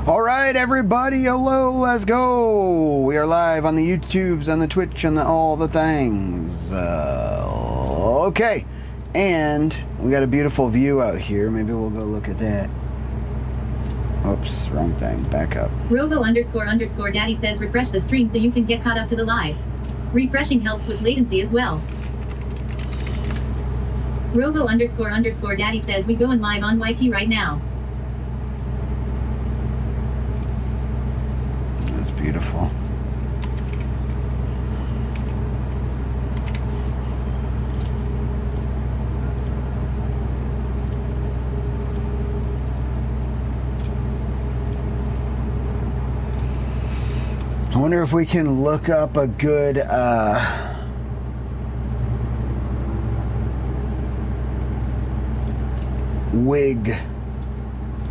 Alright everybody, hello, let's go! We are live on the YouTubes, on the Twitch, and all the things. Okay, and we got a beautiful view out here. Maybe we'll go look at that. Oops, wrong thing, back up. Robo__Daddy says refresh the stream so you can get caught up to the live. Refreshing helps with latency as well. Robo__Daddy says we going live on YT right now. Beautiful. I wonder if we can look up a good wig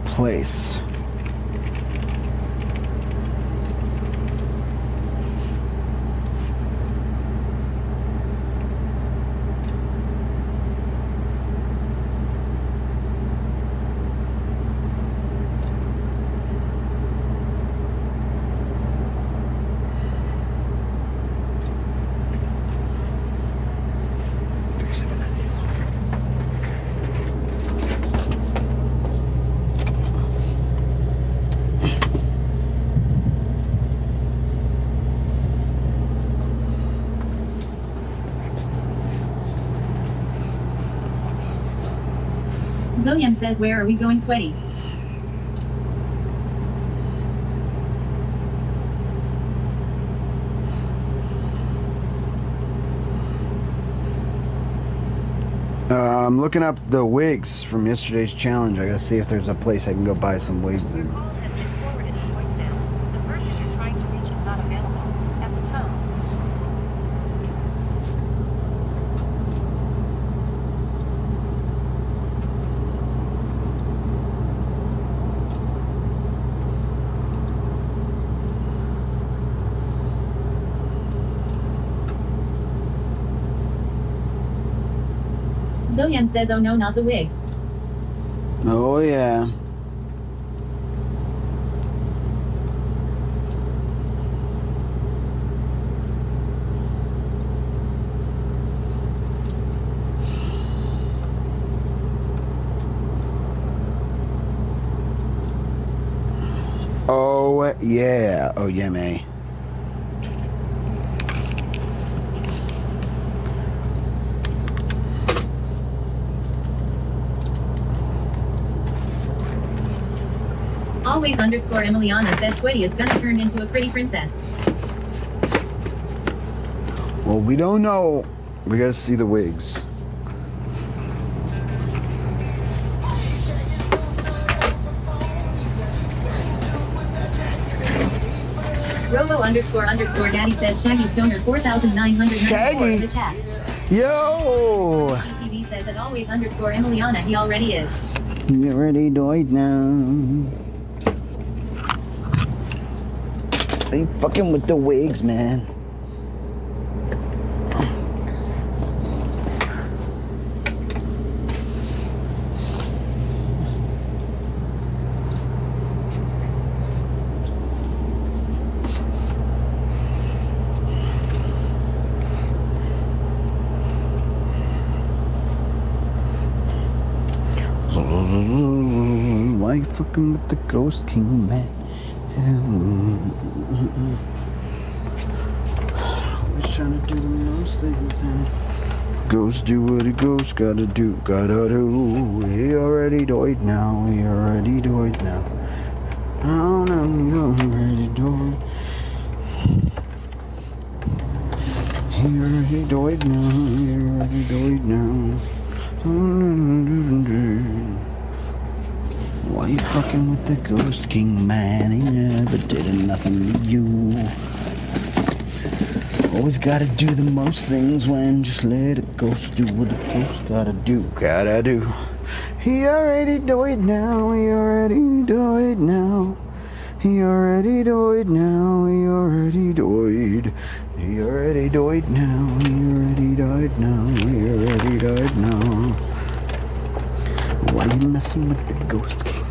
place. Zoyam says where are we going, sweaty? I'm looking up the wigs from yesterday's challenge. I gotta see if there's a place I can go buy some wigs in. Your call has been forwarded to voicemail. The person you're trying to reach is not available. At the tone. Zoyam says oh no, not the wig. Oh yeah. Oh yeah. Oh yeah, May. Always_Emiliana says Sweaty is gonna turn into a pretty princess. Well, we don't know. We gotta see the wigs. Robo__Daddy says Shaggy Stoner 4994 Shaggy? in the chat. Yo! TV says it always_Emiliana, he already is. You already died now. I ain't fucking with the wigs, man. Why you fucking with the Ghost King, man? Always trying to do the most things, man. Ghost do what a ghost gotta do, gotta do. He already died now, he already died now. Oh no, he already died. He already died now, he already died now. Why you fucking with the Ghost King, man? He never did nothing to you. Always gotta do the most things when just let a ghost do what a ghost gotta do. Gotta do. He already died now, he already died now. He already died now, he already died. He already died now, he already died now, he already died now. Why you messing with the Ghost King?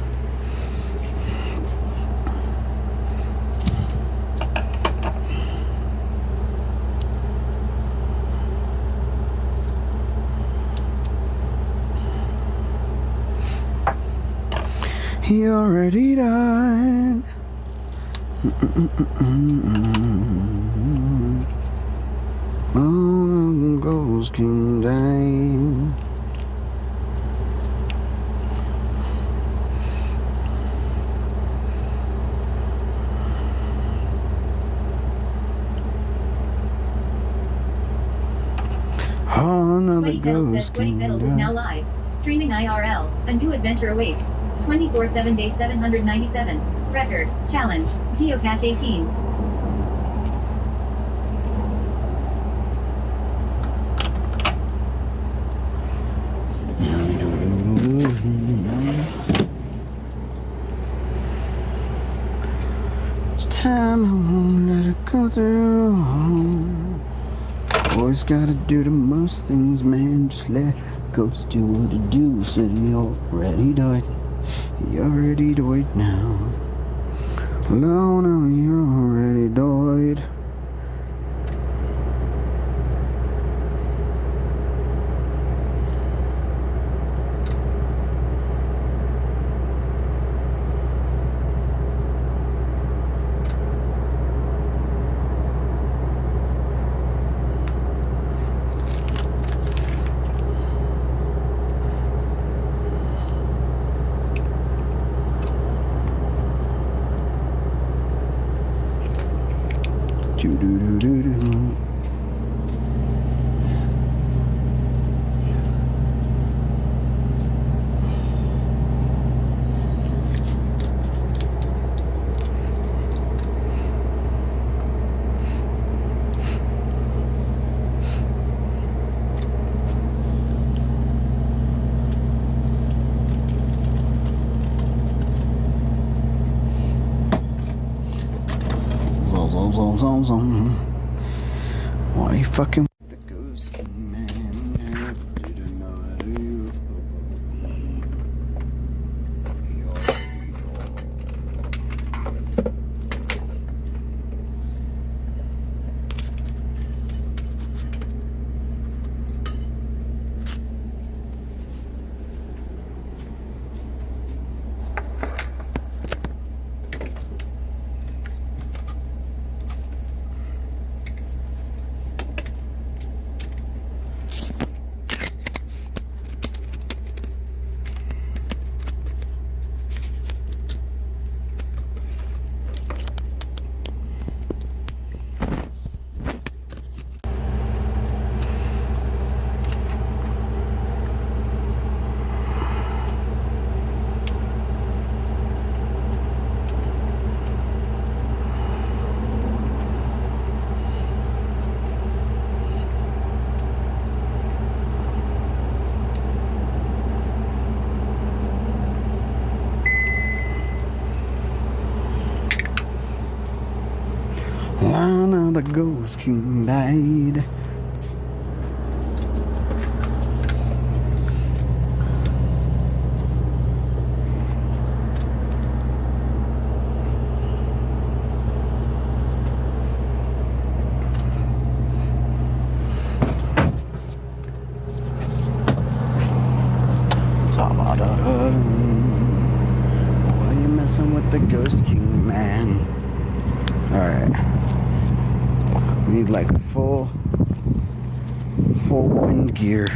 He already died. Oh, Ghost King died. Oh, another Sweaty Pedals says Ghost Sweaty King Pedals is now died. live. Streaming IRL. A new adventure awaits. 24/7 day 797. Record. Challenge. Geocache 18. It's time, I won't let it go through. Boys gotta do the most things, man. Just let ghosts do what it do. Said he already died. He already died now. No, no, he already died. Doo-doo-doo-doo-doo. Zom, zom. Why you fucking with the Ghost King, man? Didn't know that you. The Ghost King died. Why you messing with the Ghost King, man? Alright. We need like full wind gear,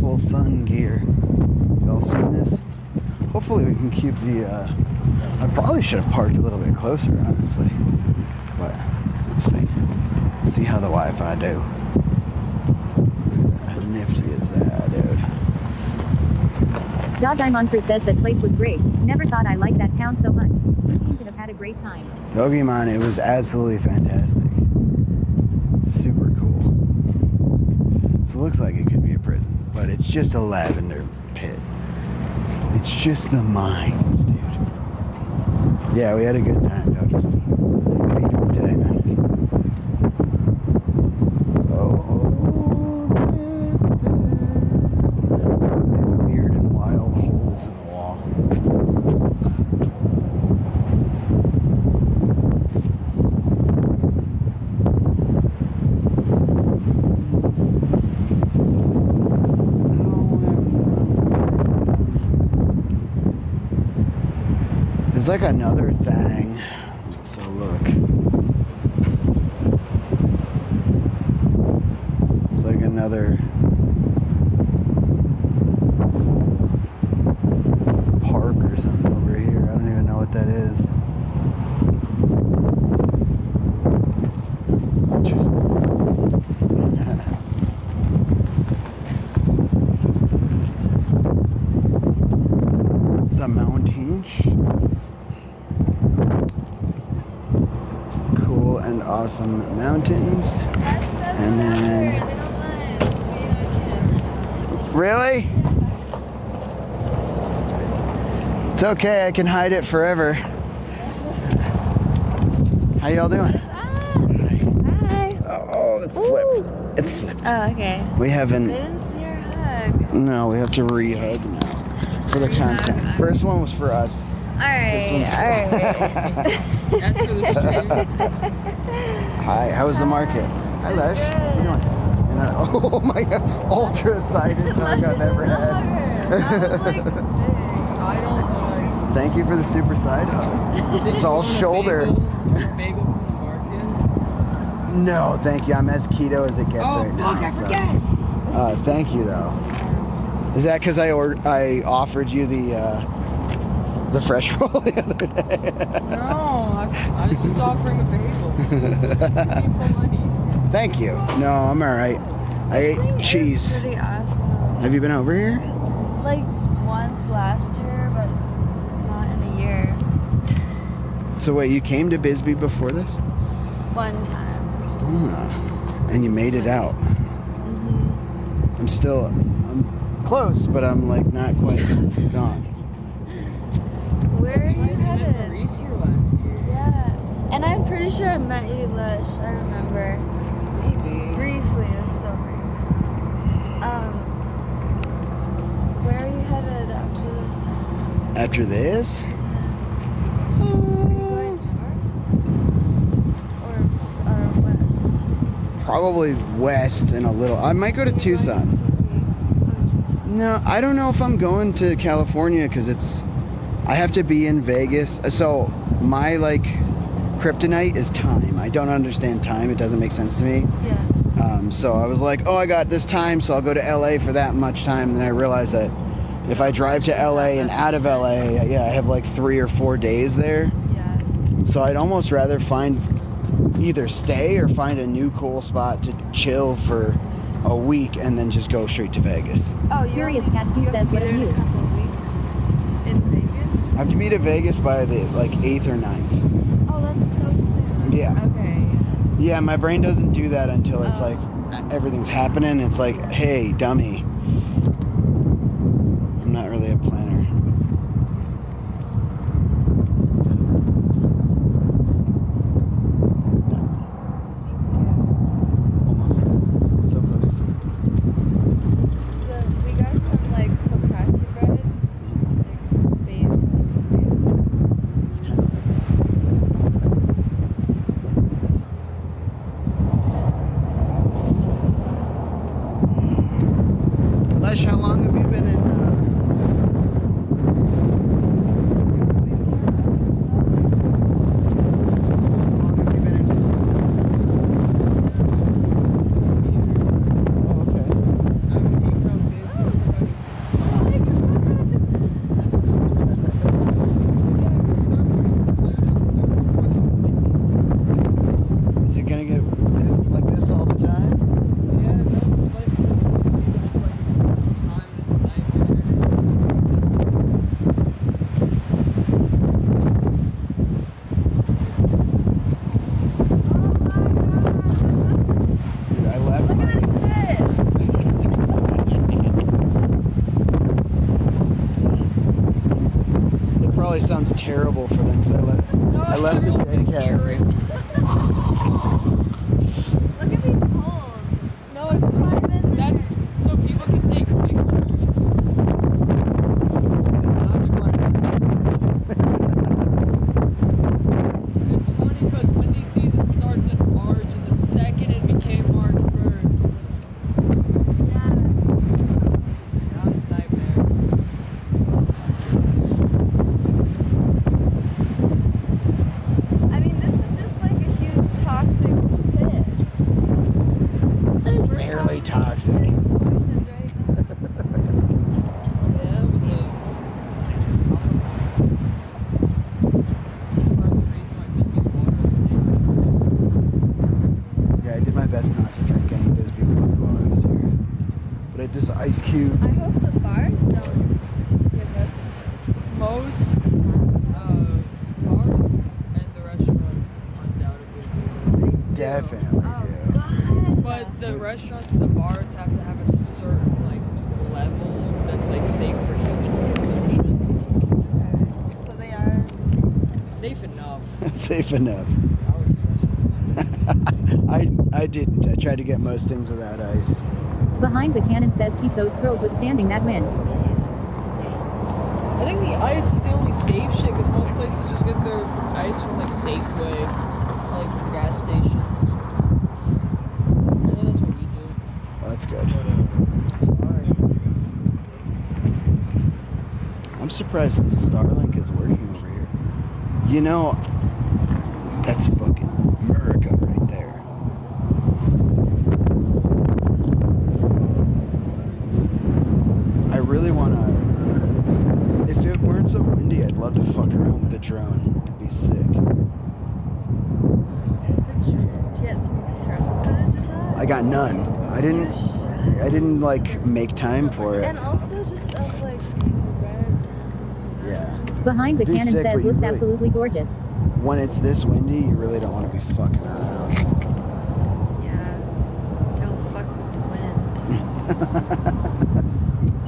full sun gear. Y'all seen this? Hopefully we can keep the, I probably should have parked a little bit closer, honestly. But, let's see. Let's see how the Wi-Fi do. Look at that, how nifty is that, dude? Dogimon says that place was great. Never thought I liked that town so much. You seem to have had a great time. Dogimon, it was absolutely fantastic. Super cool. So it looks like it could be a prison, but it's just a lavender pit. It's just the mines, dude. Yeah, we had a good time, Doggy. How you doing today, man? Weird and wild holes in the wall. There's like another thing. So look. It's like another park or something over here. I don't even know what that is. Interesting. It's the mountain. Cool and awesome mountains. And then really? It's okay, I can hide it forever. How y'all doing? Hi. Oh, it's flipped. It's flipped. Oh, okay. We haven't. I didn't see your hug. No, we have to re-hug now for the content. First one was for us. Alright, That's who it's Hi, how was the market? Hi, Les. How you doing? And oh my god, ultra excited hug I've ever had. That was like big. I don't know. Thank you for the super side hug. It's all shoulder. Bagel from the market. No, thank you. I'm as keto as it gets Oh, right now. fuck, I forget. Thank you though. Is that because I offered you the fresh roll the other day? No, I was just offering a bagel. Give me full money. Thank you. No, I'm all right. I ate cheese. Pretty awesome. Have you been over here? Like once last year, but not in a year. So wait, you came to Bisbee before this? One time. Ah, and you made it out. Mm-hmm. I'm close, but I'm like not quite gone. Where are That's why you we had headed? Maurice here last year. Yeah. And I'm pretty sure I met you, Lush. I remember. Maybe. Briefly, it was so brief. Where are you headed after this? After this? Are you going north? Or west? Probably west and a little. I might go to Tucson. No, I don't know if I'm going to California because I have to be in Vegas. So my like kryptonite is time. I don't understand time. It doesn't make sense to me. Yeah. So I was like, oh, I got this time, so I'll go to LA for that much time. And then I realized that if I drive to LA and out of LA, yeah, I have like 3 or 4 days there. Yeah. So I'd almost rather either stay or find a new cool spot to chill for a week and then just go straight to Vegas. Oh, Curious Cat 2 says, what are you? A couple of weeks in Vegas. I have to be to Vegas by the like 8th or 9th. Oh, that's so soon. Yeah. Okay. Yeah, my brain doesn't do that until it's Oh. like everything's happening. It's like, hey, dummy. I'm not really a planner. Almost. So close. So we got some like focaccia bread, like basil and tomatoes. It's kind of Lesh, how long have you been in how long have you been in Bisbee? Oh, okay. Is it gonna get like this all the time? Dude, I left Look my at this shit. It probably sounds terrible for them because I left the dead cat. Look at these holes. No, it's not. That's so people can take pictures. It's funny because windy season starts in March, and the second it became March 1st. Yeah. That's a nightmare. hope the bars don't give us. Most bars and the restaurants undoubtedly do. Definitely do. God. But the restaurants and the bars have to have a certain like level that's like safe for human consumption. Okay. So they are. Safe enough. Safe enough. I would guess. I didn't. I tried to get most things without ice. Behind the cannon says keep those curls withstanding that wind. I think the ice is the only safe shit because most places just get their ice from like Safeway, like from gas stations. I know that's what we do. Oh, that's good. As far as it's safe. I'm surprised the Starlink is working over here. You know, that's fucking America right there. I really want to... If it weren't so windy, I'd love to fuck around with a drone. It'd be sick. Do you get some drone footage of that? I got none. I didn't like make time for it. And also just of like these red. Yeah. Behind the It'd be cannon sick, says but you looks really- absolutely gorgeous. When it's this windy, you really don't want to be fucking around. Yeah. Don't fuck with the wind.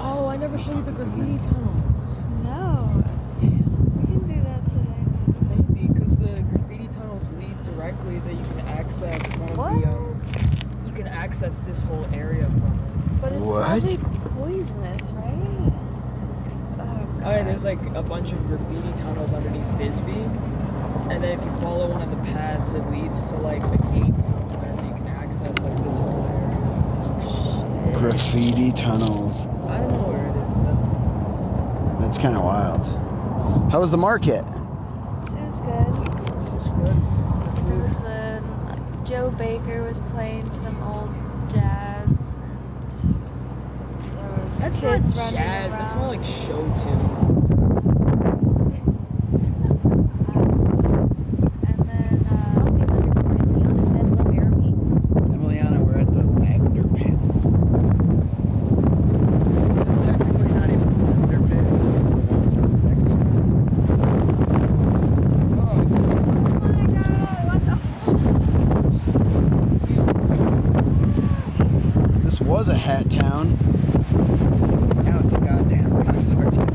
Oh, I never showed you the graffiti tunnels. No. Damn. We can do that today. Maybe because the graffiti tunnels lead directly that you can access one of What? the you can access this whole area from it. But it's What? probably poisonous, right? Oh, God. Oh yeah, there's like a bunch of graffiti tunnels underneath Bisbee, and then if you follow one of the paths, it leads to like the gates somewhere that you can access like this whole area. Graffiti tunnels. I don't know where it is though. That's kind of wild. How was the market? It was good. It's good. There was Joe Baker was playing some old jazz, and there was That's kids not running jazz. around. That's more like show tunes. And then Emiliana, we're at the Lavender Pits. This is technically not even the Lavender Pit. This is the one next to it. Oh. oh my God, what the This was a hat town. Now it's a goddamn rockstar town.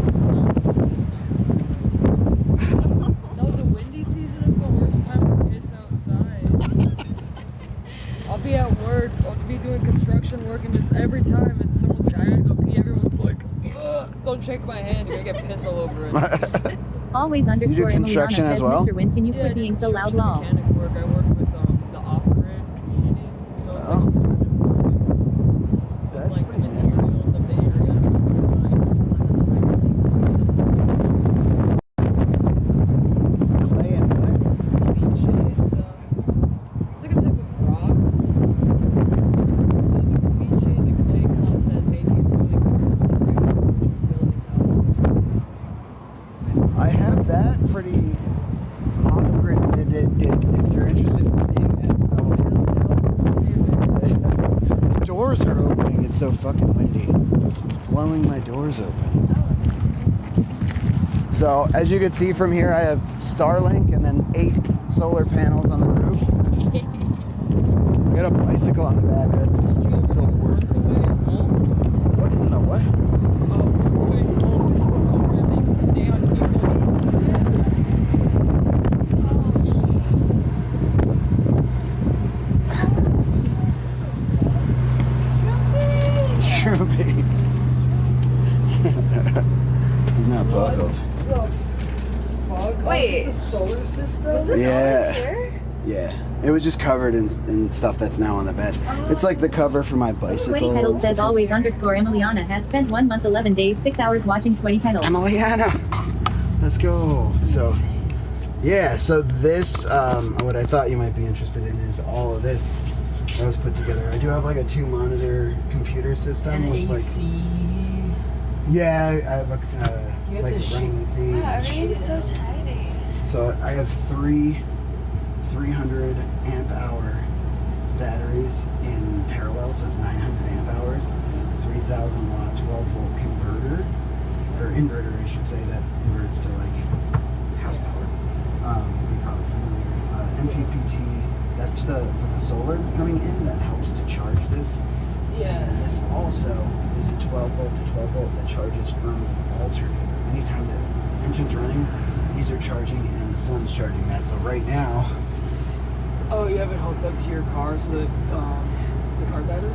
No, the windy season is the worst time to piss outside. I'll be at work, I'll be doing construction work, and it's every time, and someone's like, I gotta go pee, everyone's like, ugh, don't shake my hand, you're gonna get piss all over it. Always underscore You do Emiliana construction says as well? Mr. Wynn, can you Yeah, I quit do being so loud, construction lol? mechanic work. I work with the off-grid community, so it's like Oh. alternative burning. That's Like the pretty neat. materials of the area. Clay and what? It's like a type of rock. So the beach and the clay content make it really good for just building houses. I have that pretty off-grid. If you're interested in seeing that, the doors are opening. It's so fucking windy. It's blowing my doors open. So as you can see from here, I have Starlink and then 8 solar panels on the roof. I got a bicycle on the back. That's Did you ever the do worst. Workaway Wolf? What in the what? Oh, Workaway Wolf. It's a program that you can stay on people. Shroopy. He's not buckled. Wait. The solar system? Was this Yeah. always here? Yeah, it was just covered in stuff that's now on the bed. It's like the cover for my Sweaty bicycle. Pedals says always underscore Emiliana has spent 1 month 11 days 6 hours watching Sweaty Pedals. Emiliana, let's go. So, yeah. So this, what I thought you might be interested in is all of this that was put together. I do have like a 2-monitor computer system And with AC. like, yeah, I have a You have like this running AC. Wow, everything's so tidy. So I have 300 amp hour batteries in parallel, so it's 900 amp hours 3,000 watt 12 volt converter, or inverter I should say, that inverts to like house power. You're probably familiar. MPPT, that's for the solar coming in that helps to charge this. Yeah. And this also is a 12 volt to 12 volt that charges from the alternator. Anytime the engine's running, these are charging and the sun's charging that. So right now, Oh, you have it hooked up to your car so that the car battery?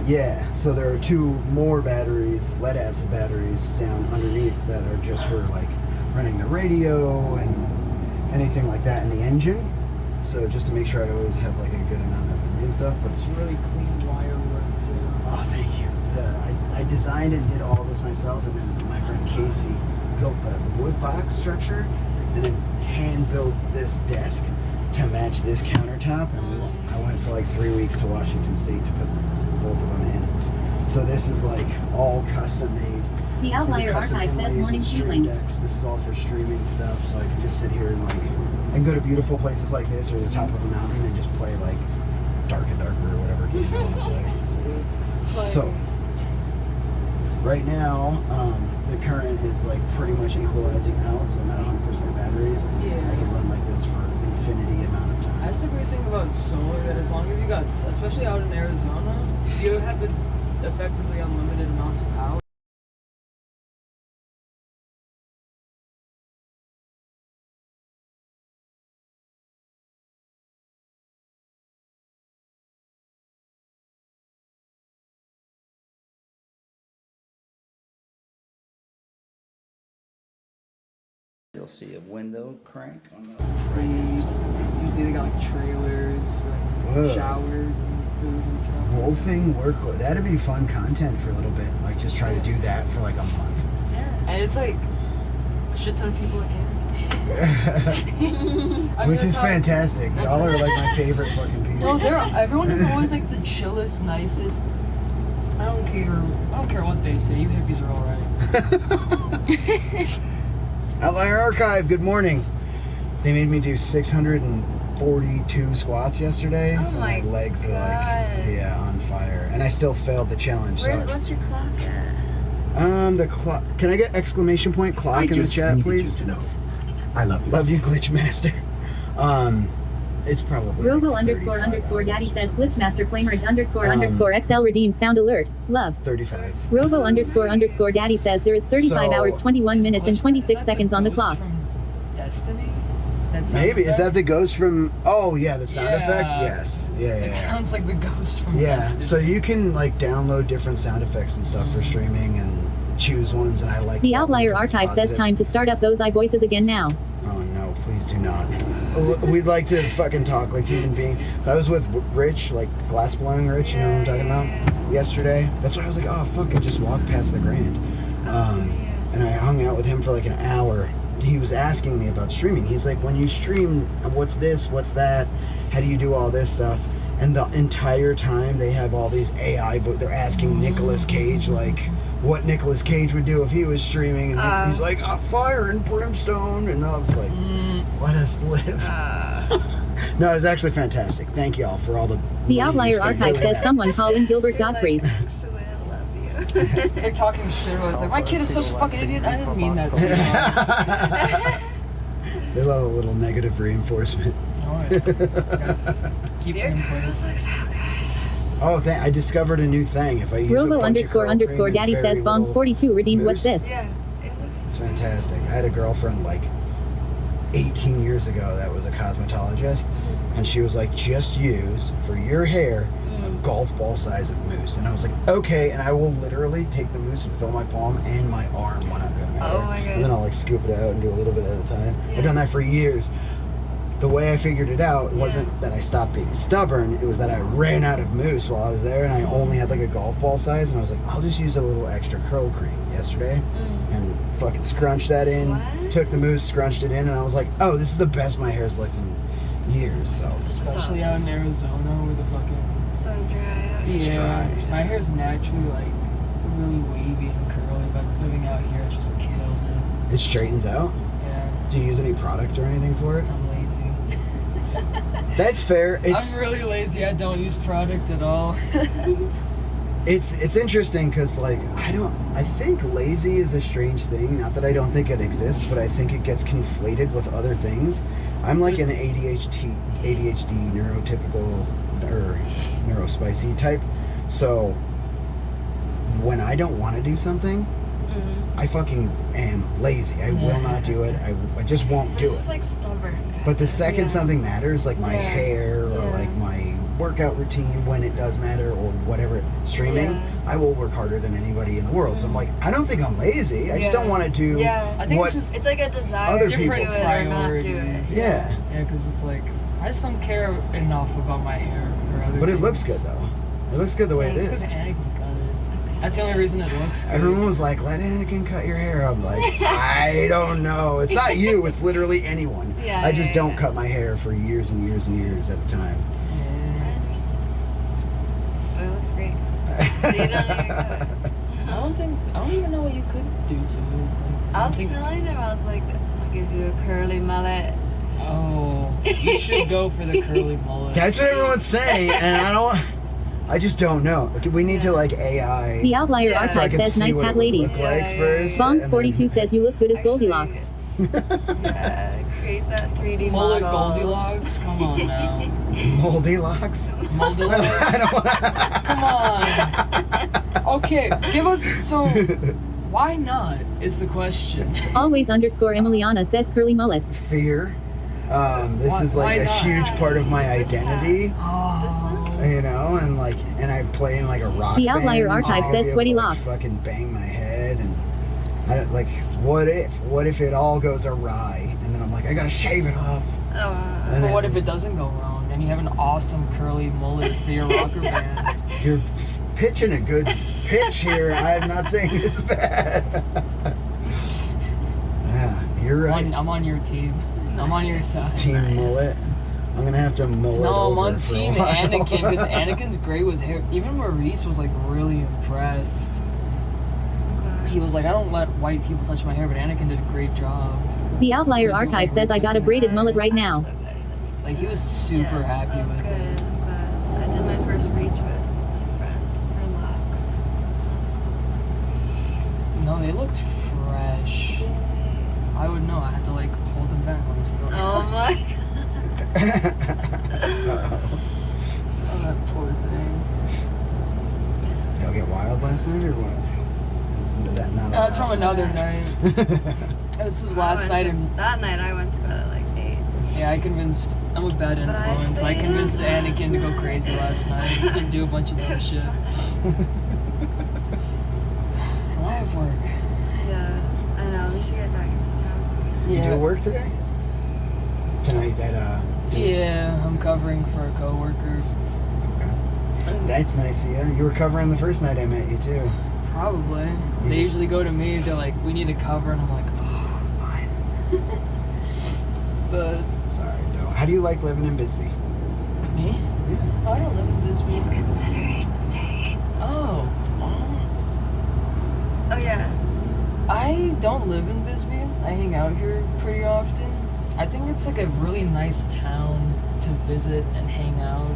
yeah, so there are 2 more batteries, lead acid batteries down underneath that are just for like running the radio and anything like that in the engine. So just to make sure I always have like a good amount of engine stuff, but It's really clean wire work too. oh, thank you. I designed and did all this myself, and then my friend Casey built the wood box structure and then hand built this desk to match this countertop. And I went for like 3 weeks to Washington State to put both of them in. So this is like all custom made. The Outlier Custom Archive says inlays morning with stream feelings. decks. This is all for streaming stuff, so I can just sit here and like, I can go to beautiful places like this or the top of a mountain and just play like Dark and Darker or whatever you want to play. So right now, the current is like pretty much equalizing out, so I'm at 100% batteries. Yeah. I can run like this for infinity amount of time. That's the great thing about solar, that as long as you got, especially out in Arizona, you have effectively unlimited amounts of power. You'll see a window crank on Sleep. Usually they got like trailers, Whoa. like showers and food and stuff. Wolfing work. That'd be fun content for a little bit. Like just try to do that for like a month. Yeah. And it's like a shit ton of people again. Which is fantastic. Y'all are like my favorite fucking people. No, everyone is always like the chillest, nicest. I don't care what they say. You hippies are alright. Outlier Archive, good morning. They made me do 642 squats yesterday. Oh so my legs are God. like, yeah, on fire. And I still failed the challenge. What's your clock at? The clock. Can I get exclamation point clock in the chat, please? To know. I love you. Love you, Glitch Master. It's probably Robo like __ Daddy says Glitchmaster Flamerage _ XL redeemed sound alert. Love. 35. Robo _ Daddy says there is 35 So- hours 21 minutes and 26 seconds on the clock. From Destiny? That sound Maybe. Is effect? that the ghost from... Oh, yeah, the sound Yeah. effect? Yes. Yeah. It sounds like the ghost from Yeah, Destiny. so you can like download different sound effects and stuff for streaming and choose ones, and I like The that Outlier because it's Archive says positive. time to start up those iVoices again now. Oh no, please do not. We'd like to fucking talk like human being. I was with Rich, like glass blowing Rich, you know what I'm talking about? Yesterday. That's why I was like, oh fuck, I just walked past the Grand. And I hung out with him for like an hour. He was asking me about streaming. He's like, when you stream, what's this, what's that? How do you do all this stuff? And the entire time they have all these AI, but they're asking Nicolas Cage, like, what Nicolas Cage would do if he was streaming. And he's like, fire and brimstone. And I was like, let us live. No, it was actually fantastic. Thank y'all for all the... The Outlier Archive says someone call in Gilbert Gottfried. Actually, I love you. It's like talking shit about it. It's like, my kid is such a fucking idiot. I didn't mean that to They love a little negative reinforcement. Alright. Keep Your it in curls place. look so good. Oh, I discovered a new thing. If I use Robo a bunch of curl cream _ and Daddy very says Bombs little 42 redeemed. What's mousse, this? Yeah, it looks. It's fantastic. I had a girlfriend like 18 years ago that was a cosmetologist, and she was like, just use for your hair a golf ball size of mousse. And I was like, okay, and I will literally take the mousse and fill my palm and my arm when I'm going to Oh my God. And then I'll like scoop it out and do a little bit at a time. Yeah. I've done that for years. The way I figured it out wasn't that I stopped being stubborn, it was that I ran out of mousse while I was there, and I only had like a golf ball size, and I was like, I'll just use a little extra curl cream yesterday and fucking scrunched that in, What? took the mousse, scrunched it in, and I was like, oh, this is the best my hair's looked in years. So Especially out in Arizona where the fucking... So dry. Yeah, dry. my hair's naturally like really wavy and curly, but living out here it's just killed it. it straightens out. Yeah, Do you use any product or anything for it? I'm lazy. That's fair. It's I'm really lazy. I don't use product at all. It's interesting because like I think lazy is a strange thing. Not that I don't think it exists, but I think it gets conflated with other things. I'm like an ADHD neurotypical or neurospicy type. So when I don't want to do something, I fucking am lazy. I will not do it. I just won't do It's just it. like stubborn. But the second something matters, like my Yeah. hair or Yeah. like my workout routine, when it does matter, or whatever, streaming, Yeah. I will work harder than anybody in the world. So I'm like, I don't think I'm lazy. I just Yeah. don't want to do Yeah. I think what. it's just It's like a desire Other to do people- it or not do it. Priorities. Yeah, yeah, because it's like I just don't care enough about my hair or other but it things. looks good though. It looks good the way it It's is. because Anakin got it. That's the only reason it looks good. Everyone was like, let Anakin cut your hair. I'm like, I don't know. It's not you. It's literally anyone. Yeah, I just yeah, don't yeah. cut my hair for years and years and years at a time. I Yeah. understand. But it looks great. So you don't even cut it. I don't even know what you could do to it. I was telling him, I was like, I'll give you a curly mullet. Oh, you should go for the curly mullet. That's what everyone's saying, and I just don't know. Like, we need to like AI. The Outlier Yeah. so I Archive can says see nice what hat it would lady. look like Yeah, yeah, first. Bongs and 42 then- says you look good as Actually, Goldilocks. Yeah, create that 3D Mullet model. Goldilocks? Come on now. Moldy locks. Goldilocks? I don't want Come on. Okay, give us. So, why not? Is the question. Always _ Emiliana says curly mullet. fear. This Why- is like why a not? huge part of my Which hat? identity. Oh. You know, and I play in like a rock The Outlier band. Archive I'll says be able sweaty to, like, locks. fucking bang my head, and I don't, like, what if it all goes awry, and then I'm like, I gotta shave it off. And But then what if it doesn't go wrong and you have an awesome curly mullet for your rocker band? You're pitching a good pitch here. I'm not saying it's bad. Yeah, you're right. I'm on your team. I'm on your side. Team mullet. I'm gonna have to mullet No, I'm over on for a team while. Anakin because Anakin's great with hair. Even Maurice was like really impressed. He was like, I don't let white people touch my hair, but Anakin did a great job. The Outlier Archive says I got a braided mullet right now. Like he was super happy with good. it. I'm glad. I did my first retwist with my friend. Her locks. Awesome. No, they looked fresh. I would know. I had to like hold them back when I was throwing. Oh my god. Oh, that poor thing. Y'all get wild last night or what? That not No, it's from last another night. This was last night, and That night I went to bed at like 8. yeah, I'm a bad But I influence. I stayed convinced up Anakin to go last crazy night. last night and do a bunch of dumb shit. Well, I have work. Yeah, I know. We should get back into town. You do work today? Tonight Yeah, I'm covering for a coworker. Okay. That's nice of you. You were covering the first night I met you too. Probably. You They just- usually go to me. They're like, "We need to cover," and I'm like, "Oh, fine." But Sorry, though. How do you like living in Bisbee? me? Yeah. I don't live in Bisbee. He's considering staying. Oh. Oh yeah. I don't live in Bisbee. I hang out here pretty often. I think it's like a really nice town to visit and hang out.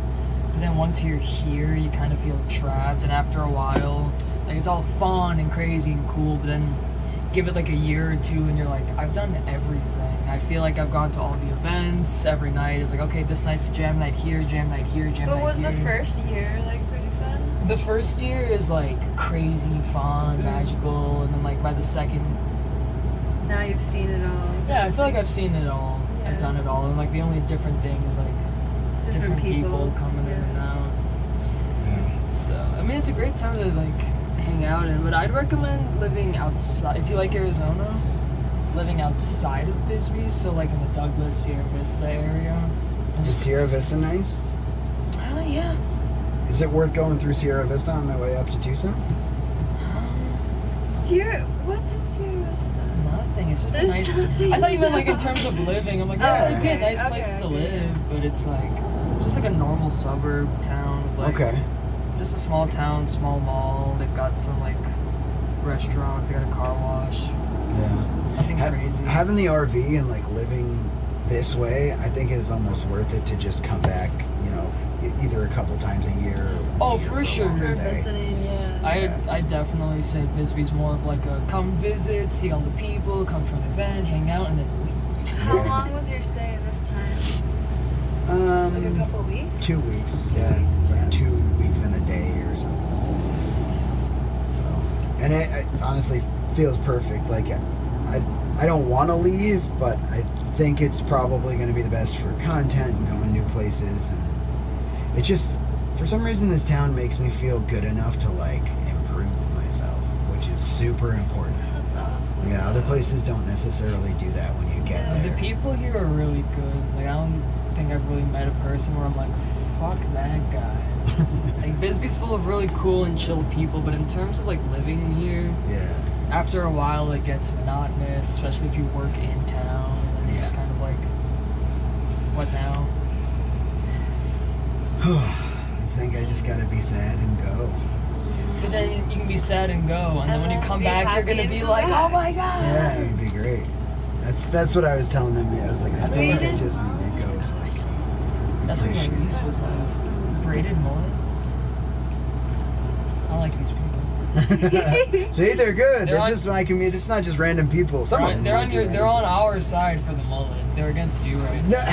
But then once you're here, you kind of feel trapped. And after a while, like it's all fun and crazy and cool. But then give it like a year or two, and you're like, I've done everything. I feel like I've gone to all the events. Every night is like, okay, this night's jam night here, jam night here, jam But night was here. the first year like pretty fun? The first year is like crazy, fun, magical, and then like by the second, Now you've seen it all. yeah, I feel like I've seen it all. Yeah. I've done it all, and like the only different thing is like different people coming in and out. Yeah. So I mean, it's a great time to like hang out in, but I'd recommend living outside if you like Arizona. Living outside of Bisbee, so like in the Douglas, Sierra Vista area. And Is Sierra Vista nice? Yeah. Is it worth going through Sierra Vista on my way up to Tucson? Sierra, what's in Sierra Vista? Nothing. It's just There's a nice. nothing. I thought you meant like in terms of living. I'm like, yeah, it'd be a okay, nice place okay, to okay. live, but it's like just like a normal suburb town. Like, Okay. Just a small town, small mall. They've got some like restaurants. They got a car wash. Yeah. Nothing crazy. Having the RV and like living this way, I think is almost worth it to just come back, you know, either a couple times a year or once Oh, a year for a sure. long For stay. visiting, yeah. I definitely say Bisbee's more of like a come visit, see all the people, come for an event, hang out, and then leave. How long was your stay this time? Like a couple weeks? 2 weeks. 2 Yeah, weeks, like yeah. 2 weeks and a day or something. So, and it honestly feels perfect. Like I don't want to leave, but I think it's probably going to be the best for content and going new places. And it just, for some reason, this town makes me feel good enough to like improve myself, which is super important. That's awesome. Yeah, other places don't necessarily do that when you get The there. people here are really good. Like I don't think I've really met a person where I'm like, fuck that guy. Like Bisbee's full of really cool and chill people, but in terms of like living here, Yeah. after a while it gets monotonous, especially if you work in town, and you're just kind of like, what now? I think I just gotta be sad and go. But then you can be sad and go, and then when you then come be back, you're happy gonna and be come like, back. oh my god! Yeah, it would be great. That's what I was telling them. Yeah, I was like, I That's think what I I- just need to go. So I can That's what my niece was like. Braided mullet. I like these people. See, they're good. They're This on- is my community. This is not just random people. Some of them They're might on be your. random. They're on our side for the mullet. They're against you right now.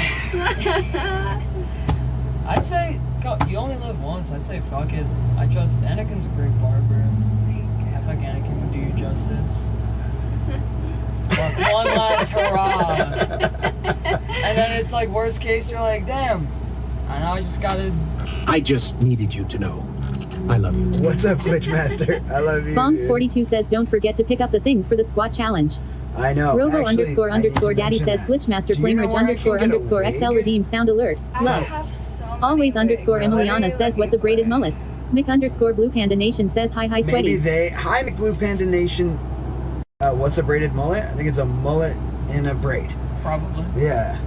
No. I'd say you only live once. I'd say fuck it. I trust Anakin's a great barber. I feel like Anakin would do you justice. One last hurrah. And then it's like worst case, you're like, damn. I know I just gotta. I just needed you to know. I love you. What's up, Glitchmaster? I love you. dude. Bongs42 says don't forget to pick up the things for the squat challenge. I know. Rovo Actually, underscore I need to underscore daddy mention says that. Glitchmaster Do you know Flamerage where I underscore can get a underscore wig? XL redeem sound alert. I Love. have so many Always wigs. underscore Really? Emiliana says what's a braided mullet. Mick underscore Blue Panda Nation says hi Maybe sweaty. they. Hi, Blue Panda Nation. What's a braided mullet? I think it's a mullet in a braid. Probably. Yeah.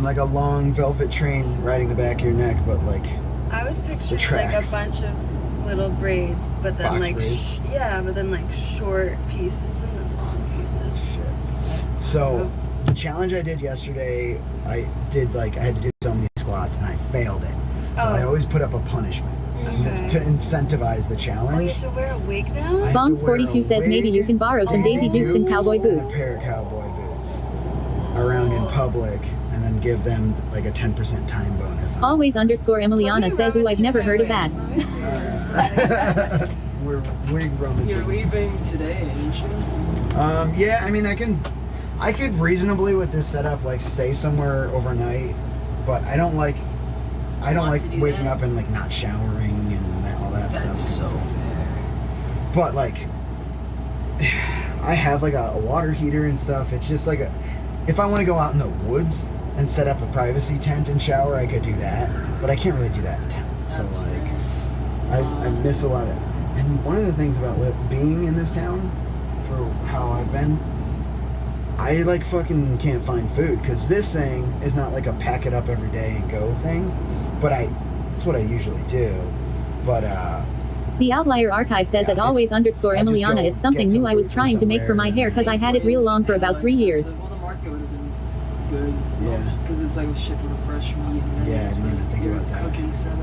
Like a long velvet train riding the back of your neck, but like. I was picturing like a tracks. bunch of little braids, but then Box like braids? but then like short pieces and then long pieces. Shit. So the challenge I did yesterday, I had to do so many squats and I failed it. So I Oh. always put up a punishment Okay. to incentivize the Oh, you challenge. have to wear a wig I now? have to wear a Bongs42 says maybe you wig, can borrow some Daisy Dukes and cowboy and boots. a pair of cowboy boots around in public, and then give them like a 10% time bonus. on Always underscore Emiliana Let me says ooh rummage I've never through heard my of that. wigs. Let me- We're wig rummaging. You're leaving today, ain't you? Yeah, I mean, I could reasonably with this setup like stay somewhere overnight, but I don't like Want to do waking that? up and like not showering and all that That's stuff. so But like, I have like a water heater and stuff. It's just like if I want to go out in the woods and set up a privacy tent and shower, I could do that. But I can't really do that in town. So That's like, I miss a lot of. And one of the things about being in this town, for how I've been, I like fucking can't find food because this thing is not like a pack it up every day and go thing. But that's what I usually do. But The Outlier Archive says Yeah, at always it's- underscore I just Emiliana go it's something get some new I was food from trying to make for my somewhere. hair because I had it real long for about 3 years. Well, the market would have been good. Yeah. Because it's like a shit ton of fresh meat. And Yeah, I it's didn't even think your about that. Cooking setup.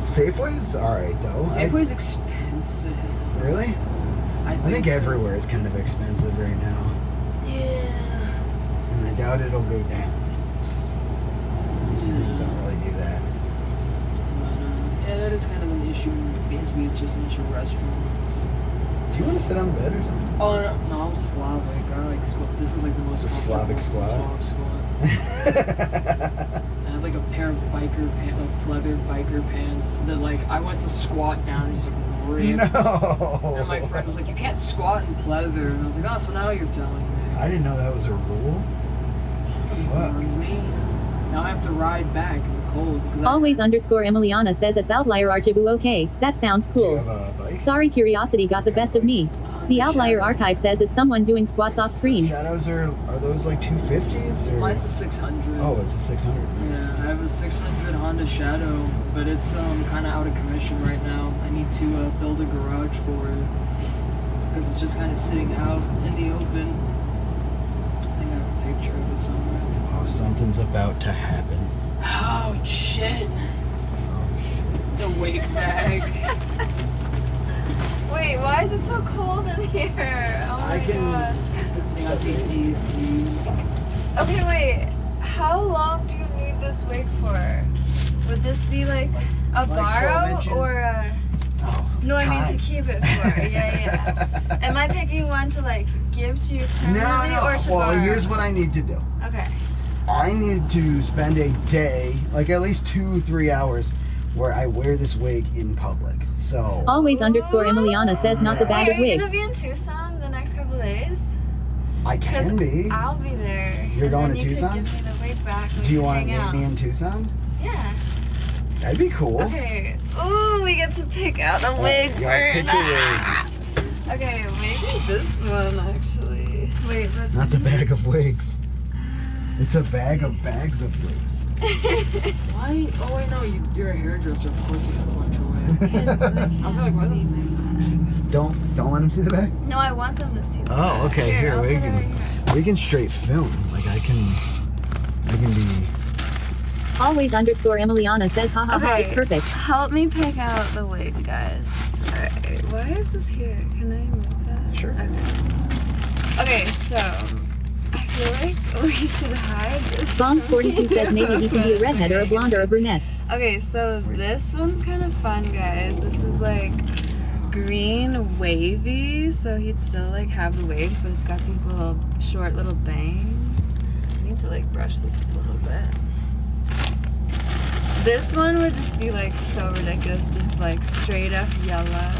Safeway's alright though. Safeway's expensive. Really? I think so. everywhere is kind of expensive right now, Yeah. and I doubt it'll go down. These things don't really do that. Yeah, that is kind of an issue. Basically, it's just a bunch of restaurants. Do you want to sit on the bed or something? Oh, no, I'm Slavic. I like this is like the most The Slavic comfortable squat? Slav squat. I have like a pair of biker pants, like pleather biker pants that like I went to squat down and just like ripped. No. And my friend was like, "You can't squat in pleather," and I was like, "Oh, so now you're telling me." I didn't know that was a rule. Fuck. Now I have to ride back in the cold. 'cause Always underscore Emiliana says at Outlier Archive okay, that sounds Do you cool. have a bike? Sorry curiosity got the best of me. The Outlier Archive says is someone doing squats off screen. Shadows are those like 250s or? Mine's a 600. Oh, it's a 600. Nice. Yeah, I have a 600 Honda Shadow, but it's kind of out of commission right now. I need to build a garage for it because it's just kind of sitting out in the open. I think I have a picture of it somewhere. Oh, something's about to happen. Oh shit! Oh shit. The weight bag. Wait, why is it so cold in here? Oh my god. Okay, wait. How long do you need this wig for? Would this be like a borrow or a... No, I mean to keep it for. Yeah. Am I picking one to like give to you permanently or to borrow? Well, here's what I need to do. Okay. I need to spend a day, like at least 2-3 hours, where I wear this wig in public. So. Always underscore Emiliana says not the bag Wait, of are you wigs. gonna be in Tucson the next couple days? I can be. I'll be there. You're and going then to Tucson? You can give me the wig back. Do you want to meet me in Tucson? Yeah. That'd be cool. Okay. Ooh, we get to pick out a wig. Yeah, pick your wig. Okay, maybe this one actually. Wait, but Not the bag of wigs. It's a bag of bags of wigs. Why? Oh wait, no, you're a hairdresser. Of course you have a bunch of wigs. I was like, what? Don't let them see the bag. No, I want them to see. Oh, okay. Here, I'll we put it right here. can straight film. Like I can be. Always underscore Emiliana says haha Okay. it's perfect. Help me pick out the wig, guys. Alright, why is this here? Can I move that? Sure. Okay, so I feel like we should hide this. Bombs 42 says maybe he can be a redhead or a blonde or a brunette. Okay, so this one's kind of fun, guys. This is like green wavy, so he'd still like have the waves, but it's got these little short little bangs. I need to like brush this a little bit. This one would just be like so ridiculous, just like straight up yellow.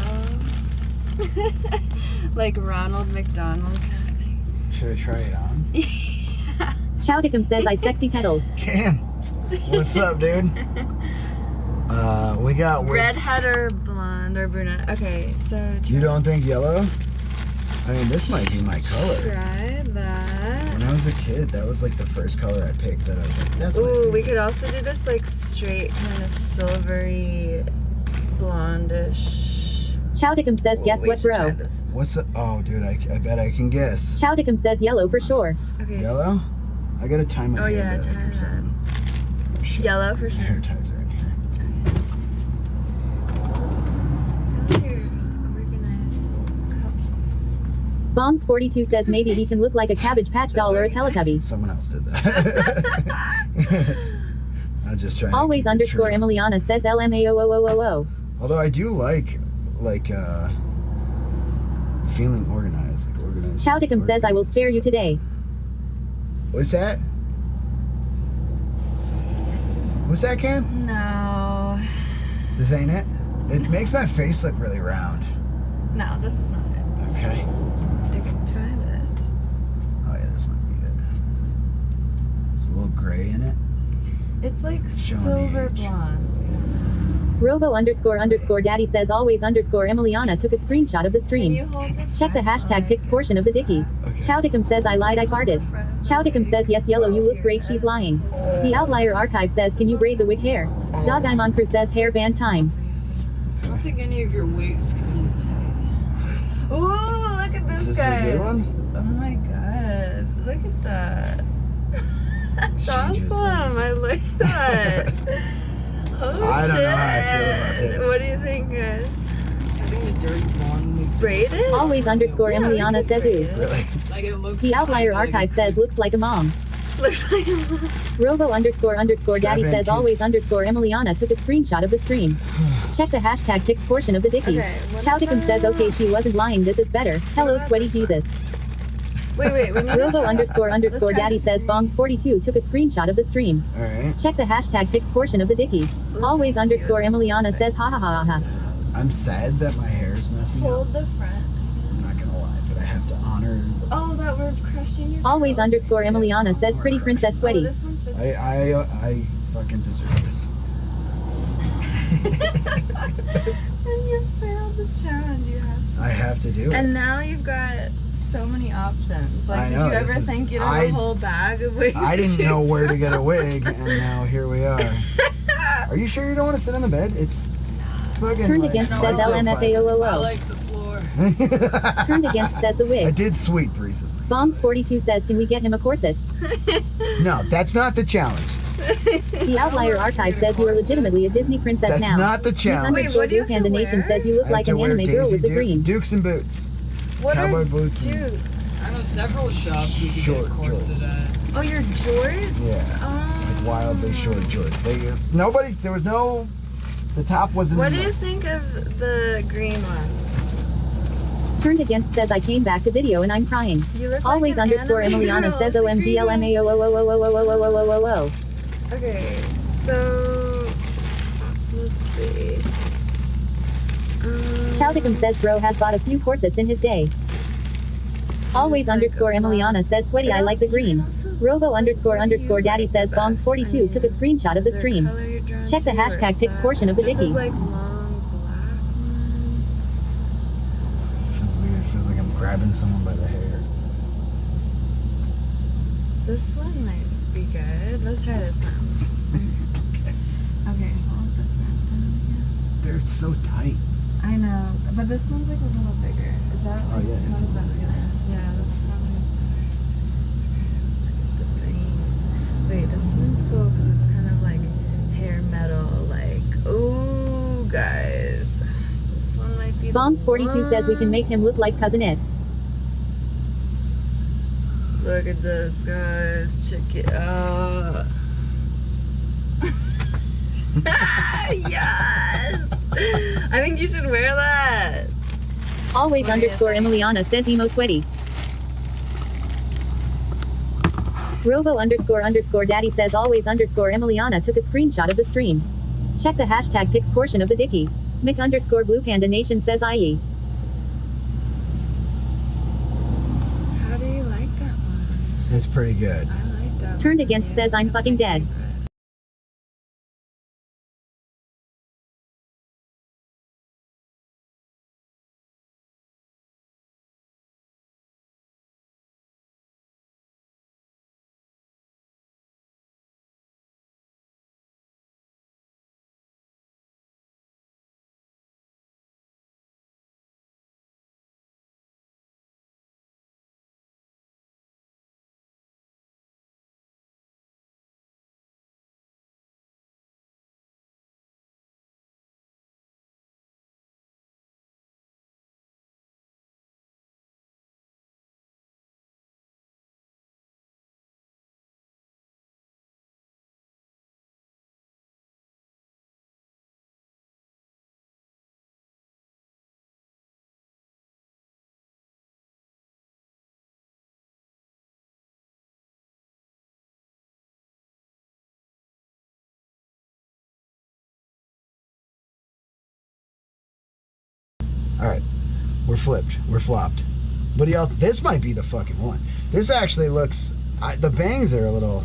Like Ronald McDonald kind of thing. Should I try it on? Chowdicum says I sexy pedals. Cam, what's up, dude? We got Redhead or blonde or brunette. Okay, so You don't think yellow? I mean, this might be my color. try that. When I was a kid, that was like the first color I picked. That I was like, that's. my Ooh, we favorite. could also do this like straight kind of silvery blondish. Chowdicum says guess We what should try bro. this. What's the? Oh, dude, I bet I can guess. Chowdicum says yellow for sure. Okay. Yellow? I gotta tie my Oh, hair yeah, back tie or that. something. Oh, shit. Yellow for My sure. hair ties are in here. Look at your organized little cups. Bombs 42 says maybe he can look like a Cabbage Patch doll or a Teletubby. Someone else did that. I'm just trying. Always to keep it underscore true. Emiliana says LMAOOOOO. Although I do like feeling organized, like organized. Chowdicum says I will spare you today. What's that? What's that, Cam? No. This ain't it? It makes my face look really round. No, this is not it. Okay. I can try this. Oh yeah, this might be it. There's a little gray in it. It's like Showing the silver age. blonde. Robo underscore daddy says always underscore Emiliana took a screenshot of the Can stream. you hold the Check the front hashtag or- pics portion of the dicky. Okay. Chowdicum says I lied I farted. Chowdicum says yes yellow you look great she's lying. The Outlier Archive says can you braid the wig hair? Dog Imon Crew says hair band time. I don't think any of your wigs can too tight. Ooh, look at Is this, this guy. a good one? Oh my god. Look at that. That's Changes awesome. things. I like that. Oh I don't shit. know how I feel about this. What do you think, guys? I think the dirty blonde makes it Braided? Always underscore Yeah, we Emiliana could says braid ooh. it. Really? like it looks. The Outlier like Archive says looks like a mom. Looks like a Robo underscore daddy Seven says kids. always underscore Emiliana took a screenshot of the stream. Check the hashtag pics portion of the dicky. Okay, what Chowdicum about- says okay she wasn't lying this is better. Hello about sweaty this one? Jesus. Wait, we need to Robo try- underscore Let's try daddy this says green. Bongs42 took a screenshot of the stream. Alright. Check the hashtag pics portion of the dicky. Let's Always just see underscore what this Emiliana looks says ha ha ha ha ha. I'm sad that my hair is messing up. Hold the front. I'm not gonna lie, but I have to honor the Oh, that we're crushing your Always curls. underscore Emiliana says pretty princess Oh, sweaty. this one fits. I fucking deserve this. And you failed the challenge. You have to. I have to do it. And now you've got so many options. Like, I did know, you ever this is- think you'd have a whole bag of wigs? I to didn't know choose where to from? get a wig, and now here we are. Are you sure you don't want to sit on the bed? It's fucking. Turned like, against I says know, I I LMFAOOO. like the floor. Turned against says the I wig. did sweep recently. Bombs42 says can we get him a corset? No, that's not the challenge. The Outlier Archive says you are legitimately a Disney princess That's now. not the challenge. Wait, what do you have to Panda Nation wear? says you look I have like to an wear anime girl Daisy with the Duke- green. Dukes and boots. What Cowboy are boots and- Dukes? I know several shops you can Short get courses jorts. at. Oh, you're Jordan? Yeah. Like wildly short jorts. There was no, the top wasn't What in do you there. think of the green one? Turned Against says I came back to video and I'm crying. You look Always like an underscore anime Emiliana girl says with the green one. OMGLMAO. Okay, so let's see. Chaldicum says bro has bought a few corsets in his day. Always Looks like underscore a Emiliana says sweaty I like the green. Robo underscore daddy says bombs 42 took a screenshot of the stream. Check the hashtag pics portion of the This is Dicky. like long black one. Feels weird. Feels like I'm grabbing someone by the hair. This one might be good. Let's try this one. Okay, hold the front down again. They're so tight. I know, but this one's like a little bigger. Is that? Oh, yeah, How it's does that feel? Yeah, that's probably better. Let's get the things. Wait, this one's cool because it's kind of like hair metal. Like, ooh, guys, this one might be. Bombs 42 says we can make him look like Cousin It. Look at this, guys. Check it out. Yes! I think you should wear that. Always What do you underscore think? Emiliana says emo sweaty. Robo underscore daddy says always underscore Emiliana took a screenshot of the stream. Check the hashtag pics portion of the Dicky. Mick underscore Blue Panda Nation says IE. How do you like that one? It's pretty good. I like that Turned one. Against Yeah, says I'm that's fucking my dead. favorite. Alright. We're flipped. We're flopped. What do y'all... This might be the fucking one. This actually looks... the bangs are a little...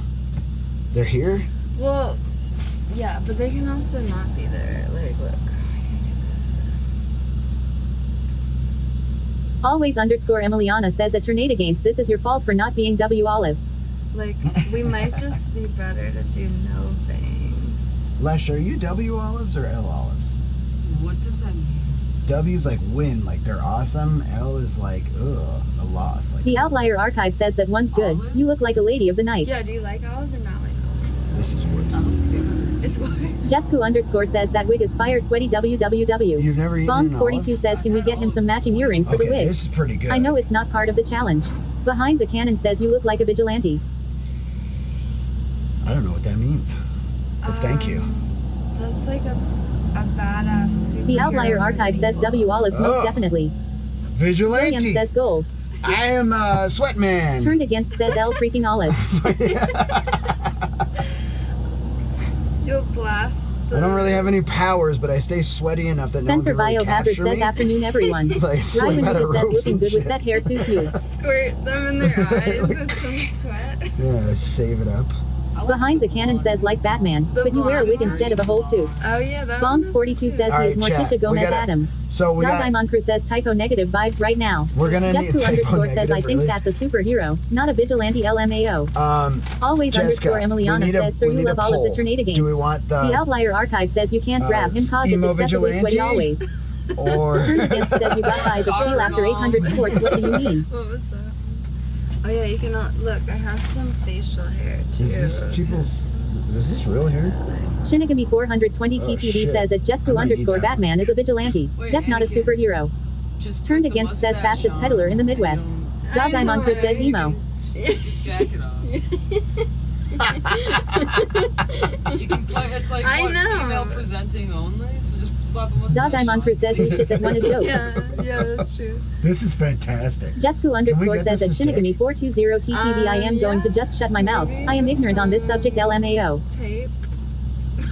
They're here? Well, yeah, but they can also not be there. Like, look, I can do this. Always underscore Emiliana says a tornado against this is your fault for not being W Olives. Like, we might just be better to do no bangs. Lesh, are you W olives or L olives? What does that mean? W's like win, like they're awesome. L is like, ugh, a loss. Like, The Outlier Archive says that one's good. You look like a lady of the night. Yeah, do you like owls or not like owls? this is worse. It's what? Jesku underscore says that wig is fire sweaty WWW. You've never eaten Bombs an 42 olive? says can we get him some matching earrings for Okay, the wig? this is pretty good. I know it's not part of the challenge. Behind the Cannon says you look like a vigilante. I don't know what that means. But thank you. That's like a badass superhero. The Outlier Archive says W Olives most Oh. definitely. William Vigilante. says goals. I am a sweatman. Turned Against says L freaking Olive. You'll blast. I don't really have any powers, but I stay sweaty enough that Spencer no one can really Biohazard capture says me. afternoon everyone. It's like Ryan slip out of Lucas says ropes looking and good with shit. that hair suits you. Squirt them in their eyes with some sweat. Yeah, save it up. Behind the Cannon says like Batman, but you wear a wig instead of a whole suit. Oh yeah, that Bombs one 42 says All he is right, chat, Morticia we Gomez gotta- Adams. So we got. Dogaimon Crew says typo negative vibes right now. We're gonna need Jesku typo underscore says I negative, think really? that's a superhero, not a vigilante LMAO. Jessica, Always underscore we Emiliana need a- says, sir, we you need a love olives poll. at tornado games. Do we want The Outlier Archive says you can't grab him cause it's emo excessively sweaty vigilante? always. or Turned Against says you got eyes of steel after 800 sports, what do you mean? What was that? Oh yeah, you can look. I have some facial hair too. is this people's Is this real here? Shinigami 420 Oh, TTV shit. says at I Jesku might need underscore that. Batman is a vigilante. Wait, Def not a Anakin. superhero. Just Turned put the against says mustache fastest on, peddler in the you Midwest. don't- Dog Diamond Chris says emo. Just jacket on. You can play. It's like I what, know. female presenting only. So just slap a mustache. Dog Diamond Chris says new shits at one is dope. Yeah, that's true. This is fantastic. Jesku underscore get says this at to stick? Shinigami 420 TTV I am going to Yeah, just shut my mouth. maybe I am ignorant on this some subject LMAO. Tape.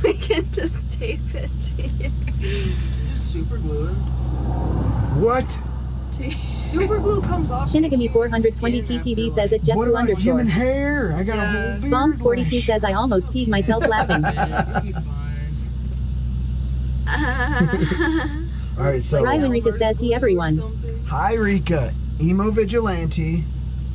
We can just tape it here. Just super glue it. What? Super glue comes off. Shinigami skin 420 after, TTV like, says at What Jesku about underscore. human hair? I got a Yeah. whole beard. Bombs 42 lash. says I almost peed myself laughing. Yeah, you'll be fine. All right, so Ryan Rika says he everyone. hi Rika, emo vigilante,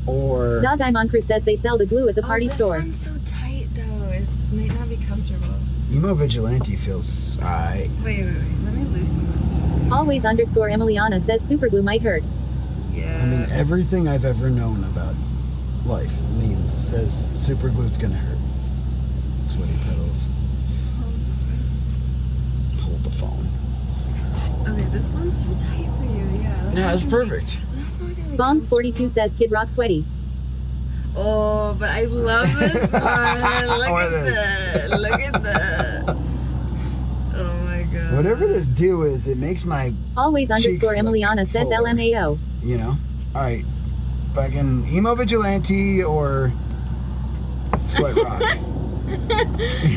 or Dog Diamond Chris says they sell the glue at the party this store. one's so tight though. It might not be comfortable. emo vigilante feels alright. Wait. Let me loosen this for a second. Always underscore Emiliana says superglue might hurt. Yeah. I mean, everything I've ever known about life says super glue's gonna hurt. Sweaty pedals. Hold the phone. Okay, this one's too tight for you. Yeah. No, it's perfect. That's not gonna be Bombs comfortable. 42 says Kid Rock sweaty. Oh, but I love this one. Look What at is- that. Look at that. Oh my god. Whatever this do is, it makes my, Always Cheeks underscore look Emiliana says fuller. LMAO. you know. All right, fucking emo vigilante or sweat rock.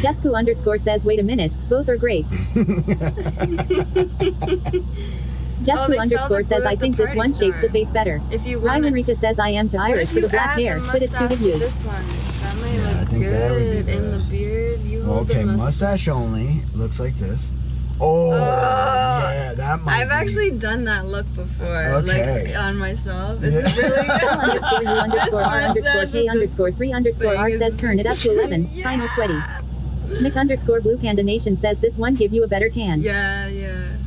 Jesku underscore says wait a minute, both are great. Jesku they sell underscore the says glue I at think the this party one shapes the store. face better. If you want Ryan Rika says I am to Irish with the black hair, but it suited you. This one. That might Yeah, I look think good. that would be in the- the beard. You hold Okay, the mustache only. Looks like this. Oh, yeah, that might I've be. actually done that look before, Okay. like on myself. This Yeah. is really L underscore U underscore R This underscore mustache K with this underscore 3 underscore R thing says is- turn it up to 11. Yeah. Spinal sweaty. Mick underscore Blue Panda Nation says this one give you a better tan. Yeah.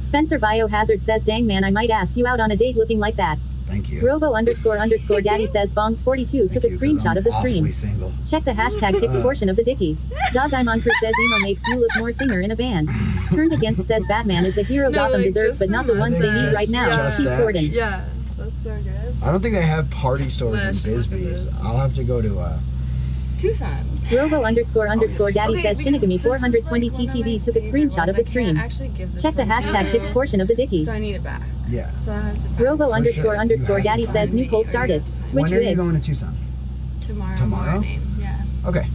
Spencer Biohazard says dang man I might ask you out on a date looking like that. Thank you. Robo underscore underscore Daddy says Bongs 42 took a Thank you, 'cause screenshot I'm of the awfully stream. single. Check the hashtag pics portion of the dicky. Dog Diamond Crew says emo makes you look more singer in a band. Turned Against says Batman is the hero No, Gotham like, deserves just but not the the ones they need mustache. right now. Just Keith that. Gordon. Yeah. That's so good. I don't think they have party stores Lish, in look at Bisbee's. this. I'll have to go to Tucson. Robo underscore underscore Daddy Okay, says because Shinigami this is, 420 like, one of my TTV took a favorite screenshot of ones. the I stream. can't actually give this Check the one to hashtag you. pics portion of the dicky. So I need it back. Yeah. So I have to find Robo it underscore sure. underscore You have to Daddy says find new me, poll or you started. have to find Which When are you wig? going to Tucson? tomorrow morning. Yeah. Okay.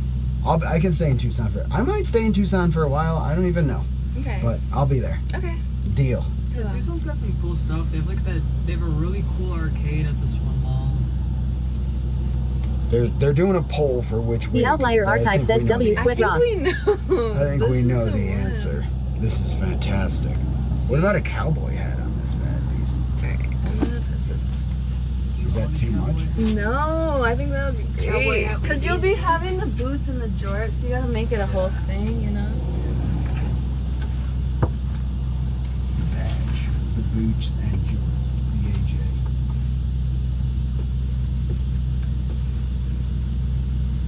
I can stay in Tucson I might stay in Tucson for a while. I don't even know. Okay. But I'll be there. Okay. Deal. Yeah, Tucson's got some cool stuff. They have like that. They have a really cool arcade at this one mall. They're doing a poll for which The wig, Outlier but I Archive think says we know W the Sweat I Rock. think we know. I think This we is know the the one. answer. This is fantastic. What about a cowboy hat on this bad beast? Alright, I'm gonna put this. Is that too much? No, I think that would be Cowboy great. hat with Because you'll be these having the boots. boots and the jorts, so you gotta make it a whole thing, you know? The badge, the boots and jorts, BAJ.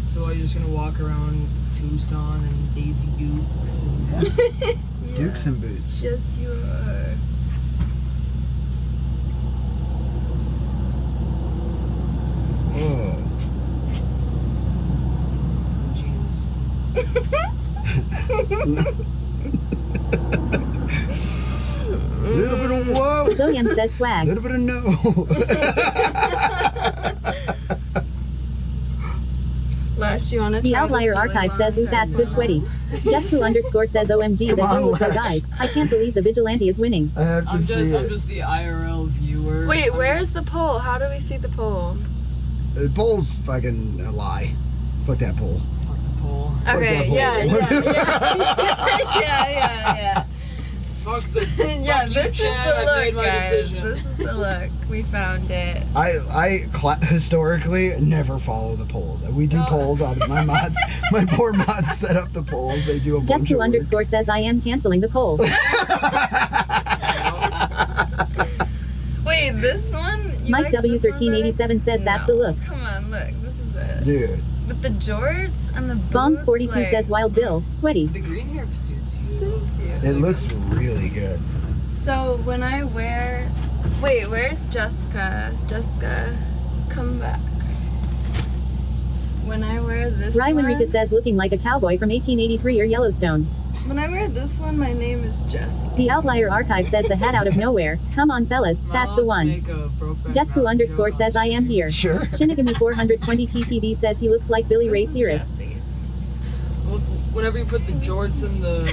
So are you just gonna walk around Tucson and Daisy Dukes? And Dukes and boots. Yes, you are. Oh. Jesus. Little bit of whoa. Zoyam says swag. Little bit of no. Last, you wanna The try Outlier this Archive really says, long ooh, that's good time? sweaty. Jesku underscore says, OMG, Come the on, duel for Lex. guys. I can't believe the vigilante is winning. I have to I'm see just it. the IRL viewer. Wait, I'm where's just- the poll? How do we see the poll? The poll's fucking a lie. Fuck that poll. Fuck the poll. Fuck Okay, that poll. yeah. Fuck the. Yeah, fuck you, this is Chad, the I look, made my guys. decision. This is the look. We found it. I historically never follow the polls. We do No. polls on my mods. My poor mods set up the polls. They do a bunch of Jesku work. underscore says, I am canceling the poll. Wait, this one? You Mike like this one W1387 says, better? that's the look. Come on, look. This is it. Dude, with the jorts and the boots. Bonds 42 like, says Wild Bill, sweaty. The green hair suits you. It looks really good. So when I wear, wait, where's Jessica? Jessica, come back. When I wear this Ryan one, Rika says looking like a cowboy from 1883 or Yellowstone. when I wear this one, my name is Jessie. The Outlier Archive says the hat out of nowhere. Come on, fellas, that's the one. Jesku underscore says I am here. Sure. Shinigami 420 TTV says he looks like Billy Ray This is Cyrus. Jessie. Well, whenever you put the jorts and the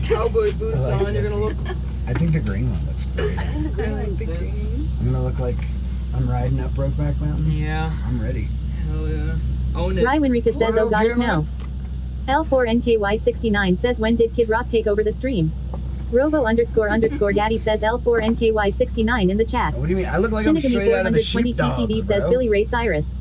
cowboy boots I like on, you're gonna look. I think the green one looks great. I think the green one fits. I'm gonna look like I'm riding up Brokeback Mountain. Yeah. I'm ready. Hell yeah. Own it. Ryan Rika says Well, oh gods Jim, no. L4NKY69 says when did Kid Rock take over the stream? Rovo underscore Daddy says L4NKY69 in the chat. What do you mean? I look like I'm Shinigami straight out of the 420 sheepdog, TTV says bro. Billy Ray Cyrus.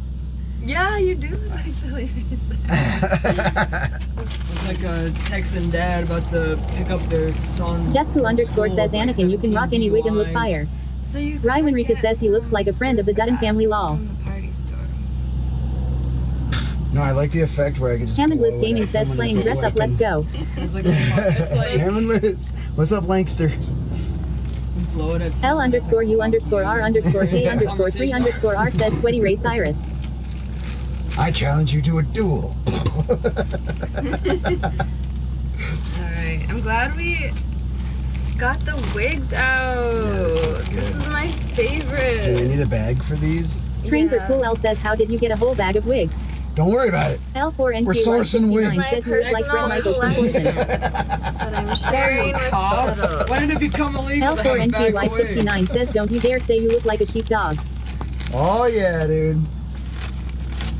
Yeah, you do look like Billy Ray Cyrus. It's like a Texan dad about to pick up their son. Jesku underscore says Anakin you can rock any wig and look fire. So you Ryan gotta Rika get says he looks some like a friend of the Dutton family lol. from the party store. No, I like the effect where I can just Hammond blow Liz it Gaming at says someone playing that's a dress up let's weapon. go. It's like it's like Hammond Liz. What's up, Lankster? blow it at L someone. underscore U underscore R underscore K underscore 3 underscore R says sweaty Ray Cyrus. I challenge you to a duel. Alright, I'm glad we got the wigs out. that's good. This is my Do we favorite. need a bag for these? Trains are Yeah. cool. L says how did you get a whole bag of wigs? Don't worry about it. L4NKY69 We're sourcing wigs. says you look like Brett Michaels from Portland. That I'm sharing with Cop? photos. When did it become illegal to have a bag of L4NKY69 wigs? says don't you dare say you look like a sheepdog. Oh yeah, dude.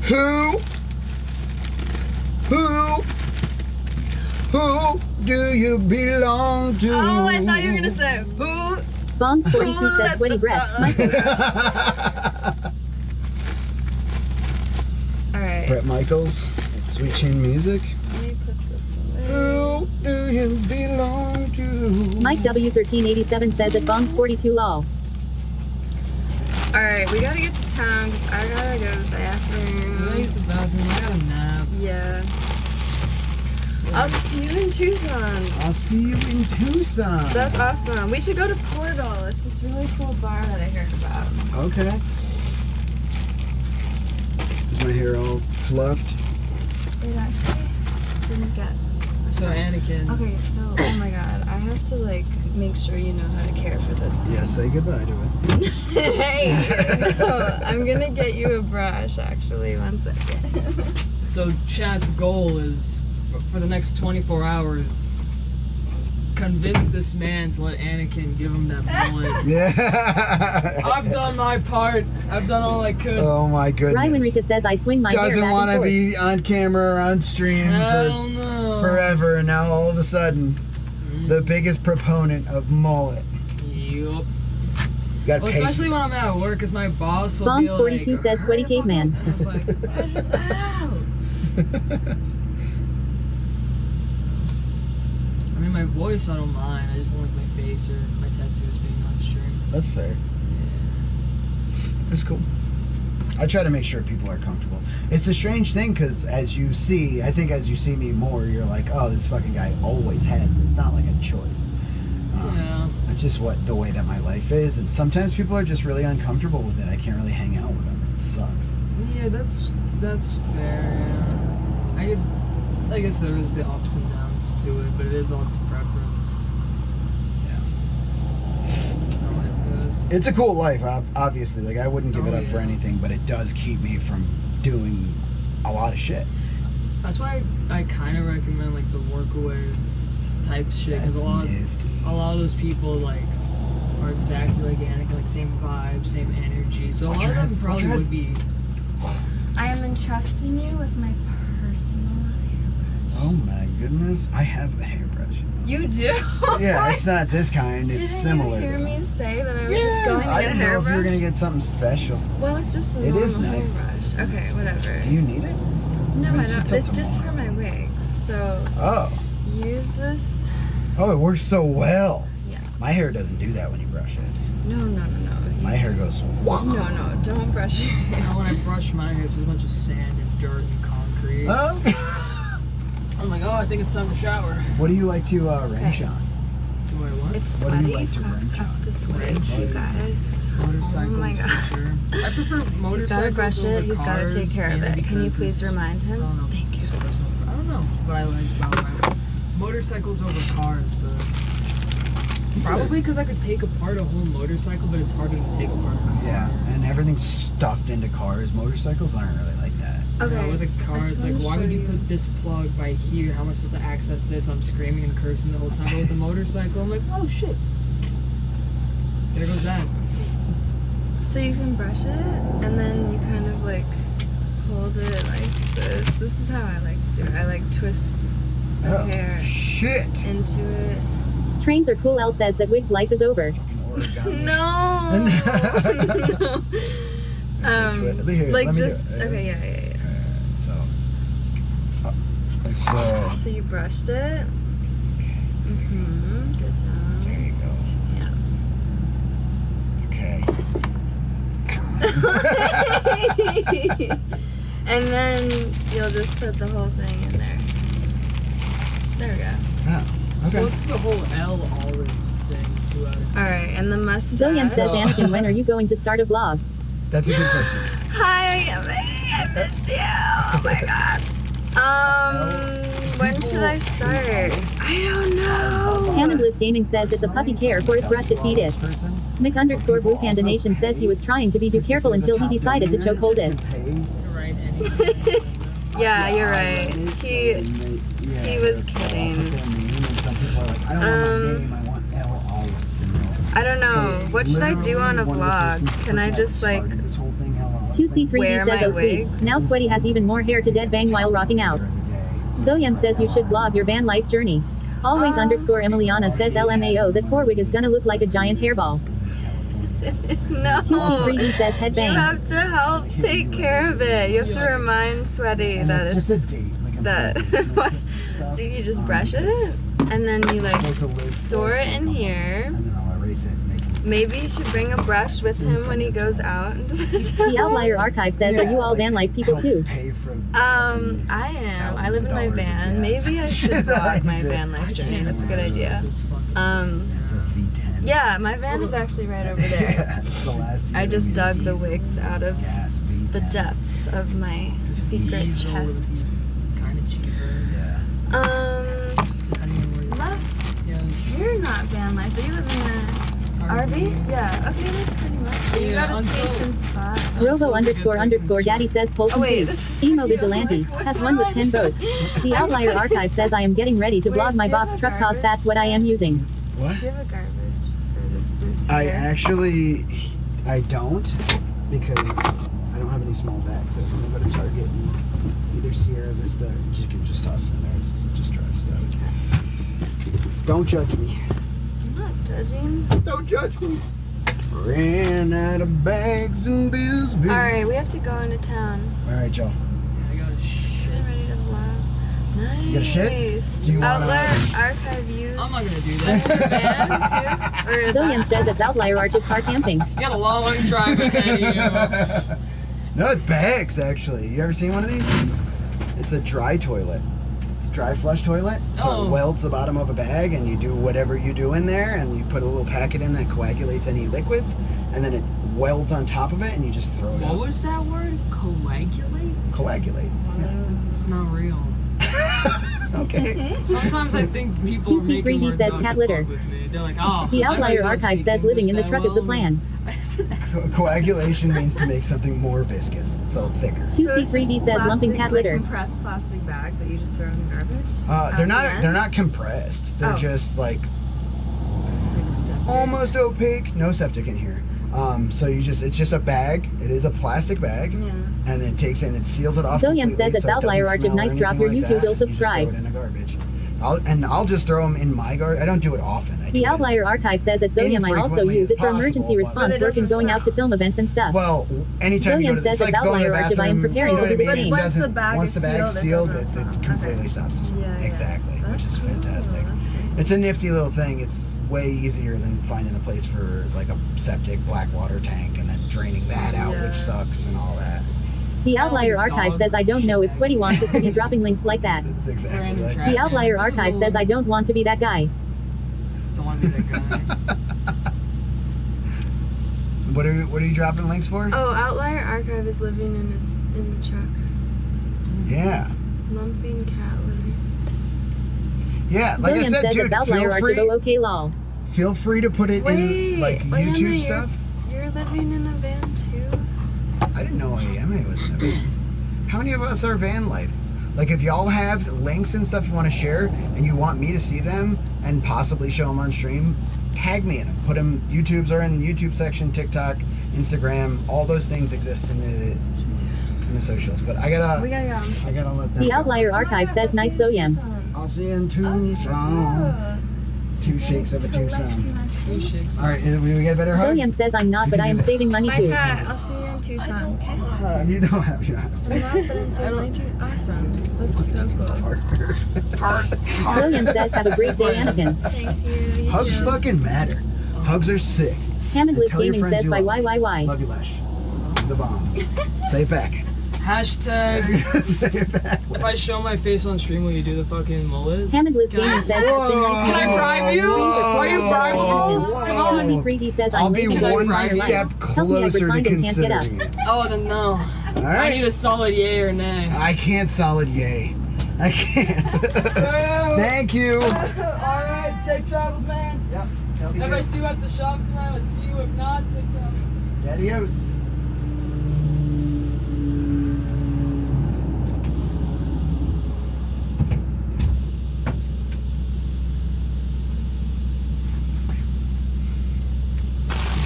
Who do you belong to? Oh, I thought you were gonna say who. Bonds 42 says sweaty breath. Michael. Alright, Brett Michaels, Sweet Chin Music. let me put this away. Who do you belong to? Mike W1387 says at Bonds 42 lol. Alright, we gotta get to town because I gotta go to the Can I bathroom. use the bathroom? I got a nap. Yeah. I'll see you in Tucson. I'll see you in Tucson. That's awesome. We should go to Portal. It's this really cool bar that I heard about. Okay. Is my hair all fluffed? It actually didn't get. So Anakin. Okay, so oh my god, I have to like make sure you know how to care for this thing. Yeah, say goodbye to it. Hey, no, I'm gonna get you a brush. Actually, 1 second. So chat's goal is for the next 24 hours, convince this man to let Anakin give him that bullet. Yeah. I've done my part. I've done all I could. Oh my goodness. Ryan Rika says I swing my hair Doesn't back want and to forth. be on camera or on stream Hell for no. forever, and now all of a sudden, the biggest proponent of mullet. Yup. Got Well, paid. especially when I'm at work, because my boss will Bonds be 42 like, says sweaty "Hurry the fuck caveman. up." I was like, "Where's it out?" I mean, my voice, I don't mind. I just don't like my face or my tattoos being on stream. That's fair. It's cool. I try to make sure people are comfortable. It's a strange thing because as you see, I think as you see me more, you're like, oh, this fucking guy always has this. It's not like a choice. Yeah. It's just the way that my life is. And sometimes people are just really uncomfortable with it. I can't really hang out with them. It sucks. Yeah, that's fair. Yeah. I guess there is the ups and downs to it, but it is all up to preference. Yeah. That's how life goes. It's a cool life, obviously. Like, I wouldn't give it Oh, up for yeah. anything, but it does keep me from doing a lot of shit. That's why I kind of recommend like the workaway type shit, That's because nifty. a lot of those people like are exactly like Anakin, like same vibe, same energy. So a Watch lot your of them head, probably watch your would be. I am entrusting you with my personal hairbrush. Oh my goodness. I have a hairbrush. You do? Yeah, it's not this kind. It's Didn't similar. you hear though. me say that I was just going to I get a didn't know if you were hairbrush? going to get something special. Well, it's just a It is normal nice. hairbrush. Okay, whatever. Do you need it? No, But I it's just don't. till It's just for tomorrow. my wigs. So Oh. use this. Oh, it works so well. Yeah. My hair doesn't do that when you brush it. No. My hair goes, wah. No, don't brush your hair. You know, when I brush my hair, there's a bunch of sand and dirt and concrete. create. Oh. I'm like, oh, I think it's time to shower. What do you like to wrench on? Do I what? If What do you sweaty like to fucks wrench up on? this way, you guys. Motorcycles, Oh my God. for sure. I prefer motorcycles. He's gotta brush over it. He's gotta cars, take care of mainly it. Can you because please it's- remind him? I don't know. Thank you. Just personal. I don't know, but I like motorcycles over cars, but probably because I could take apart a whole motorcycle, but it's harder to take apart a car. Yeah, and everything's stuffed into cars. Motorcycles aren't really like that. Okay. Yeah, with a car, I just it's like, wanna why show would you put this plug by here? How am I supposed to access this? I'm screaming and cursing the whole time. But with the motorcycle, I'm like, oh shit. There goes that. So you can brush it, and then you kind of like hold it like this. This is how I like to do it. I like twist the hair Shit! into it. Trains are cool. L says that Wig's life is over. Fucking origami. No. Here, like let me just do it. okay, yeah. So So you brushed it. Good there job. you go. Yeah. Okay. And then you'll just put the whole thing in there. There we go. Oh, So okay. what's the whole L olives thing? 2 out of 10. All right, and the mustache. Zillian says, Anakin, when are you going to start a vlog? That's a good question. Hi, Yummy. I missed you. Oh my god. When should I start? I don't know. Canon Bliss Gaming says it's a puppy care for it brush it feed it. Mick underscore Blue Panda Nation says he was trying to be too careful until he decided to choke hold it. To write anything. Yeah, you're right. He was kidding. I don't know. What should I do on a vlog? Can I just like 2C3D wear says, my oh sweet. wigs? Now Sweaty has even more hair to dead bang while rocking out. Zoyam says you should vlog your van life journey. Always underscore Emiliana says LMAO that poor wig is gonna look like a giant hairball. No. 2C3D says You headbang. have to help take care of it. You have to remind Sweaty that just it's a date. Like that. So you just brush it, and then you like store it in here. And then I'll erase it. Maybe you should bring a brush with him when he goes out into the The Outlier Archive says, are you all van life people too? Pay for I am. I live in my van. Maybe I should vlog my van life journey. That's a good idea. It's a V10. Yeah, my van is actually right over there. Yeah, it's the last year I just we dug did the diesel wigs out of gas V10. the depths of my secret Diesel would be chest. Kind of cheaper. Yeah. Depending on where you Lush, Yes. you're not van life, but you live in a RV? Yeah, okay, that's pretty much. You Yeah, got a until- station spot. Rovo underscore underscore daddy says Pole Oh, wait, complete. this is Emo for you. Vigilante has one with 10 votes. The Outlier Archive says I am getting ready to Wait, vlog my do you box have a truck cause garbage? that's what I am using. What? Do you have a garbage for this I year? actually, I don't, because I don't have any small bags. I was gonna go to Target and either Sierra Vista, you can just toss it in there. It's just dry stuff. Don't judge me. I'm not judging. Don't judge me. Ran out of bags in Bisbee. Alright, we have to go into town. All right, y'all. I got a shit. Getting ready to vlog. Nice. You got a shit? Do you wanna- Outlier Archive you. I'm not gonna do Van that. too? Or a Zillian box says truck? it's Outlier Archive car camping. You got a long drive ahead of No, it's bags, actually. You ever seen one of these? It's a dry toilet. It's a dry flush toilet. So Oh. it welds the bottom of a bag, and you do whatever you do in there, and you put a little packet in that coagulates any liquids, and then it welds on top of it, and you just throw it you. What out. was that word? Coagulate? Coagulate. It's not real. Okay. Sometimes I think people are 2C3D making words says up cat to litter. fuck with me. They're like, oh. The I Outlier really don't Archive speak says living in the English truck that is the well. plan. Coagulation means to make something more viscous, so thicker. 2C3D says lumping cat litter. Compressed plastic bags that you just throw in the garbage? They're not compressed. They're Oh. just like Like a septic. almost opaque. No septic in here. So it's just a bag. It is a plastic bag. Yeah. And then it takes it and it seals it off. Zillian completely, says it's so it Outlier doesn't Archive. smell or Nice drop. anything Your like YouTube that. will You just subscribe. throw it in a garbage. I'll just throw them in my garbage. I don't do it often. I do The it as- Outlier Archive says at Zilliam I also infrequently use it for as emergency possible, response but- work and going out to film events and stuff. Well, anytime you Zillian go to says it's like at going to the Outlier Archive, I am bathroom, preparing you know to what do I the mean? same. It Once doesn't- the bag once is the bag's sealed, sealed, it it doesn't smell. completely Okay. stops. Yeah, yeah. Exactly, which That's is cool. fantastic. That's It's a nifty little thing. It's way easier than finding a place for like a septic black water tank and then draining that out, Yeah. which sucks and all that. The Outlier Archive says I don't know if Sweaty wants us to be dropping links like that. That's exactly like The Outlier Archive says I don't want to be that guy. Don't want to be that guy. What are you dropping links for? Oh, Outlier Archive is living in the truck. Yeah. Lumping cat litter. Yeah, like William I said, says dude, of Outlier Archive, okay, lol. feel free to put it in like YouTube stuff. You're living in a van too? I didn't know AMA was in a van. How many of us are van life? Like, if y'all have links and stuff you want to share and you want me to see them and possibly show them on stream, tag me in them. Put them, YouTubes are in the YouTube section, TikTok, Instagram, all those things exist in the socials. But I gotta let them The go. Outlier Archive says nice Soyam. I'll see you in Tucson. 2 shakes of a Tucson. 2 shakes. All right, we get a better hug? Soyam says I'm not, but I am saving money Bye, too. Tat. I'll see you in Tucson. You don't have to. I'm not, but I'm saving money too. Awesome. That's so cool. William says have a great day, Anakin. Thank you. You Hugs too. fucking matter. Hugs are sick. Hammondless Tell your Gaming friends says you by love them. YYY. Love you, Lash. The bomb. Say it back. Hashtag. Say it back. If I show my face on stream, will you do the fucking mullet? Hammondless Gaming says has been nice. Can I bribe you? Why are you bribing me? Come on. Tommy 3D says I'll I'm be lazy, but one I'm step Help me, I closer to reclined and can't get up. considering it. Oh, then no. All I right. need a solid yay or nay. I can't solid yay. I can't. Thank you. Alright, safe travels, man. Yep. I'll be If I good. see you at the shop tonight, I'll see you. If not, safe travels. Adios.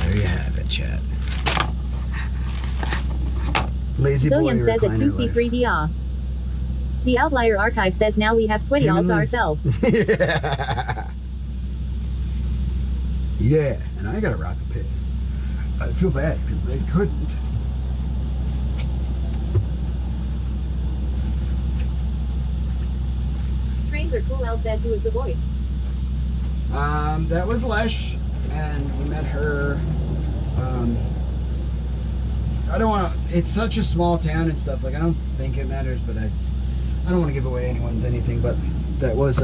There you have it, chat. Lazy boy Zillion says a recliner life. 2C3DR. The Outlier Archive says now we have Sweaty all to Hammondless. ourselves. Yeah. Yeah, and I gotta rock a piss. I feel bad because they couldn't. Trains are cool, L says who is the voice. That was Lesh, and we met her. I don't want to. It's such a small town and stuff. Like, I don't think it matters, but I don't want to give away anyone's anything. But that was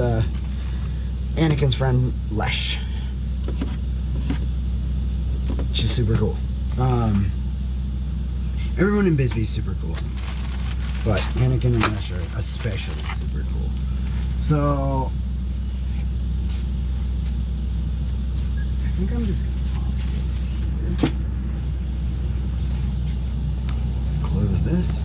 Anakin's friend Lesh. She's super cool. Everyone in Bisbee is super cool, but Anakin and Lesh are especially super cool. So I think I'm just gonna toss this here. Close this.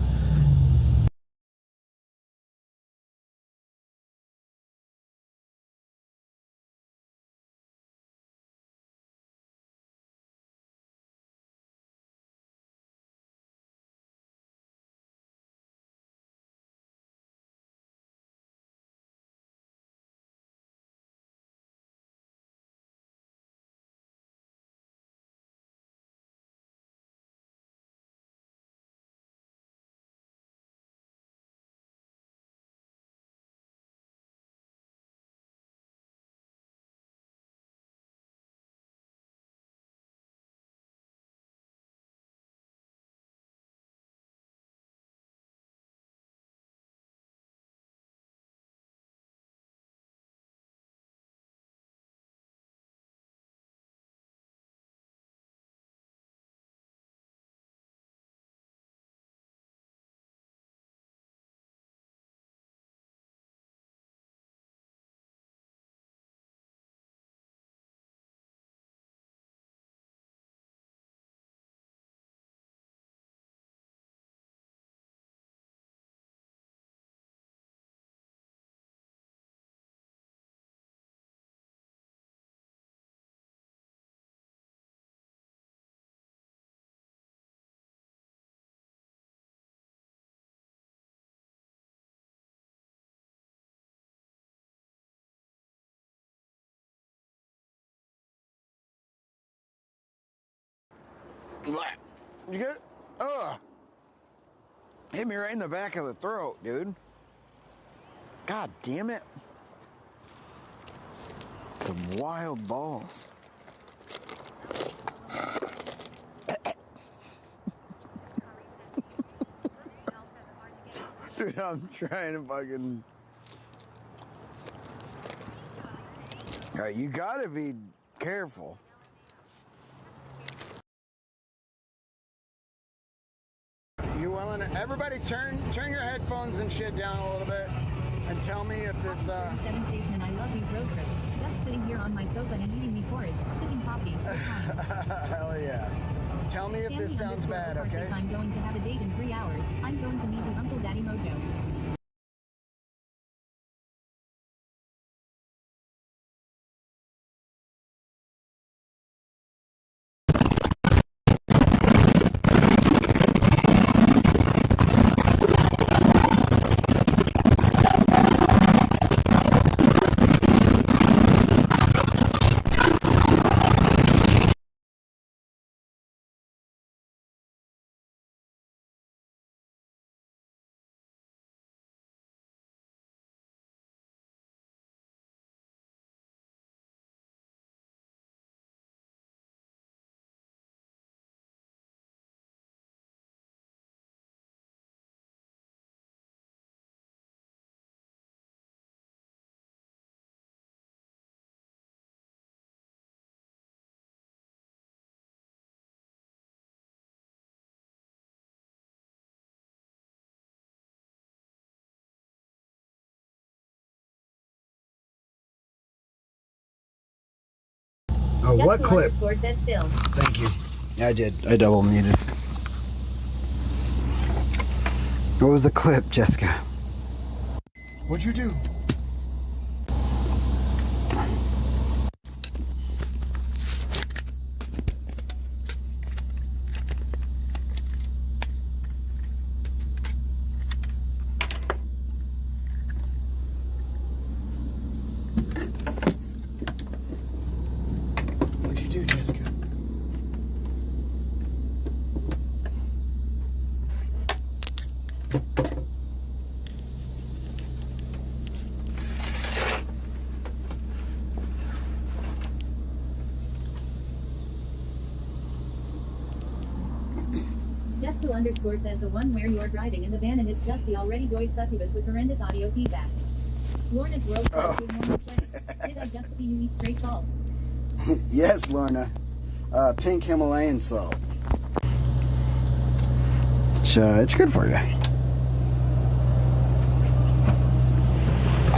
You good? Ugh. Hit me right in the back of the throat, dude. God damn it. Some wild balls. Dude, I'm trying to fucking... Alright, you gotta be careful. You willing to... Everybody turn your headphones and shit down a little bit and tell me if this... 7 Statesman, I love these road trips. Just sitting here on my sofa and eating me porridge, sipping coffee. Hell yeah. Tell me if this sounds bad, okay? I'm going to have a date in 3 hours. I'm going to meet the Uncle Daddy Mojo. Oh, what clip? Says still. Thank you. Yeah, I did. I double muted. What was the clip, Jessica? What'd you do? What'd you do, Jessica? Just__ says the one where you're driving in the van and it's just the already doid succubus with horrendous audio feedback. Lorna's World Oh. Did I just see you eat straight salt? Yes, Lorna. Pink Himalayan salt. It's good for you.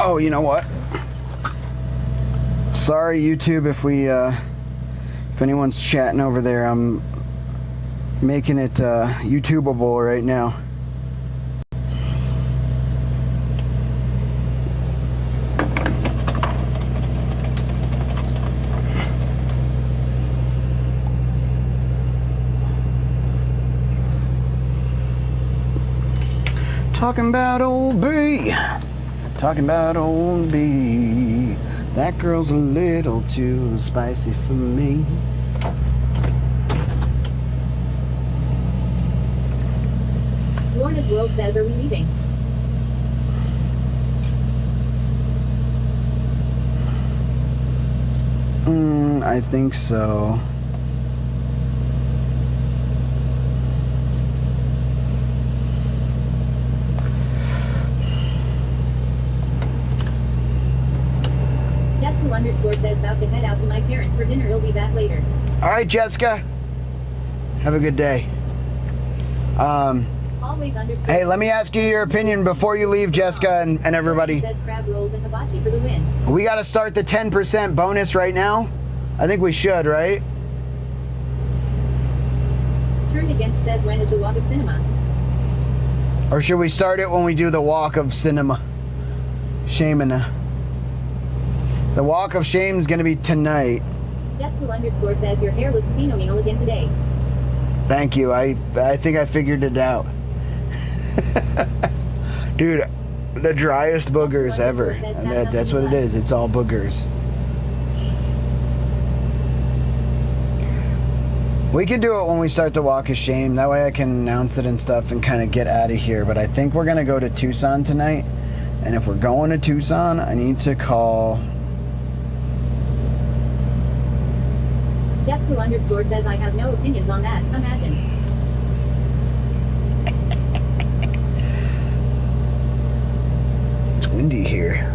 Oh, you know what? Sorry, YouTube, if anyone's chatting over there. I'm making it YouTubeable right now. Talking about old B. Talking about old B. That girl's a little too spicy for me. Lorna's World says, are we leaving? I think so. Just__ says about to head out to my parents for dinner. He'll be back later. All right, Jessica. Have a good day. Always underscore. Hey, let me ask you your opinion before you leave, Jessica and everybody. Says crab rolls and hibachi for the win. We got to start the 10% bonus right now. I think we should, right? Turned Against says when is the walk of cinema? Or should we start it when we do the walk of cinema? Shamina. The walk of shame is going to be tonight. Just__ says your hair looks phenomenal again today. Thank you. I think I figured it out. Dude, the driest boogers ever. And that's what it is. It's all boogers. We can do it when we start the walk of shame. That way I can announce it and stuff and kind of get out of here. But I think we're going to go to Tucson tonight. And if we're going to Tucson, I need to call... Just__ says I have no opinions on that. Imagine. windy here.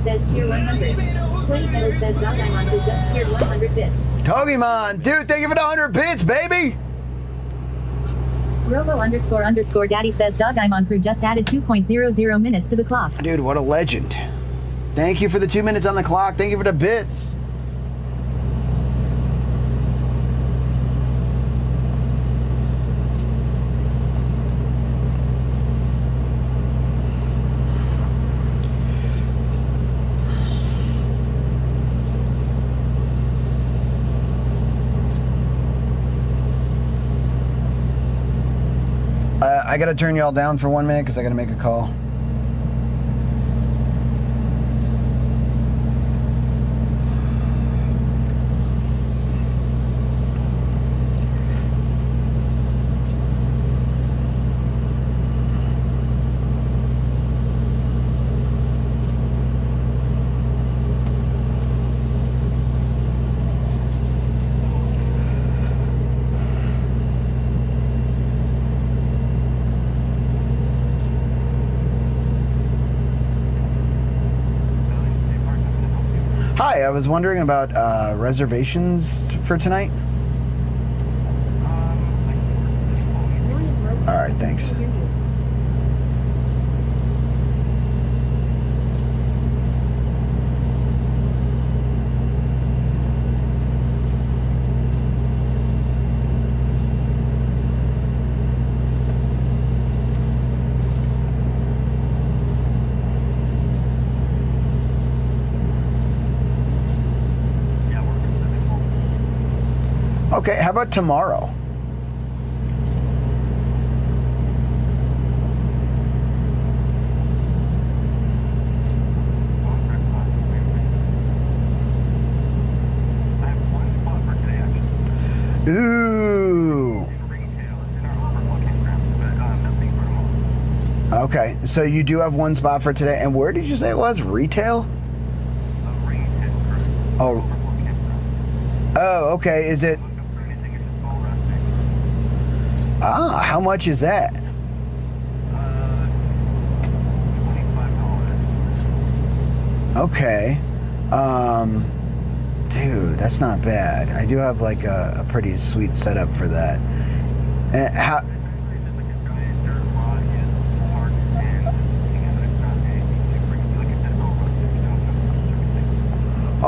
Says tier 100. Sweaty Pedal says Dogimon who just tiered 100 bits. Togimon, dude, thank you for the 100 bits, baby. Robo__ Daddy says Dogimon crew just added 2.00 minutes to the clock. Dude, what a legend. Thank you for the 2 minutes on the clock. Thank you for the bits. I gotta turn y'all down for 1 minute because I gotta make a call. Hi, I was wondering about reservations for tonight. All right, thanks. Okay, how about tomorrow? Ooh. Okay, so you do have one spot for today, and where did you say it was? Retail? Oh. Oh, okay. Is it? Ah, how much is that? Okay. Dude, that's not bad. I do have like a pretty sweet setup for that. And how?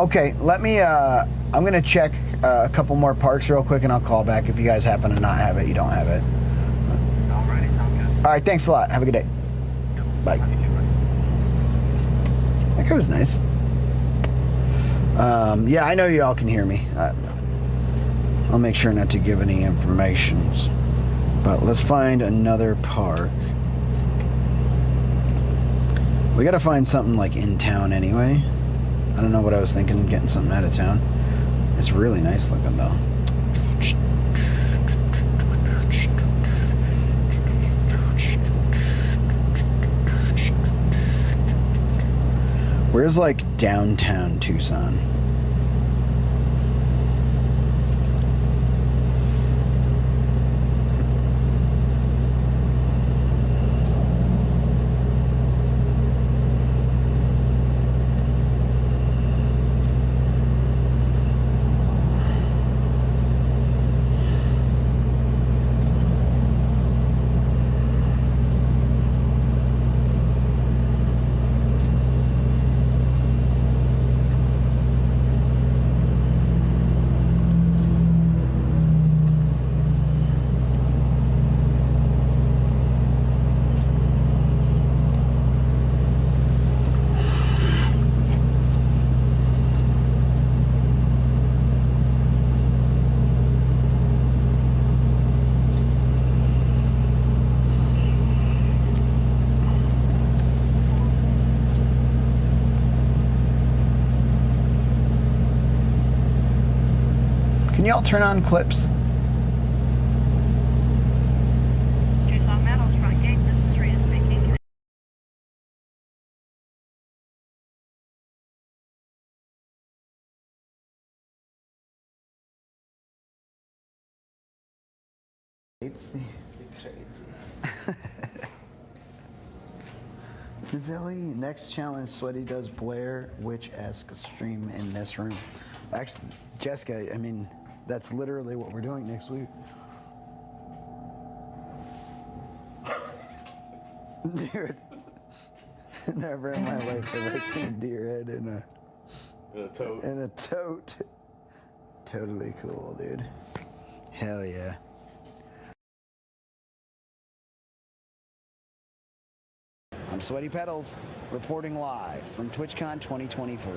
Okay, let me, I'm gonna check a couple more parks real quick and I'll call back. If you guys happen to not have it, you don't have it. All right, thanks a lot. Have a good day. Bye. That guy was nice. Yeah, I know you all can hear me. I'll make sure not to give any information. But let's find another park. We gotta find something like in town anyway. I don't know what I was thinking, getting something out of town. It's really nice looking though. Where's like downtown Tucson? y'all turn on clips? Tucson Meadows front gate. This street is making. Crazy. Zoe, next challenge, Sweaty does Blair Witch-esque stream in this room. Actually, Jessica, I mean, that's literally what we're doing next week. Dude, never in my life have I seen a deer head in a tote. In a tote. Totally cool, dude. Hell yeah. I'm Sweaty Pedals, reporting live from TwitchCon 2024.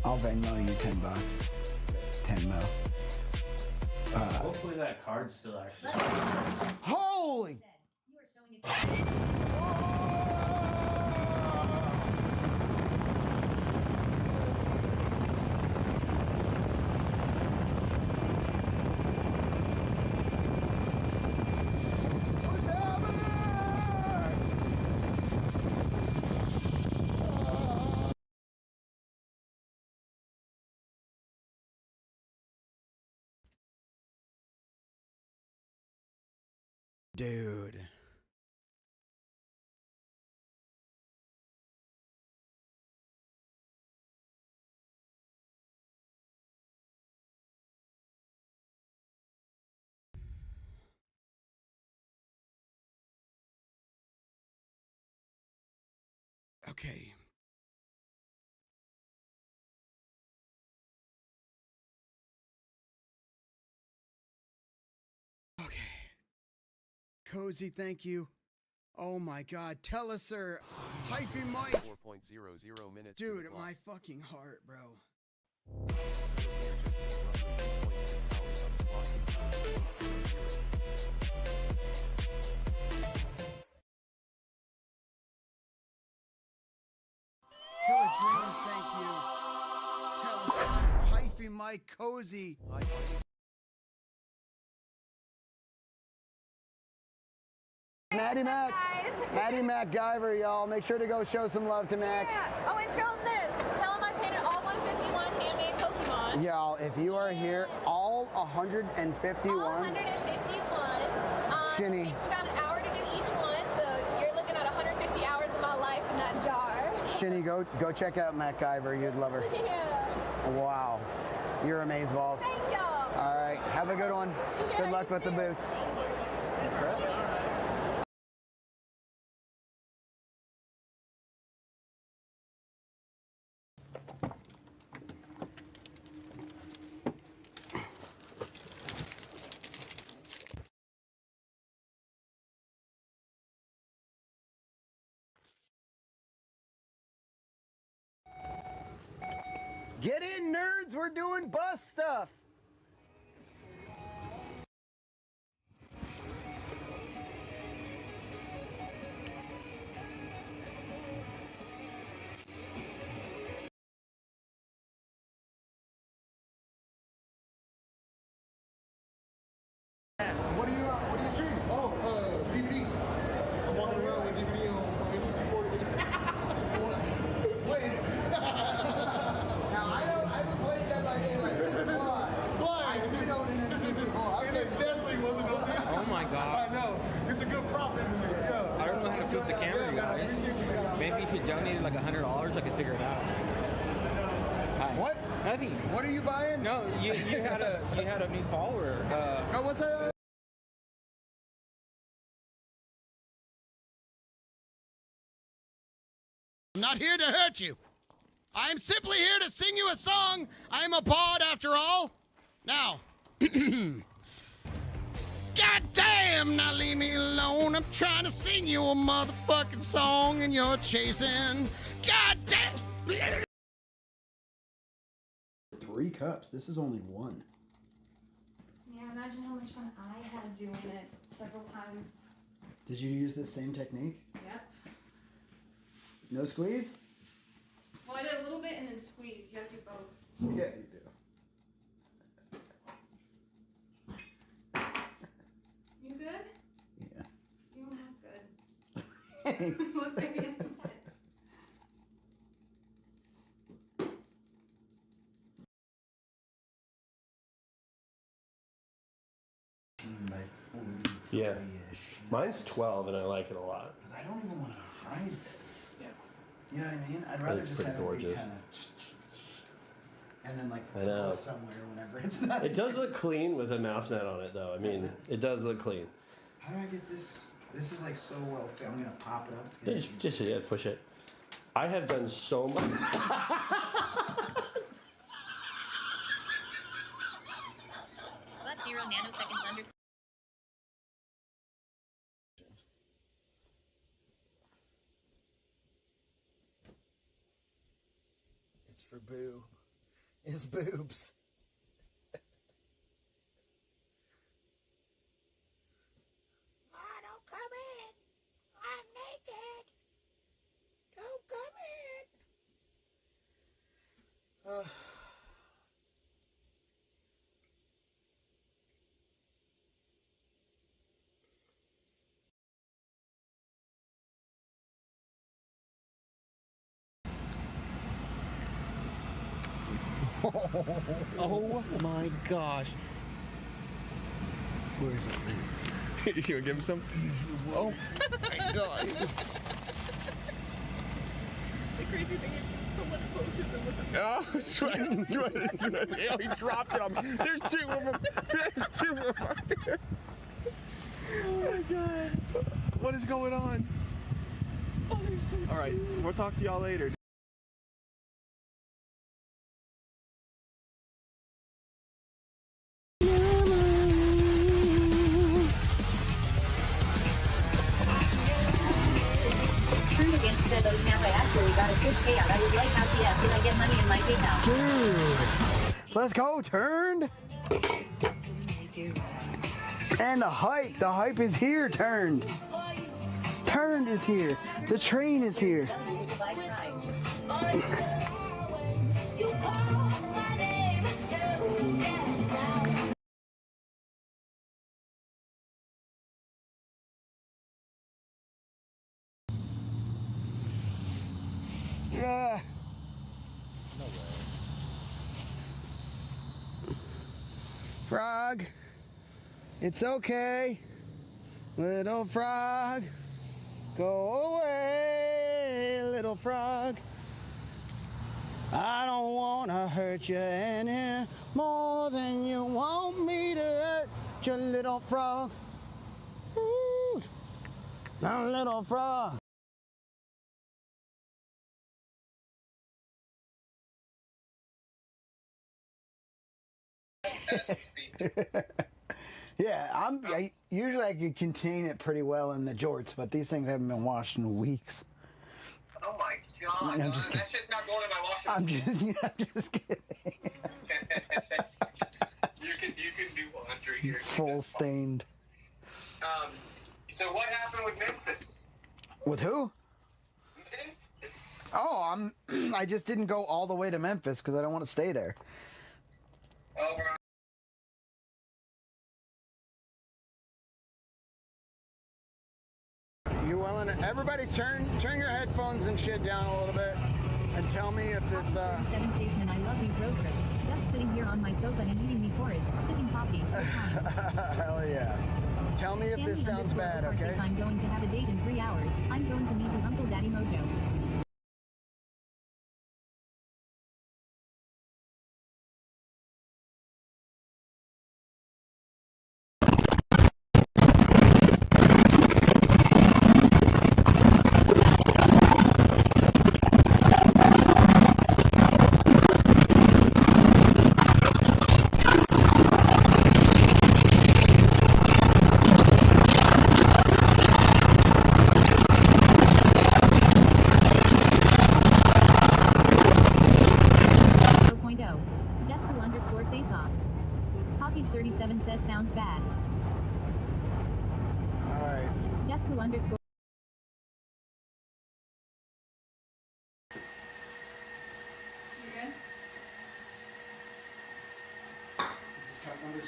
I'll Venmo you $10. 10 mil. Hopefully that card's still active. Holy! Dude. Okay. Okay. Cozy, thank you. Oh my God. Tell us, sir. Hyphy Mike. 4.00 minutes. Dude, my fucking heart, bro. Killer Dreams, thank you. Tell us, sir. Hyphy Mike, Cozy. Maddie Mac. Maddie MacGyver, y'all. Make sure to go show some love to Mac. Yeah. Oh, and show him this. Tell him I painted all 151 handmade Pokemon. Y'all, if you are here, all 151. All 151. Shinny. It takes me about an hour to do each one, so you're looking at 150 hours of my life in that jar. Shinny, go check out MacGyver. You'd love her. Yeah. Wow. You're amazeballs. Thank y'all. All right. Have a good one. Good luck with the booth. Get in, nerds! We're doing bus stuff! What are you streaming? Oh, DVD. I'm walking around with DVD on my N64. Wait. Now, I was like that by day, like, why? I did own an N64. And it definitely wasn't on this. Oh my God. I know. It's a good prop, isn't it? Yeah. I don't know how to flip the camera, you guys. Maybe if you donated like $100, I could figure it out. Hi. What? Nothing. What are you buying? No, you had a new follower. Oh, what's that? I'm not here to hurt you. I'm simply here to sing you a song. I'm a bard after all. Now, God damn, now leave me alone. I'm trying to sing you a motherfucking song and you're chasing. God damn. 3 cups. This is only 1. Yeah, imagine how much fun I had doing it several times. Did you use the same technique? Yep. No squeeze? Well, I did a little bit and then squeeze. You have to do both. Yeah, you do. You good? Yeah. You don't look good. Thanks. Look at me inside. Yeah. Mine's 12 and I like it a lot. Because I don't even want to hide this. Yeah. You know what I mean? I'd rather It's just pretty have it gorgeous. be kind of and then like I know. throw it somewhere whenever it's not. It does look clean with a mouse mat on it though. I mean, it does look clean. How do I get this? This is like so well fit. I'm gonna pop it up. It's gonna Just yeah, push it. I have done so much. But 0 nanoseconds underscore. It's for Boo. It's boobs. Don't come in. I'm naked. Don't come in. Oh my gosh. Where's the food? You gonna give him some? Oh my god. The crazy thing is it's so much closer than what the Oh, that's right. That's right. That's right. Oh, he dropped it on me. There's 2 of them. There's 2 of them. Oh my god. What is going on? Oh, they're so All right, we'll talk to y'all later. True against said those now I actually got a good payout. I would like LTF. Can I get money in my PayPal? Dude. Let's go, turned. And the hype is here, turned. Turned is here. The train is here. Yeah. No way. Frog, it's okay. Little frog, go away, little frog. I don't want to hurt you any more than you want me to hurt you, little frog. Ooh, little frog. Yeah, usually I could contain it pretty well in the jorts, but these things haven't been washed in weeks. Oh my god, I'm just that shit's not going in my washing I'm machine. just kidding. you can do laundry here. Full stained. So what happened with Memphis? With who? Memphis. Oh, I just didn't go all the way to Memphis because I don't want to stay there. Oh, we're You willing to, everybody turn your headphones and shit down a little bit and tell me if this 7 Statesman, I love these road trips. Just sitting here on my sofa and eating me porridge, sipping coffee. hell yeah. Tell me if this sounds bad, okay? I'm going to have a date in 3 hours. I'm going to meet with Unkle Daddy Mojo.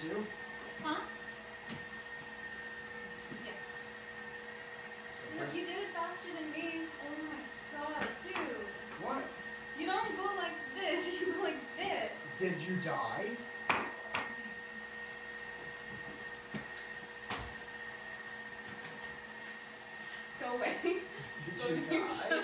too? Huh? Yes. Look, you did it faster than me. Oh my god, dude. What? You don't go like this, you go like this. Did you die? Go away. Go to your sugar.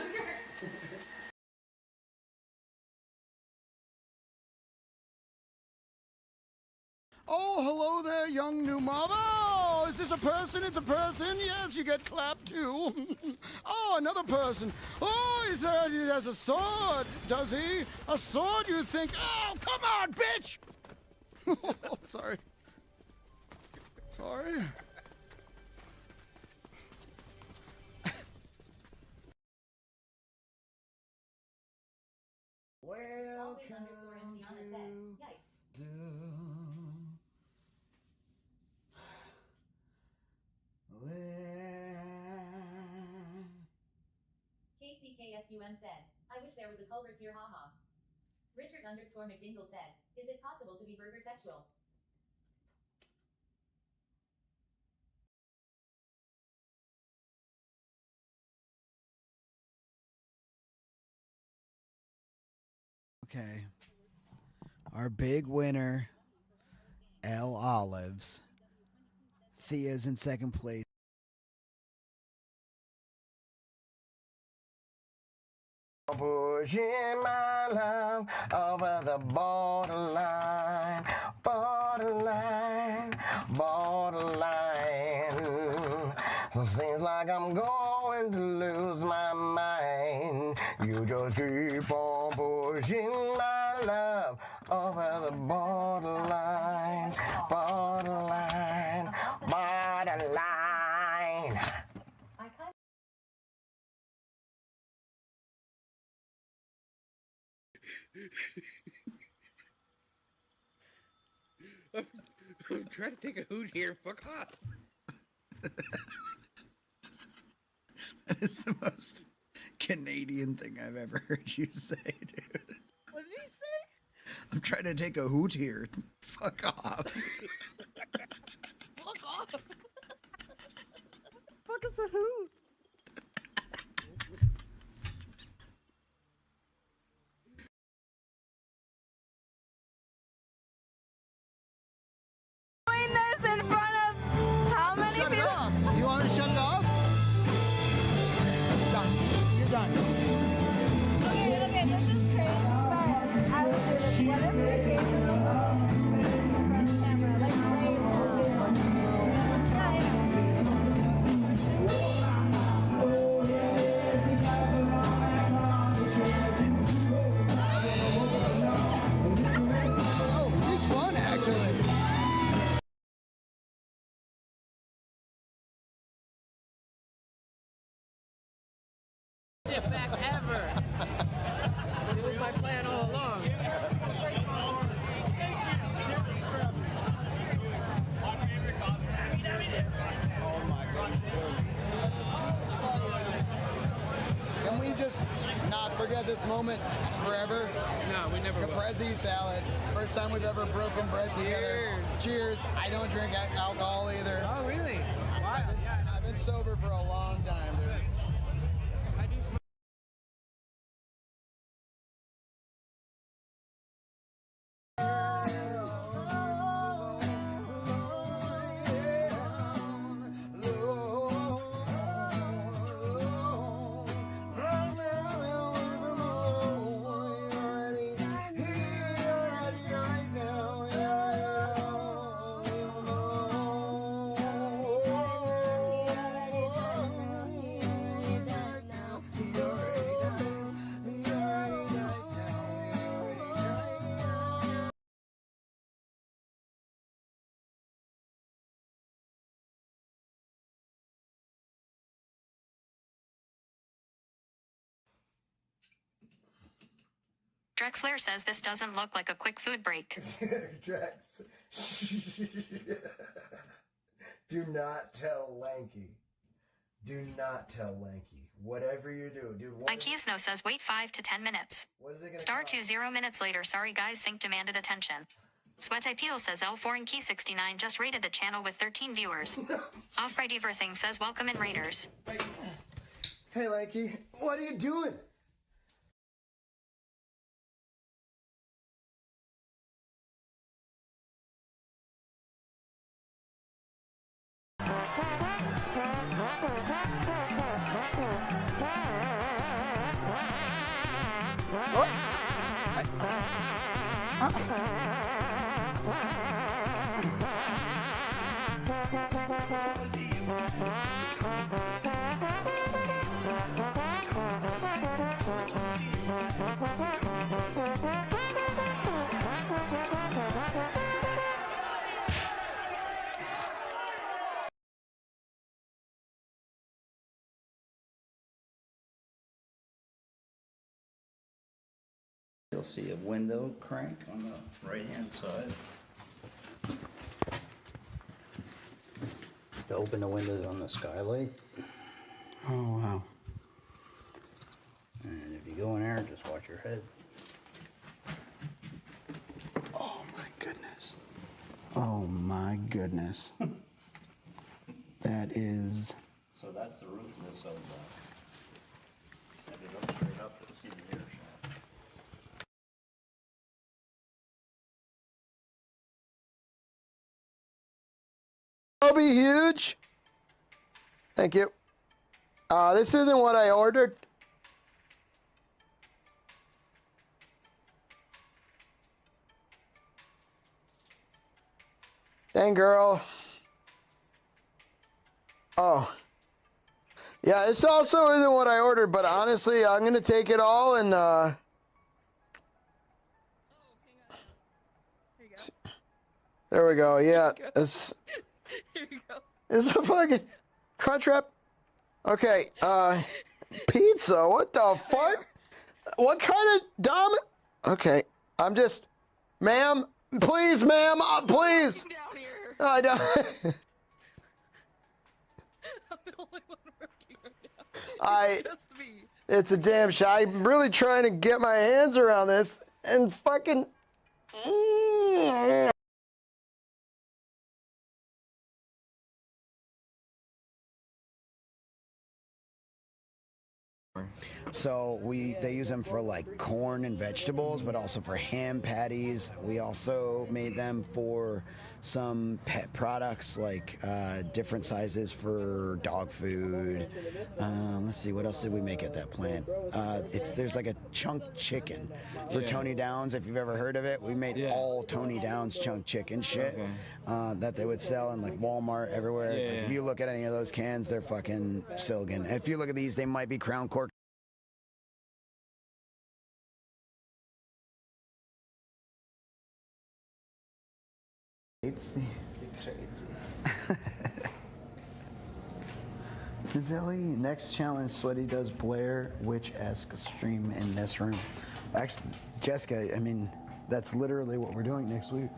Oh, hello there, young new mama. Oh, is this a person? It's a person. Yes, you get clapped too. Oh, another person. Oh, he has a sword, does he? A sword, you think? Oh, come on, bitch! Oh, sorry. Sorry. Welcome to KCKSUM said, I wish there was a Culver's here, haha. Richard underscore McDingle said, is it possible to be burger sexual? Okay. Our big winner, L. Olives. Thea's in second place. Pushing my love over the borderline, borderline, borderline. So seems like I'm going to lose my mind. You just keep on pushing my love over the borderline, borderline, borderline. I'm trying to take a hoot here. Fuck off. That is the most Canadian thing I've ever heard you say, dude. What did he say? I'm trying to take a hoot here. Fuck off. Fuck off. Fuck is a hoot? Doing this in front of how many Shut it people? off. You want to shut it off? It's done. You're done. Okay, this is crazy, but I would do this. What if the case of the camera, like right Oh, he's fun, actually. Shit back ever. It was my plan all along. Oh my goodness. Can we just not forget this moment forever? No, we never will. Caprese salad. First time we've ever broken bread together. Cheers. I don't drink alcohol either. Oh, really? Why? I've been sober for a long time, dude. I do smoke. Drexler says this doesn't look like a quick food break. Drex. Do not tell Lanky. Do not tell Lanky. Whatever you do, dude. Ikesno says wait 5 to 10 minutes. What is it gonna Star cost? 20 minutes later. Sorry guys, sync demanded attention. Sweat IPO says L4 and Key 69 just rated the channel with 13 viewers. Off-Bright Everything says welcome in Raiders. Hey, Lanky, what are you doing? You'll see a window crank on the right-hand side. To open the windows on the skylight. Oh, wow. And if you go in there, just watch your head. Oh, my goodness. Oh, my goodness. That is... So that's the roofness of the... If you look straight up, you'll see the air shaft. That'll be huge. Thank you. This isn't what I ordered. Dang, girl. Oh. Yeah, this also isn't what I ordered, but honestly, I'm going to take it all and, there we go. Yeah, it's... Here you go. It's a fucking crunch wrap. Okay, pizza. What the fuck? What kind of dumb? Okay, I'm just, ma'am, please, ma'am, please. Down here. I don't. I'm the only one working right now. It's just me. It's a damn shame. I'm really trying to get my hands around this and fucking. So they use them for like corn and vegetables, but also for ham patties. We also made them for some pet products, like different sizes for dog food. Let's see, what else did we make at that plant? There's like a chunk chicken for Tony Downs, if you've ever heard of it. We made all Tony Downs chunk chicken shit that they would sell in like Walmart, everywhere. Like, if you look at any of those cans, they're fucking Silgan. And if you look at these, they might be Crown Cork. Zoe, next challenge, Sweaty does Blair Witch-esque stream in this room. Actually, Jessica, I mean, that's literally what we're doing next week.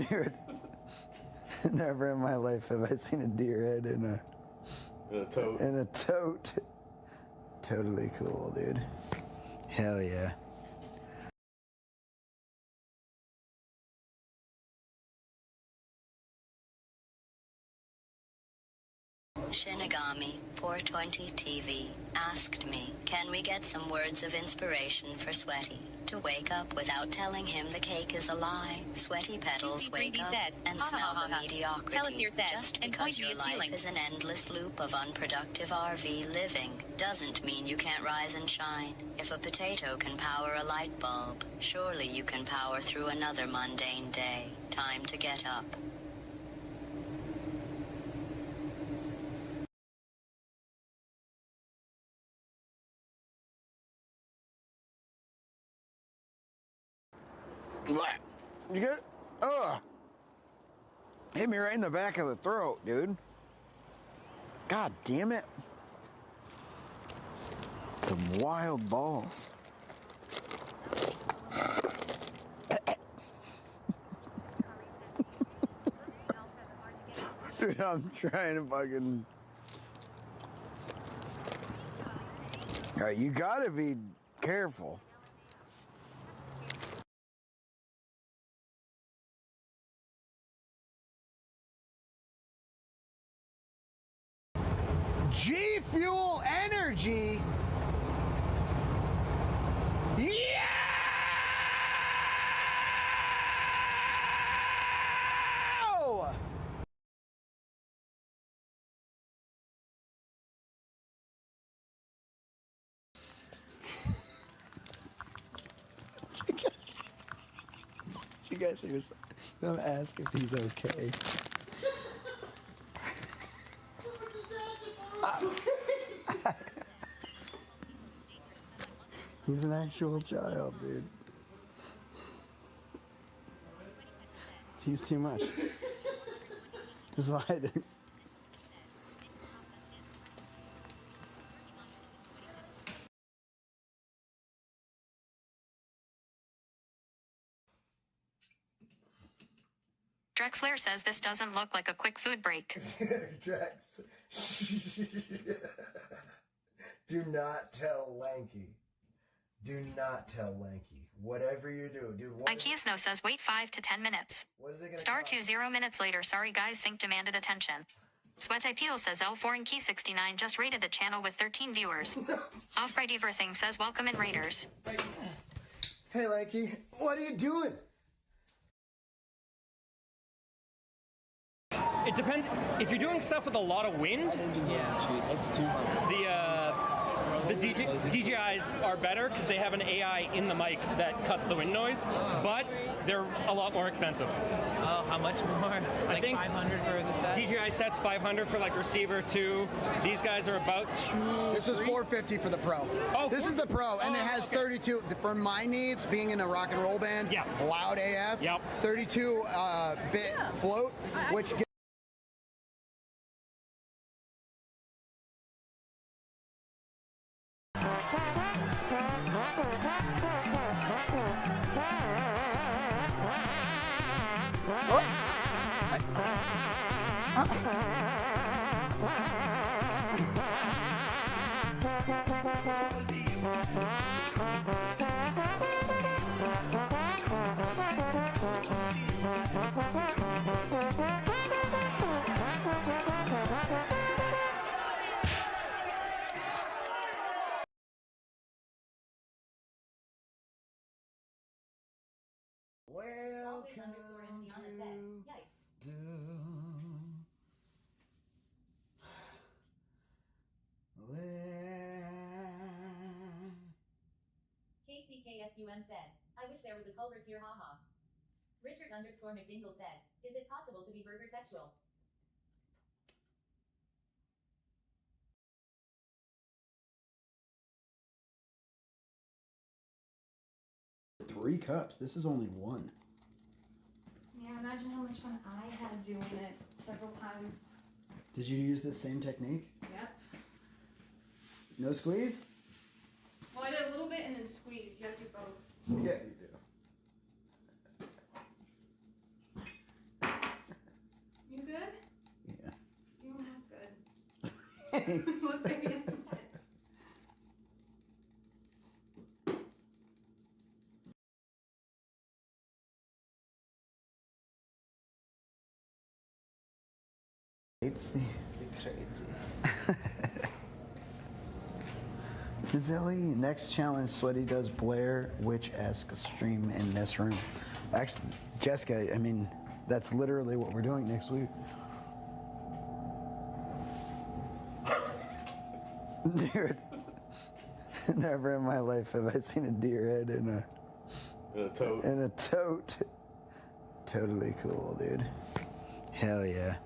Dude, never in my life have I seen a deer head in a tote. In a tote. Totally cool, dude. Hell yeah. Shinigami 420 TV asked me, can we get some words of inspiration for Sweaty to wake up without telling him the cake is a lie? Sweaty petals wake up and smell the mediocrity. Tell us your set, Just and because point me your at life ceiling. is an endless loop of unproductive RV living doesn't mean you can't rise and shine. If a potato can power a light bulb, surely you can power through another mundane day. Time to get up. You good? Ugh. Hit me right in the back of the throat, dude. God damn it. Some wild balls. Dude, I'm trying to fucking... Alright, you gotta be careful. G Fuel Energy. Yeah! You guys hear something? I'm asking if he's okay. He's an actual child, dude. He's too much. That's why I didn't. Drexler says this doesn't look like a quick food break. Drex. Do not tell Lanky. Do not tell Lanky. Whatever you do, dude. Ikesno says wait 5 to 10 minutes. What is it gonna Star cost? 2 0 minutes later. Sorry guys, sync demanded attention. Sweat Peel says L4 Key 69 just rated the channel with 13 viewers. Off by Everything says welcome in Raiders. Hey Lanky, what are you doing? It depends. If you're doing stuff with a lot of wind, the DJIs are better because they have an AI in the mic that cuts the wind noise, but they're a lot more expensive. Oh, how much more? I think 500 for the set? DJI sets 500 for like receiver 2. These guys are about 2. This is $450 for the Pro. Oh, this is the Pro, and it has 32. For my needs, being in a rock and roll band, loud AF, 32 bit float, which gives KCKSUM said, I wish there was a Culver's here, haha. Richard _ McDingle said, is it possible to be burger sexual? Three cups. This is only one. Yeah, imagine how much fun I had doing it several times. Did you use the same technique? Yep. No squeeze? Well, I did a little bit and then squeeze. You have to do both. Yeah, you do. You good? Yeah. You don't look good. Thanks. You look very upset. Crazy. Zoe, next challenge, Sweaty does Blair Witch-esque stream in this room. Actually, Jessica, I mean, that's literally what we're doing next week. Dude, never in my life have I seen a deer head in a tote. In a tote. Totally cool, dude. Hell yeah.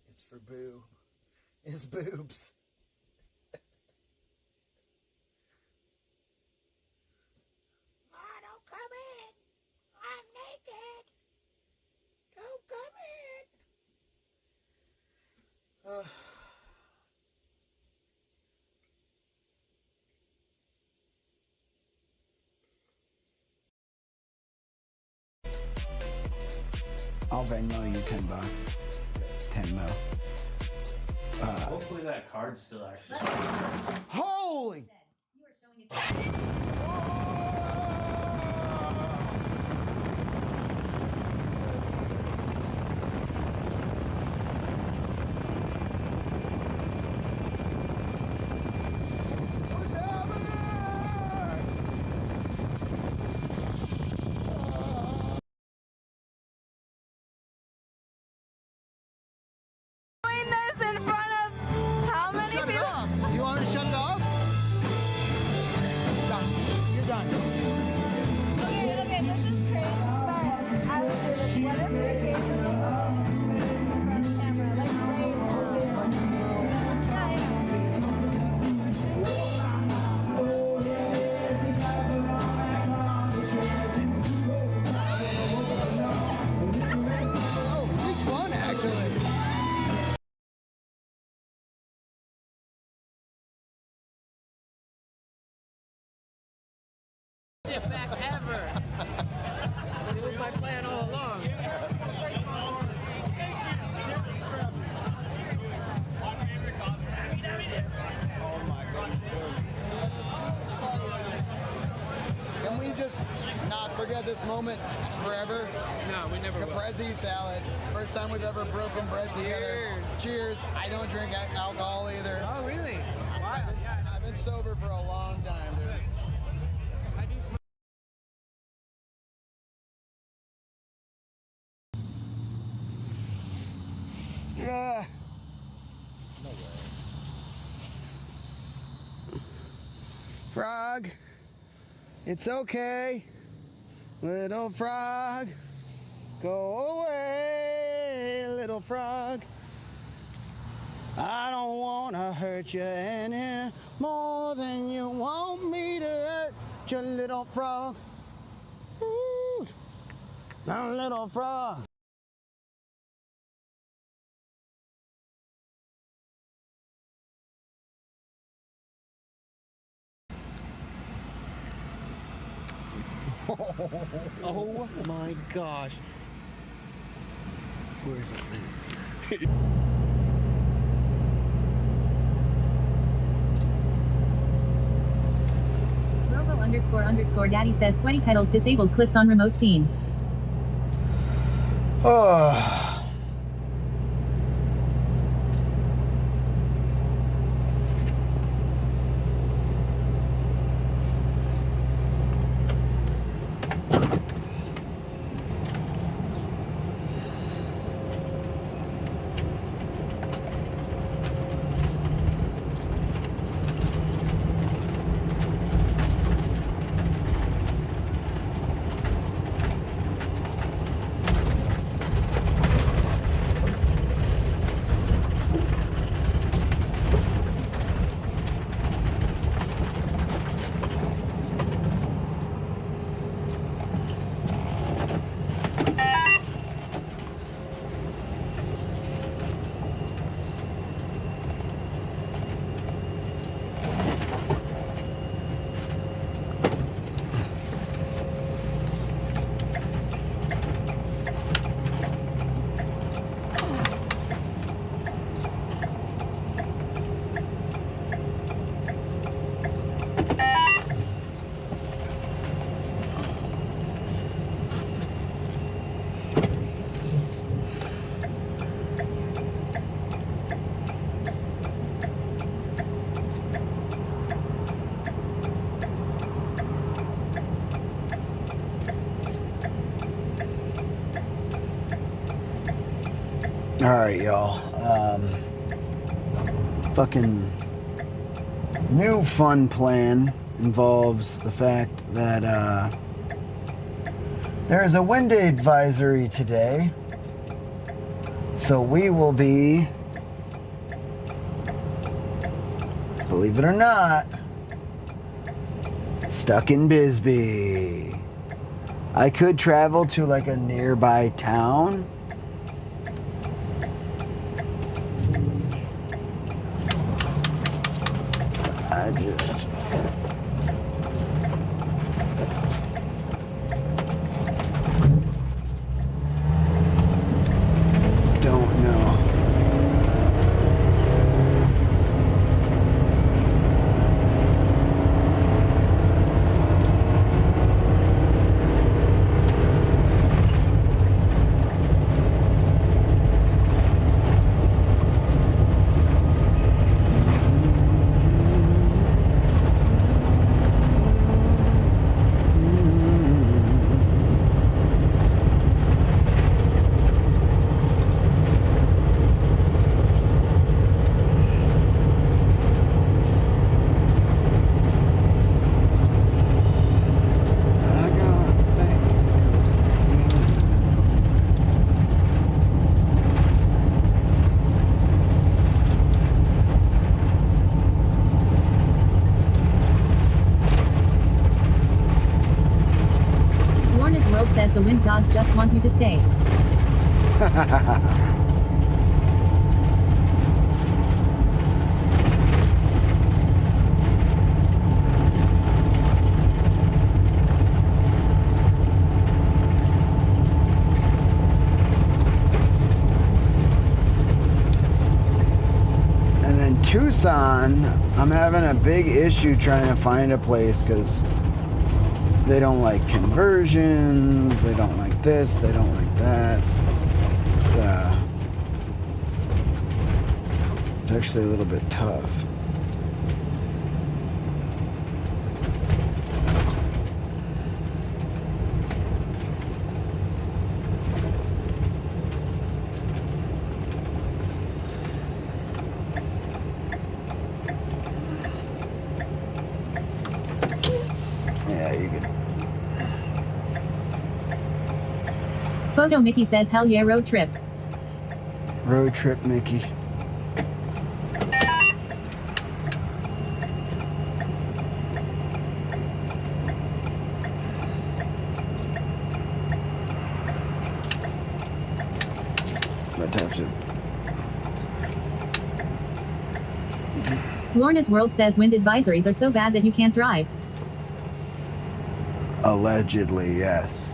It's for Boo. His boobs. Ma, don't come in. I'm naked. Don't come in. I'll Venmo you $10. 10 mil. Hopefully that card's still active. Holy! You are showing Doing this in front of how many Shut it people? off. You want to shut it off? Done. You're done. Okay, this is crazy, but I would do this. Whatever the case is, in front of camera, like Oh, he's fun actually. Shit back ever. It was my plan all along. Oh my goodness. Can we just not forget this moment forever? No, we never will. Caprese salad. First time we've ever broken bread together. Cheers. I don't drink alcohol either. Oh, really? Why? I've been sober for a long time, dude. I do smoke. Yeah. No way. Frog, it's okay. Little frog, go away, little frog. I don't want to hurt you any more than you want me to hurt you, little frog. Ooh, little frog. Oh my gosh. Where's the food? Robo__daddy says sweaty pedals disabled clips on remote scene. Oh. All right, y'all. Fucking new fun plan involves the fact that there is a wind advisory today. So we will be, believe it or not, stuck in Bisbee. I could travel to like a nearby town. I just don't know. wind gods just want you to stay. And then Tucson, I'm having a big issue trying to find a place because they don't like conversions, they don't like this, they don't like that. It's actually a little bit tough. Yeah, you can. Photo Mickey says hell yeah road trip. Road trip, Mickey. Let's have to. Lorna's World says wind advisories are so bad that you can't drive. Allegedly, yes.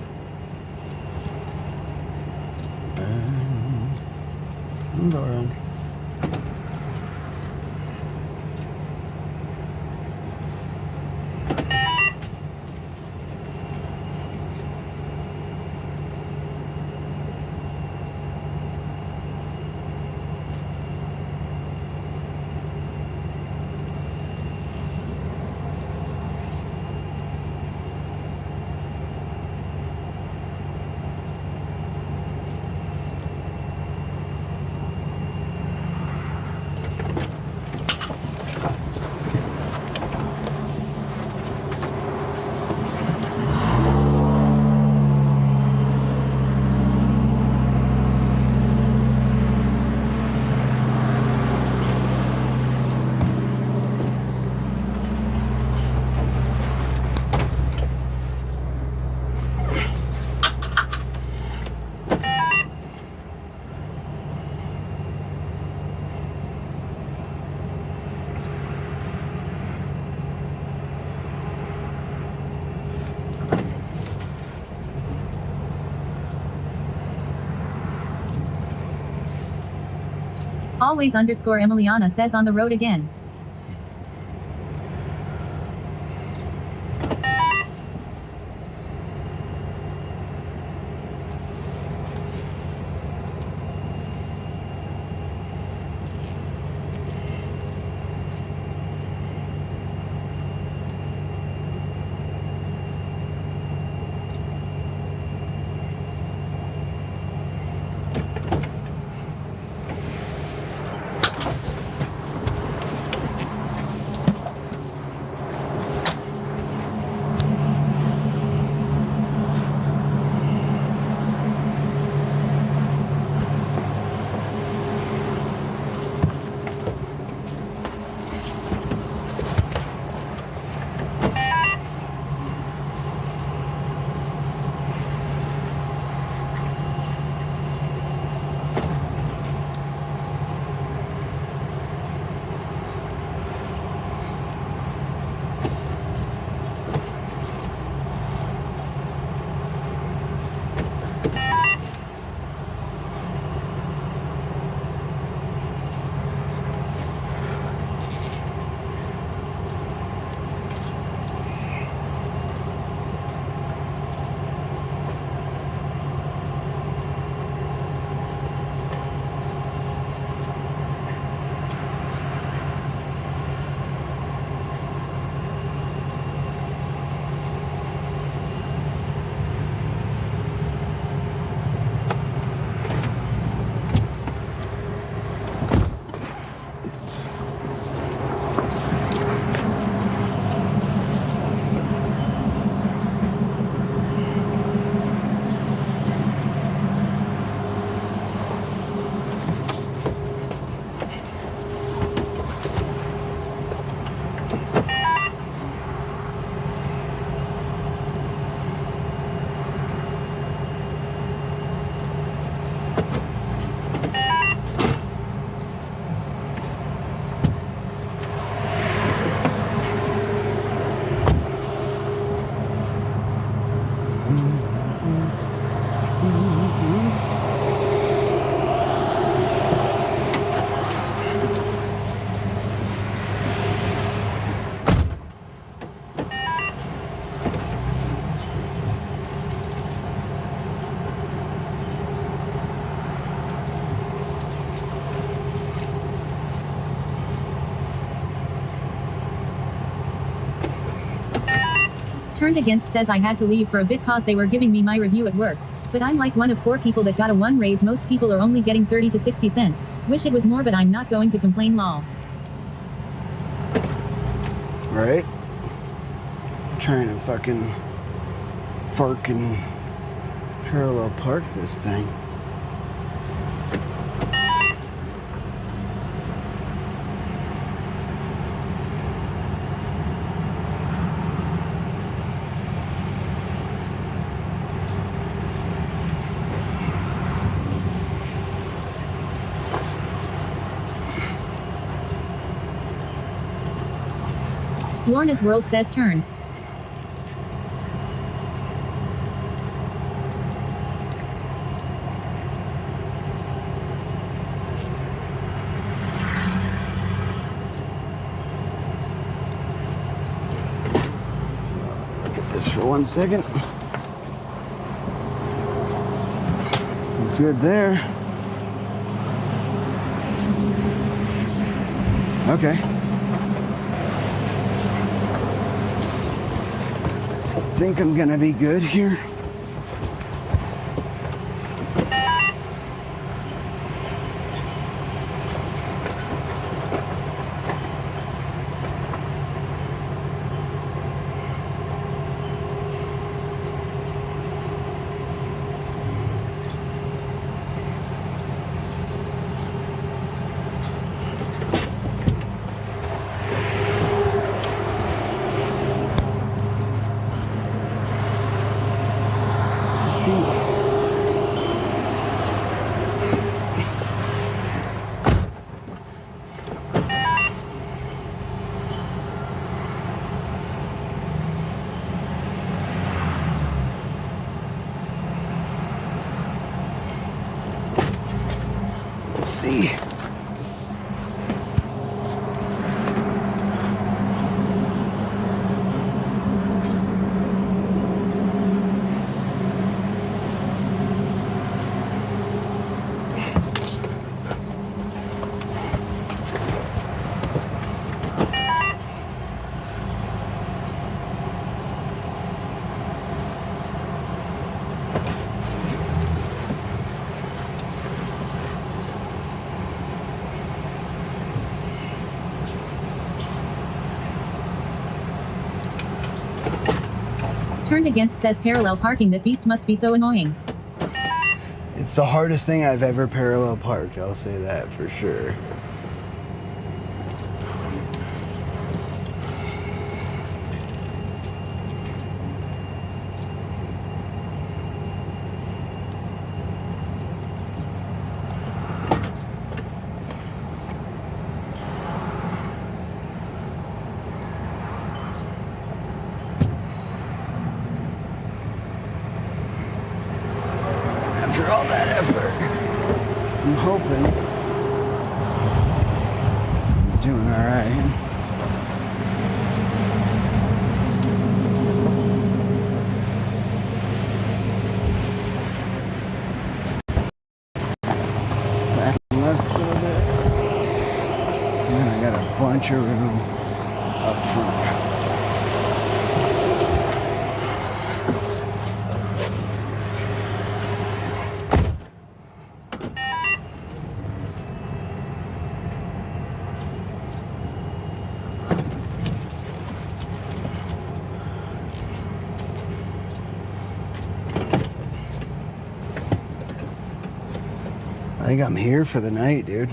Go around. Always underscore Emiliana says on the road again. Turned Against says I had to leave for a bit cause they were giving me my review at work. But I'm like one of 4 people that got a 1 raise. Most people are only getting 30 to 60 cents. Wish it was more, but I'm not going to complain, lol. Right? Trying to fucking parallel park this thing. Lorna's World says turn. Look at this for 1 second. Good there. Okay. I think I'm gonna be good here. Let's see. Turned Against says parallel parking. That beast must be so annoying. It's the hardest thing I've ever parallel parked, I'll say that for sure. After all that effort, I'm hoping I'm doing all right. Back left a little bit, and then I got a bunch of room up front. I think I'm here for the night, dude.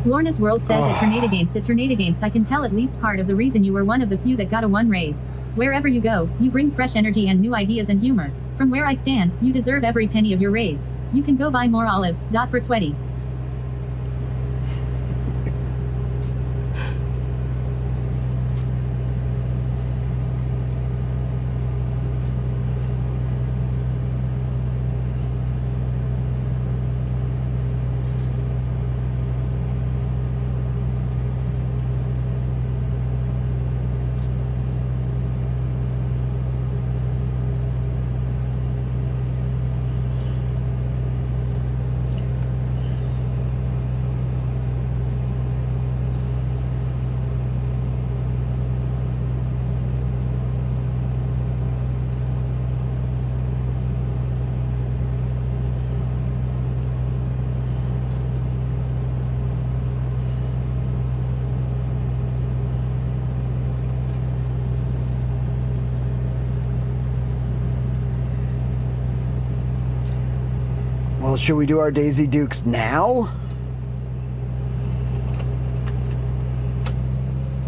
Lorna's World says at Tornado I can tell at least part of the reason you were one of the few that got a 1 raise. Wherever you go, you bring fresh energy and new ideas and humor. From where I stand, you deserve every penny of your raise. You can go buy more olives. For Sweaty. Well, should we do our Daisy Dukes now?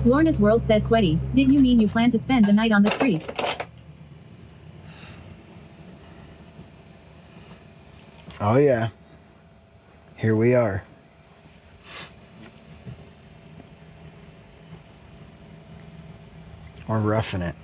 Lorna's World says Sweaty, did you mean you plan to spend the night on the street? Oh yeah. Here we are. We're roughing it.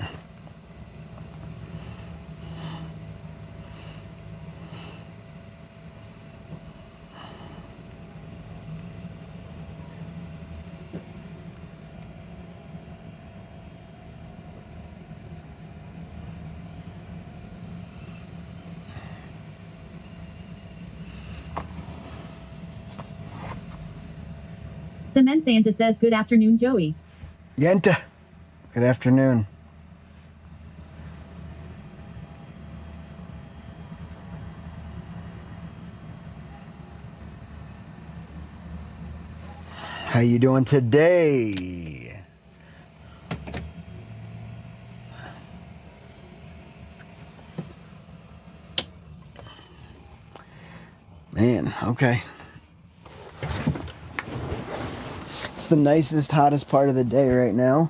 The Men Santa says good afternoon, Joey. Yenta. Good afternoon. How you doing today? Man, okay. It's the nicest, hottest part of the day right now.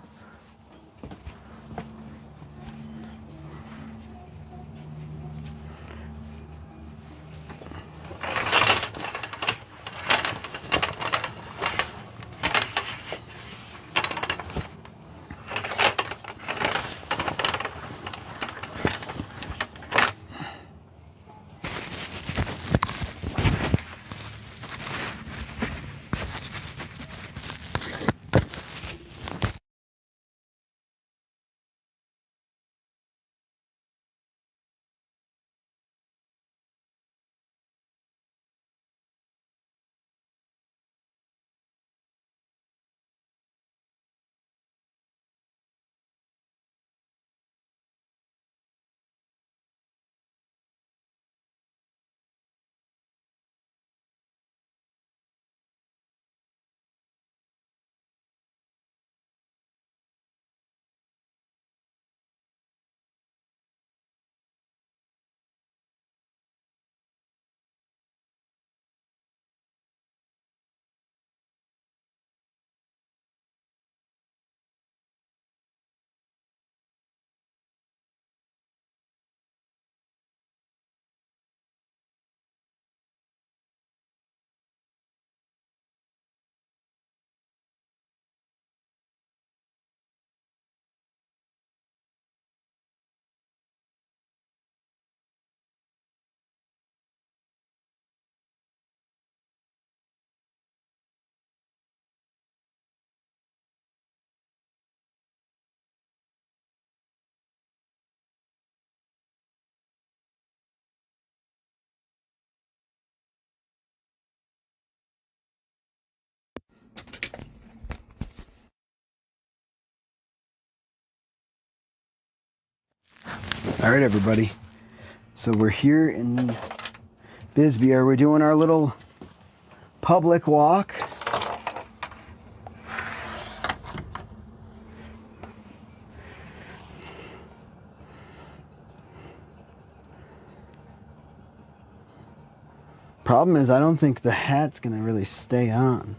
All right, everybody. So we're here in Bisbee. Are we doing our little public walk? Problem is, I don't think the hat's gonna really stay on.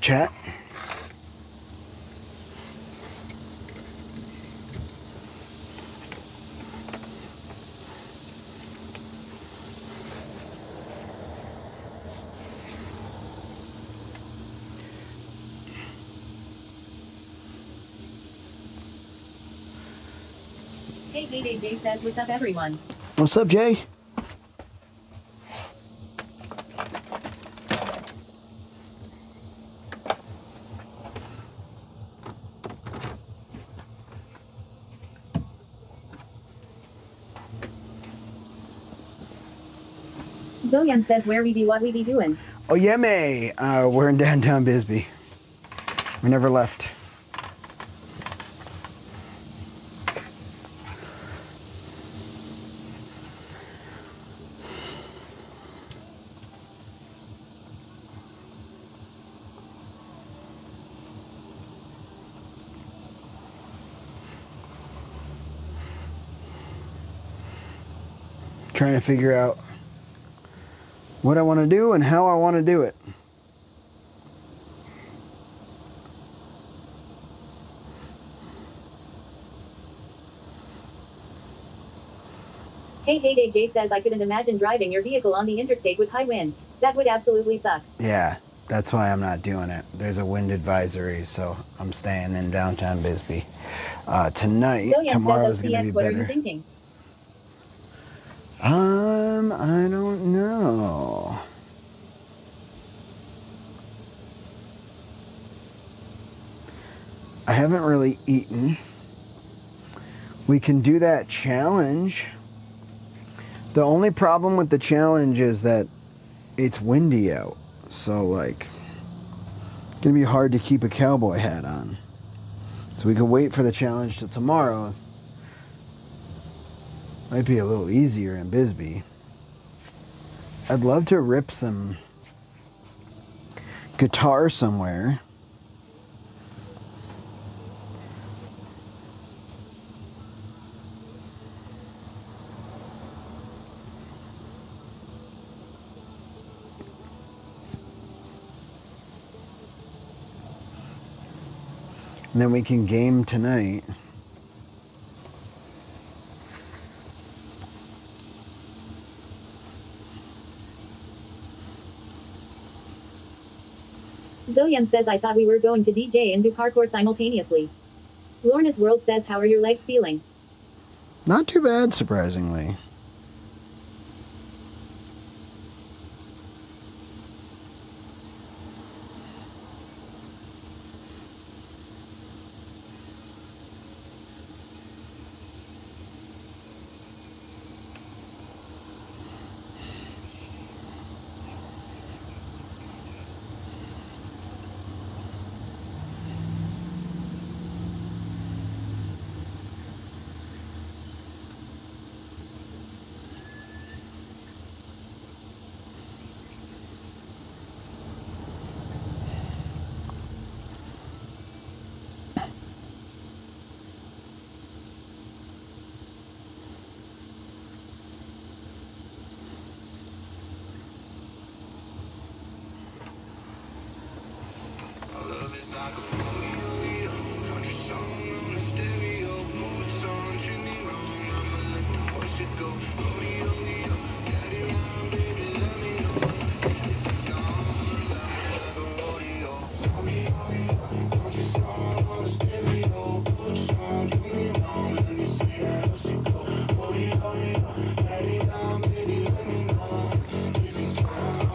chat. Hey, Jay says, what's up, everyone? What's up, Jay? Zoyan says, where we be, what we be doing? Oh, yeah, May. We're in downtown Bisbee. We never left. Trying to figure out what I want to do and how I want to do it. Hey, Jay says, I couldn't imagine driving your vehicle on the interstate with high winds. That would absolutely suck. Yeah, that's why I'm not doing it. There's a wind advisory, so I'm staying in downtown Bisbee. Tonight, tomorrow's going to be what better. Are you thinking? I don't know. I haven't really eaten. We can do that challenge. The only problem with the challenge is that it's windy out. So, like, it's going to be hard to keep a cowboy hat on. So we can wait for the challenge till tomorrow. Might be a little easier in Bisbee. I'd love to rip some guitar somewhere. And then we can game tonight. Zoyan says, I thought we were going to DJ and do parkour simultaneously. Lorna's World says, how are your legs feeling? Not too bad, surprisingly.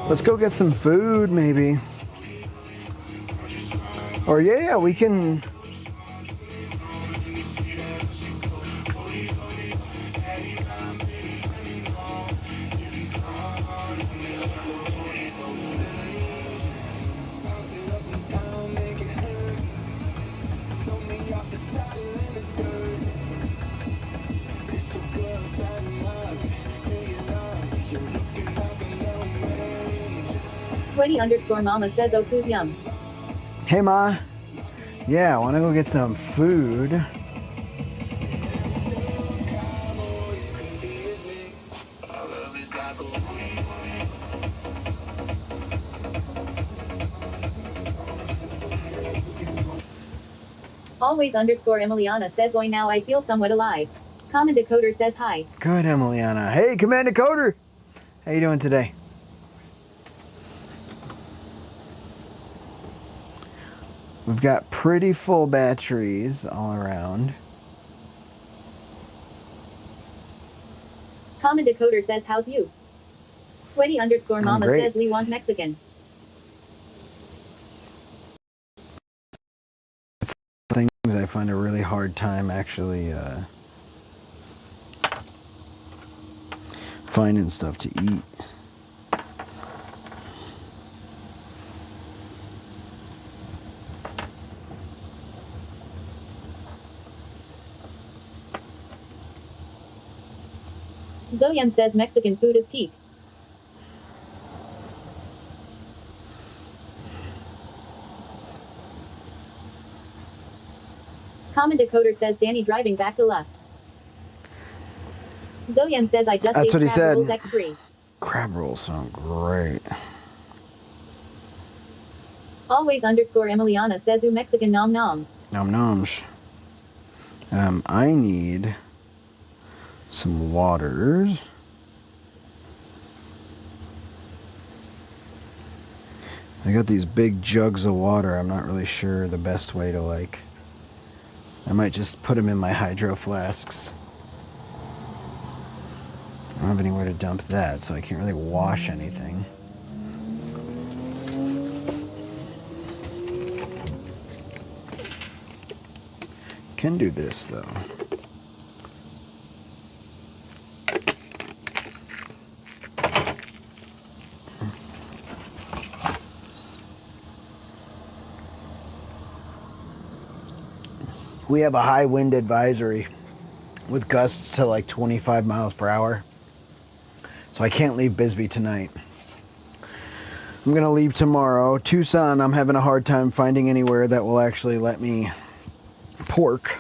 Let's go get some food, maybe. Or yeah, we can. Sweaty_mama says, oh, food yum. Hey, Ma. Yeah, I want to go get some food. Always underscore Emiliana says, oi, now I feel somewhat alive. Common Decoder says hi. Good, Emiliana. Hey, Command Decoder. How you doing today? We've got pretty full batteries all around. Common Decoder says, how's you? Sweaty underscore I'm mama great. says, Lee want Mexican. Things I find a really hard time actually finding stuff to eat. Zoyem says Mexican food is peak. Common Decoder says Danny driving back to luck. Zoyem says I just That's ate what he crab said. rolls X3. Crab rolls sound great. Always underscore Emiliana says, ooh, Mexican nom noms. Nom noms. I need some waters. I got these big jugs of water. I'm not really sure the best way to like. I might just put them in my hydro flasks. I don't have anywhere to dump that, so I can't really wash anything. Can do this though. We have a high wind advisory with gusts to like 25 miles per hour. So I can't leave Bisbee tonight. I'm going to leave tomorrow. Tucson, I'm having a hard time finding anywhere that will actually let me pork.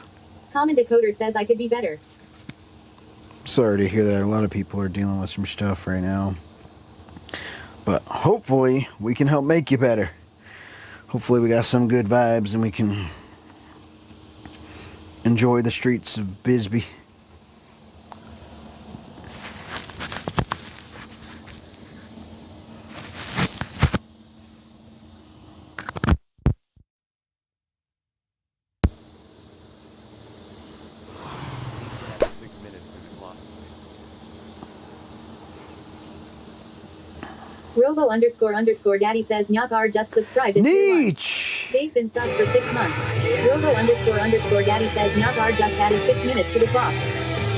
Common Decoder says I could be better. Sorry to hear that. A lot of people are dealing with some stuff right now. But hopefully we can help make you better. Hopefully we got some good vibes and we can enjoy the streets of Bisbee. Robo underscore daddy says Nyakar just subscribed. Neech! They've been subbed for 6 months. Robo underscore daddy says Nyakar just added 6 minutes to the clock.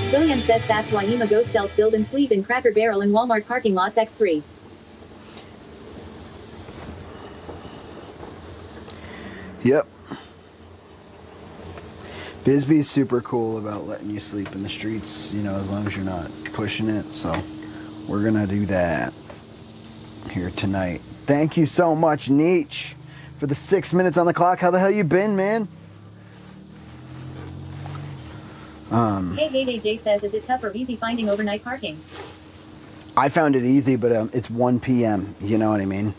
Zillion says that's why Ema go stealth build and sleep in Cracker Barrel and Walmart parking lots X3. Yep. Bisbee's super cool about letting you sleep in the streets, you know, as long as you're not pushing it. So we're gonna do that here tonight. Thank you so much, Neech, for the 6 minutes on the clock. How the hell you been, man? Hey, Jay says, is it tough or easy finding overnight parking? I found it easy, but it's 1 p.m. You know what I mean?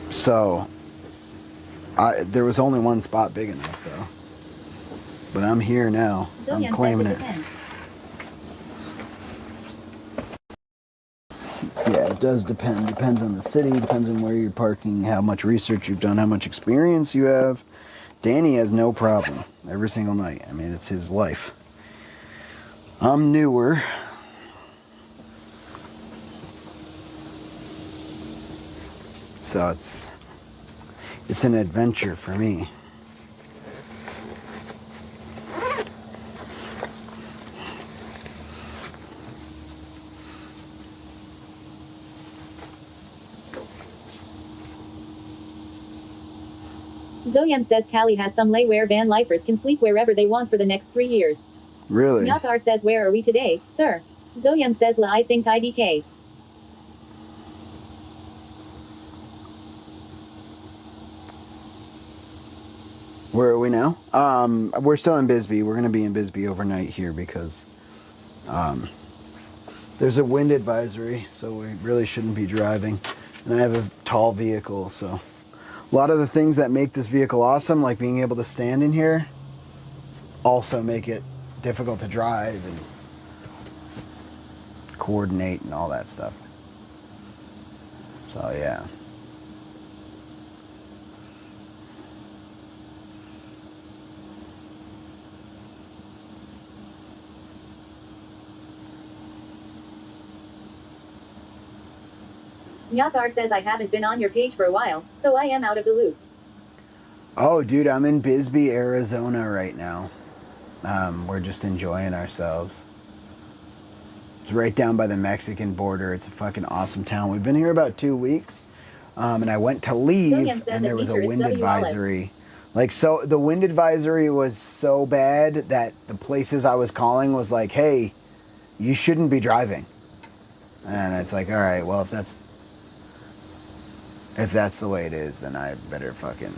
So there was only one spot big enough, though. But I'm here now. I'm claiming it. Yeah, it does depend. Depends on the city, depends on where you're parking, how much research you've done, how much experience you have. Danny has no problem every single night. I mean, it's his life. I'm newer. So it's an adventure for me. Zoyan says Cali has some lay where van lifers can sleep wherever they want for the next 3 years. Really? Nyakar says, where are we today, sir? Zoyan says, I think IDK. Where are we now? We're still in Bisbee. We're going to be in Bisbee overnight here because there's a wind advisory, so we really shouldn't be driving. And I have a tall vehicle, so A lot of the things that make this vehicle awesome, like being able to stand in here, also make it difficult to drive and coordinate and all that stuff. So yeah. Yakar says I haven't been on your page for a while, so I am out of the loop. Oh, dude, I'm in Bisbee, Arizona right now. We're just enjoying ourselves. It's right down by the Mexican border. It's a fucking awesome town. We've been here about 2 weeks, and I went to leave, and there was a wind advisory. Like, so the wind advisory was so bad that the places I was calling was like, hey, you shouldn't be driving. And it's like, all right, well, if that's the way it is, then I better fucking...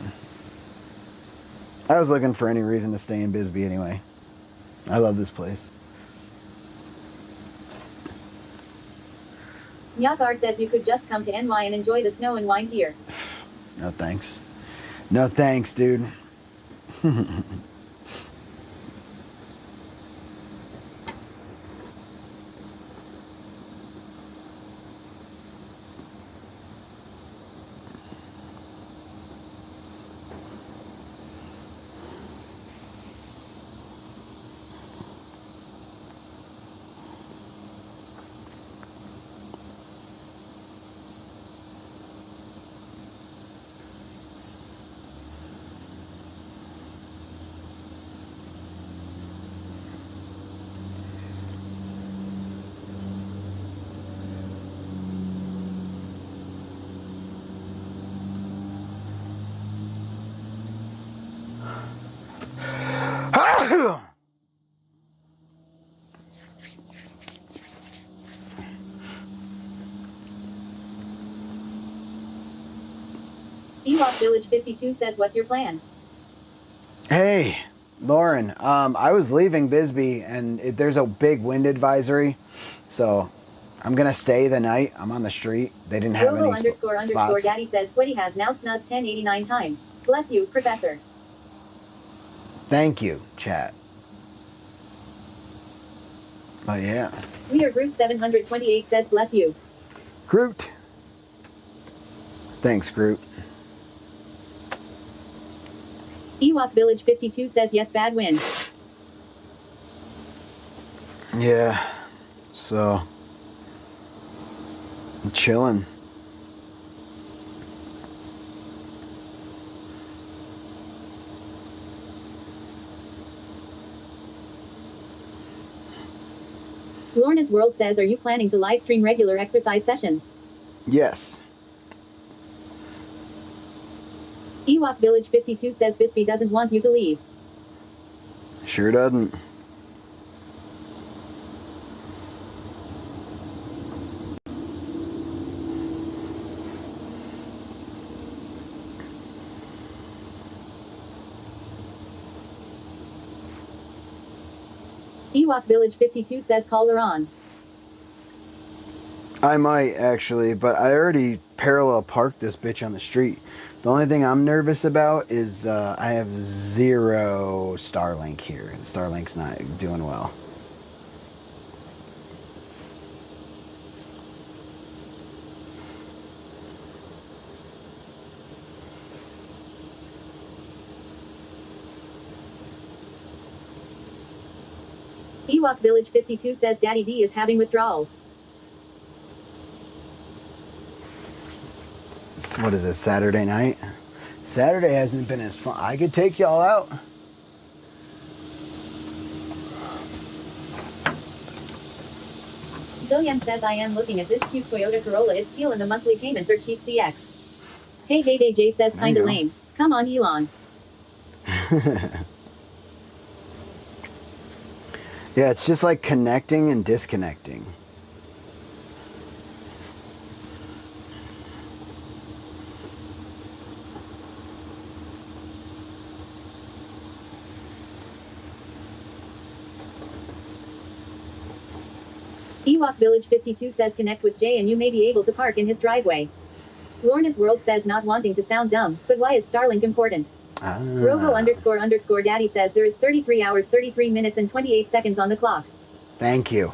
I was looking for any reason to stay in Bisbee anyway. I love this place. Yakar says you could just come to NY and enjoy the snow and wine here. No thanks. No thanks, dude. Ewok Village 52 says, what's your plan? Hey, Lauren. I was leaving Bisbee, and there's a big wind advisory, so I'm gonna stay the night. I'm on the street. They didn't have any spots. Daddy says Sweaty has now snuzzed 1089 times. Bless you, Professor. Thank you, chat. But yeah. Leader Groot 728 says bless you. Groot. Thanks, Groot. Ewok Village 52 says yes, bad win. Yeah. So I'm chilling. Lorna's World says, are you planning to live stream regular exercise sessions? Yes. Ewok Village 52 says Bisbee doesn't want you to leave. Sure doesn't. Ewok Village 52 says call her on. I might, actually, but I already parallel parked this bitch on the street. The only thing I'm nervous about is I have 0 Starlink here. Starlink's not doing well. Ewok Village 52 says Daddy D is having withdrawals. What is this, Saturday night? Saturday hasn't been as fun. I could take y'all out. Zillian says I am looking at this cute Toyota Corolla. It's teal and the monthly payments are cheap CX. Hey Day J says kinda lame. Come on Elon. Yeah, it's just like connecting and disconnecting. Ewok Village 52 says connect with Jay and you may be able to park in his driveway. Lorna's World says not wanting to sound dumb, but why is Starlink important? Robo__daddy says there is 33 hours, 33 minutes, and 28 seconds on the clock. Thank you,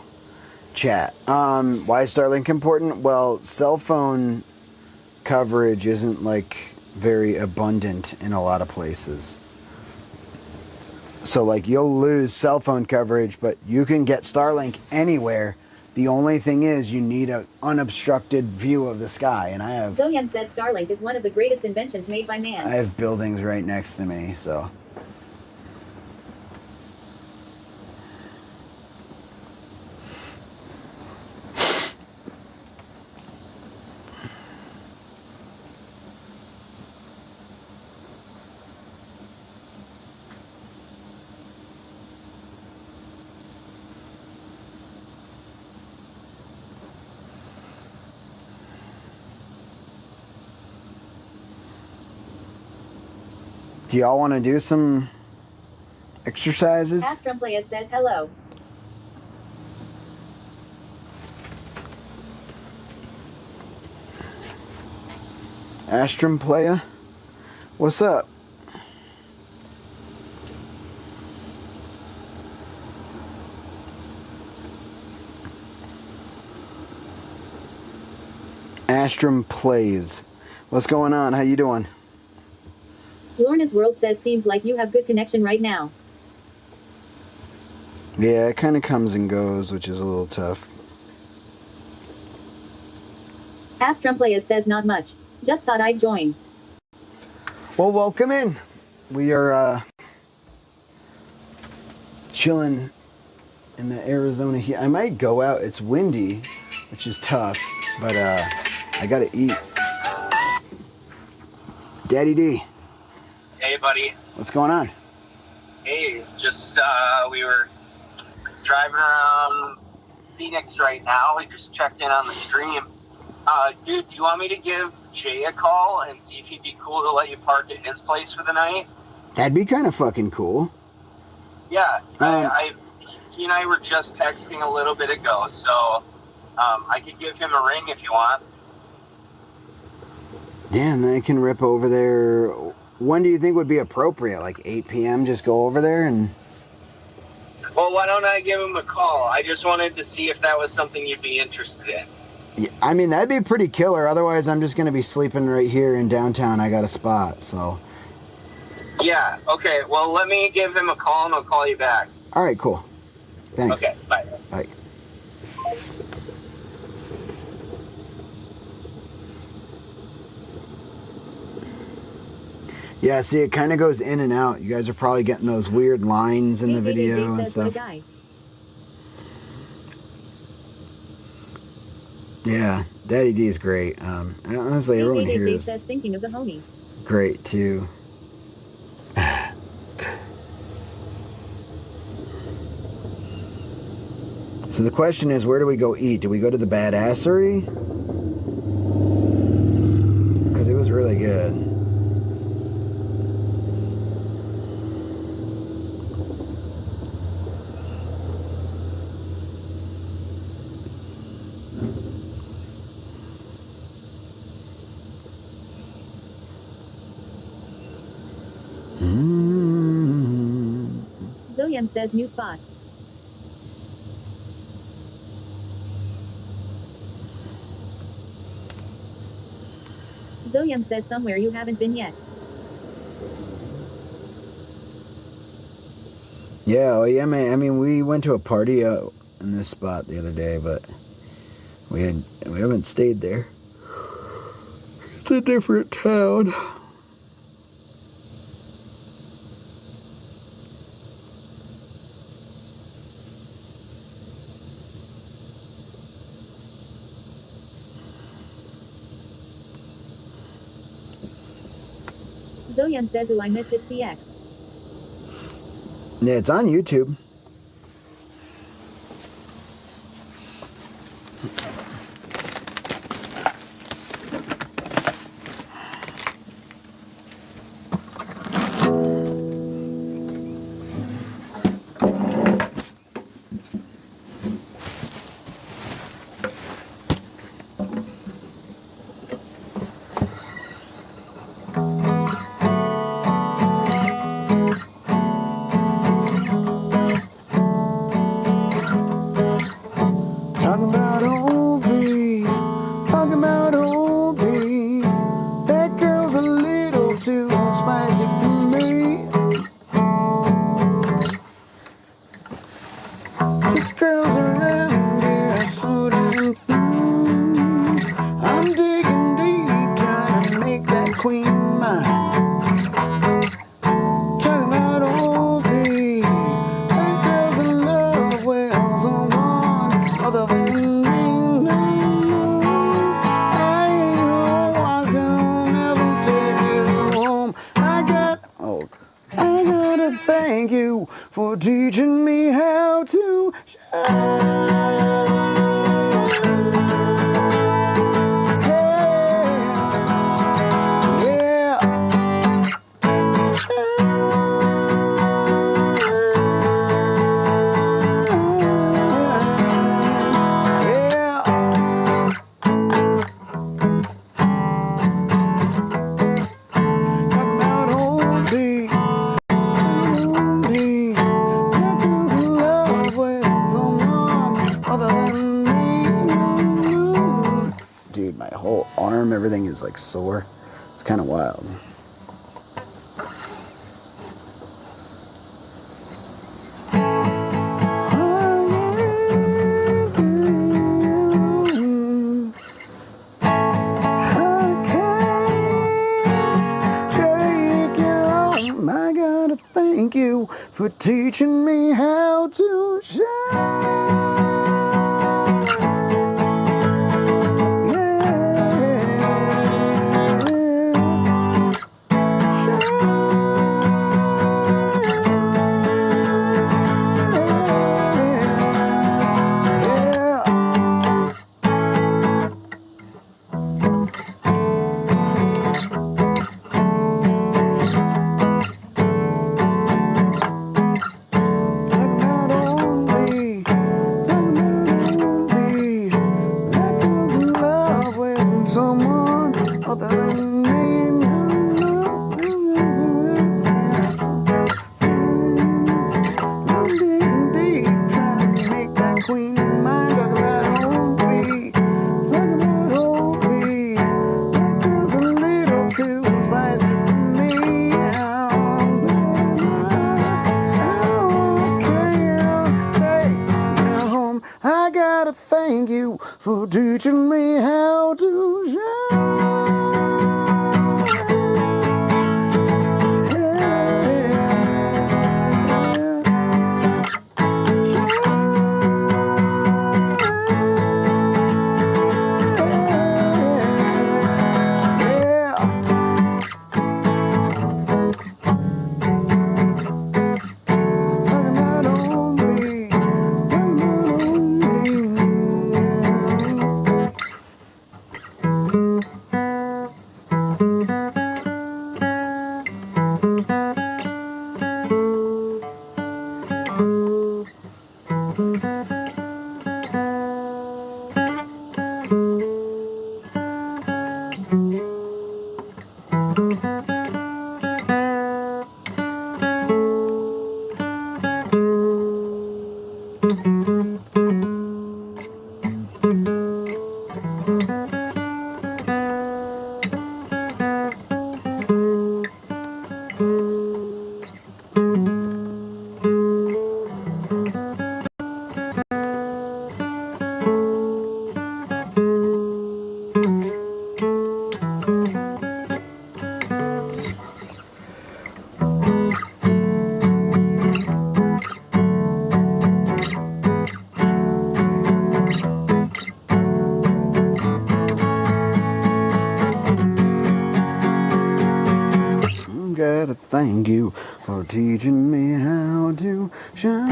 chat. Why is Starlink important? Well, cell phone coverage isn't like very abundant in a lot of places. So like you'll lose cell phone coverage, but you can get Starlink anywhere. The only thing is you need an unobstructed view of the sky, and I have Zoyem says Starlink is one of the greatest inventions made by man. I have buildings right next to me, so. Do y'all want to do some exercises? Astrumplaya says hello. Astrumplaya? What's up? Astrum Plays. What's going on? How you doing? Lorna's World says seems like you have good connection right now. Yeah, it kind of comes and goes, which is a little tough. Astrumplaya says not much. Just thought I'd join. Well, welcome in. We are chilling in the Arizona heat. I might go out. It's windy, which is tough, but I gotta eat. Daddy D. Hey, buddy. What's going on? Hey, just we were driving around Phoenix right now. We just checked in on the stream. Dude, do you want me to give Jay a call and see if he'd be cool to let you park at his place for the night? That'd be kind of fucking cool. Yeah, he and I were just texting a little bit ago, so I could give him a ring if you want. Yeah, and they can rip over there. When do you think would be appropriate? Like 8 p.m.? Just go over there and... Well, why don't I give him a call? I just wanted to see if that was something you'd be interested in. Yeah, I mean, that'd be pretty killer. Otherwise, I'm just going to be sleeping right here in downtown. I got a spot, so... Yeah, okay. Well, let me give him a call and I'll call you back. All right, cool. Thanks. Okay, bye. Bye. Yeah, see, it kind of goes in and out. You guys are probably getting those weird lines in the video and stuff. Yeah, Daddy D is great. Honestly, everyone here is thinking of the homie. great too. So the question is, where do we go eat? Do we go to the Badassery? Because it was really good. Zoyem says new spot. Zoyem says somewhere you haven't been yet. Yeah, oh yeah, man. I mean, we went to a party out in this spot the other day, but we haven't stayed there. It's a different town. Zoyem says, "Ooh, I missed it, CX." Yeah, it's on YouTube. old B. Talking about old B. That girl's a little too spicy for me. The girls around here are so damn fine. I'm digging deep, trying to make that queen mine. Talking about old B. That girl's in love with someone other than me. I ain't no one can ever take you home. I gotta thank you for teaching me how to shine. Dude, my whole arm, everything is like sore. It's kind of wild. I gotta thank you for teaching me how to shine. Someone other than me. I'm digging deep, trying to make that queen mine. Talking about old B, talking about old B. That girl's a little too spicy for me now. I gotta thank you for teaching me how to shine. Gotta thank you for teaching me how to shine.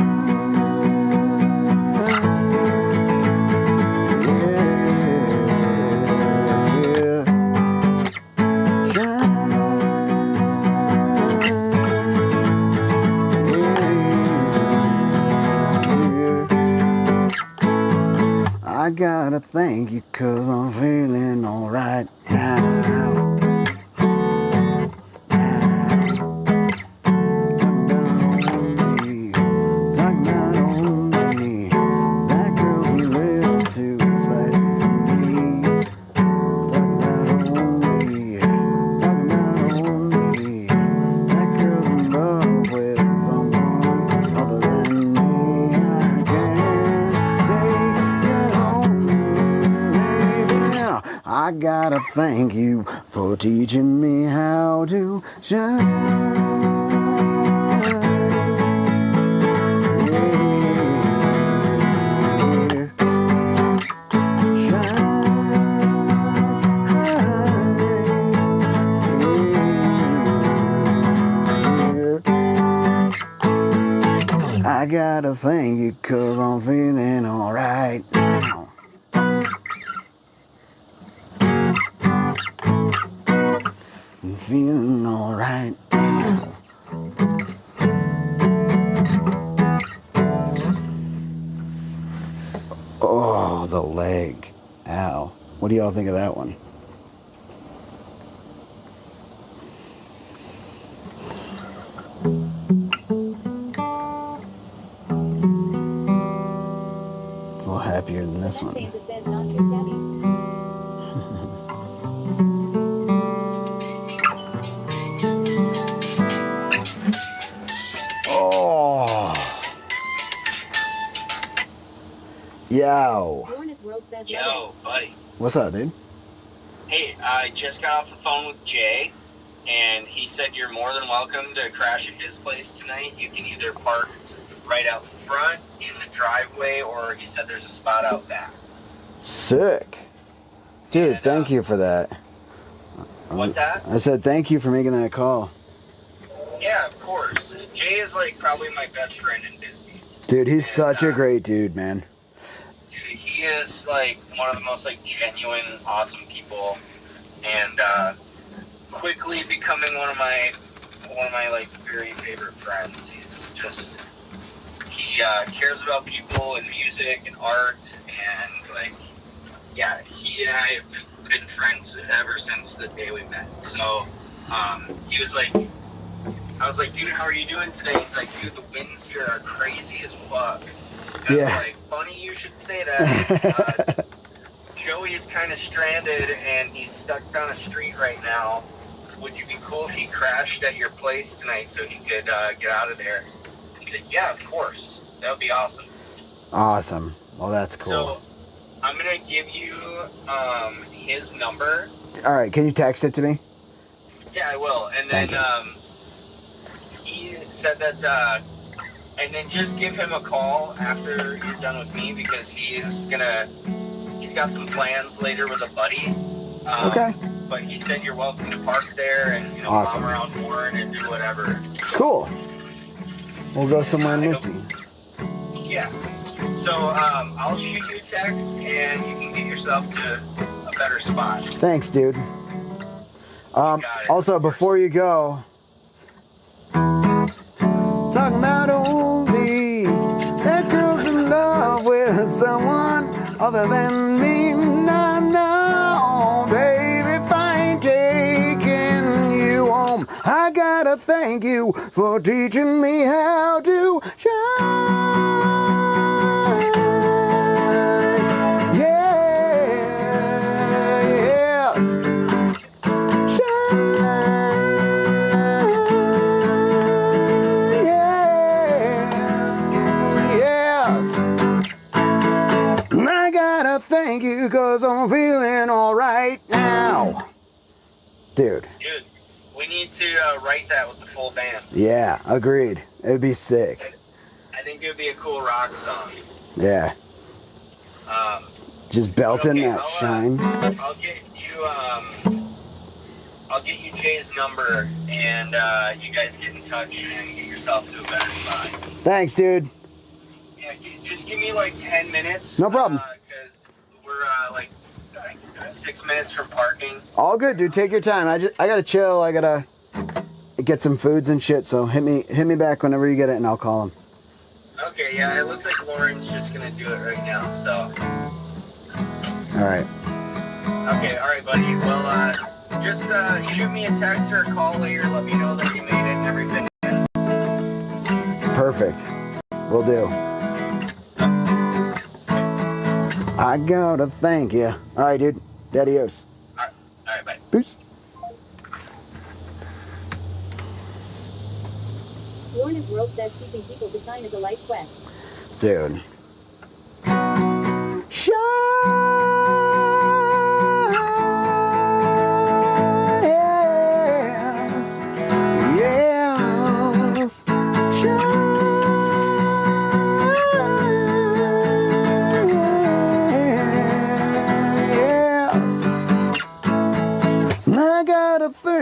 I gotta thank you 'cause I'm feeling alright now. Talking about old me, that girl's a little too spicy. I gotta thank you for teaching me how to shine. I gotta thank you 'cause I'm feeling alright now. I'm feeling alright now. Oh, the leg. Ow. What do y'all think of that one? It's a little happier than this one. Oh. Yo. Yo, buddy. What's up, dude? Hey, I just got off the phone with Jay, and he said you're more than welcome to crash at his place tonight. You can either park right out front in the driveway, or he said there's a spot out back. Sick. Dude, And, thank you for that. What's that? I said thank you for making that call. Yeah, of course. Jay is like probably my best friend in Bisbee. Dude, he's such a great dude, man. Dude, he is like one of the most like genuine, awesome people, and quickly becoming one of my like very favorite friends. He's just he cares about people and music and art, and like yeah, he and I have been friends ever since the day we met. So he was like, I was like, dude, how are you doing today? He's like, dude, the winds here are crazy as fuck. And I was like, funny you should say that. Joey is kind of stranded and he's stuck down a street right now. Would you be cool if he crashed at your place tonight so he could get out of there? He said, yeah, of course. That would be awesome. Awesome. Well, that's cool. So I'm going to give you his number. All right, can you text it to me? Yeah, I will. And then he said that, and then just give him a call after you're done with me, because he's got some plans later with a buddy. Okay. But he said you're welcome to park there and, you know, Awesome. bomb around Warren and do whatever. Cool. We'll go somewhere nifty. Yeah. So I'll shoot you a text and you can get yourself to a better spot. Thanks, dude. Also, before you go, talking about old me, that girl's in love with someone other than me. No, baby, if I ain't taking you home, I gotta thank you for teaching me how to shine. Yes. I gotta thank you 'cause I'm feeling alright now. Dude. Dude, we need to write that with the full band. Yeah, agreed. It'd be sick. I think it would be a cool rock song. Yeah. Just belting that I'll, shine. I'll get you Jay's number, and you guys get in touch and get yourself to a better spot. Thanks, dude. Yeah, just give me like 10 minutes. No problem. Because we're like 6 minutes from parking. All good, dude. Take your time. I gotta chill. I gotta get some foods and shit. So hit me back whenever you get it, and I'll call him. Okay, yeah, it looks like Lauren's just gonna do it right now. So. All right. Okay, all right, buddy. Well, just shoot me a text or a call later. Let me know that you made it and everything. Perfect. Will do. I gotta thank you. All right, dude. Adios. All right, bye. Peace. Warner's World says teaching people to shine is a life quest. Dude. Shine.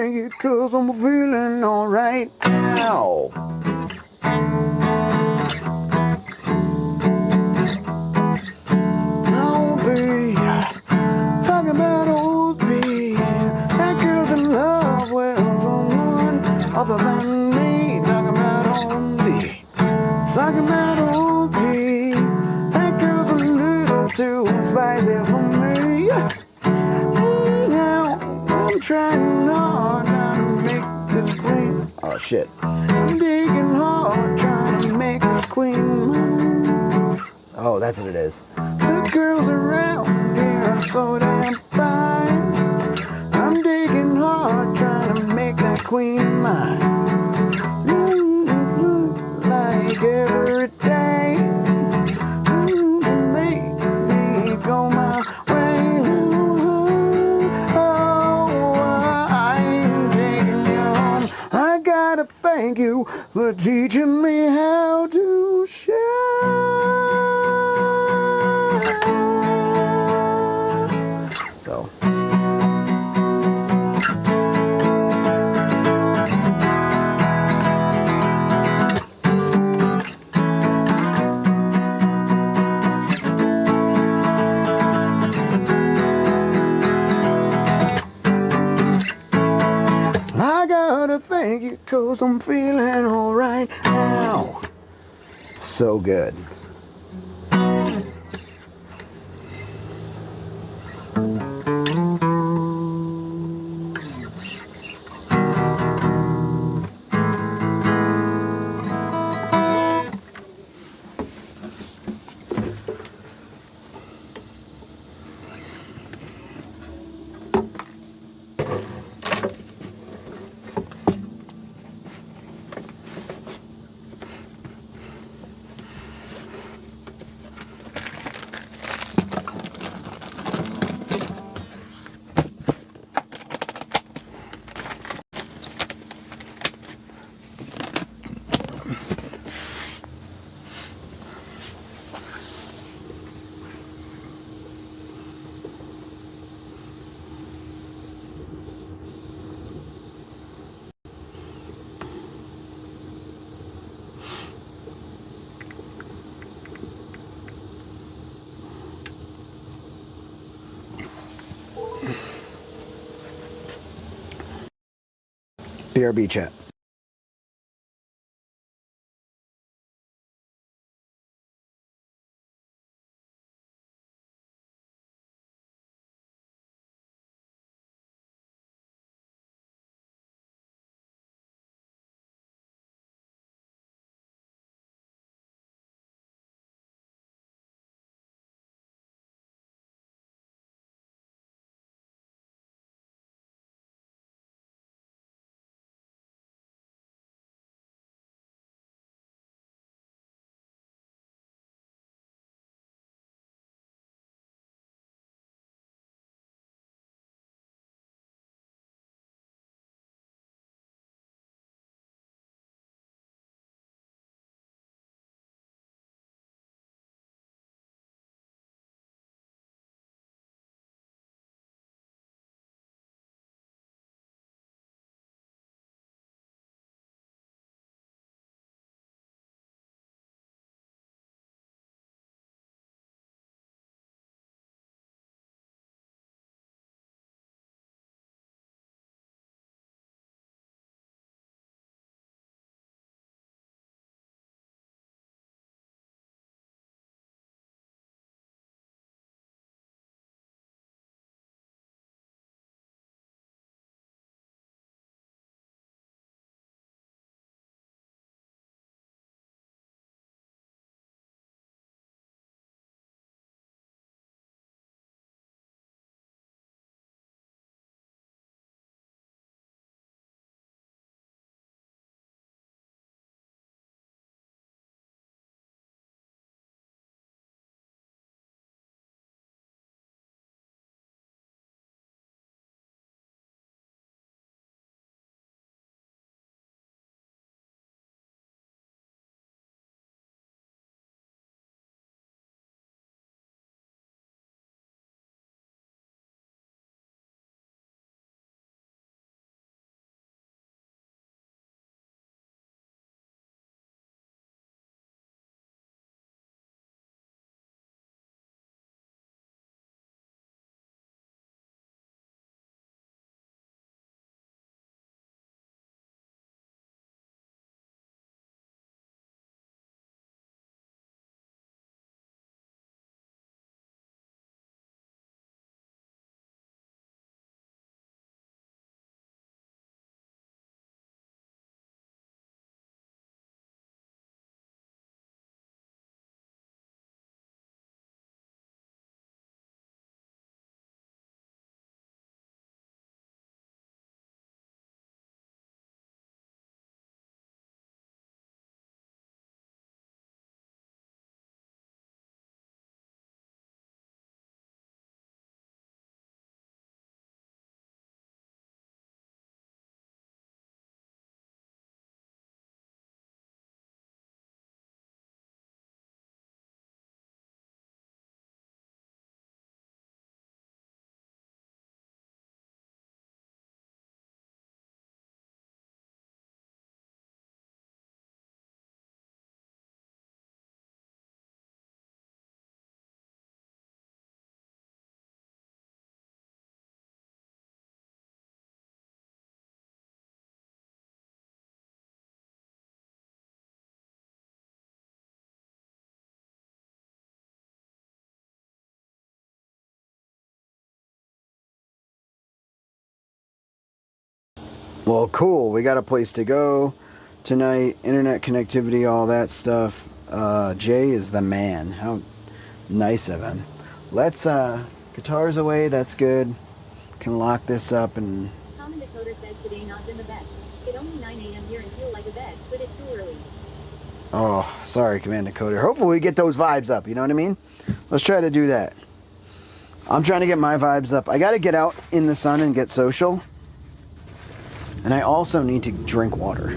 thank you, cause I'm feeling alright now. Old B, talking about old B. That girl's in love with someone other than me. Talking about old B. Talking about old B. That girl's a little too spicy for me. Now I'm trying hard, trying to make this queen. Oh shit. I'm digging hard, trying to make this queen mine. Oh, that's what it is. The girls around here are so damn fine. I'm digging hard, trying to make that queen mine. Like every day, make me go my way. Oh, I'm taking you home. I gotta thank you for teaching me how to share. So. I gotta thank you, cause I'm feeling alright now. So good. BRB chat. Well, cool. We got a place to go tonight. Internet connectivity, all that stuff. Jay is the man. How nice of him. Let's, guitars away. That's good. Can lock this up and... Common Decoder says today not been the best. It only 9 a.m. here and feel like a bed, but it's too early. Oh, sorry, Command Decoder. Hopefully we get those vibes up, you know what I mean? Let's try to do that. I'm trying to get my vibes up. I got to get out in the sun and get social. And I also need to drink water.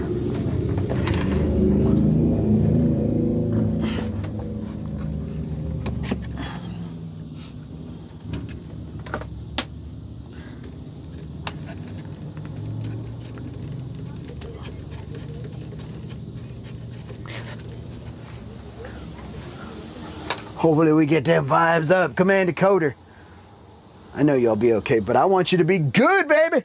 Hopefully we get them vibes up. Command Decoder. I know y'all be okay, but I want you to be good, baby.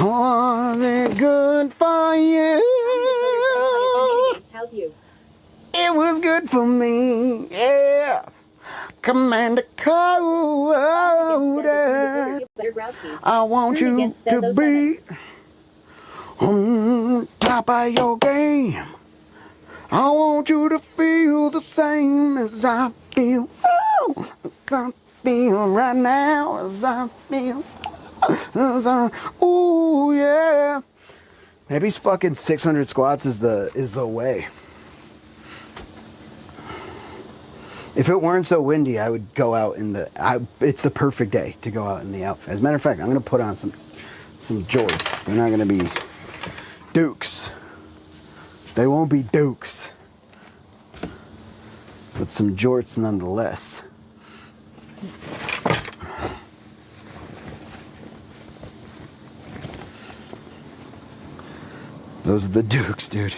Oh, they're good for you. How's you? It was good for me, yeah. Commander Coder. I want you to be on top of your game. I want you to feel the same as I feel. Oh, as I feel right now, as I feel. Ooh, yeah. Maybe fucking 600 squats is the way. If it weren't so windy, I would go out in the... it's the perfect day to go out in the outfit. As a matter of fact, I'm going to put on some jorts. They're not going to be dukes. They won't be dukes. But some jorts nonetheless. Those are the dukes, dude.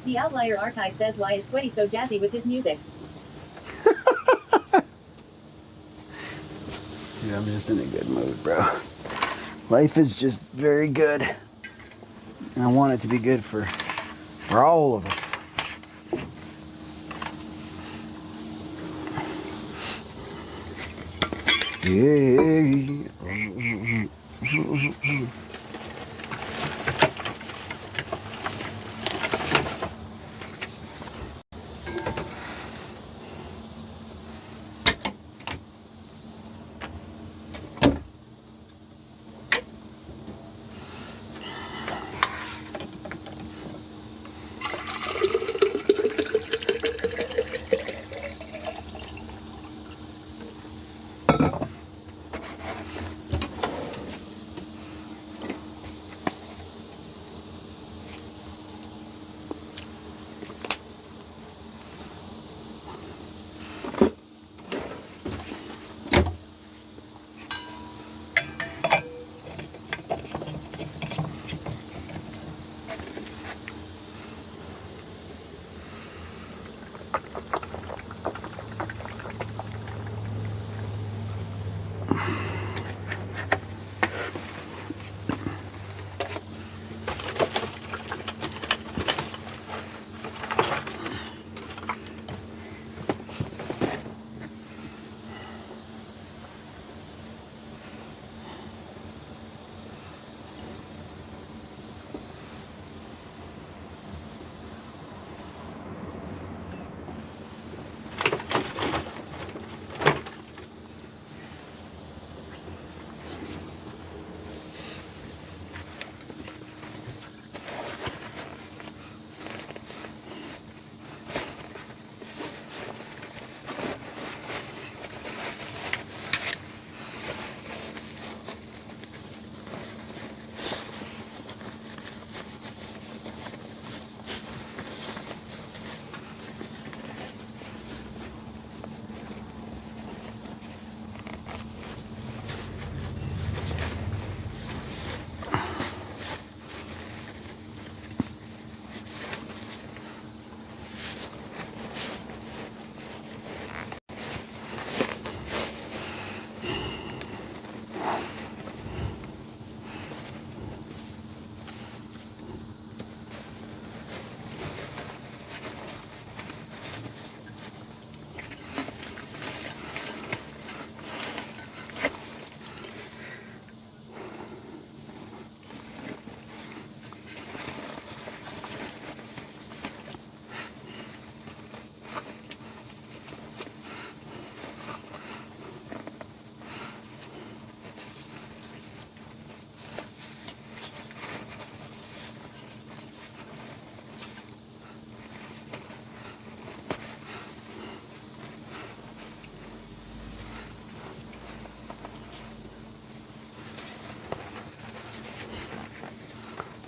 The Outlier Archive says, why is Sweaty so jazzy with his music? Dude, I'm just in a good mood, bro. Life is just very good. And I want it to be good for all of us. Yeah.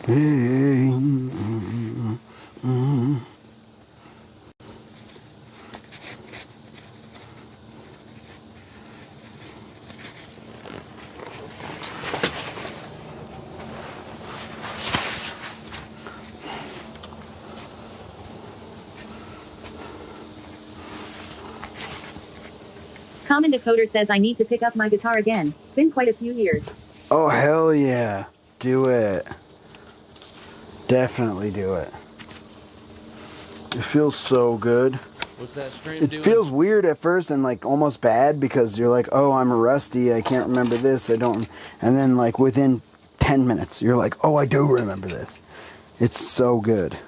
Hey. Common Decoder says I need to pick up my guitar again. Been quite a few years. Oh, hell yeah. Do it. Definitely do it. It feels so good. What's that stream doing? It feels weird at first and like almost bad because you're like, oh, I'm rusty. I can't remember this. I don't. And then like within 10 minutes, you're like, oh, I do remember this. It's so good.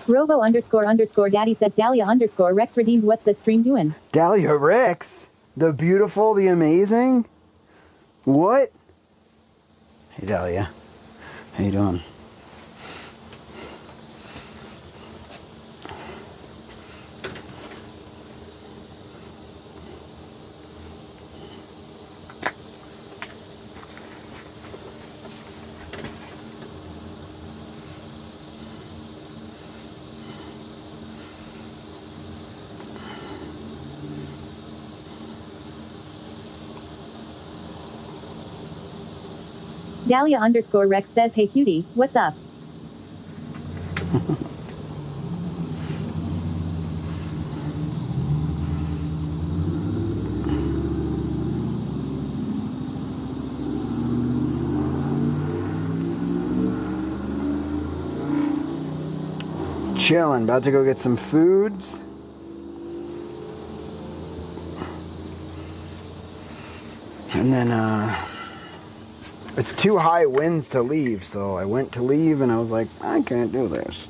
Robo__Daddy says Dahlia_Rex redeemed. What's that stream doing? Dahlia Rex? The beautiful, the amazing? What? Hey, Dahlia. How you doing? Dahlia_Rex says, hey cutie, what's up? Chilling, about to go get some foods. And then, it's too high winds to leave, so I went to leave and I was like, I can't do this.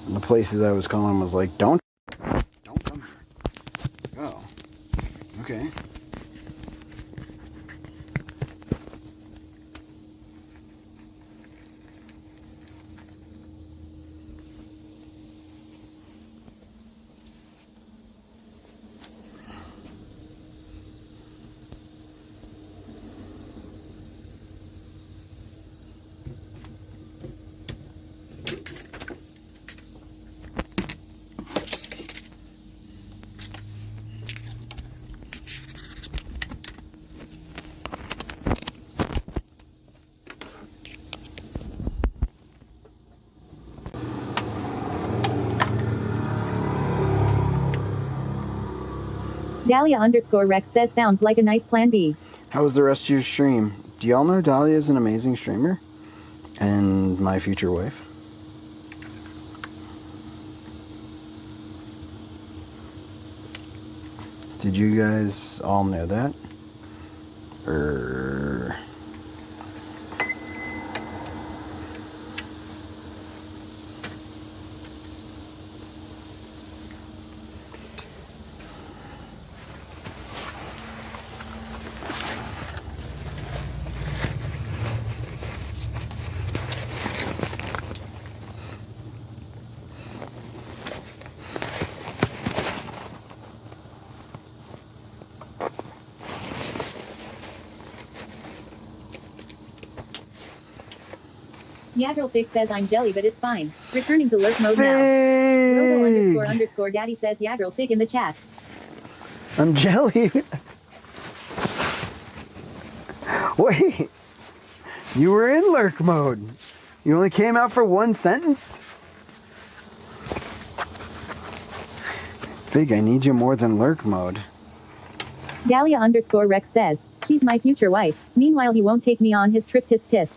And the places I was calling was like, don't come here. Oh, okay. Dahlia_Rex says sounds like a nice plan B. How was the rest of your stream? Do y'all know Dahlia is an amazing streamer? And my future wife? Did you guys all know that? Yagrelfix says I'm jelly, but it's fine. Returning to lurk mode now. Robo__Daddy says Yagrelfix in the chat. I'm jelly. Wait. You were in lurk mode. You only came out for one sentence? Fig, I need you more than lurk mode. Dahlia_Rex says, she's my future wife. Meanwhile, he won't take me on his trip tisk tisk.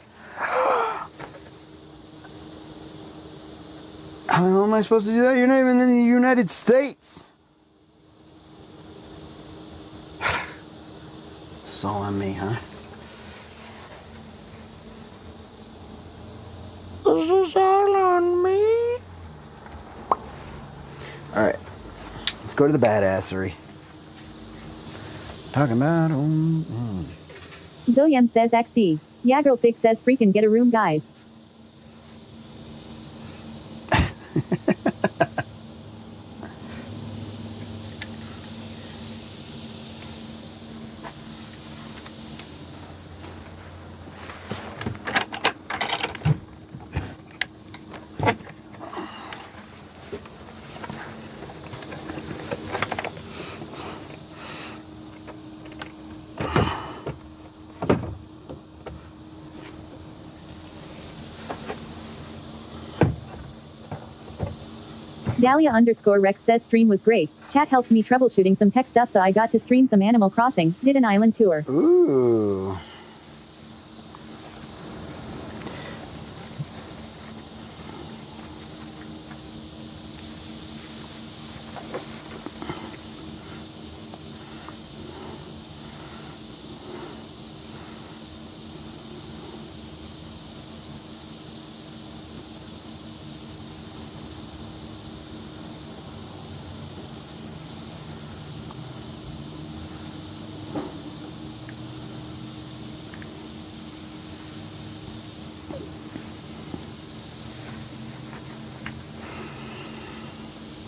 How am I supposed to do that? You're not even in the United States. It's all on me, huh? This is all on me. Alright. Let's go to the badassery. Talking about Zoyem says XD. Yagrelfix says freaking get a room, guys. Dahlia_Rex says stream was great. Chat helped me troubleshooting some tech stuff so I got to stream some Animal Crossing. Did an island tour. Ooh.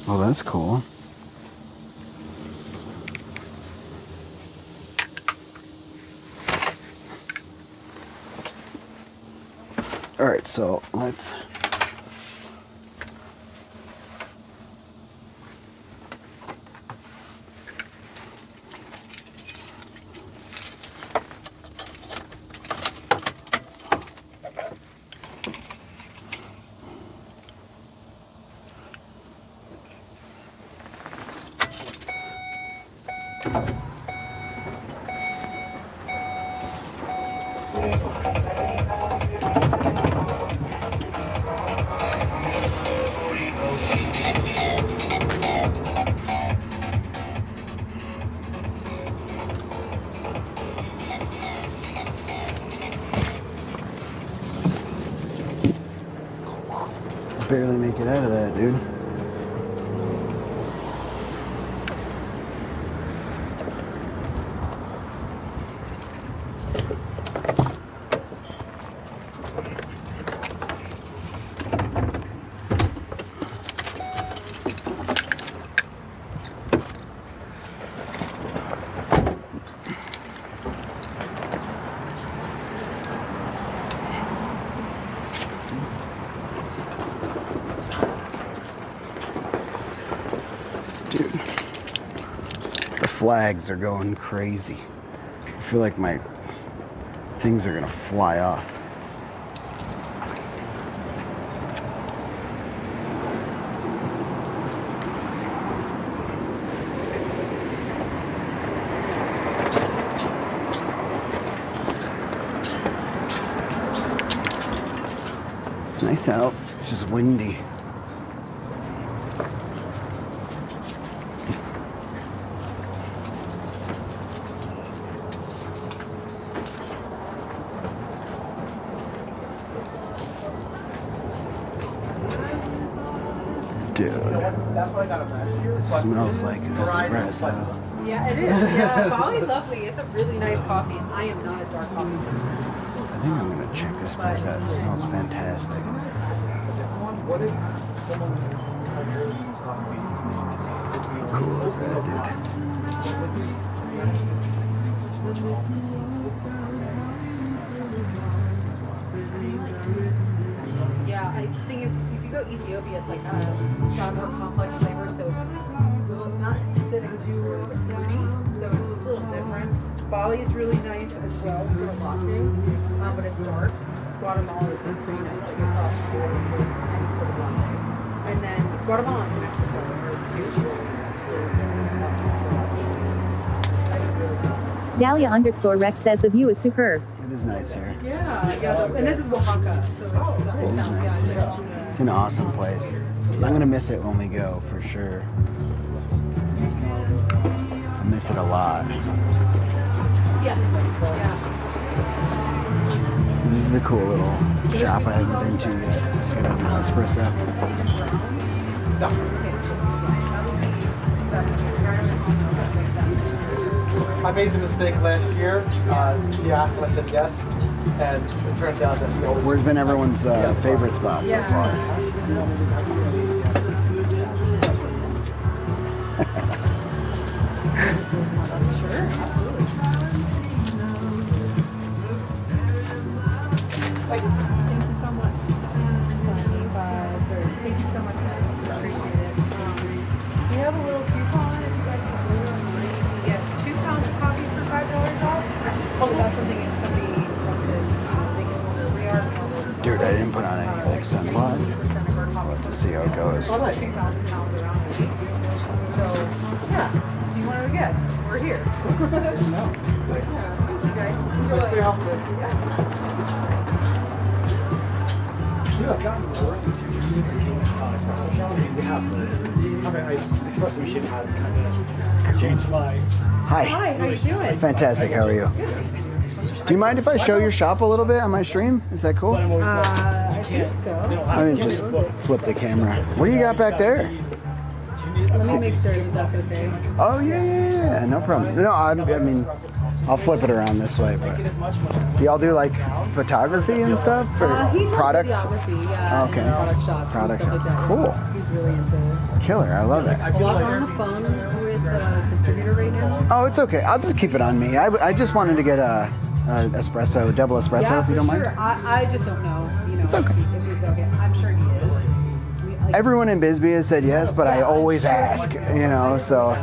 Well, that's cool. All right, so let's... barely make it out of that, dude. Flags are going crazy. I feel like my things are gonna fly off. It's nice out, it's just windy. Dude, it smells like espresso. Yeah, it is. Yeah, Bali's lovely. It's a really nice coffee. I am not a dark coffee person. I think I'm gonna check this place out. It smells fantastic. How cool is that, dude? Yeah, I think it's, if you go Ethiopia, it's like got a more complex flavor, so it's not acidic, it's sort of fruity, so it's a little different. Bali is really nice as well for a latte, but it's dark. Guatemala is pretty nice, like across the board for any sort of latte. And then Guatemala and Mexico are two. Dahlia_Rex says the view is superb. It is nice here. Yeah, and this is Oaxaca, so it's, It's an awesome place. I'm gonna miss it when we go, for sure. I miss it a lot. This is a cool little shop I haven't been to yet. Get an espresso. I made the mistake last year. He asked and I said yes, and it turns out that he always... Where's been everyone's favorite spot so far? Thank you so much. 25, 30. Thank you so much, guys. Appreciate it. We have a little coupon if you guys want to order online. You can get 2 pounds of coffee for $5 off. So that's something if somebody wants it, they can order. We are. Dude, I didn't put on any like sunblock. To see how it goes. 2,000 pounds around me. So, yeah, if you want to get, we're here. Thank you guys. Enjoy. The espresso machine has kind of changed my. Hi. Hi, how you doing? Fantastic. How are you? Do you mind if I show your shop a little bit on my stream? Is that cool? I think so. I mean, just flip the camera. What do you got back there? Let me make sure that that's okay. Oh yeah, no problem. No, I mean, I'll flip it around this way. But do y'all do like photography and stuff or He does product? videography, yeah, Okay. and product shots Product and stuff like that. Cool. He's really into. Killer. I love it. He's on the phone with the distributor right now. Oh, it's okay. I'll just keep it on me. I just wanted to get a espresso, double espresso, Yeah, if you don't for mind. sure. I just don't know, if he's okay. I'm sure he is. Everyone in Bisbee has said yes, but I always ask, so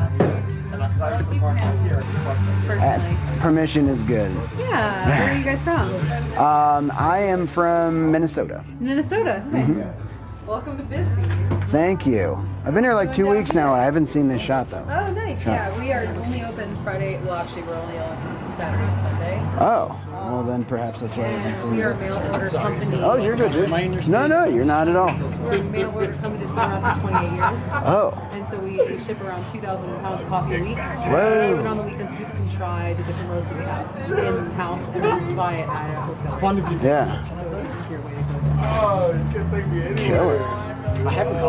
ask. Permission is good. Yeah. Where are you guys from? I am from Minnesota. Minnesota. Nice. Welcome to Bisbee. Thank you. I've been here like 2 weeks now. I haven't seen this shot though. Oh, nice. Yeah, we are only open Friday. Well, actually, we're only open Saturday and Sunday. Oh, well then perhaps that's why I haven't seen We are a this. mail order company. Oh, you're good, dude. No, you're not at all. We're a mail order company that's been around for 28 years. Oh. And so we ship around 2,000 pounds of coffee a week. Whoa. And on the weekends, people can try the different roasts that we have in-house and then buy it at a wholesale. Yeah. So it's an easier way to go. Oh, you can't take me anywhere. Killer.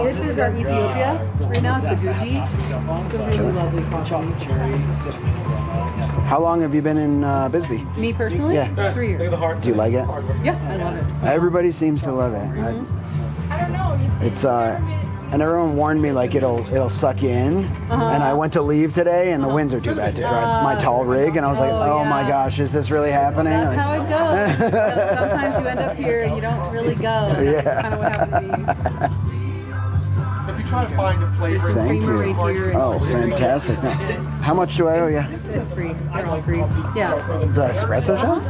This is our Ethiopia right now. It's the Gucci. It's a really lovely coffee. How long have you been in Bisbee? Me personally? Yeah. 3 years. Do you like it? Yeah, I love it. Everybody seems to love it. I don't know. It's and everyone warned me like it'll suck you in. And I went to leave today, and the winds are too bad to drive my tall rig, and I was like, oh my gosh, is this really happening? That's Like- how it goes. Sometimes you end up here and you don't really go. That's kind of what happened to me. If you try to find a flavor, There's some Thank creamer you. right here. and Oh, some creamer. fantastic. How much do I owe you? It's free. They're all free. Yeah. The espresso shots?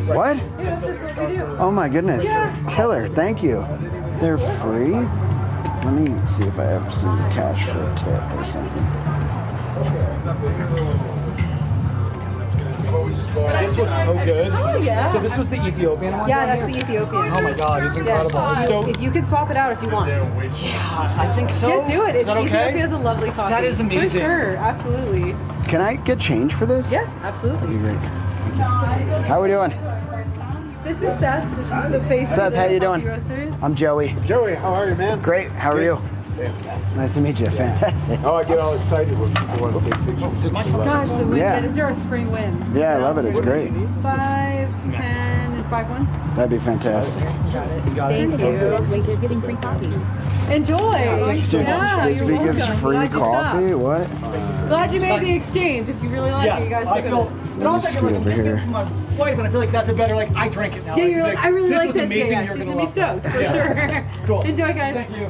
What? Yeah, that's just what we do. Oh my goodness. Killer. Thank you. They're free? Let me see if I have some cash for a tip or something. This was so good. Oh, yeah. So this was the Ethiopian one? Yeah, that's the Ethiopian. Oh my God, it's incredible. Yeah. So If you can swap it out if you want. yeah, I think so. Yeah, do it. Is that okay? Ethiopia is a lovely coffee. That is amazing. For sure, absolutely. Can I get change for this? Yeah, absolutely. Great. How we doing? This is Seth. This is the face Seth, of the how you coffee doing? roasters. I'm Joey. Joey, how are you, man? Great. How are you? Fantastic. Nice to meet you. Fantastic. Oh, I get all excited when people want to take pictures. Gosh, the wind. Yeah. These are our spring winds. Yeah, I love it. It's great. 5, 10, and 5 ones. That'd be fantastic. Thank you. You're getting free coffee. Enjoy. Dude, Yeah, you're Bisbee gives welcome. free Glad you coffee? stopped. What? Glad you made the exchange. If you really like it, you guys I stick feel. with it. But also, scoot over here. it's my wife, and I feel like that's a better. Like I drank it now. Yeah, you're like, I really this like was this. Amazing. Yeah, You're she's gonna gonna be love stoked for Yeah. sure. Cool. Enjoy, guys. Thank you.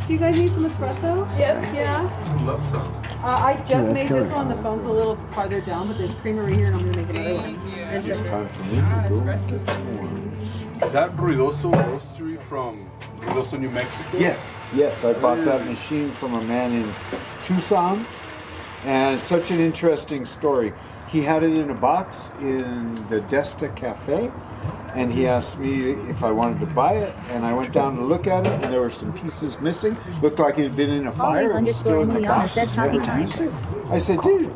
Do you guys need some espresso? Yes. Yeah. Love some. I just that's made this killer. one. The phone's a little farther down, but there's creamer right here, and I'm gonna make another one. And just Time for me to go. Is that Ruidoso Roastery from Ruidoso, New Mexico? Yes, I bought that machine from a man in Tucson, and it's such an interesting story. He had it in a box in the Desta Cafe, and he asked me if I wanted to buy it, and I went down to look at it, and there were some pieces missing. Looked like it had been in a fire. It was still in the box. I said, dude,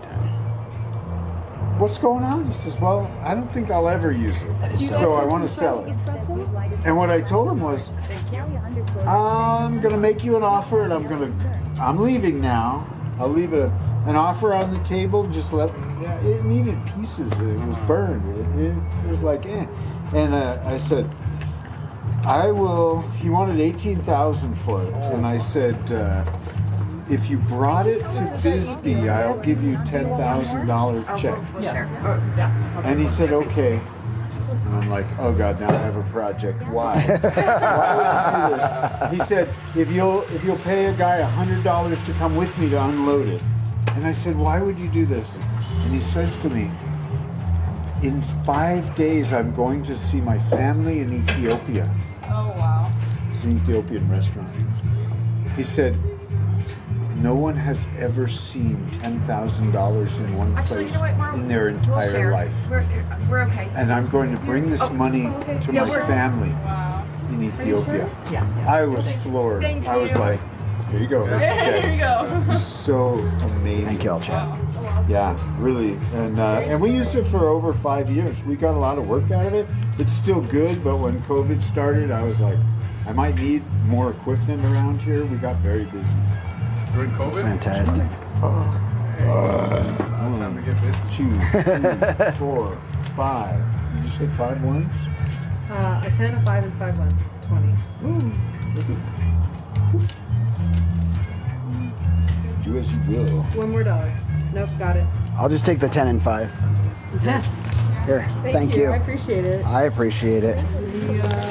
what's going on? He says, well, I don't think I'll ever use it, so I want to sell it. And what I told him was, I'm going to make you an offer, and I'm leaving now. I'll leave an offer on the table. Just it needed pieces. It was burned. It was like, eh. And I said, I will. He wanted $18,000 for it, and I said, if you brought it to Bisbee, I'll give you $10,000 check. And he said, okay. And I'm like, oh God, now I have a project. Why? Why would I do this? He said, if you'll pay a guy $100 to come with me to unload it. And I said, why would you do this? And he says to me, in 5 days, I'm going to see my family in Ethiopia. Oh, wow. It's an Ethiopian restaurant. He said, no one has ever seen $10,000 in one place in their entire life. We're okay. And I'm going to bring this money to my family in Ethiopia. Yeah. I was floored. Thank I was you. like, here you go. Here's the check. Here you go. It's so amazing. Thank you, all, chat. Yeah, really. And we used it for over 5 years. We got a lot of work out of it. It's still good, but when COVID started, I was like, I might need more equipment around here. We got very busy. During COVID? It's fantastic. Time to get busy. 2, 3, 4, 5. Did you say 5 ones? A 10, a 5, and 5 ones. It's 20. Do as you will. One more dollar. Nope, got it. I'll just take the 10 and 5. Here, thank you. I appreciate it. I appreciate it.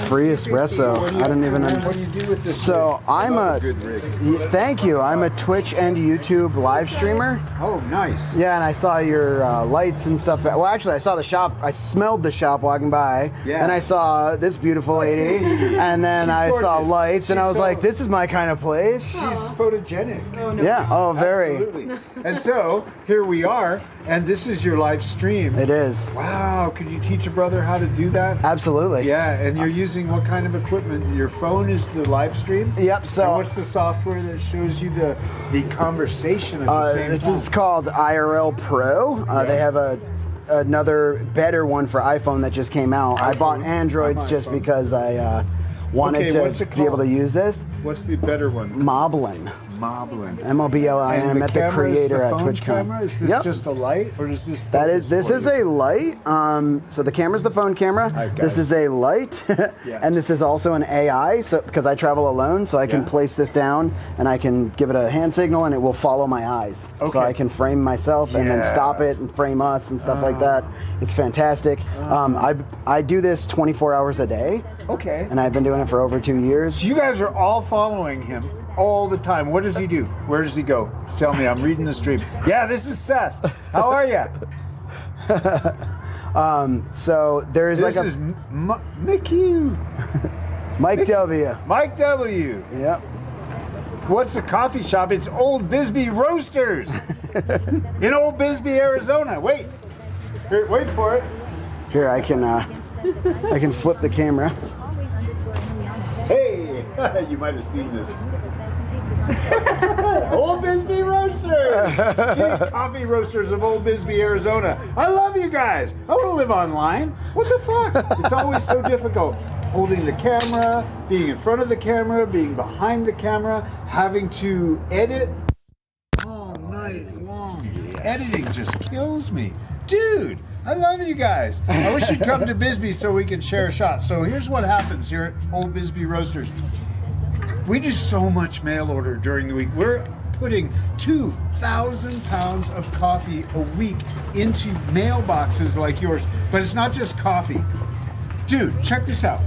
Free espresso. I don't even know. What do you do with this? So I'm a. Good rig. Thank you. I'm a Twitch and YouTube live streamer. Oh, nice. Yeah, and I saw your lights and stuff. Well, actually, I saw the shop. I smelled the shop walking by. Yeah. And I saw this beautiful lady. And then She's I saw gorgeous. lights, and I was like, this is my kind of place. She's photogenic. Oh, no. Yeah. Oh, very. Absolutely. And so here we are, and this is your live stream. It is. Wow. Could you teach a brother how to do that? Absolutely. Yeah. And you're using what kind of equipment? Your phone is the live stream? Yep. So and what's the software that shows you the conversation at the same this time? is called IRL Pro. They have another better one for iPhone that just came out. I bought Androids just because I wanted to be able to use this. What's the better one? Moblin. Moblin. M-O-B-L-I-N. I met the creator at TwitchCon. Camera? Is this just a light, or is this? This is a light. So the camera's the phone camera. This is a light, and this is also an AI. So because I travel alone, so I can place this down and I can give it a hand signal, and it will follow my eyes. So I can frame myself and then stop it and frame us and stuff like that. It's fantastic. I do this 24 hours a day. Okay. And I've been doing it for over 2 years. So you guys are all following him all the time. What does he do? Where does he go? Tell me. I'm reading the stream. Yeah, this is Seth. How are you? So there is this like a. This is Mickey. Mike W. Mike W. Yep. What's the coffee shop? It's Old Bisbee Roasters in Old Bisbee, Arizona. Wait. Here, wait for it. Here, I can flip the camera. Hey, you might have seen this. Old Bisbee Roasters! The coffee roasters of Old Bisbee, Arizona. I love you guys. I want to live online. What the fuck? It's always so difficult. Holding the camera, being in front of the camera, being behind the camera, having to edit all night long. Editing just kills me. Dude, I love you guys. I wish you'd come to Bisbee so we can share a shot. So here's what happens here at Old Bisbee Roasters. We do so much mail order during the week. We're putting 2,000 pounds of coffee a week into mailboxes like yours. But it's not just coffee. Dude, check this out.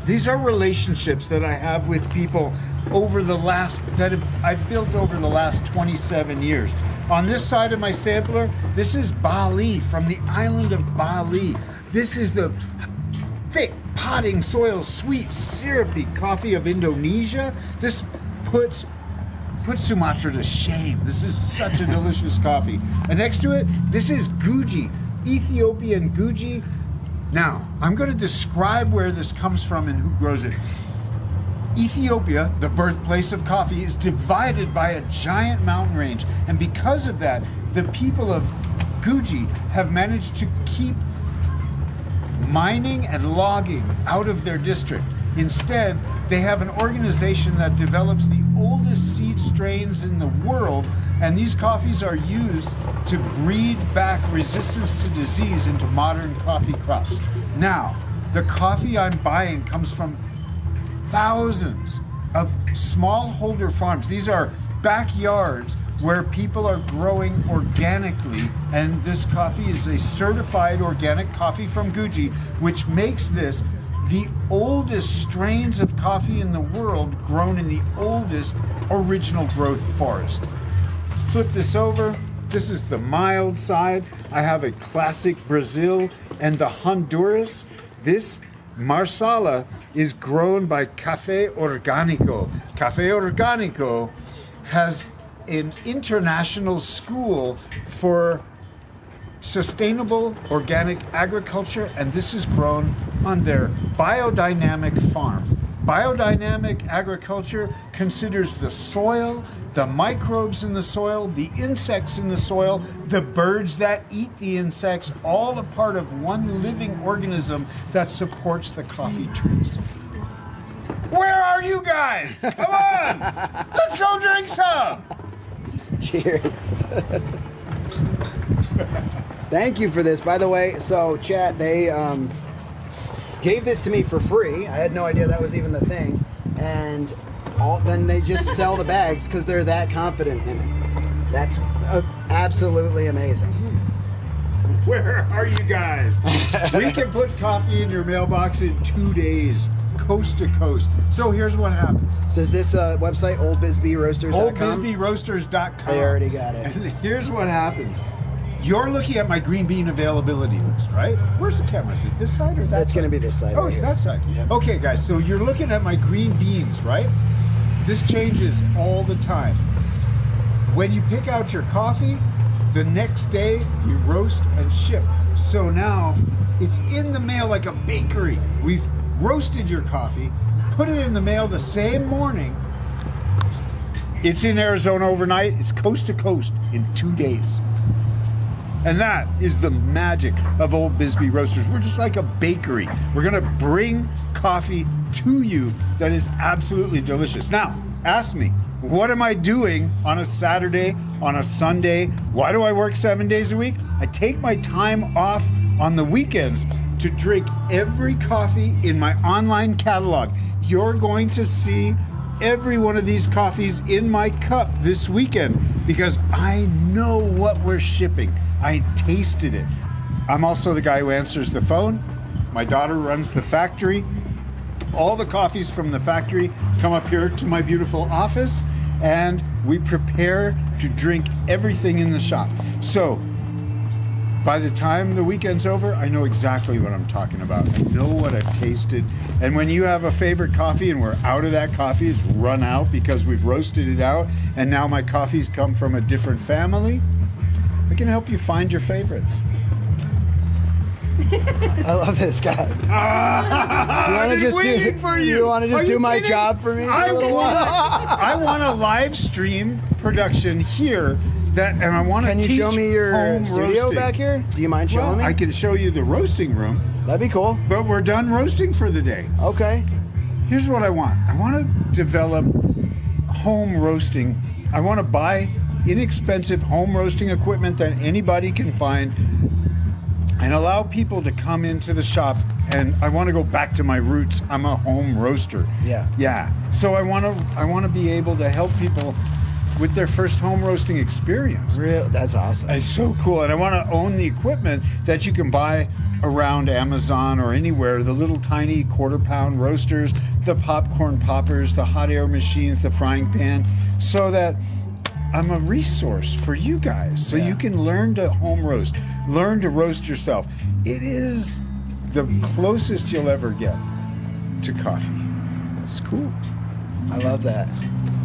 These are relationships that I have with people I've built over the last 27 years. On this side of my sampler, this is Bali, from the island of Bali. This is the thick, potting soil, sweet, syrupy coffee of Indonesia. This puts Sumatra to shame. This is such a delicious coffee. And next to it, this is Guji, Ethiopian Guji. Now, I'm going to describe where this comes from and who grows it. Ethiopia, the birthplace of coffee, is divided by a giant mountain range. And because of that, the people of Guji have managed to keep mining and logging out of their district. Instead, they have an organization that develops the oldest seed strains in the world, and these coffees are used to breed back resistance to disease into modern coffee crops. Now, the coffee I'm buying comes from thousands of smallholder farms. These are backyards where people are growing organically, and this coffee is a certified organic coffee from Guji, which makes this the oldest strains of coffee in the world grown in the oldest original growth forest. Let's flip this over. This is the mild side. I have a classic Brazil and the Honduras. This Marsala is grown by Café Orgánico. Café Orgánico has an international school for sustainable organic agriculture, and this is grown on their biodynamic farm. Biodynamic agriculture considers the soil, the microbes in the soil, the insects in the soil, the birds that eat the insects, all a part of one living organism that supports the coffee trees. Where are you guys? Come on! Let's go drink some! Cheers. Thank you for this. By the way, so chat, they gave this to me for free. I had no idea that was even the thing. And then they just sell the bags because they're that confident in it. That's absolutely amazing. Where are you guys? We can put coffee in your mailbox in 2 days, coast to coast. So here's what happens. So is this website, oldbisbeeroasters.com? Oldbisbeeroasters.com. I already got it. And here's what happens. You're looking at my green bean availability list, right? Where's the camera? Is it this side or that That's side? going to be this side. Oh, right it's here. that side. Yep. Okay, guys, so you're looking at my green beans, right? This changes all the time. When you pick out your coffee, the next day we roast and ship. So now it's in the mail like a bakery. We've roasted your coffee, put it in the mail the same morning. It's in Arizona overnight. It's coast to coast in 2 days. And that is the magic of Old Bisbee Roasters. We're just like a bakery. We're gonna bring coffee to you that is absolutely delicious. Now, ask me, what am I doing on a Saturday, on a Sunday? Why do I work 7 days a week? I take my time off on the weekends to drink every coffee in my online catalog. You're going to see every one of these coffees in my cup this weekend because I know what we're shipping. I tasted it. I'm also the guy who answers the phone. My daughter runs the factory. All the coffees from the factory come up here to my beautiful office and we prepare to drink everything in the shop. So by the time the weekend's over, I know exactly what I'm talking about. I know what I've tasted. And when you have a favorite coffee and we're out of that coffee, it's run out because we've roasted it out, and now my coffees come from a different family, I can help you find your favorites. I love this guy. Do you want to just do my job for me for a little while? I want a live stream production here. And I want to teach. Can you show me your studio roasting. back here? Do you mind showing me? I can show you the roasting room. That'd be cool. But we're done roasting for the day. Okay. Here's what I want. I want to develop home roasting. I want to buy inexpensive home roasting equipment that anybody can find and allow people to come into the shop. And I want to go back to my roots. I'm a home roaster. Yeah. Yeah. So I want to be able to help people with their first home roasting experience. That's awesome. It's so cool. And I want to own the equipment that you can buy around Amazon or anywhere, the little tiny quarter-pound roasters, the popcorn poppers, the hot air machines, the frying pan, so that I'm a resource for you guys. So you can learn to home roast, learn to roast yourself. It is the closest you'll ever get to coffee. It's cool. I love that.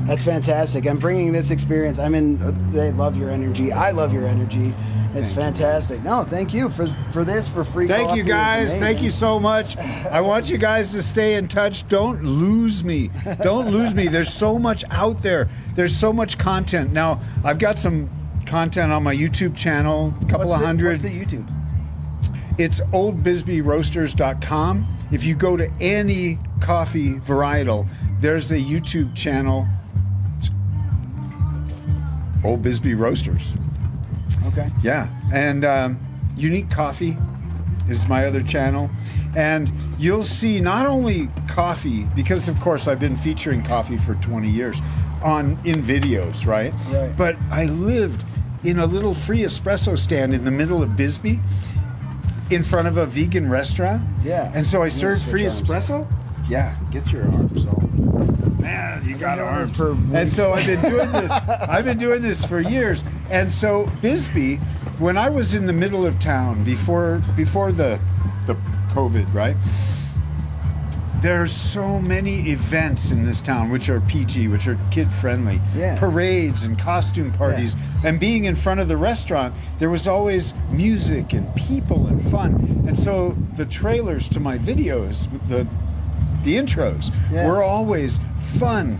That's fantastic. I'm bringing this experience. They love your energy. I love your energy. It's fantastic. No, thank you for this, for free coffee. Thank you guys. Thank you so much. I want you guys to stay in touch. Don't lose me. Don't lose me. There's so much out there. There's so much content. Now, I've got some content on my YouTube channel, a couple of hundred. What's the YouTube? It's oldbisbeeroasters.com. If you go to any coffee varietal, there's a YouTube channel, Old Bisbee Roasters. Okay. Yeah, and Unique Coffee is my other channel. And you'll see not only coffee, because of course I've been featuring coffee for 20 years in videos, right? Right. But I lived in a little free espresso stand in the middle of Bisbee in front of a vegan restaurant. Yeah. And so I served free arms. espresso. Yeah, get your arms all. man, you got arms. For and weeks. so I've been doing this. I've been doing this for years. And so Bisbee, when I was in the middle of town before the COVID, right? There's so many events in this town which are PG, which are kid friendly. Yeah. Parades and costume parties. And being in front of the restaurant, there was always music and people and fun. And so the trailers to my videos, the intros, were always fun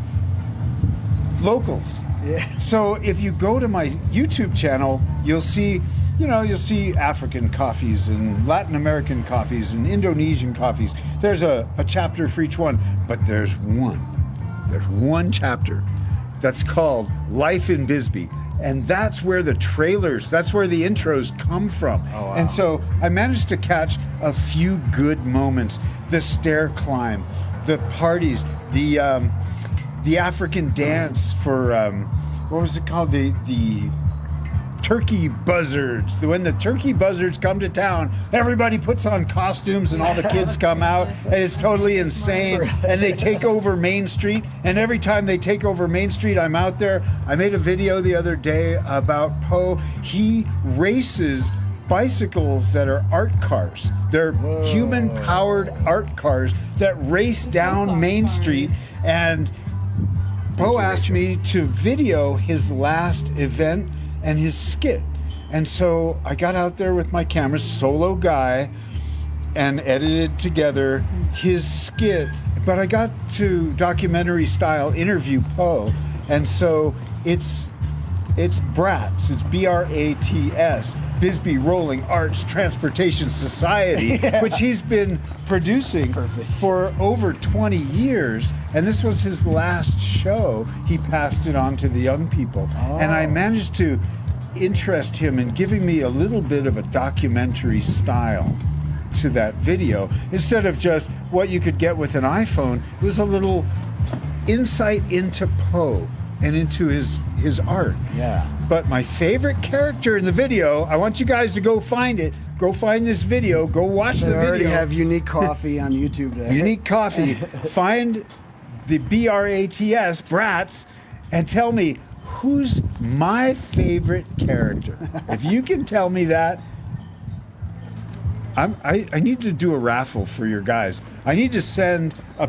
locals. Yeah. So if you go to my YouTube channel, you'll see African coffees and Latin American coffees and Indonesian coffees. There's a chapter for each one, but there's one chapter that's called Life in Bisbee. And that's where the trailers, that's where the intros come from. Oh, wow. And so I managed to catch a few good moments. The stair climb, the parties, the African dance for, what was it called? The turkey buzzards. When the turkey buzzards come to town, everybody puts on costumes and all the kids come out, and it's totally insane. And they take over Main Street, and every time they take over Main Street, I'm out there. I made a video the other day about Poe. He races bicycles that are art cars. They're human-powered art cars that race down Main Street, and Poe asked me to video his last event and his skit. And so I got out there with my camera, solo guy, and edited together his skit. But I got to documentary style interview Poe. And so it's BRATS, it's BRATS, Bisbee Rolling Arts Transportation Society, which he's been producing for over 20 years. And this was his last show. He passed it on to the young people. And I managed to interest him in giving me a little bit of a documentary style to that video. Instead of just what you could get with an iPhone, it was a little insight into Poe and into his art. Yeah. But my favorite character in the video, I want you guys to go find it. Go find this video. Go watch the video. They already have Unique Coffee on YouTube there. Unique Coffee. Find the BRATS, Brats, and tell me who's my favorite character. If you can tell me that, I need to do a raffle for your guys. I need to send a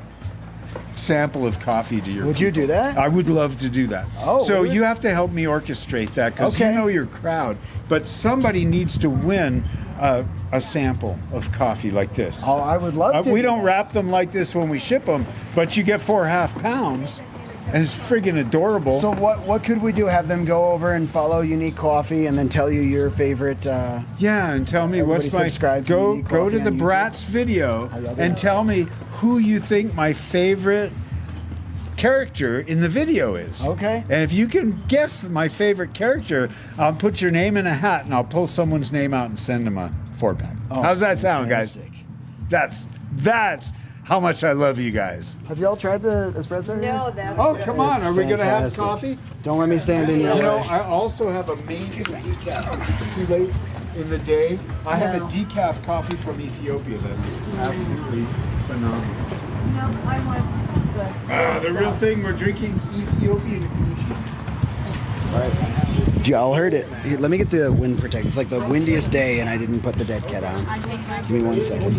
sample of coffee to your Would you do that? I would love to do that. Oh, so really? you have to help me orchestrate that, because you know your crowd. But somebody needs to win a sample of coffee like this. Oh, I would love to. We don't wrap them like this when we ship them, but you get 4.5 pounds, and it's friggin' adorable. So what could we do? Have them go over and follow Unique Coffee, and then tell you your favorite. Yeah, and tell me what's my. Go to the Brats video and tell me who you think my favorite character in the video is. Okay. And if you can guess my favorite character, I'll put your name in a hat and I'll pull someone's name out and send them a 4-pack. Oh, how's that sound, guys? That's how much I love you guys. Have you all tried the espresso? No, that's Oh, come on. It's Are we going to have fantastic. coffee? Don't let me stand in your You know, way. I also have amazing decaf. It's too late in the day. I have a decaf coffee from Ethiopia that is absolutely phenomenal. No, I want The real thing, we're drinking Ethiopian Gucci. Right. You all heard it. Here, let me get the wind protector. It's like the windiest day, and I didn't put the dead cat on. Give me 1 second.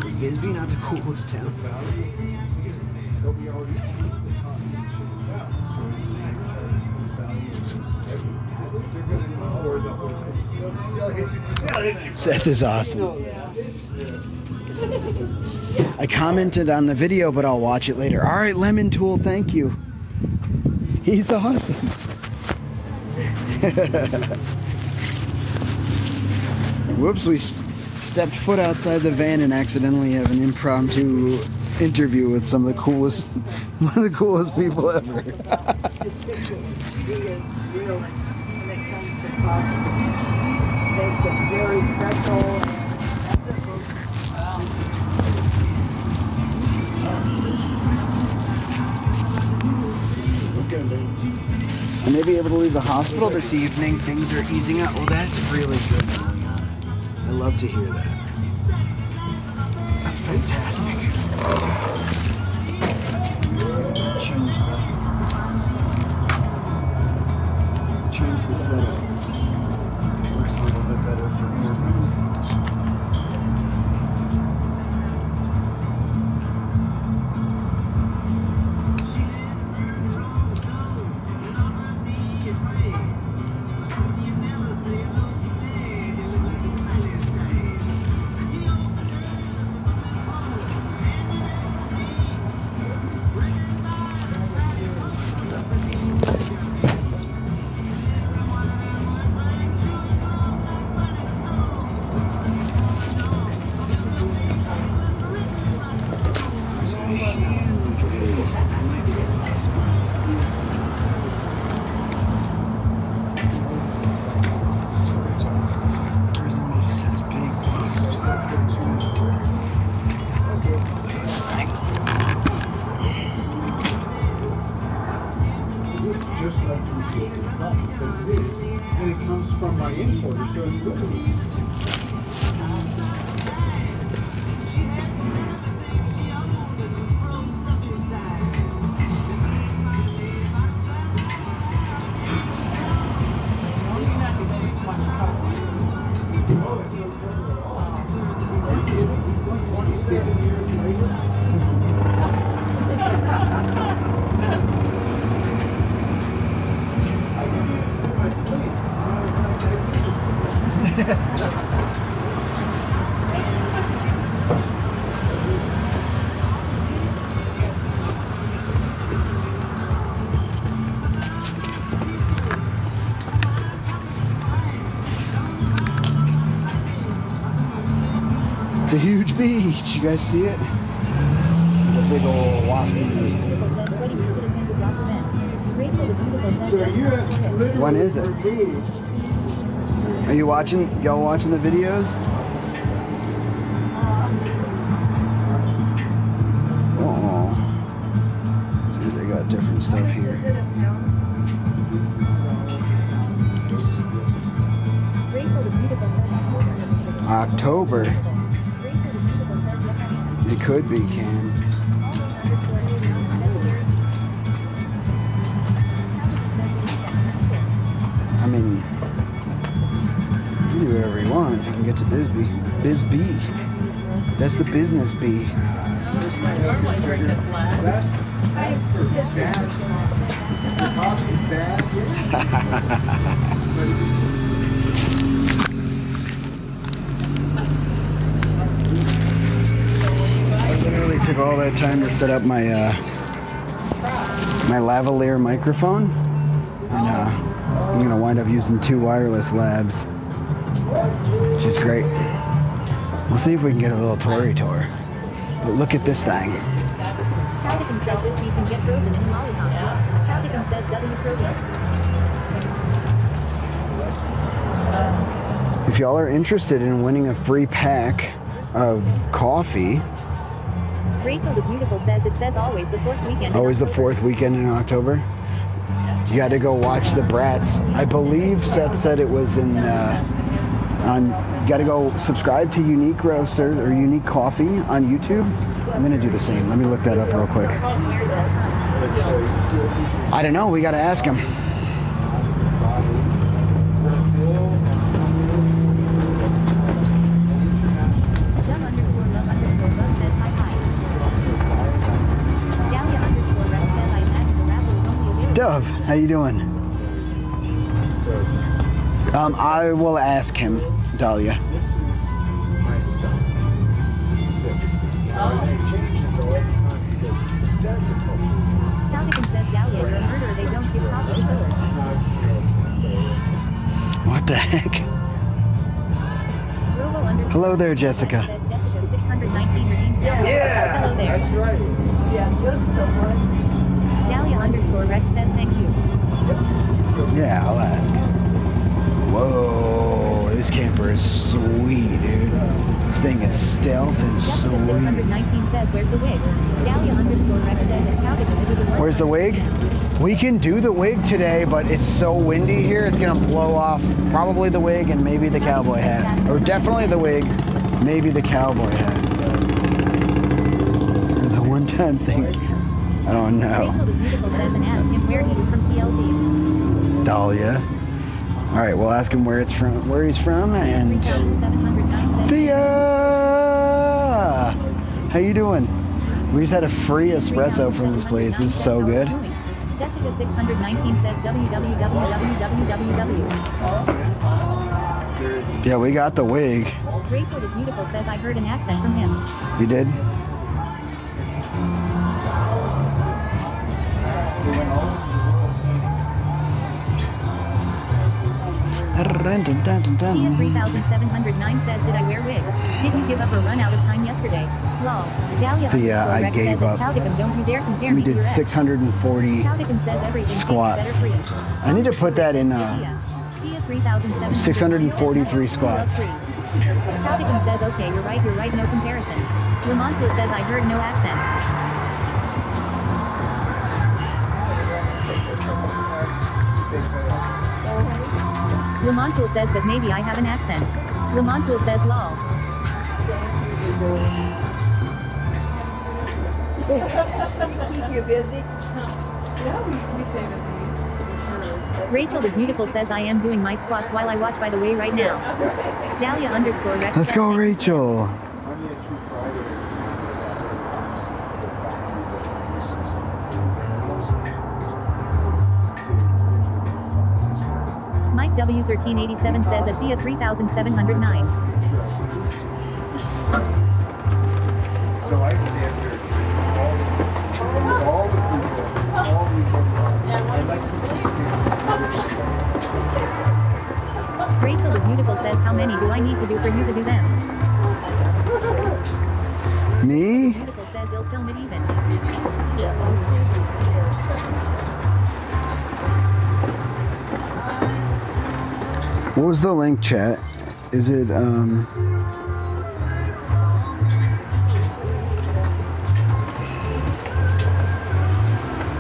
Is Bisbee not the coolest town? Seth is awesome. I commented on the video, but I'll watch it later. All right, Lemon Tool, thank you. He's awesome. Whoops, we stepped foot outside the van and accidentally have an impromptu interview with some of the coolest, one of the coolest people ever. Makes them very special. That's just leave the hospital this evening. Things are easing up. Well, that's really good, Liliana. I love to hear that. That's fantastic. Change the setup. Works a little bit better for interviews. It's a huge beach. You guys see it? It's a big old waspy. When is it? Are you watching? Y'all watching the videos? Oh, dude, they got different stuff here. October. It could be, Cam. I mean, you can do whatever you want if you can get to Bisbee. Bisbee. That's the business bee. I literally took all that time to set up my my lavalier microphone, and I'm gonna wind up using 2 wireless labs, which is great. We'll see if we can get a little Tory tour. But look at this thing. If y'all are interested in winning a free pack of coffee, Rachel the Beautiful says it says always the 4th weekend. always the 4th weekend in October. You got to go watch the Brats. I believe Seth said it was in you got to go subscribe to Unique Roaster or Unique Coffee on YouTube. I'm gonna do the same. Let me look that up real quick. I don't know. We got to ask him. Dove, how you doing? I will ask him, Dahlia. This is my stuff. This is it. It changes all the time because What the heck? Hello there, Jessica. Yeah, hello there. That's right. Yeah, just the one. Dahlia_Rex says thank you. Yeah, I'll ask. Whoa, this camper is sweet, dude. This thing is stealth and sweet. 119 says, where's the wig? Dahlia_Rex says, it's how to do the work. Where's the wig? We can do the wig today, but it's so windy here, it's gonna blow off probably the wig and maybe the cowboy hat. Or definitely the wig, maybe the cowboy hat. There's a one-time thing. I don't know. Rachel the Beautiful says, and ask him where he is from TLC. Dahlia. All right, we'll ask him where he's from, and Thea, how you doing? We just had a free espresso from this place. It's so good. Jessica 619 says www. Yeah, we got the wig. Rachel the Beautiful says, I heard an accent from him. You did? Tia 3709 says, did I wear wig? Did you give up or run out of time yesterday? Lol. Dahlia I gave up. Don't you dare compare We me to did your ex. 640 squats. I need to put that in 643 squats. Cowdicum says, okay, you're right, no comparison. Lamonto says, I heard no accent. Lamonto says that maybe I have an accent. Lamonto says, lol. Keep you busy? Yeah, we say this. Rachel the Beautiful says, I am doing my squats while I watch by the way right now. Dahlia_Rex. Let's go, Rachel. Mike W1387 says, Athea 3709. So I stand here, all the people, and like Rachel the Beautiful says, how many do I need to do for you to do them? Me? Beautiful says, they'll film it even. What was the link, chat? Is it,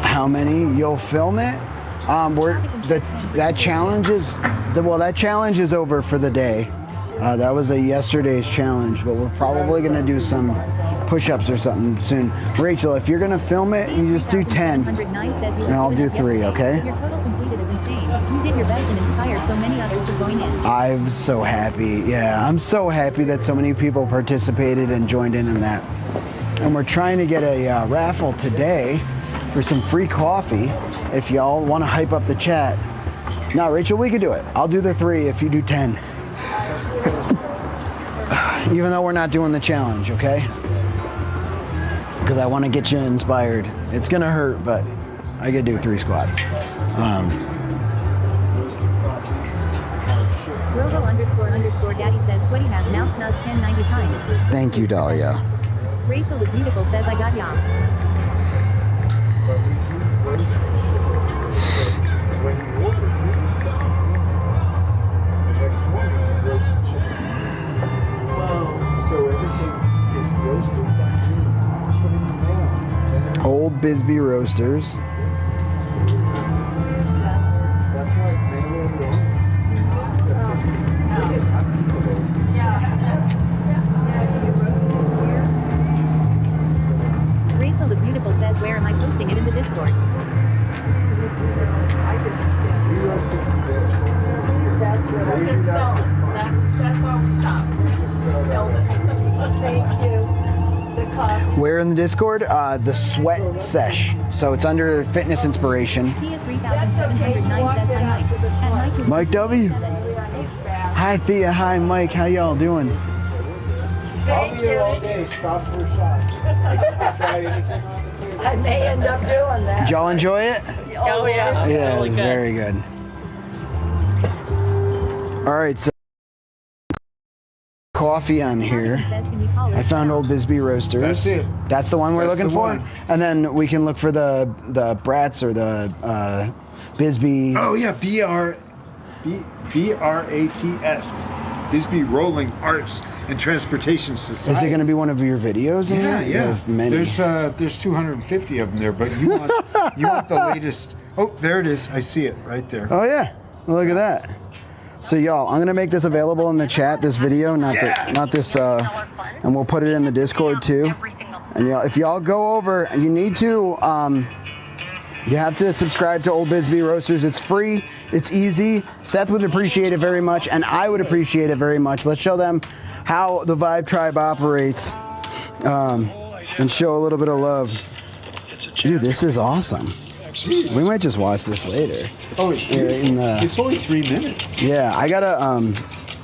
how many? You'll film it? That challenge is, that challenge is over for the day. That was yesterday's challenge, but we're probably gonna do some push-ups or something soon. Rachel, if you're gonna film it, you just do 10, and I'll do 3, okay? Your total completed is insane. You did your best and inspired so many others to join in. I'm so happy. Yeah, I'm so happy that so many people participated and joined in that. And we're trying to get a raffle today for some free coffee if y'all want to hype up the chat. Now, Rachel, we could do it. I'll do the 3 if you do 10. Even though we're not doing the challenge, okay? Because I want to get you inspired. It's going to hurt, but I could do 3 squats. Robo__Daddy says, Sweaty has now snuzzed 1090 times. Thank you, Dahlia. Rachel the Beautiful says, I got ya. when you order it, the next morning you roast the chicken. So everything is roasted back to put in the pan. Old Bisbee Roasters. That's why it's made over the Rachel the Beautiful says, where am I posting it in the Discord? Where in the Discord? The Sweat Sesh. So it's under Fitness Inspiration. Mike W. Hi Thea. Hi Mike. How y'all doing? I'll be here all day. Stop for a shot. Try anything on the table. I may end up doing that. Did y'all enjoy it? Oh, yeah. Yeah, Really good. very good. All right, so coffee on here. I found Old Bisbee Roasters. That's it. That's the one we're That's looking the for. one. And then we can look for the Brats or the Bisbee. Oh yeah, B-R-A-T-S. Bisbee Rolling Arts and Transportation Society. Is it going to be one of your videos? In Yeah, here? yeah. You have many. There's 250 of them there, but you want the latest. Oh, there it is. I see it right there. Oh yeah, look at that. So y'all, I'm gonna make this available in the chat, this video, not this, and we'll put it in the Discord too. And y'all, if y'all go over, you need to, you have to subscribe to Old Bisbee Roasters. It's free, it's easy. Seth would appreciate it very much, and I would appreciate it very much. Let's show them how the Vibe Tribe operates, and show a little bit of love. Dude, this is awesome. We might just watch this later. Oh, it's beautiful. It's only 3 minutes. Yeah, I gotta,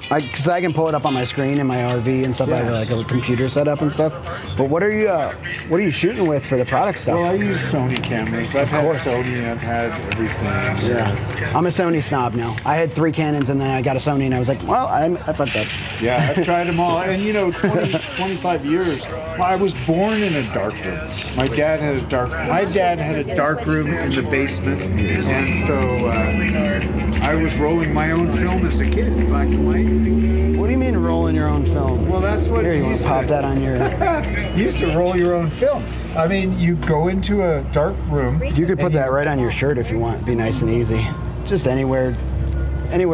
because I can pull it up on my screen in my RV and stuff. I have like a computer set up and stuff. But what are you shooting with for the product stuff? Well, I use Sony cameras. I've had Sony. I've had everything. Yeah, I'm a Sony snob now. I had 3 Canons and then I got a Sony and I was like, well, I fucked up. Yeah, I've tried them all. And 25 years. Well, I was born in a dark room. My dad had a dark room in the basement, and so I was rolling my own film as a kid, black and white. What do you mean rolling your own film? Well, that's what Here, you want to pop that on your... You used to roll your own film. I mean, you go into a dark room. You could put that right on your shirt if you want. It'd be nice and easy. Just anywhere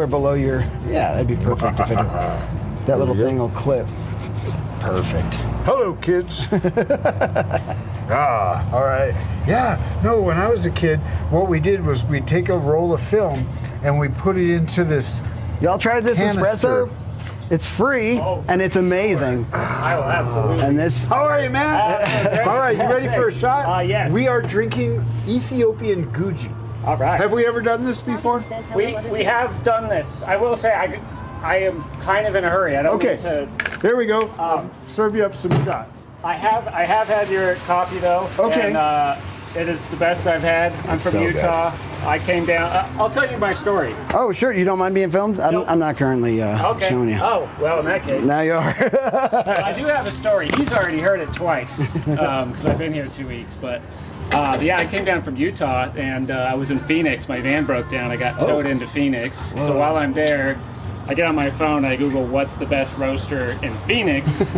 below your... Yeah, that'd be perfect if that little thing will clip. Perfect. Hello, kids. All right. Yeah, no, when I was a kid, what we did was we'd take a roll of film and we put it into this... Y'all tried this canister. espresso? It's free and it's amazing. I will absolutely. And this. How are you, man? All right, you ready for a shot? Yes. We are drinking Ethiopian Guji. All right. Have we ever done this before? We have done this. I will say I am kind of in a hurry. I don't need to. There we go. Serve you up some shots. I have had your coffee though. Okay. And it is the best I've had. I'm from Utah. I came down. I'll tell you my story. Oh, sure. You don't mind being filmed? I'm not currently showing you. Oh, well, in that case. Now you are. I do have a story. He's already heard it twice because I've been here 2 weeks. But yeah, I came down from Utah and I was in Phoenix. My van broke down. I got towed into Phoenix. Whoa. So while I'm there, I get on my phone. I Google what's the best roaster in Phoenix,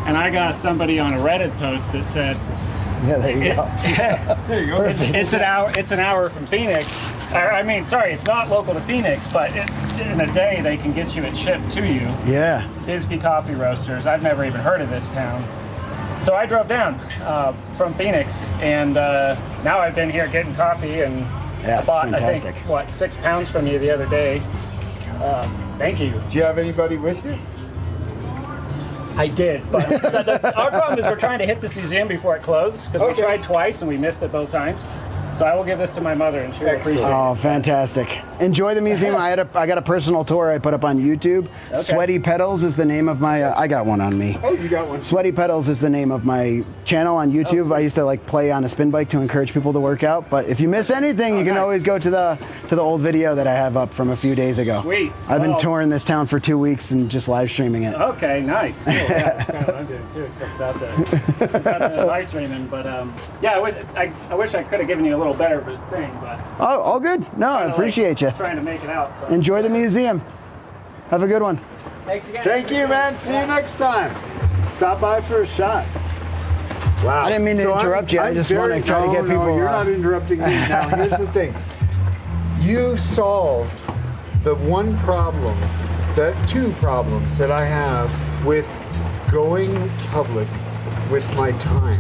and I got somebody on a Reddit post that said. Yeah, there you go. There you go. It's an hour from Phoenix. I mean, sorry, it's not local to Phoenix, but in a day they can get you it shipped to you. Yeah. Bisbee Coffee Roasters. I've never even heard of this town. So I drove down from Phoenix, and now I've been here getting coffee, and I bought, fantastic. I think, what, 6 pounds from you the other day. Thank you. Do you have anybody with you? I did, but our problem is we're trying to hit this museum before it closes because we tried twice and we missed it both times. So I will give this to my mother and she'll appreciate it. Oh, fantastic. Enjoy the museum. I got a personal tour I put up on YouTube. Okay. Sweaty Pedals is the name of my, I got one on me. Oh, you got one. Sweaty Pedals is the name of my channel on YouTube. I used to like play on a spin bike to encourage people to work out. But if you miss anything, you can always go to the old video that I have up from a few days ago. Sweet. I've been touring this town for 2 weeks and just live streaming it. Okay, nice. Cool. Yeah, that's kind of what I'm doing too, except without the live streaming. But yeah, I wish I could have given you a little better thing. But oh, all good. No, I appreciate you. Trying to make it out. But. Enjoy the museum. Have a good one. Thanks again. Thank you, man. See you next time. Stop by for a shot. Wow. I didn't mean to interrupt you. I just want to try to get people. No, you're not interrupting me. Now, here's the thing. You solved the two problems that I have with going public with my time.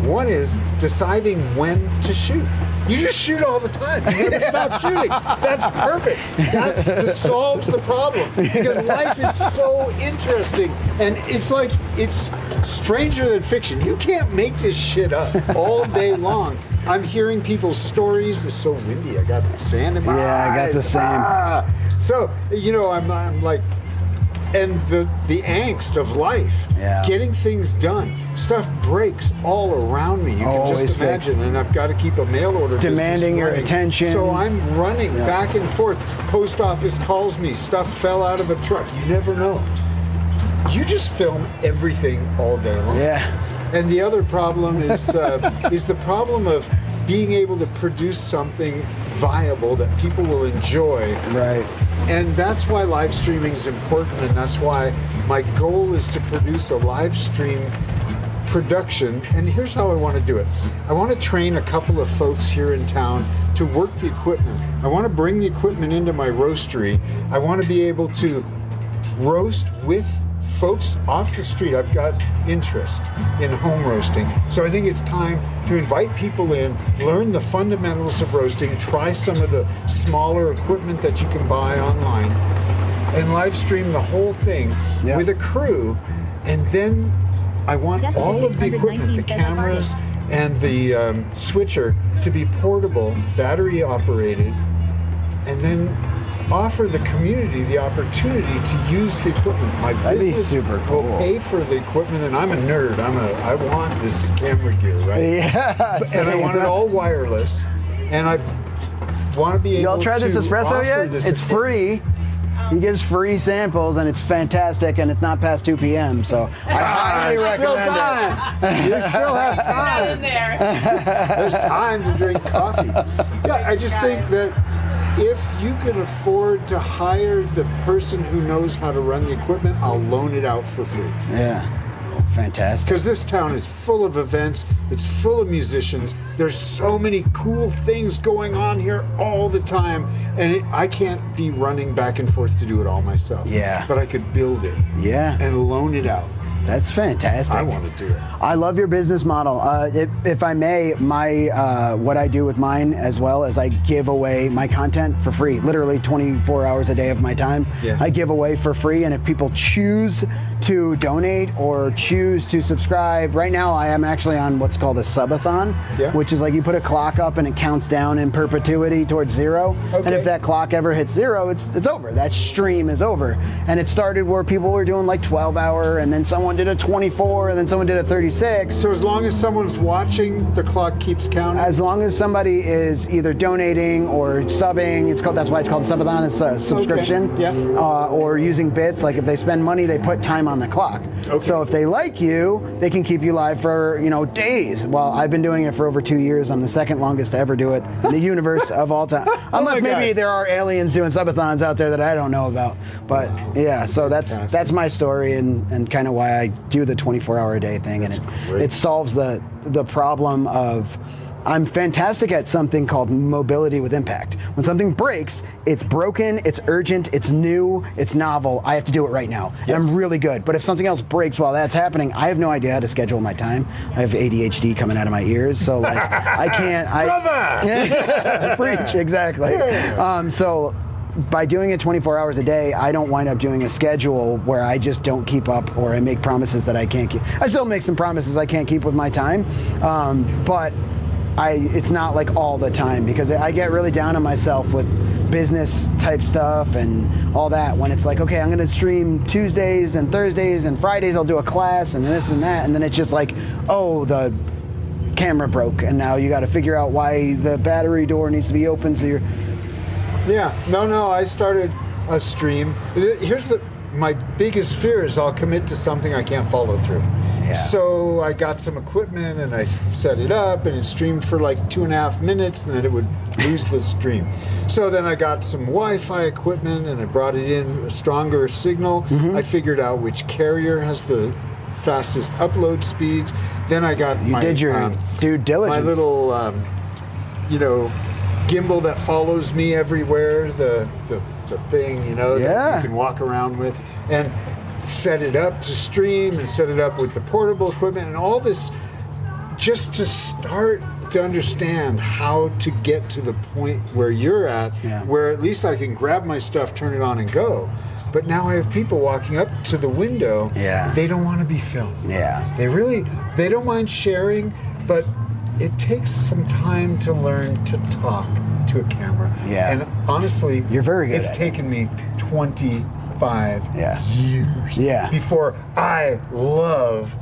One is deciding when to shoot. You just shoot all the time. You never stop shooting. That's perfect. That solves the problem. Because life is so interesting. And it's stranger than fiction. You can't make this shit up all day long. I'm hearing people's stories. It's so windy. I got sand in my eyes. Yeah, I got the same. So, I'm like, and the angst of life, getting things done. Stuff breaks all around me. You can just imagine. And I've got to keep a mail order demanding your attention. So I'm running back and forth. Post office calls me. Stuff fell out of a truck. You never know. You just film everything all day long. Yeah. And the other problem is is the problem of being able to produce something viable that people will enjoy. Right. And that's why live streaming is important, and that's why my goal is to produce a live stream production. And here's how I want to do it. I want to train a couple of folks here in town to work the equipment. I want to bring the equipment into my roastery. I want to be able to roast with folks off the street. I've got interest in home roasting. So I think it's time to invite people in, learn the fundamentals of roasting, try some of the smaller equipment that you can buy online, and live stream the whole thing with a crew. And then I want all of the equipment, the cameras and the switcher, to be portable, battery operated, and then offer the community the opportunity to use the equipment. My business will pay for the equipment, and I'm a nerd. I want this camera gear, right? Yeah. And I want it all wireless, and I want to be able to Y'all try this espresso yet? It's free. He gives free samples, and it's fantastic, and it's not past 2 p.m., so I highly recommend it. You still have time. There's time to drink coffee. Yeah, I just think that if you can afford to hire the person who knows how to run the equipment, I'll loan it out for free. Yeah. Fantastic. Because this town is full of events, it's full of musicians, there's so many cool things going on here all the time, and I can't be running back and forth to do it all myself. Yeah. But I could build it. Yeah. And loan it out. That's fantastic. I want to do it. I love your business model. If I may, my what I do with mine as well is I give away my content for free, literally 24 hours a day of my time. Yeah. I give away for free, and if people choose to donate or choose to subscribe, right now I am actually on what's called a Subathon, which is like you put a clock up and it counts down in perpetuity towards zero. Okay. And if that clock ever hits zero, it's over. That stream is over. And it started where people were doing like 12-hour, and then someone did a 24, and then someone did a 36. So as long as someone's watching, the clock keeps counting? As long as somebody is either donating or subbing, that's why it's called Subathon, it's a subscription. Okay. Yeah. Or using bits, like if they spend money, they put time on the clock. Okay. So if they like you, they can keep you live for, days. Well, I've been doing it for over 2 years. I'm the second longest to ever do it in the universe of all time. Unless maybe there are aliens doing subathons out there that I don't know about. But yeah, so that's my story and kind of why I do the 24-hour-a-day thing, and it solves the problem of I'm fantastic at something called mobility with impact. When something breaks, it's broken, it's urgent, it's new, it's novel. I have to do it right now, and I'm really good. But if something else breaks while that's happening, I have no idea how to schedule my time. I have ADHD coming out of my ears, so like I can't. Brother! Preach, exactly. So by doing it 24 hours a day, I don't wind up doing a schedule where I just don't keep up, or I make promises that I can't keep. I still make some promises I can't keep with my time, but it's not like all the time, because I get really down on myself with business type stuff and all that when it's like, okay, I'm going to stream Tuesdays and Thursdays and Fridays I'll do a class and this and that, and then it's just like, oh, the camera broke and now you got to figure out why the battery door needs to be open, so you're... Yeah, no, I started a stream. Here's my biggest fear is I'll commit to something I can't follow through. Yeah. So I got some equipment and I set it up, and it streamed for like 2.5 minutes, and then it would lose the stream. So then I got some Wi-Fi equipment and I brought it in a stronger signal. I figured out which carrier has the fastest upload speeds. Then I got did your due diligence. My little, gimbal that follows me everywhere, the thing, that you can walk around with, and set it up to stream and set it up with the portable equipment and all this, just to start to understand how to get to the point where you're at, where at least I can grab my stuff, turn it on and go. But now I have people walking up to the window. They don't want to be filmed. They don't mind sharing, but it takes some time to learn to talk to a camera. And honestly, you're very good. It's taken me 25 years before I love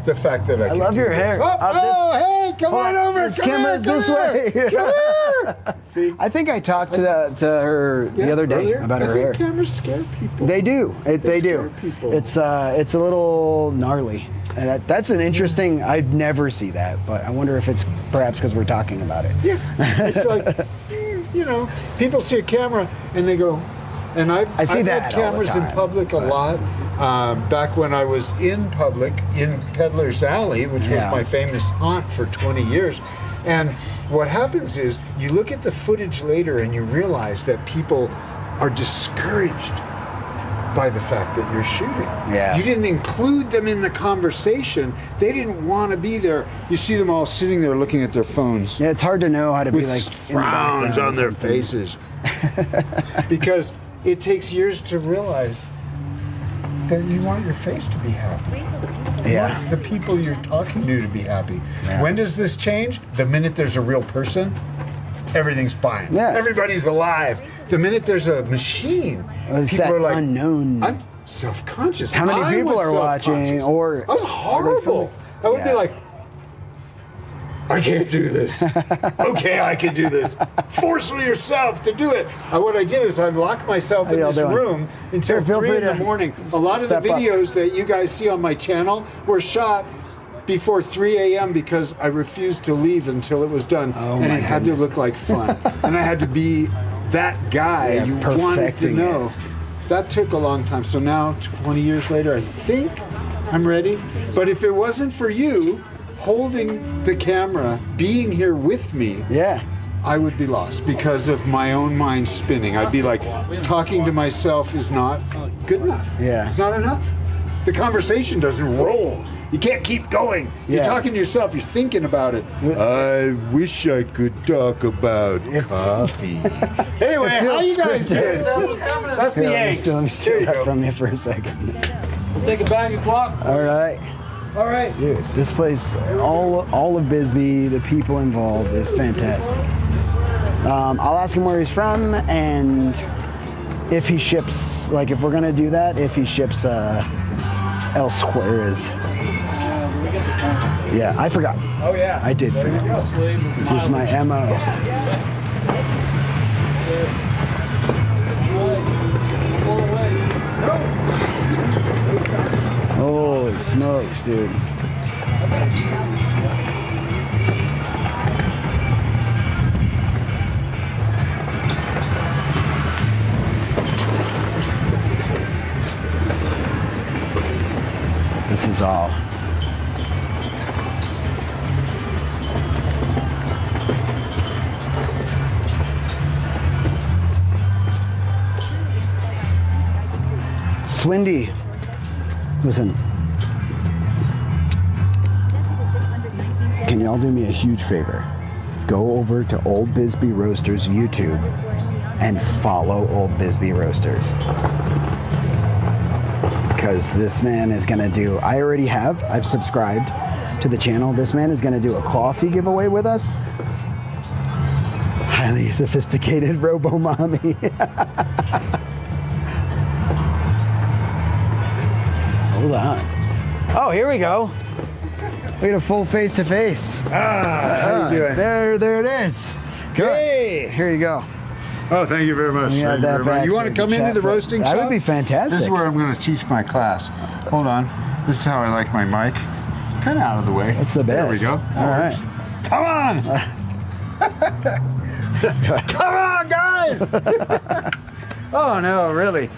the fact that I can love do your this. hair. Hey, come on over. This camera's this way. Come here. See? I think I talked to her the other day earlier. about I her think hair. cameras scare people. They do. They scare do. people. It's a little gnarly. And that's an interesting. I'd never see that, but I wonder if it's perhaps because we're talking about it. Yeah. It's like, you know, people see a camera and they go. And I've see had that all the cameras in time, public a lot. Back when I was in public in Peddler's Alley, which was my famous haunt for 20 years. And what happens is you look at the footage later and you realize that people are discouraged by the fact that you're shooting. Yeah. You didn't include them in the conversation. They didn't want to be there. You see them all sitting there looking at their phones. Yeah, it's hard to know how to with be like frowns on their faces. Because it takes years to realize that you want your face to be happy. You want the people you're talking to be happy. Yeah. When does this change? The minute there's a real person, everything's fine. Yeah. Everybody's alive. The minute there's a machine, it's people that are like, unknown. I'm self-conscious. How many I people was are watching? Or I was horrible. I would be like, I can't do this. Okay, I can do this. Force yourself to do it. What I did is I locked myself in this room until 3 in the morning. A lot of the videos that you guys see on my channel were shot before 3 a.m. because I refused to leave until it was done. And it had to look like fun. And I had to be that guy you wanted to know. That took a long time. So now, 20 years later, I think I'm ready. But if it wasn't for you holding the camera, being here with me, I would be lost because of my own mind spinning. I'd be like, talking to myself is not good enough. Yeah. It's not enough. The conversation doesn't roll. You can't keep going. You're talking to yourself. You're thinking about it. I wish I could talk about coffee. Anyway, how you guys doing? That's the angst. Let me steal that from you for a second. Take a bag of guac. All right. All right. Dude, this place, all of Bisbee, the people involved, is fantastic. I'll ask him where he's from and if he ships, like if we're going to do that, if he ships elsewhere is. Yeah, I forgot. Oh, yeah. I did forget. This is my MO. Holy smokes, dude. This is all. Swindy, listen, can y'all do me a huge favor? Go over to Old Bisbee Roasters YouTube and follow Old Bisbee Roasters. Because this man is gonna do, I've subscribed to the channel. This man is gonna do a coffee giveaway with us. Highly sophisticated robo-mommy. Hold on. Oh, here we go. We get a full face-to-face. How you doing? There it is. Good. Hey, here you go. Oh, thank you very much. Thank you very much. You want to come into the roasting shop? That would be fantastic. This is where I'm going to teach my class. Hold on. This is how I like my mic. Kind of out of the way. That's the best. There we go. All right. Come on! Come on, guys! Oh, no, really.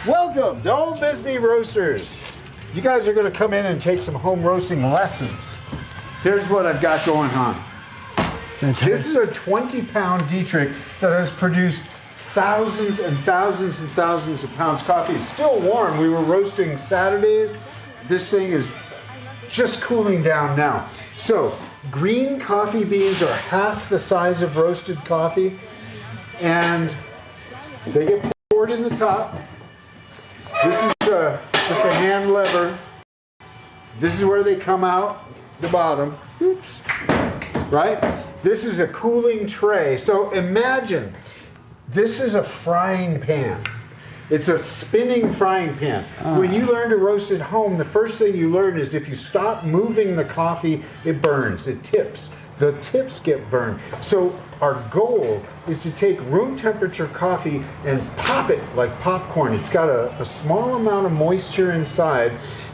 Welcome to Old Bisbee Roasters. You guys are going to come in and take some home roasting lessons. Here's what I've got going on. This is a 20-pound Dietrich that has produced thousands and thousands and thousands of pounds of coffee. It's still warm. We were roasting Saturdays. This thing is just cooling down now. So, green coffee beans are half the size of roasted coffee, and they get poured in the top. This is just a hand lever. This is where they come out, the bottom. Oops. Right? This is a cooling tray. So imagine, this is a frying pan. It's a spinning frying pan. When you learn to roast at home, the first thing you learn is if you stop moving the coffee, it burns, it tips. The tips get burned. So our goal is to take room temperature coffee and pop it like popcorn. It's got a small amount of moisture inside.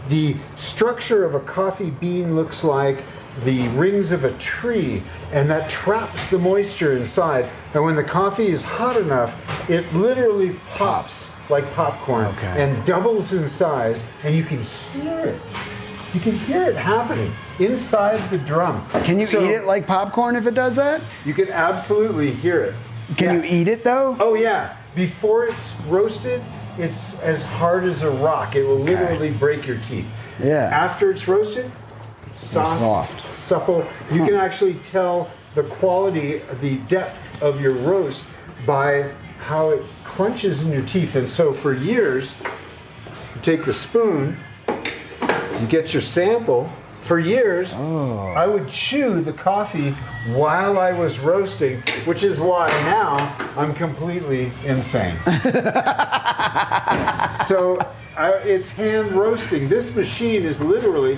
The structure of a coffee bean looks like the rings of a tree, and that traps the moisture inside. And when the coffee is hot enough, it literally pops like popcorn and doubles in size, and you can hear it. You can hear it happening inside the drum. Can you eat it like popcorn if it does that? You can absolutely hear it. Can you eat it though? Oh yeah. Before it's roasted, it's as hard as a rock. It will literally break your teeth. Yeah. After it's roasted, soft, supple. You can actually tell the quality, the depth of your roast by how it crunches in your teeth. And so for years, you take the spoon, you get your sample. For years, I would chew the coffee while I was roasting, which is why now I'm completely insane. So it's hand roasting. This machine is literally,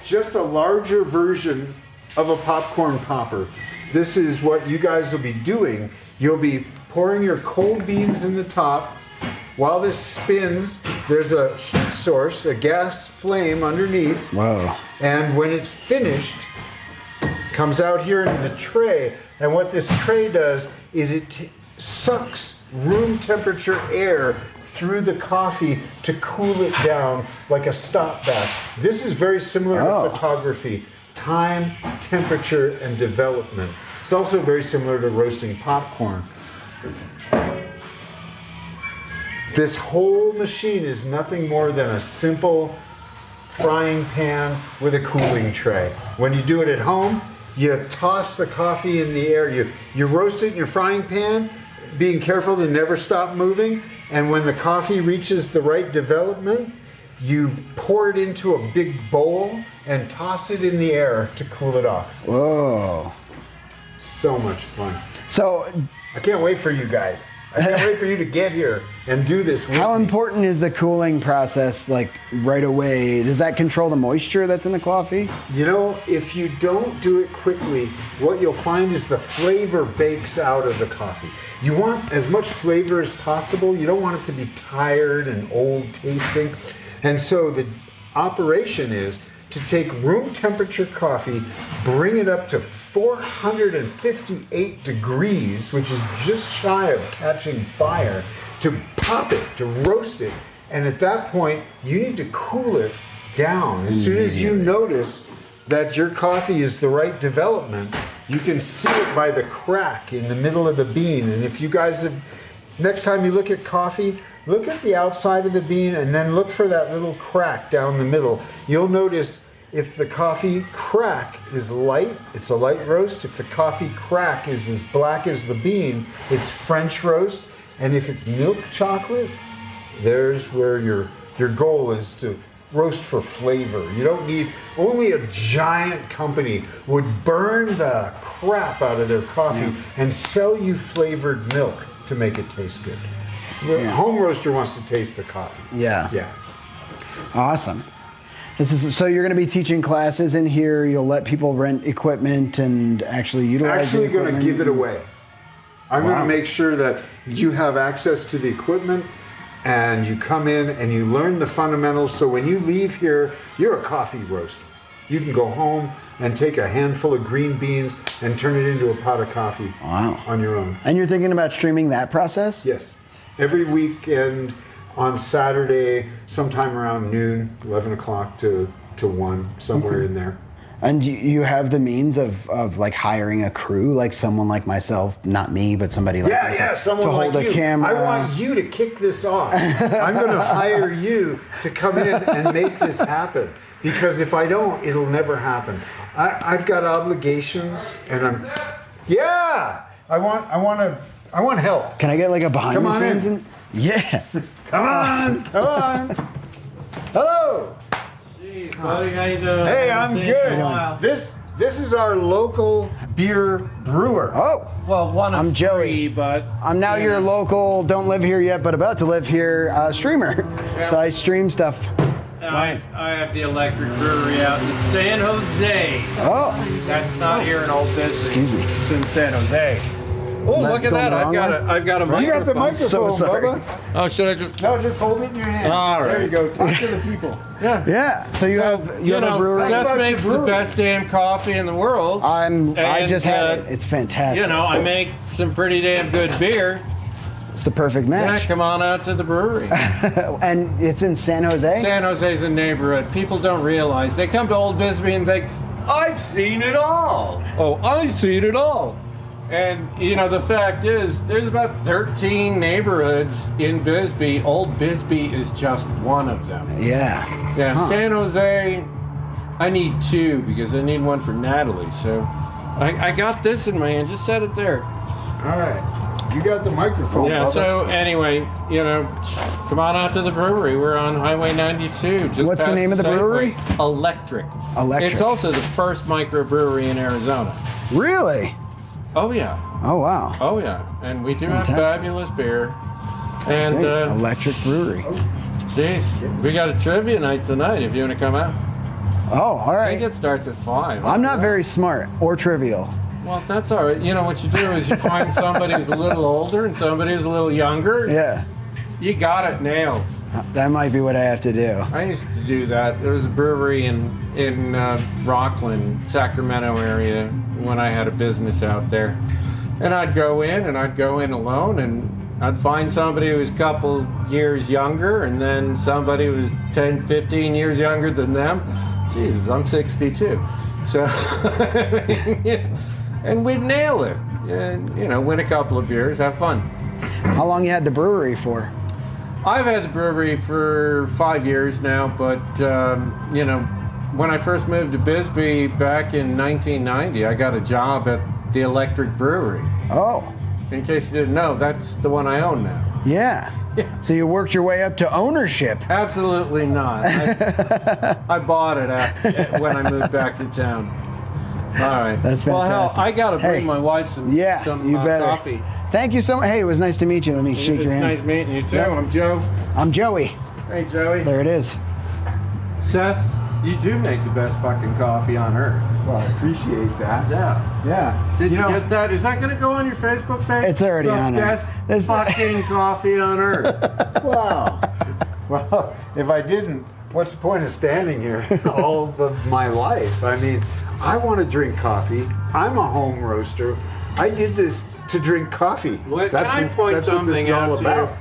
just a larger version of a popcorn popper. This is what you guys will be doing. You'll be pouring your cold beans in the top. While this spins, there's a heat source, a gas flame underneath. Wow. And when it's finished, it comes out here into the tray. And what this tray does is it sucks room temperature air through the coffee to cool it down like a stop bath. This is very similar to photography. Time, temperature, and development. It's also very similar to roasting popcorn. This whole machine is nothing more than a simple frying pan with a cooling tray. When you do it at home, you toss the coffee in the air. You roast it in your frying pan, being careful to never stop moving. And when the coffee reaches the right development, you pour it into a big bowl and toss it in the air to cool it off. Whoa. So much fun. So I can't wait for you guys. I can't wait for you to get here and do this with How me. important is the cooling process, like right away? Does that control the moisture that's in the coffee? You know, if you don't do it quickly, what you'll find is the flavor bakes out of the coffee. You want as much flavor as possible. You don't want it to be tired and old tasting. And so the operation is to take room temperature coffee, bring it up to 458 degrees, which is just shy of catching fire, to pop it, to roast it. And at that point, you need to cool it down. As soon as you notice that your coffee is the right development, you can see it by the crack in the middle of the bean. And if you guys have, next time you look at coffee, look at the outside of the bean and then look for that little crack down the middle. You'll notice if the coffee crack is light, it's a light roast. If the coffee crack is as black as the bean, it's French roast. And if it's milk chocolate, there's where your goal is to roast for flavor. You don't need, only a giant company would burn the crap out of their coffee and sell you flavored milk to make it taste good. The home roaster wants to taste the coffee. Yeah. Yeah. Awesome. So you're going to be teaching classes in here. You'll let people rent equipment and actually utilize. Actually, going to give it away. I'm going to make sure that you have access to the equipment, and you come in and you learn the fundamentals. So when you leave here, you're a coffee roaster. You can go home and take a handful of green beans and turn it into a pot of coffee on your own. And you're thinking about streaming that process? Yes. Every weekend on Saturday, sometime around noon, 11 o'clock to 1, somewhere in there. And you have the means of like hiring a crew, like someone like myself, not me, but somebody like myself, someone to hold like a you. camera. I want you to kick this off. I'm going to hire you to come in and make this happen. Because if I don't, it'll never happen. I've got obligations, and I want help. Can I get like a behind the scenes? In. Yeah. Come on. Hello. Jeez, buddy, how you doing? Hey, I'm good. This is our local beer brewer. Oh. Well, one of I'm Joey. three, but I'm now your local, don't live here yet, but about to live here streamer. Yeah. So I stream stuff. I have the electric brewery out in San Jose. Oh. That's not here in Old Bisbee. Excuse me. It's in San Jose. Oh, Not look at going that! the wrong way? I've got a You microphone. got the microphone, So sorry. Bubba. Oh, should I just? No, just hold it in your hand. All right. There you go. Talk to the people. Yeah. Yeah. So you have a brewery. Seth makes the best damn coffee in the world. I And, just had it. It's fantastic. You know, I make some pretty damn good beer. It's the perfect Yeah, match. come on out to the brewery. And it's in San Jose? San Jose's a neighborhood. People don't realize. They come to Old Bisbee and think, I've seen it all. Oh, I've seen it all. And, you know, the fact is, there's about 13 neighborhoods in Bisbee. Old Bisbee is just one of them. Yeah. Yeah, Huh. San Jose, I need two because I need one for Natalie. So I got this in my hand. Just set it there. All right. You got the microphone. Yeah, Bubba. so anyway, you know, come on out to the brewery. We're on Highway 92. Just What's the past name of the brewery? Safeway. Electric. Electric. It's also the first microbrewery in Arizona. Really? Oh, yeah. Oh, wow. Oh, yeah. And we do Fantastic. have fabulous beer. And, Okay, Electric Brewery. geez, we got a trivia night tonight if you want to come out. Oh, all I right. think it starts at 5. I'm not very smart or trivial. Well, that's all right. You know, what you do is you find somebody who's a little older and somebody who's a little younger. Yeah. You got it nailed. That might be what I have to do. I used to do that. There was a brewery in Rockland, Sacramento area when I had a business out there. And I'd go in alone and I'd find somebody who was a couple years younger and then somebody who was 10, 15 years younger than them. Jesus, I'm 62. So, and we'd nail it. And, you know, win a couple of beers, have fun. How long you had the brewery for? I've had the brewery for 5 years now, but you know, when I first moved to Bisbee back in 1990, I got a job at the Electric Brewery. Oh. In case you didn't know, that's the one I own now. Yeah. So you worked your way up to ownership. Absolutely not. I bought it when I moved back to town. All right. That's Well, fantastic. hell, I got to bring Hey. my wife some You better. coffee. Thank you so much. Hey, it was nice to meet you. Let me shake your hand. It's nice meeting you too. Yep. I'm Joe. I'm Joey. Hey, Joey. There it is. Seth, you do make the best fucking coffee on earth. Well, I appreciate that. Yeah. Yeah. Did you know, get that? Is that going to go on your Facebook page? It's already on there. The best fucking coffee on earth. Wow. Well, if I didn't, what's the point of standing here all of my life? I mean, I want to drink coffee. I'm a home roaster. I did this to drink coffee. Well, That's can I point what this something is all out to about.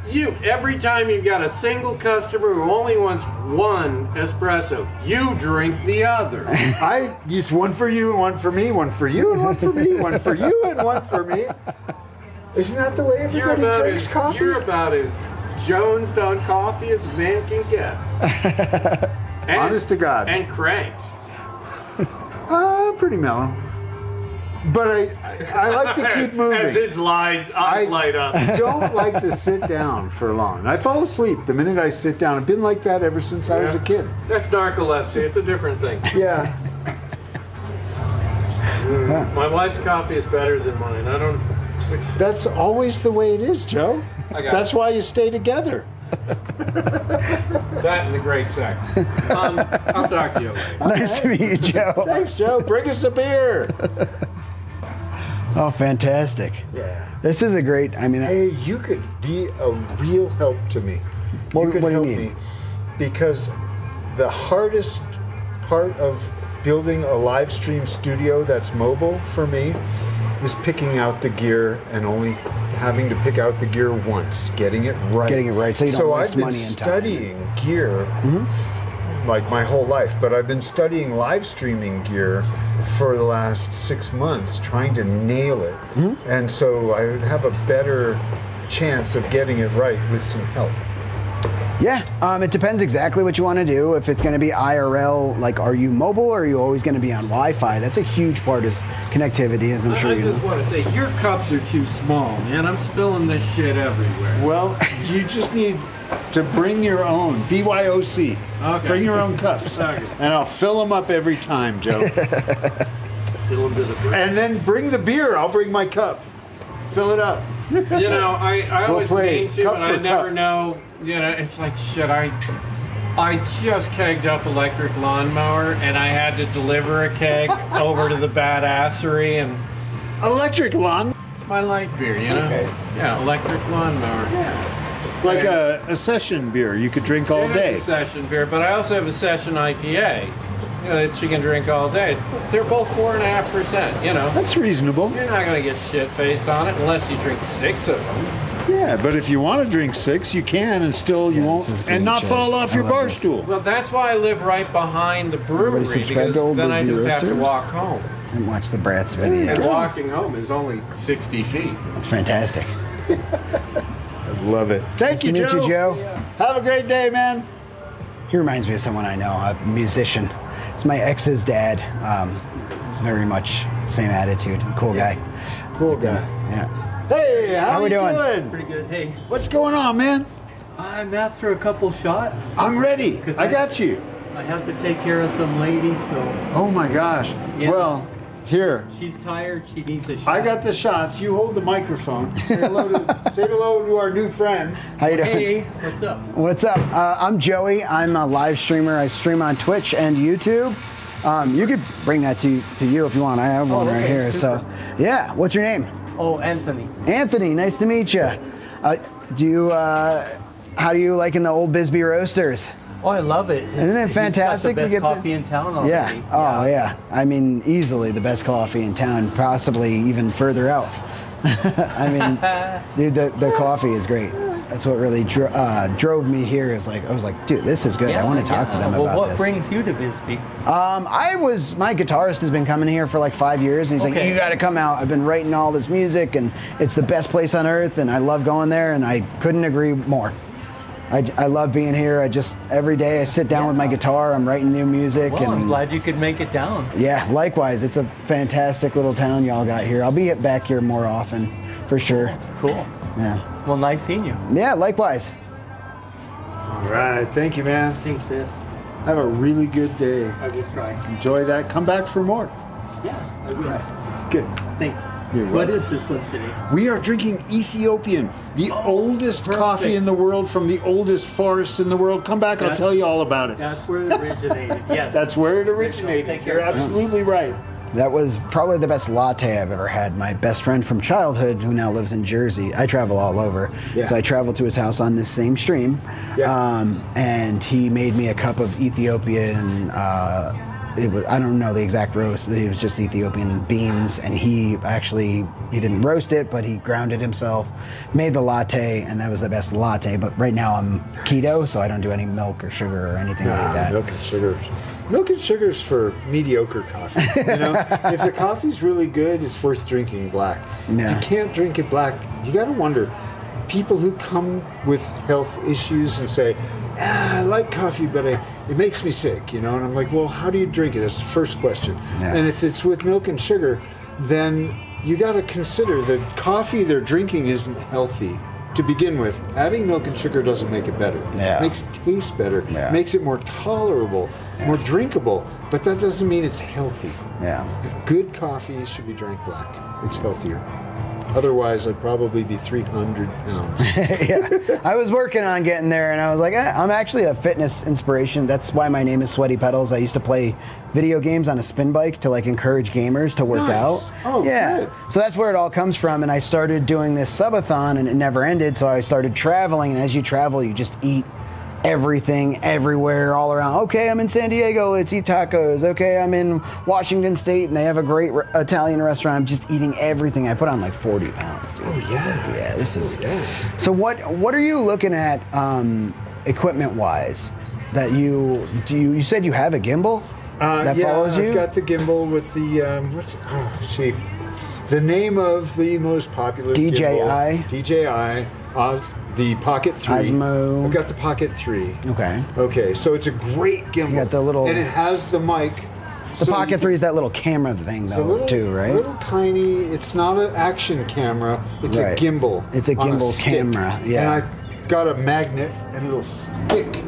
you? Every time you've got a single customer who only wants one espresso, you drink the other. I just one for you and one for me, one for you and one for me, one for you and one for me. Isn't that the way everybody drinks coffee? You're about as jonesed on coffee as a man can get. And, Honest to God. And cranked. Pretty mellow. But I like to keep moving. As his eyes light up. I don't like to sit down for long. I fall asleep the minute I sit down. I've been like that ever since I was a kid. That's narcolepsy. It's a different thing. Yeah. My wife's coffee is better than mine. I don't. That's always the way it is, Joe. That's why you stay together. That and the great sex. I'll talk to you later. Nice to meet you, Joe. Thanks, Joe. Bring us a beer. Oh, fantastic. Yeah. This is a great, I mean. Hey, you could be a real help to me. What do you help mean? me because the hardest part of building a live stream studio that's mobile for me is picking out the gear and only having to pick out the gear once, getting it right. Getting it right, so you don't waste I've been money and time. studying gear like my whole life, but I've been studying live streaming gear for the last 6 months, trying to nail it. And so I would have a better chance of getting it right with some help. Yeah, it depends exactly what you want to do. If it's going to be IRL, like are you mobile or are you always going to be on Wi-Fi? That's a huge part of connectivity, as I'm sure I you know. just want to say, your cups are too small, man. I'm spilling this shit everywhere. Well, you just need to bring your own. BYOC. Okay. Bring your own cups. Okay. And I'll fill them up every time, Joe. And then bring the beer. I'll bring my cup. Fill it up. You know, I always mean to, cup but I for never cup. know. You know, it's like, shit, I just kegged up electric lawnmower, and I had to deliver a keg over to the badassery, and electric lawn. It's my light beer, you know. Okay. Yeah, electric lawnmower. Yeah. Like a session beer you could drink all It day. is a session beer, but I also have a session IPA. You know, that you can drink all day. They're both 4.5%. You know. That's reasonable. You're not gonna get shit faced on it unless you drink 6 of them. Yeah, but if you want to drink 6, you can, and still you won't, and not fall off your bar stool. Well, that's why I live right behind the brewery, because then I just have to walk home. And watch the Bratz video. And walking home is only 60 feet. That's fantastic. I love it. Thank Nice you, to meet Joe. you, Joe. Have a great day, man. He reminds me of someone I know, a musician. It's my ex's dad. He's very much same attitude. Cool guy. Cool guy. Yeah. Hey, how we you doing? Pretty good. Hey, What's going on, man? I'm after a couple shots. I'm ready. I got you. I have to take care of some lady, so Oh my gosh. Yeah. Well, here. she's tired. She needs a shot. I got the shots. You hold the microphone. Say hello to our new friends. How you doing? Hey, what's up? What's up? I'm Joey. I'm a live streamer. I stream on Twitch and YouTube. You could bring that to you if you want. I have one right okay, here. super. So, yeah. What's your name? Oh, Anthony. Anthony. Nice to meet you. How do you like in the old Bisbee Roasters? Oh, I love it. Isn't it fantastic? He's got the to best coffee in town already. Yeah. Oh, yeah. I mean, easily the best coffee in town, possibly even further out. I mean, dude, the coffee is great. That's what really drove me here. I was like, dude, this is good. I want to talk to them about what this. brings you to Bisbee? My guitarist has been coming here for like 5 years, and he's like, you got to come out. I've been writing all this music, and it's the best place on earth, and I love going there, and I couldn't agree more. I love being here. Every day I sit down with my guitar, I'm writing new music. Well, and I'm glad you could make it down. Yeah, likewise. It's a fantastic little town y'all got here. I'll be back here more often, for sure. Cool. Yeah. Well, nice seeing you. Yeah, likewise. All right. Thank you, man. Thanks, sis. Have a really good day. I will try. Enjoy that. Come back for more. Yeah, I will. Good. Thanks. You're What welcome. is this one today? We are drinking Ethiopian, the oldest coffee in the world from the oldest forest in the world. Come back, I'll tell you all about it. That's where it originated. Yes. That's where it originated. You're absolutely right. That was probably the best latte I've ever had. My best friend from childhood, who now lives in Jersey, I travel all over. Yeah. So I traveled to his house on this same stream. Yeah. And he made me a cup of Ethiopian, I don't know the exact roast. It was just Ethiopian beans, and he didn't roast it, but he ground it himself, made the latte, and that was the best latte. But right now I'm keto, so I don't do any milk or sugar or anything like that. Milk and sugar. Milk and sugar's for mediocre coffee. You know, if the coffee's really good, it's worth drinking black. Yeah. If you can't drink it black, you got to wonder. People who come with health issues and say, I like coffee, but it makes me sick, you know? And I'm like, well, how do you drink it? That's the first question. Yeah. And if it's with milk and sugar, then you got to consider that coffee they're drinking isn't healthy. To begin with, adding milk and sugar doesn't make it better. Yeah. It makes it taste better. Yeah. Makes it more tolerable, more drinkable, but that doesn't mean it's healthy. Yeah. If good coffee should be drank black, it's healthier. Otherwise, I'd probably be 300 pounds. Yeah, I was working on getting there, and I was like, I'm actually a fitness inspiration. That's why my name is Sweaty Pedals. I used to play video games on a spin bike to like encourage gamers to work Nice. out. Oh, yeah. good. So that's where it all comes from, and I started doing this subathon, and it never ended. So I started traveling, and as you travel, you just eat everything, everywhere, all around. Okay, I'm in San Diego, let's eat tacos. Okay, I'm in Washington State, and they have a great Italian restaurant. I'm just eating everything. I put on like 40 pounds, dude. Oh, yeah. Yeah, this is... So what are you looking at equipment-wise? That you said you have a gimbal that follows you? I've got the gimbal with the, the name of the most popular DJI. gimbal. DJI. The Pocket 3. Osmo. I've got the Pocket 3. Okay. Okay, so it's a great gimbal. You got the little... And it has the mic. The Pocket 3 is that little camera thing, though, too, right? Little tiny. It's not an action camera. It's Right. a gimbal. It's a on gimbal stick. camera, yeah. And got a magnet and it'll stick.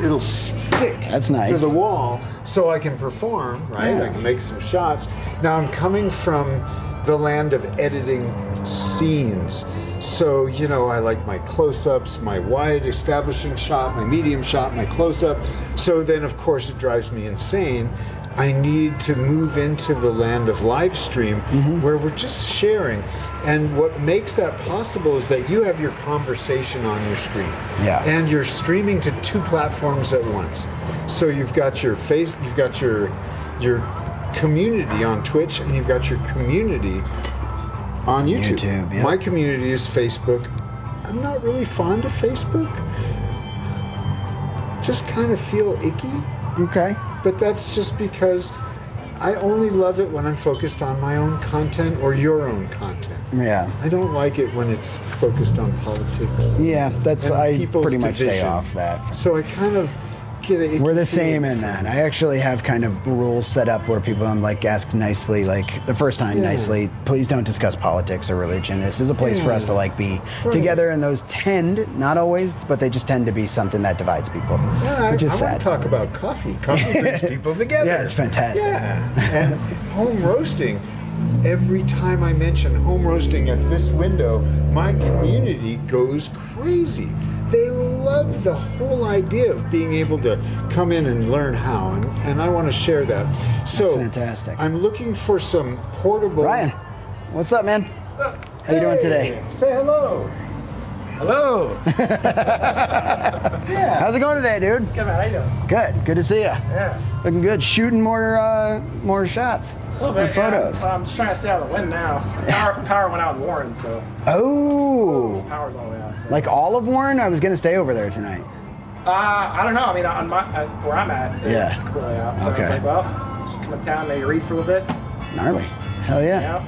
It'll stick. That's nice. To the wall, so I can perform. Right, Yeah. I can make some shots. Now I'm coming from the land of editing scenes. So, you know, I like my close-ups, my wide establishing shot, my medium shot, my close-up. So then, of course, it drives me insane. I need to move into the land of live stream where we're just sharing. And what makes that possible is that you have your conversation on your screen. Yeah. And you're streaming to 2 platforms at once. So you've got your you've got your community on Twitch, and you've got your community on YouTube. Yeah. My community is Facebook. I'm not really fond of Facebook. Just kind of feel icky. Okay. But that's just because I only love it when I'm focused on my own content or your own content. Yeah. I don't like it when it's focused on politics. Yeah, that's and I people's pretty much stay division. off that. So I kind of get it. We're the same in that. I actually have kind of rules set up where people I'm like ask nicely, like the first time nicely, please don't discuss politics or religion. This is a place for us to like be together, and those tend, not always, but they just tend to be something that divides people, which is I sad. want to talk about coffee. Coffee brings people together. Yeah, it's fantastic. Yeah, and home roasting. Every time I mention home roasting at this window, my community goes crazy. They love the whole idea of being able to come in and learn how, and I want to share that. So That's fantastic. I'm looking for some portable. Ryan, what's up, man? What's up? How you doing today? Say hello. Hello. Yeah. How's it going today, dude? Good, man. How you doing? Good. Good to see you. Yeah. Looking good. Shooting more shots. A little More bit, photos. Yeah. I'm just trying to stay out of the wind now. Power went out in Warren, so. Oh. Power's all the way out. So. Like all of Warren? I was gonna stay over there tonight. I don't know. I mean, on where I'm at, Yeah. it's cool out. So Okay. I was like, well, just come to town, maybe read for a little bit. Gnarly. Hell yeah.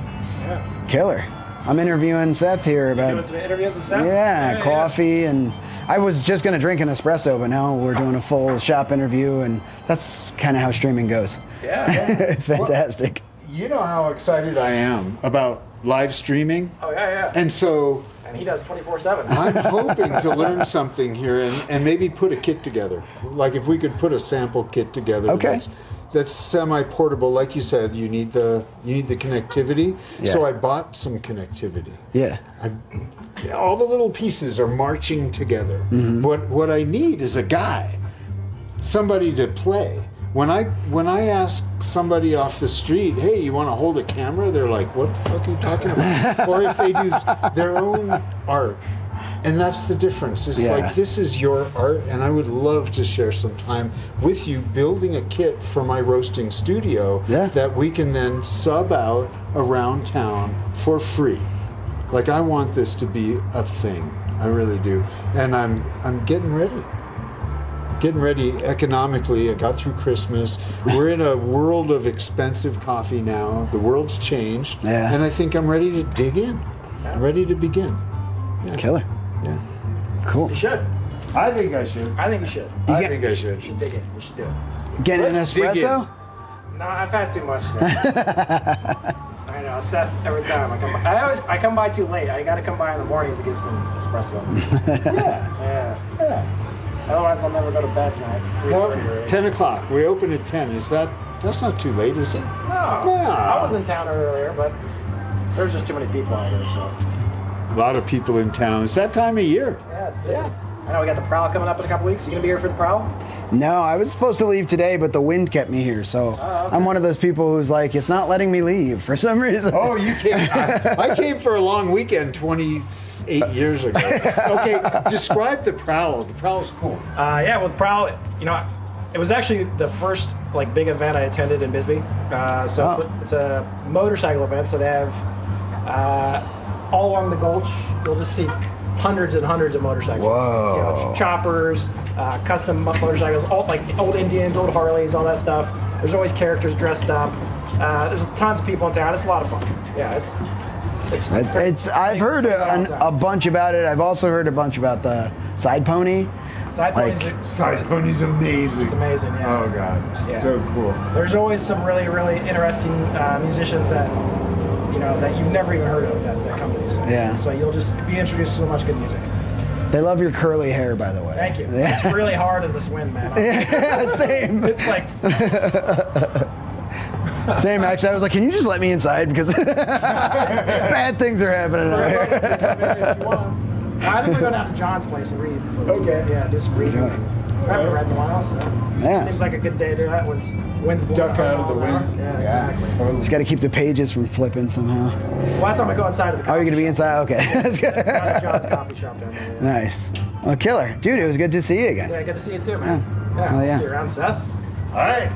Yeah. Killer. I'm interviewing Seth here about Doing some interviews with Seth? Yeah, coffee, and I was just gonna drink an espresso, but now we're doing a full shop interview, and that's kind of how streaming goes. Yeah. It's fantastic. You know how excited I am about live streaming? Oh, yeah. And so And he does 24/7. I'm hoping to learn something here and maybe put a kit together. Like if we could put a sample kit together. Okay. That's semi-portable. Like you said, you need the connectivity. Yeah. So I bought some connectivity. Yeah. All the little pieces are marching together. Mm-hmm. What I need is a guy, somebody to play. When I ask somebody off the street, hey, you want to hold a camera? They're like, what the fuck are you talking about? Or if they do their own art. And that's the difference. It's like, this is your art, and I would love to share some time with you building a kit for my roasting studio that we can then sub out around town for free. Like, I want this to be a thing. I really do. And I'm getting ready. Getting ready economically. I got through Christmas. We're in a world of expensive coffee now. The world's changed. Yeah. And I think I'm ready to dig in. I'm ready to begin. Yeah. Killer. Yeah. Cool. You should. I think I should. I think you should. I think I should. You should dig it. You should do it. Get an Let's dig espresso? No, I've had too much. I know, Seth. Every time I come by, I come by too late. I got to come by in the mornings to get some espresso. Yeah. Otherwise, I'll never go to bed tonight. It's 3:30. 10 o'clock. We open at 10. That's not too late, is it? No. I was in town earlier, but there's just too many people out here, so. A lot of people in town. It's that time of year. Yeah. I know we got the Prowl coming up in a couple weeks. You gonna be here for the Prowl? No, I was supposed to leave today, but the wind kept me here. So I'm one of those people who's like, it's not letting me leave for some reason. Oh, you came. I came for a long weekend 28 years ago. Okay, describe the Prowl. The Prowl's cool. Yeah, well, the Prowl, it was actually the first big event I attended in Bisbee. It's a motorcycle event. So they have all along the Gulch, you'll just see hundreds and hundreds of motorcycles. Whoa. Choppers, custom motorcycles, all like old Indians, old Harleys, all that stuff. There's always characters dressed up. There's tons of people in town. It's a lot of fun. Yeah, I've heard a bunch about it. I've also heard a bunch about the side pony. Side pony's amazing. It's amazing, yeah. Oh god, Yeah. so cool. There's always some really, really interesting musicians that you've never even heard of that come to these things. Yeah. So you'll just be introduced to so much good music. They love your curly hair, by the way. Thank you. Yeah. It's really hard in this wind, man. Yeah, same. It's like same. Actually, I was like, "Can you just let me inside because bad things are happening out here." if you want. I think we go down to John's place and read. Okay. Yeah, do some reading. Okay. I haven't read in a while, so Yeah. seems like a good day to do that. Wind's blowing Duck out of the wind. Yeah, exactly. Just got to keep the pages from flipping somehow. Well, that's why I'm gonna go inside of the Oh, coffee you're gonna be inside? Okay. down at John's coffee shop down there. Yeah. Nice. Well, killer, dude. It was good to see you again. Yeah, good to see you too, man. Yeah. Oh, yeah. See you around, Seth. All right.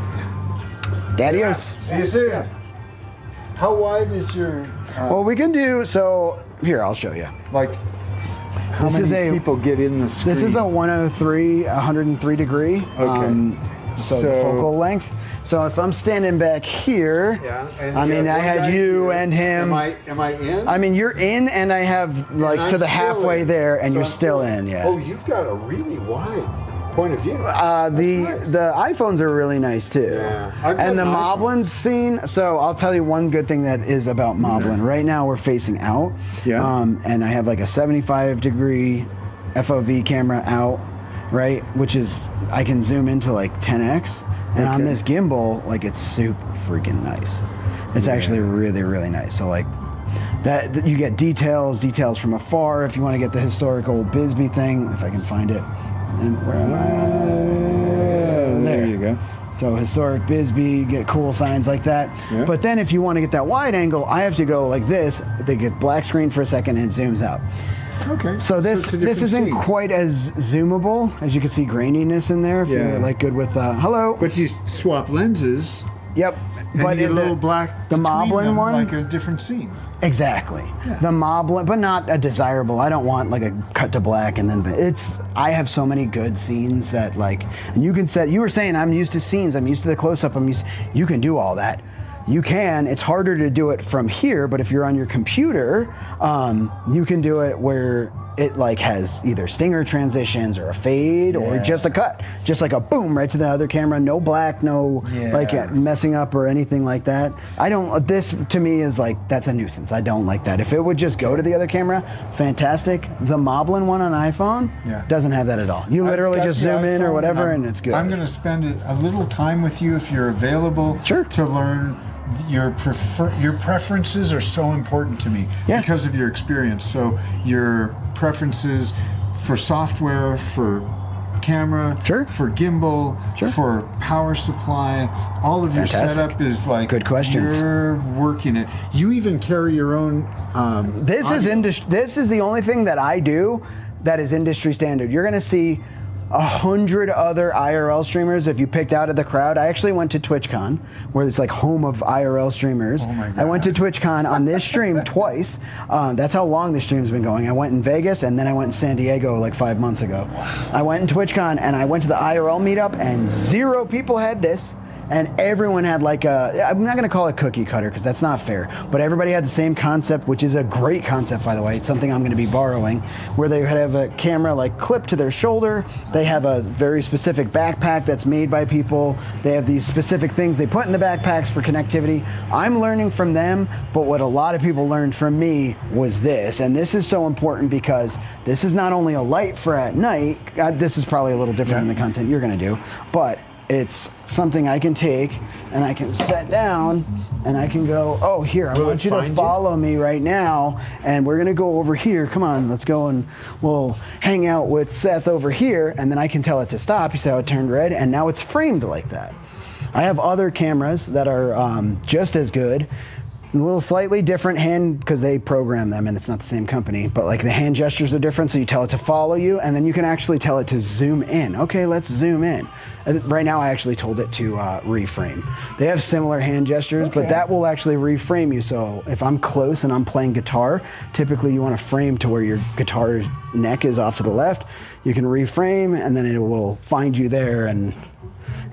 Daddy-os. See you soon. How wide is your? Well, we can do so. Here, I'll show you. Like, how This is many a- people get in the screen? This is a 103 degree. Okay. So the focal length. So if I'm standing back here, Yeah. And I mean, you have I one had guy you here. and him. Am I in? I mean, you're in, and I have like And to I'm the still halfway in. there, and So you're I'm still in. Yeah. Oh, you've got a really wide point of view. The iPhones are really nice too. Yeah. I've got And the an iPhone. Moblin scene. So I'll tell you one good thing that is about Moblin. Right now we're facing out. Yeah. And I have like a 75 degree FOV camera out, right? Which is I can zoom into like 10x. And on Okay. this gimbal, like it's super freaking nice. It's actually really, really nice. So like that you get details from afar if you want to get the historical Bisbee thing, if I can find it. And where am I? There you go. So historic Bisbee, get cool signs like that. Yeah. But then if you want to get that wide angle, I have to go like this. They get black screen for a second and it zooms out. Okay. So this it's a different isn't scene. quite as zoomable. As you can see graininess in there if Yeah. you're like good with hello. But you swap lenses. Yep. And But you get a the- little black. the between Moblin them, one? like a different scene. Exactly. The Moblin, but not a desirable. I don't want like a cut to black and then I have so many good scenes that like, and you can set, you were saying I'm used to scenes, I'm used to the close up, you can do all that. You can, it's harder to do it from here, but if you're on your computer, you can do it where it like has either stinger transitions or a fade or just a cut, just like a boom right to the other camera, no black, no like messing up or anything like that. This to me is like, that's a nuisance. I don't like that. If it would just go to the other camera, fantastic. The Moblin one on iPhone doesn't have that at all. You literally I've got just the zoom in or iPhone, whatever and it's good. I'm going to spend a little time with you if you're available to learn. Your preferences are so important to me because of your experience. So your preferences for software, for camera, for gimbal, for power supply, all of your setup is like good questions. You're working it. You even carry your own. This is the only thing that I do that is industry standard. You're going to see 100 other IRL streamers if you picked out of the crowd. I actually went to TwitchCon, where it's like home of IRL streamers. Oh my God. I went to TwitchCon on this stream twice. That's how long this stream's been going. I went in Vegas and then I went in San Diego like 5 months ago. I went in TwitchCon and I went to the IRL meetup and 0 people had this. And everyone had like I'm not going to call it cookie cutter because that's not fair, but everybody had the same concept, which is a great concept, by the way. It's something I'm going to be borrowing, where they have a camera like clipped to their shoulder. They have a very specific backpack that's made by people. They have these specific things they put in the backpacks for connectivity. I'm learning from them, but what a lot of people learned from me was this. And this is so important because this is not only a light for at night. This is probably a little different than the content you're going to do, but it's something I can take and I can set down and I can go, oh, here, I want you to follow me right now and we're going to go over here. Come on, let's go and we'll hang out with Seth over here. And then I can tell it to stop. You see how it turned red? And now it's framed like that. I have other cameras that are just as good. A little slightly different hand because they program them and it's not the same company, but like the hand gestures are different, so you tell it to follow you and then you can actually tell it to zoom in. Okay, let's zoom in. Right now I actually told it to reframe. They have similar hand gestures, but that will actually reframe you. So if I'm close and I'm playing guitar, typically you want to frame to where your guitar's neck is off to the left. You can reframe and then it will find you there, and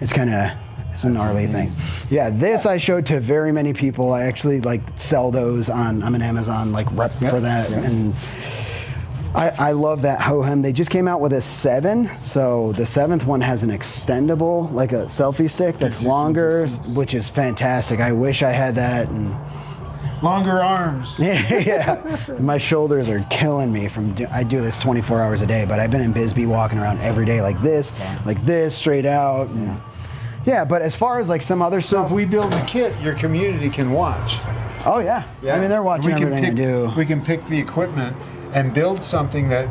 it's kind of, it's a gnarly thing. Yeah, this I showed to very many people. I actually like sell those on, I'm an Amazon like rep for that. And I love that Hohem. They just came out with a 7. So the 7th one has an extendable, like a selfie stick that's longer, which is fantastic. I wish I had that. And Longer arms. Yeah, my shoulders are killing me I do this 24 hours a day, but I've been in Bisbee walking around every day like this, straight out. Yeah, but as far as like some other stuff. So if we build a kit, your community can watch. Oh yeah. I mean, they're watching everything I do. We can pick the equipment and build something that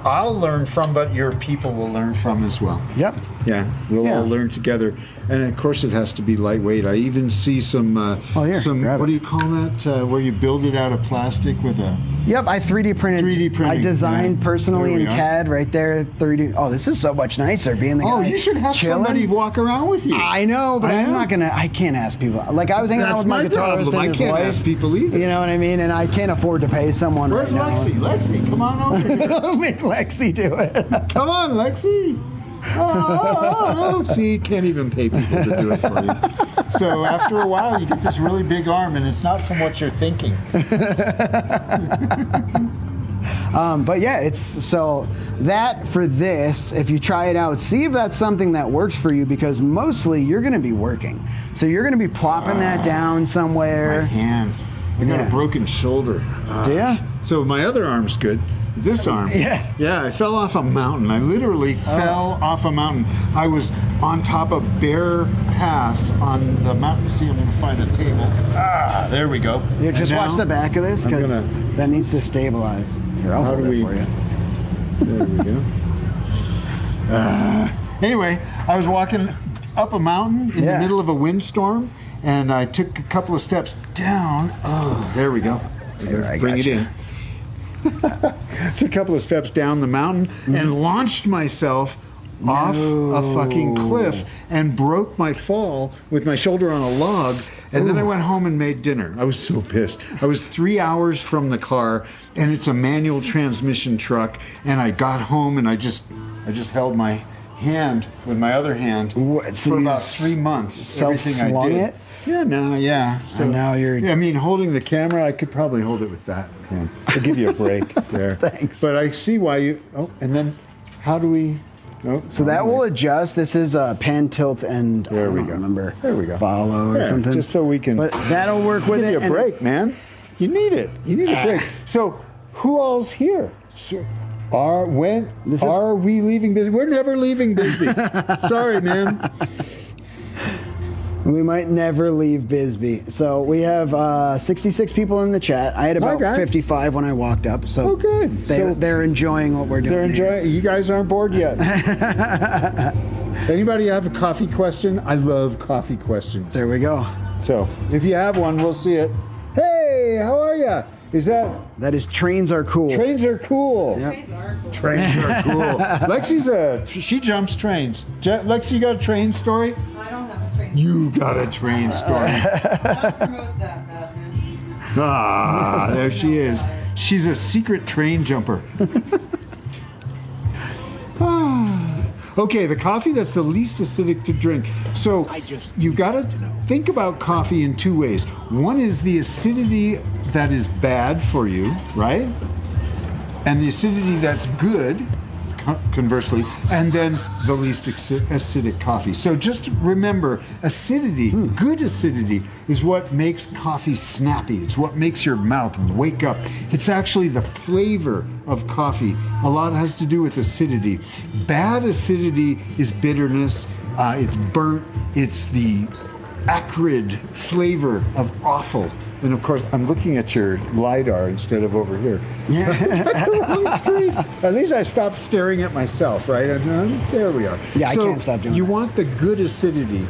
I'll learn from, but your people will learn from as well. Yep. Yeah, we'll all learn together. And of course it has to be lightweight. I even see some, what do you call that, where you build it out of plastic with a... Yep, I 3D printed. 3D printing. I designed personally in CAD right there, 3D. Oh, this is so much nicer being the guy. Oh, you should have somebody walk around with you. I know, but I'm not going to, I can't ask people. Like I was hanging out with my guitarist and I his can't wife, ask people either. You know what I mean? And I can't afford to pay someone Where's right Lexi? now. Lexi, come on over here. Don't make Lexi do it. Come on, Lexi. Oh, see, can't even pay people to do it for you. So after a while, you get this really big arm, and it's not from what you're thinking. But yeah, it's so that for this, if you try it out, see if that's something that works for you, because mostly you're going to be working. So you're going to be plopping that down somewhere. My hand. I got a broken shoulder. Do ya? So my other arm's good. This arm. Yeah, I fell off a mountain. I literally fell off a mountain. I was on top of Bear Pass on the mountain. See, I'm going to find a table. There we go. Yeah, just watch the back of this, because that needs to stabilize. Here, I'll hold it for you. There we go. Anyway, I was walking up a mountain in the middle of a windstorm, and I took a couple of steps down. Oh, there we go. Bring it in. Took a couple of steps down the mountain and launched myself off a fucking cliff and broke my fall with my shoulder on a log. And then I went home and made dinner. I was so pissed. I was 3 hours from the car, and it's a manual transmission truck. And I got home and I just held my hand with my other hand for about 3 months. Everything I did. It? Yeah. So now you're... I mean, holding the camera, I could probably hold it with that hand. I'll give you a break there. Thanks. But I see why you... Oh, and then how do we... Oh, so that will adjust. This is pan, tilt, and there we go. Remember, there we go. Follow or something. Just so we can... But that'll work with it. Give you a break, man. You need it. You need a break. So who all's here? So, are we leaving Bisbee? We're never leaving Bisbee. Sorry, man. We might never leave Bisbee. So we have 66 people in the chat. I had about 55 when I walked up. So good. They're enjoying what we're doing. They're enjoying. You guys aren't bored yet. Anybody have a coffee question? I love coffee questions. There we go. So if you have one, we'll see it. Hey, how are you? That is trains are cool. Trains are cool. Yep. Trains are cool. Lexi's she jumps trains. Lexi, you got a train story? I don't have a train. You got a train story. Don't promote that badness. There she is. She's a secret train jumper. Okay, the coffee that's the least acidic to drink. So you got to think about coffee in two ways. One is the acidity that is bad for you, right? And the acidity that's good, conversely, and then the least acidic coffee. So just remember, acidity, good acidity, is what makes coffee snappy. It's what makes your mouth wake up. It's actually the flavor of coffee. A lot has to do with acidity. Bad acidity is bitterness, it's burnt, it's the acrid flavor of awful. And of course, I'm looking at your LiDAR instead of over here. At least I stopped staring at myself, right? There we are. Yeah, I can't stop doing You want the good acidity.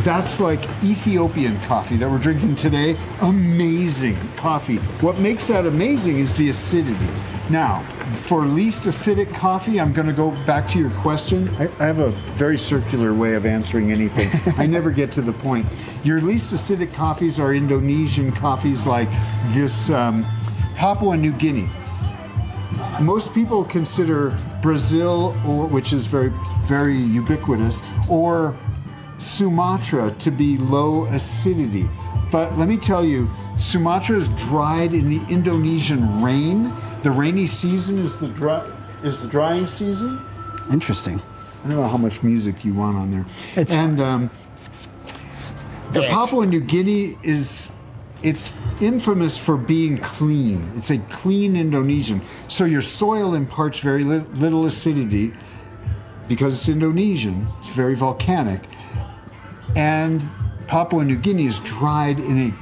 That's like Ethiopian coffee that we're drinking today. Amazing coffee. What makes that amazing is the acidity. Now, for least acidic coffee, I'm going to go back to your question. I have a very circular way of answering anything. I never get to the point. Your least acidic coffees are Indonesian coffees like this Papua New Guinea. Most people consider Brazil, which is very, very ubiquitous, or Sumatra to be low acidity. But let me tell you, Sumatra is dried in the Indonesian rain. The rainy season is the drying season. Interesting. I don't know how much music you want on there. The Papua New Guinea it's infamous for being clean. It's a clean Indonesian. So your soil imparts very little acidity because it's Indonesian. It's very volcanic. And Papua New Guinea is dried in a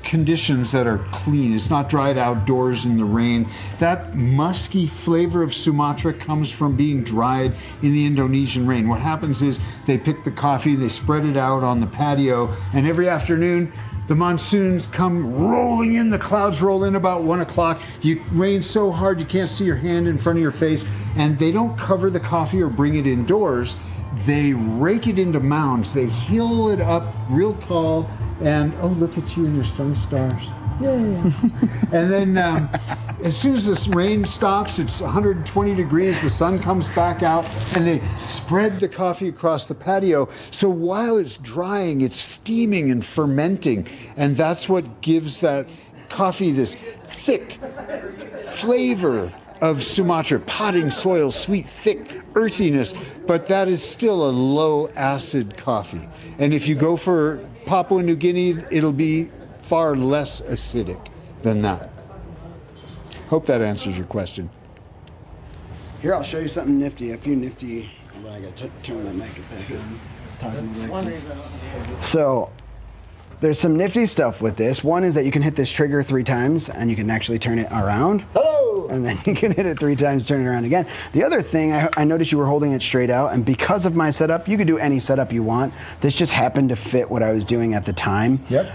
conditions that are clean. It's not dried outdoors in the rain. That musky flavor of Sumatra comes from being dried in the Indonesian rain. What happens is they pick the coffee, they spread it out on the patio, and every afternoon the monsoons come rolling in, the clouds roll in about 1 o'clock. You rain so hard you can't see your hand in front of your face, and they don't cover the coffee or bring it indoors. They rake it into mounds. They hill it up real tall, and oh, look at you and your sun stars. Yay. And then as soon as this rain stops, it's 120 degrees, the sun comes back out, and they spread the coffee across the patio. So while it's drying, it's steaming and fermenting, and that's what gives that coffee this thick flavor of Sumatra, potting soil, sweet, thick earthiness, but that is still a low acid coffee. And if you go for Papua New Guinea, it'll be far less acidic than that. Hope that answers your question. Here, I'll show you something nifty, a few nifty. I gotta turn my makeup back on. Let's talk about Lexi. So, there's some nifty stuff with this. One is that you can hit this trigger 3 times and you can actually turn it around. Hello! And then you can hit it 3 times, turn it around again. The other thing, I noticed you were holding it straight out, and because of my setup, you could do any setup you want. This just happened to fit what I was doing at the time. Yep.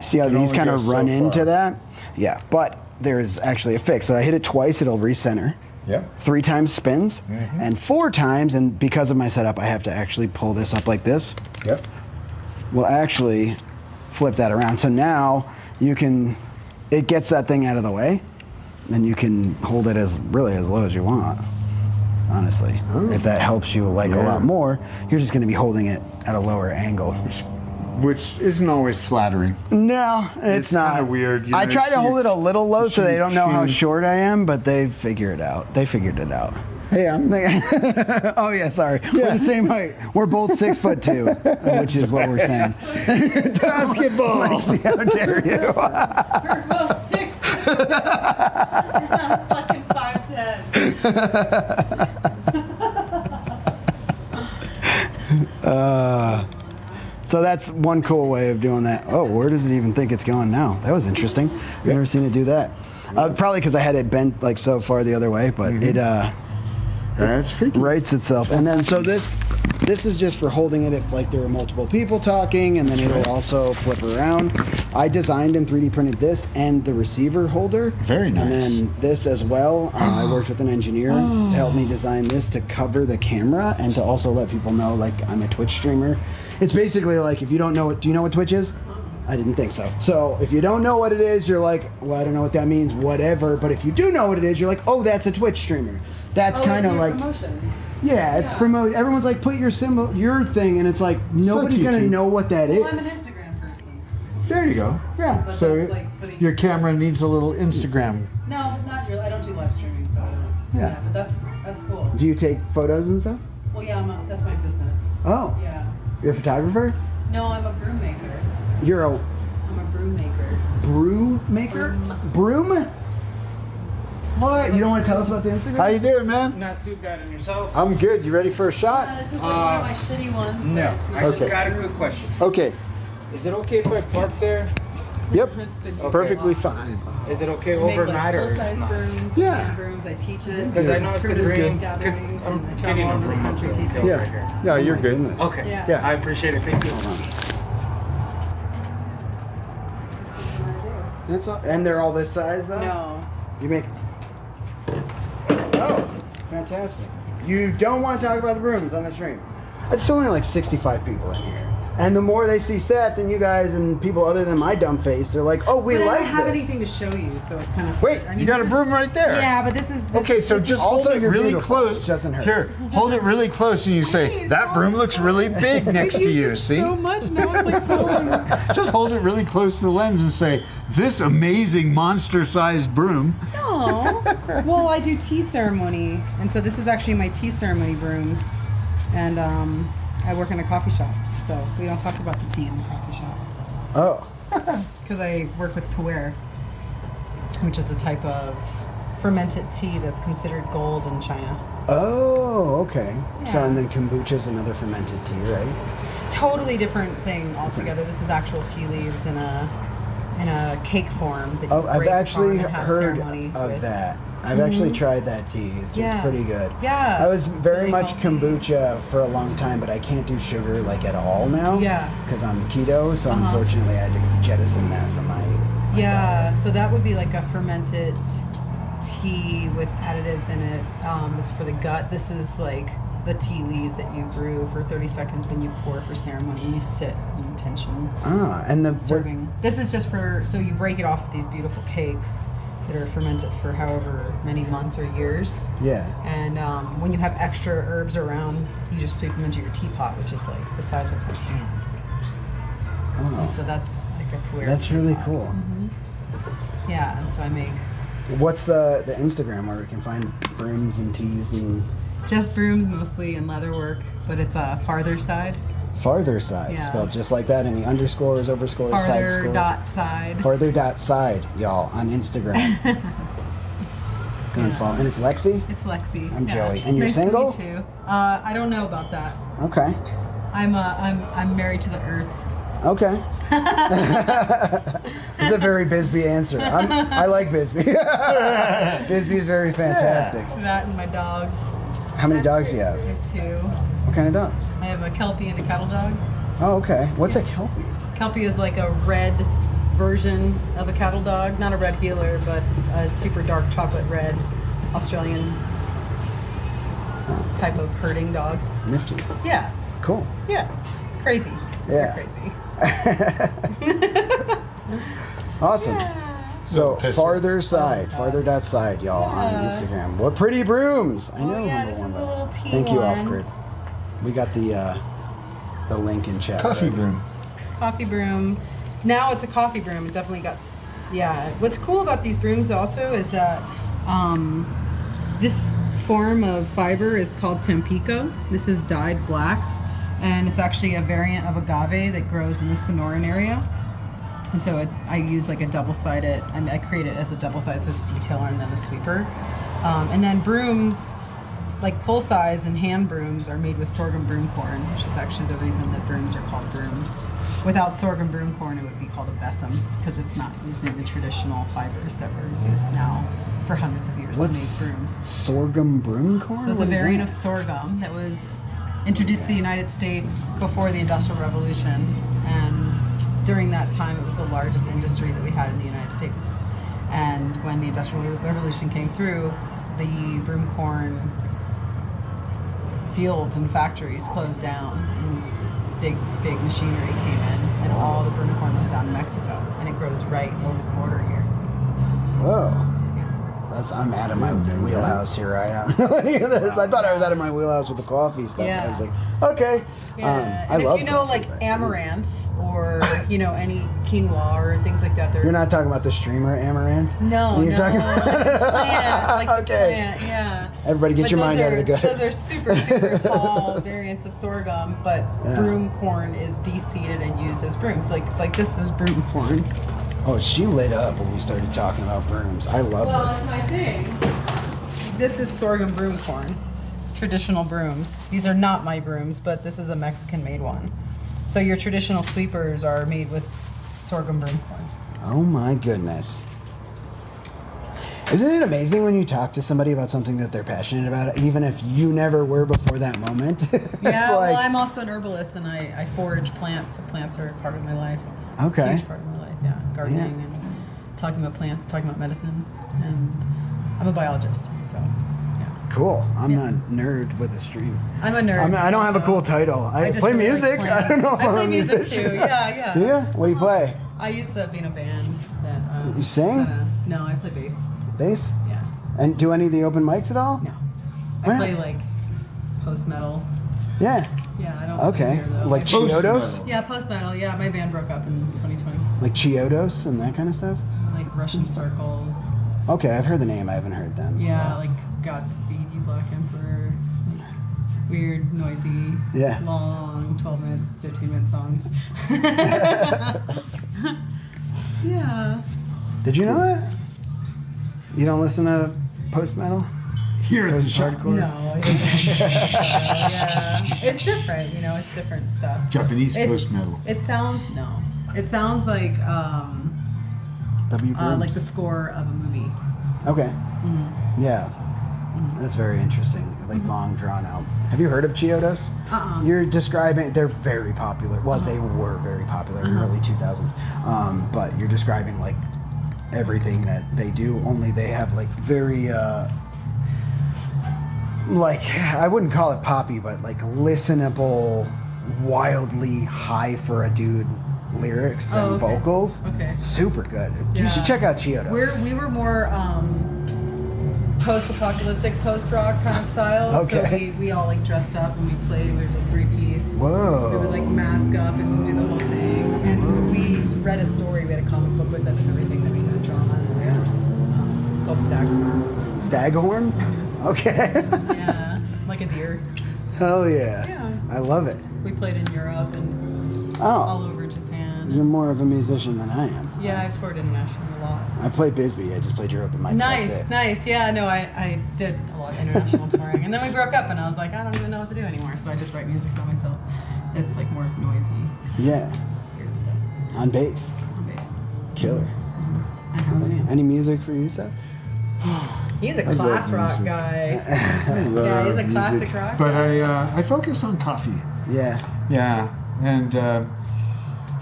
See how these kind of run into that? Yeah, but there's actually a fix. So I hit it twice, it'll recenter. Yep. 3 times spins, and 4 times, and because of my setup, I have to actually pull this up like this. Yep. We'll actually flip that around. So now you can, it gets that thing out of the way, and you can hold it as really as low as you want, honestly. If that helps you like a lot more, you're just gonna be holding it at a lower angle. Which isn't always flattering. No, it's not. Kind of weird. I try to hold it a little low so they don't know how short I am, but they figure it out. They figured it out. Hey, I'm. Oh yeah, sorry. We're the same height. We're both 6'2", which is what we're saying. Basketball. Lexi, how dare you? We're both 6'2". I'm fucking 5'10". So that's one cool way of doing that. Oh, where does it even think it's going now? That was interesting. I've never seen it do that. Probably because I had it bent like so far the other way, but it that's freaky. Rights itself. And then so this is just for holding it if like there are multiple people talking, and then it'll also flip around. I designed and 3D printed this and the receiver holder. Very nice. And then this as well. I worked with an engineer to help me design this to cover the camera and to also let people know like I'm a Twitch streamer. It's basically like if you don't know do you know what Twitch is? I didn't think so. So if you don't know what it is, you're like, well, I don't know what that means, whatever. But if you do know what it is, you're like, oh, that's a Twitch streamer. That's kind of like promotion. Yeah, it's promote. Everyone's like, put your symbol, your thing, and it's like nobody's gonna know what that is. Well, I'm an Instagram person. There you go. Yeah. But So that's like putting- your camera needs a little Instagram. No, not really. I don't do live streaming, so I don't. Yeah. But that's cool. Do you take photos and stuff? Well, yeah, that's my business. Oh. Yeah. You're a photographer? No, I'm a broom maker. You're a I'm a broom maker. brew maker? Broom? What? You don't want to tell us about the Instagram? How you doing, man? Not too bad, and yourself? I'm good. You ready for a shot? This is like one of my shitty ones. but No, it's not- I just got a quick question. Okay. Is it okay if I park there? Yep. Okay. Perfectly fine. Is it okay I make, overnight or is full-size it not? brooms, Yeah. hand brooms. I teach it. Because I know it's Through the business dream. Because gatherings, I'm and I travel getting all a over the room country up teaching. right here. Yeah, you're good. Okay. Yeah. I appreciate it. Thank you. That's all. And they're all this size though? No. You make. Oh, fantastic. You don't want to talk about the brooms on the stream. It's only like 65 people in here. And the more they see Seth and you guys and people other than my dumb face, they're like, oh, we But like I don't have this. anything to show you, so it's kind of. Wait, you got a this broom right there. Yeah, but this is. Okay, so just hold also it you're really beautiful. close. It doesn't hurt. Here, hold it really close, and you say, that broom looks really big next to you, see? So much now it's like falling. Just hold it really close to the lens and say, this amazing monster-sized broom. No. Well, I do tea ceremony, and so this is actually my tea ceremony brooms, and I work in a coffee shop, so we don't talk about the tea in the coffee shop. Oh. because I work with pu'er, which is a type of fermented tea that's considered gold in China. Oh, okay. So, Yeah. and then kombucha is another fermented tea, right? It's totally different thing altogether. This is actual tea leaves in a cake form that you Oh, I've break actually apart and have heard ceremony of with. that. I've actually Mhm. tried that tea. It's Yeah. pretty good. Yeah. I was very really much healthy. kombucha for a long time, but I can't do sugar like at all now. Yeah. Because I'm keto, so Uh-huh. unfortunately I had to jettison that from my. Yeah, so that would be like a fermented tea with additives in it. It's for the gut. This is like the tea leaves that you brew for 30 seconds and you pour for ceremony and you sit in intention. Ah, and the Serving. This is just for, so you break it off with these beautiful cakes that are fermented for however many months or years. Yeah. And when you have extra herbs around, you just sweep them into your teapot, which is like the size of my hand. Oh. And so that's like a pu'er That's really teapot. cool. Yeah, and so I make What's the Instagram where we can find brooms and teas and just brooms mostly and leather work, but it's a farther side. farther side Yeah. spelled just like that? Any underscores, overscores, side Farther scores? dot side. Farther dot side, y'all, on Instagram. Go and follow. And it's Lexi? It's Lexi. I'm yeah. Joey. And you're Nice single? To meet you. I don't know about that. Okay. I'm married to the earth. Okay. That's a very Bisbee answer. I like Bisbee. Bisbee is very fantastic. That and my dogs. How many dogs do you I have? have two. What kind of dogs? I have a Kelpie and a cattle dog. Oh, okay. What's a Kelpie? Kelpie is like a red version of a cattle dog. Not a red heeler, but a super dark chocolate red Australian type of herding dog. Nifty. Yeah. Cool. Yeah. Crazy. Yeah. They're crazy. Awesome. So Little pisser. farther side, farther dot side, y'all, on Instagram. What pretty brooms! I know. yeah, number this one, is the but- little tea Thank you, one. Off Grid. We got the link in chat. Coffee right? broom. Coffee broom. Now it's a coffee broom. It definitely got. Yeah. What's cool about these brooms also is that this form of fiber is called Tampico. This is dyed black, and it's actually a variant of agave that grows in the Sonoran area. And so I use like a double-sided. I create it as a double-sided, so it's a detailer and then a sweeper. And then brooms, like full-size and hand brooms, are made with sorghum broom corn, which is actually the reason that brooms are called brooms. Without sorghum broom corn, it would be called a besom because it's not using the traditional fibers that were used now for hundreds of years What's to make brooms. sorghum broom corn? So it's a What is variant that? of sorghum that was introduced to the United States before the Industrial Revolution, and during that time it was the largest industry that we had in the United States. And when the Industrial Revolution came through, the broom corn fields and factories closed down, and big machinery came in, and all the broom corn went down to Mexico, and it grows right over the border here. Whoa. I'm out of my wheelhouse here. I don't know any of this. I thought I was out of my wheelhouse with the coffee stuff. Yeah. I was like, okay. Yeah. I And love if you know coffee, like but- amaranth or any quinoa or things like that, You're not talking about the streamer amaranth? No, You're no, talking like the plant, like the Okay. plant, yeah. Everybody get But your those mind out of the gutter. Those are super tall variants of sorghum, but Yeah. broom corn is de-seeded and used as brooms. Like this is broom corn. Oh, she lit up when we started talking about brooms. I love Well, this. it's my thing. This is sorghum broom corn, traditional brooms. These are not my brooms, but this is a Mexican-made one. So your traditional sweepers are made with sorghum broom corn. Oh my goodness. Isn't it amazing when you talk to somebody about something that they're passionate about, even if you never were before that moment? It's Yeah, like, well, I'm also an herbalist, and I forage plants. So plants are part of my life. Okay. Huge part of my life, yeah. Gardening and talking about plants, talking about medicine, and I'm a biologist, so. cool. I'm a nerd with a stream. I'm a nerd. I don't have a cool title. I just play really like music. I plants. don't know if I I'm play a music musician. too. Yeah. Do you? What do you play? I used to be in a band that. You sing? No, I play bass. Bass? Yeah. And do any of the open mics at all? No. Why I not? play like post metal. Yeah. Yeah, I don't. Okay. Play here, though. Like Chiodos? Yeah, post metal. Yeah, my band broke up in 2020. Like Chiodos and that kind of stuff? Like Russian Circles. Okay, I've heard the name. I haven't heard them. Yeah, like Godspeed You Black Emperor. Like weird, noisy, Yeah. long 12-minute, 15-minute songs. Yeah. Did you know that? You don't listen to post metal? Here at the shop. Hardcore? No. Yeah. It's different, you know, it's different stuff. Japanese post metal. It sounds like like the score of a movie. Okay. Mm-hmm. Yeah. That's very interesting. Like long drawn out. Have you heard of Chiodos? You're describing, they're very popular. Well, they were very popular in the early 2000s. But you're describing like everything that they do, only they have like very, like, I wouldn't call it poppy, but like listenable, wildly high for a dude lyrics and vocals. Okay. Super good. Yeah. You should check out Chiodos. We were more post-apocalyptic post-rock kind of style. Okay. So we all like dressed up and we played. We were like three-piece. Whoa. We would like mask up and do the whole thing. And we read a story. We had a comic book with it and everything that we had drawn. Yeah. It's called Staghorn. Staghorn? Mm-hmm. Okay. Yeah, like a deer. Hell yeah. Yeah. I love it. We played in Europe and all over Japan. You're more of a musician than I am. Yeah, I've toured internationally a lot. I played Bisbee. I just played Europe and Mike's. Nice, That's it. nice. Yeah, no, I did a lot of international touring. And then we broke up and I was like, I don't even know what to do anymore. So I just write music by myself. It's like more noisy, Yeah. weird stuff. On bass. On bass. Killer. Oh, yeah. Any music for you, Seth? He's a I class love rock music. guy. I love Yeah, he's a music, classic rock but guy. I focus on coffee. Yeah. Yeah, and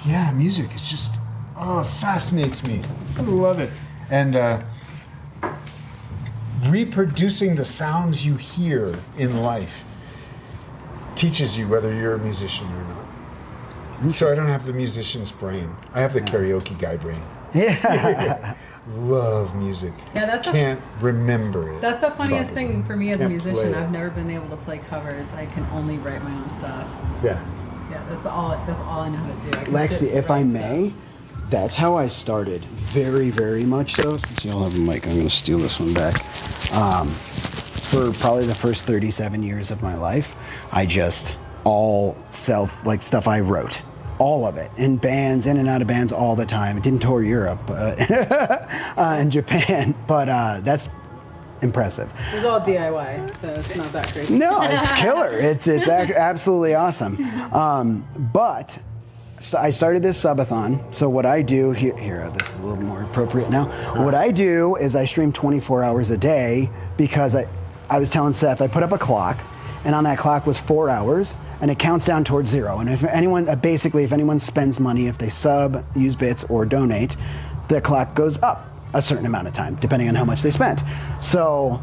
yeah, music. It's just it fascinates me. I love it, and reproducing the sounds you hear in life teaches you whether you're a musician or not. So I don't have the musician's brain. I have the karaoke guy brain. Yeah. Love music. Yeah, that's Can't remember it. That's the funniest but thing for me as a can't musician. play it. I've never been able to play covers. I can only write my own stuff. Yeah. Yeah, that's all I know how to do. I can Lexi, sit and if I write may, that's how I started. Very, very much so. Since y'all have a mic, I'm going to steal this one back. For probably the first 37 years of my life, I just all like stuff I wrote. All of it, in bands, in and out of bands all the time. Didn't tour Europe and Japan, but that's impressive. It was all DIY, so it's not that crazy. No, it's killer. It's absolutely awesome. But so I started this subathon. So what I do here, this is a little more appropriate now. What I do is I stream 24 hours a day because I was telling Seth, I put up a clock, and on that clock was 4 hours, and it counts down towards zero. And if anyone, basically, if anyone spends money, if they sub, use bits, or donate, the clock goes up a certain amount of time, depending on how much they spent. So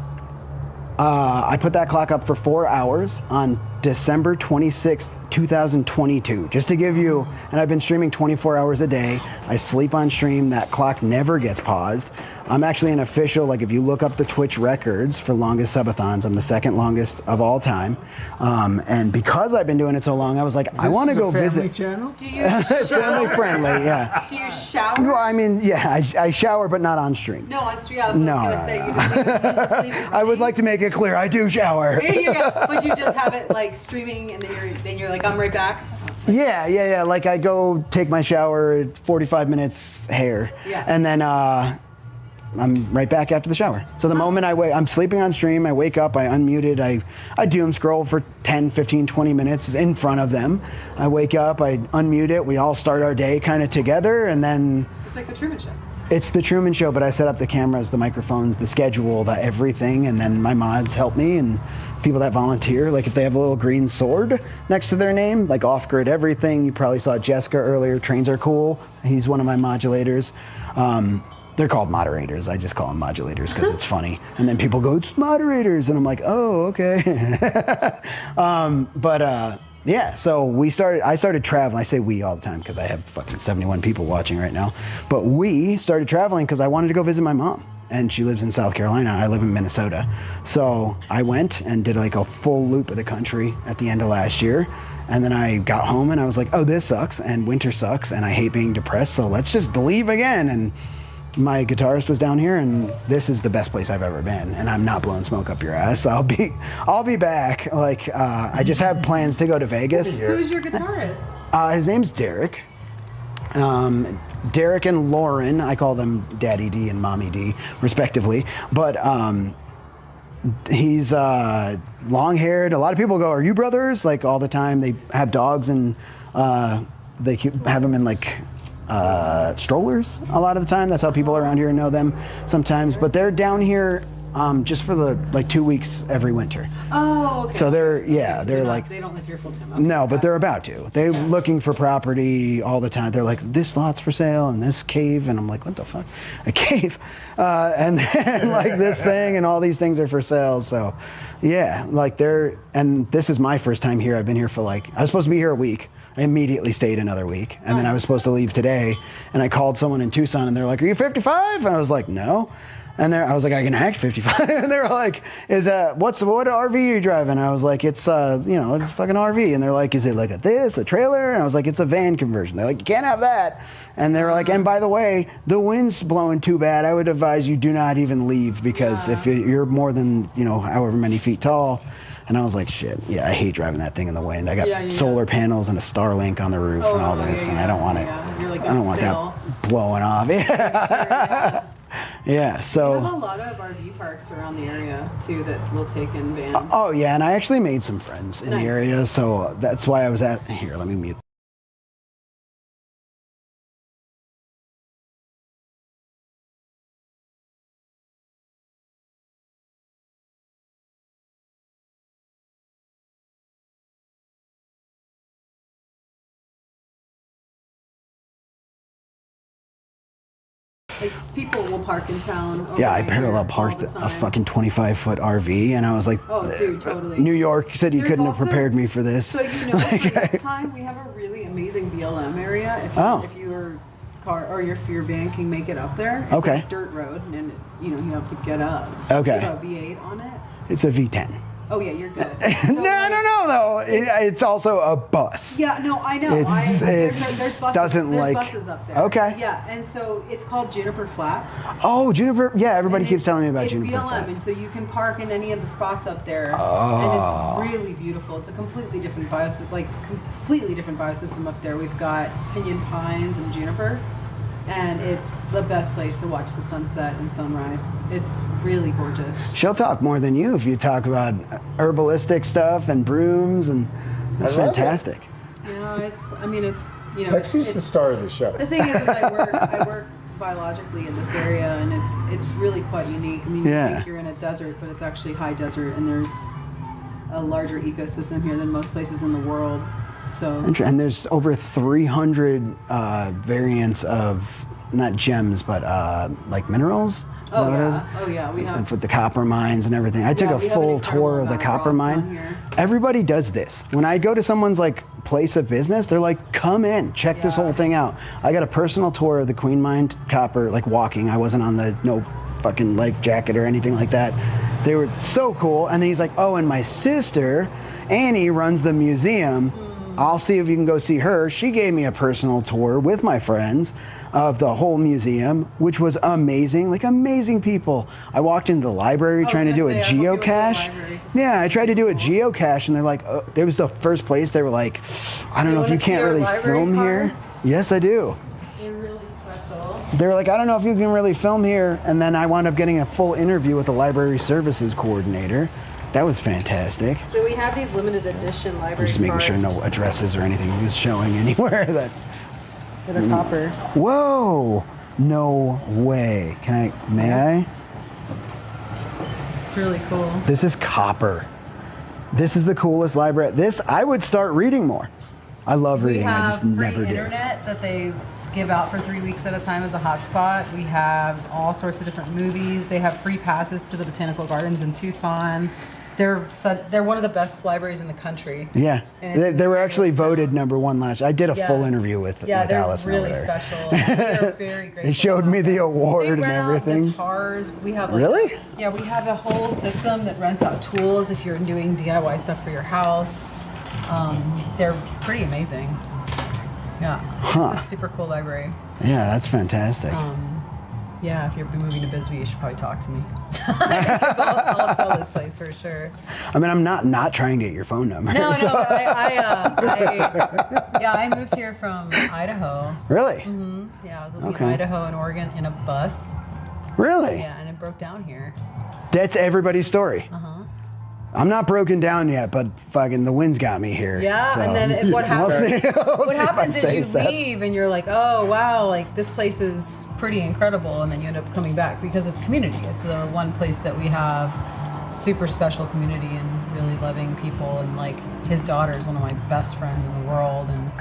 I put that clock up for 4 hours on December 26th, 2022, just to give you, and I've been streaming 24 hours a day. I sleep on stream. That clock never gets paused. I'm actually an official, like if you look up the Twitch records for longest subathons, I'm the second longest of all time. And because I've been doing it so long, I was like, I want to go visit. Channel? Do you shower? Family friendly, yeah. Do you shower? Well, I mean, yeah, I shower, but not on stream. No, on stream. I was gonna say you just sleep. I would like to make it clear, I do shower. There you go. But you just have it like streaming, and then you're like, I'm right back. Yeah. Like I go take my shower, 45 minutes hair, Yeah. and then I'm right back after the shower. So the moment I'm sleeping on stream, I wake up, I unmute it, I doom scroll for 10, 15, 20 minutes in front of them. I wake up, I unmute it, we all start our day kind of together, and then It's like the Truman Show. it's the Truman Show, but I set up the cameras, the microphones, the schedule, the everything, and then my mods help me, and people that volunteer, like if they have a little green sword next to their name, like off-grid everything. You probably saw Jessica earlier, Trains Are Cool. He's one of my modulators. They're called moderators. I just call them modulators because it's funny. And then people go, it's moderators. And I'm like, oh, okay. Yeah, so I started traveling. I say we all the time because I have fucking 71 people watching right now. But we started traveling because I wanted to go visit my mom. And she lives in South Carolina. I live in Minnesota. So I went and did like a full loop of the country at the end of last year. And then I got home and I was like, oh, this sucks. And winter sucks. And I hate being depressed. So let's just leave again. And my guitarist was down here, and this is the best place I've ever been, and I'm not blowing smoke up your ass. I'll be back. Like I just have plans to go to Vegas. Who's your guitarist? His name's Derek. Derek and Lauren. I call them Daddy D and Mommy D, respectively. But he's long-haired. A lot of people go, "Are you brothers?" Like all the time. They have dogs and they have them in like strollers a lot of the time. That's how people around here know them sometimes. But they're down here just for the like 2 weeks every winter. Oh, okay. So they're They're like they don't live here full time. Okay. no, but they're about to. They're looking for property all the time. They're like, this lot's for sale and this cave, and I'm like, what the fuck, a cave? And then like this thing and all these things are for sale. So yeah, like and this is my first time here. I've been here for I was supposed to be here a week. I immediately stayed another week, and then I was supposed to leave today. And I called someone in Tucson, and they're like, "Are you 55?" And I was like, "No." And I was like, "I can act 55." And they were like, what RV are you driving? And I was like, it's it's fucking RV. And they're like, is it like a trailer? And I was like, it's a van conversion. They're like, you can't have that. And they were like, and by the way, the wind's blowing too bad. I would advise you do not even leave, because if you're more than however many feet tall. And I was like, shit, yeah, I hate driving that thing in the wind. I got solar panels and a Starlink on the roof and all this, and I don't want it. Like, I don't want that blowing off. Yeah. Yeah, so we have a lot of RV parks around the area too that will take in vans. oh yeah, and I actually made some friends in the area, so that's why I was here. Let me mute. Like people will park in town. Yeah, I parallel parked a fucking 25-foot RV, and I was like, "Oh, dude, totally." New York said you couldn't have prepared me for this. So for next time, we have a really amazing BLM area. If your car or if your van can make it up there, it's a dirt road, and you have to get up. Okay. You have a V8 on it. It's a V10. Oh yeah, you're good. No, though. It's also a bus. Yeah, no, I know. There's buses, doesn't there's buses up there. Okay. Yeah, and so it's called Juniper Flats. Oh, Juniper. Yeah, everybody keeps telling me about Juniper Juniper BLM, Flats. and so you can park in any of the spots up there, and it's really beautiful. It's a completely different biosystem up there. We've got pinyon pines and juniper. And it's the best place to watch the sunset and sunrise. It's really gorgeous. She'll talk more than you if you talk about herbalistic stuff and brooms, and that's fantastic. Lexi's the star of the show. The thing is I work biologically in this area, and it's really quite unique. I mean, you think you're in a desert, but it's actually high desert, and there's a larger ecosystem here than most places in the world. So and there's over 300 variants of not gems but like minerals. Oh yeah, we have. And with the copper mines and everything. I took a full tour of the copper mine. Everybody does this. When I go to someone's place of business, they're like, "Come in, check this whole thing out." I got a personal tour of the Queen Mine copper, walking. I wasn't on the no fucking life jacket or anything like that. They were so cool. And then he's like, "Oh, and my sister Annie runs the museum. I'll see if you can go see her." She gave me a personal tour with my friends of the whole museum, which was amazing. Amazing people. I walked into the library trying to do a geocache. Yeah, I tried to do a geocache, and they're like, it was the first place. They were like, "I don't know if you can't really film here." Yes, I do. They're really special. They were like, "I don't know if you can really film here." And then I wound up getting a full interview with the library services coordinator. That was fantastic. So we have these limited edition library I'm just making cards sure no addresses or anything is showing anywhere that are copper. Whoa! No way. May I? It's really cool. This is copper. This is the coolest library. I would start reading more. I love reading. I just never do. Internet that they give out for 3 weeks at a time as a hotspot. We have all sorts of different movies. They have free passes to the botanical gardens in Tucson. They're one of the best libraries in the country. Yeah, they were actually voted #1 last. I did a full interview with Allison they're really over there. special. They're very great. They showed me the award and everything. Guitars. We have really? Yeah, we have a whole system that rents out tools if you're doing DIY stuff for your house. They're pretty amazing. Yeah, it's a super cool library. Yeah, that's fantastic. Yeah, if you're moving to Bisbee, you should probably talk to me. I'll sell this place for sure. I mean, I'm not trying to get your phone number. No, so. but I moved here from Idaho. Really? Mm-hmm. Yeah, I was living in Idaho and Oregon in a bus. Really? Yeah, and it broke down here. That's everybody's story. Uh-huh. I'm not broken down yet, but fucking the wind's got me here. Yeah, so. and then what happens? What happens is you safe. leave and you're like, oh wow, like this place is pretty incredible, and then you end up coming back because it's community. It's the one place that we have super special community and really loving people. And like his daughter is one of my best friends in the world, and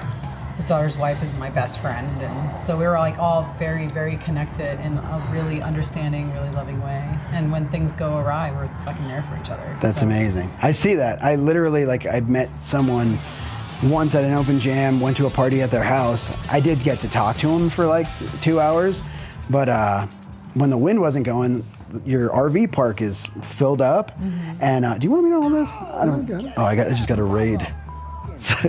his daughter's wife is my best friend, and so we were like all very, very connected in a really understanding, really loving way. And when things go awry, we're fucking there for each other. That's amazing. I see that. I literally, like, I met someone once at an open jam, went to a party at their house. I did get to talk to him for like 2 hours, but when the wind wasn't going, your RV park is filled up. Mm-hmm. And do you want me to hold this? I just got a raid.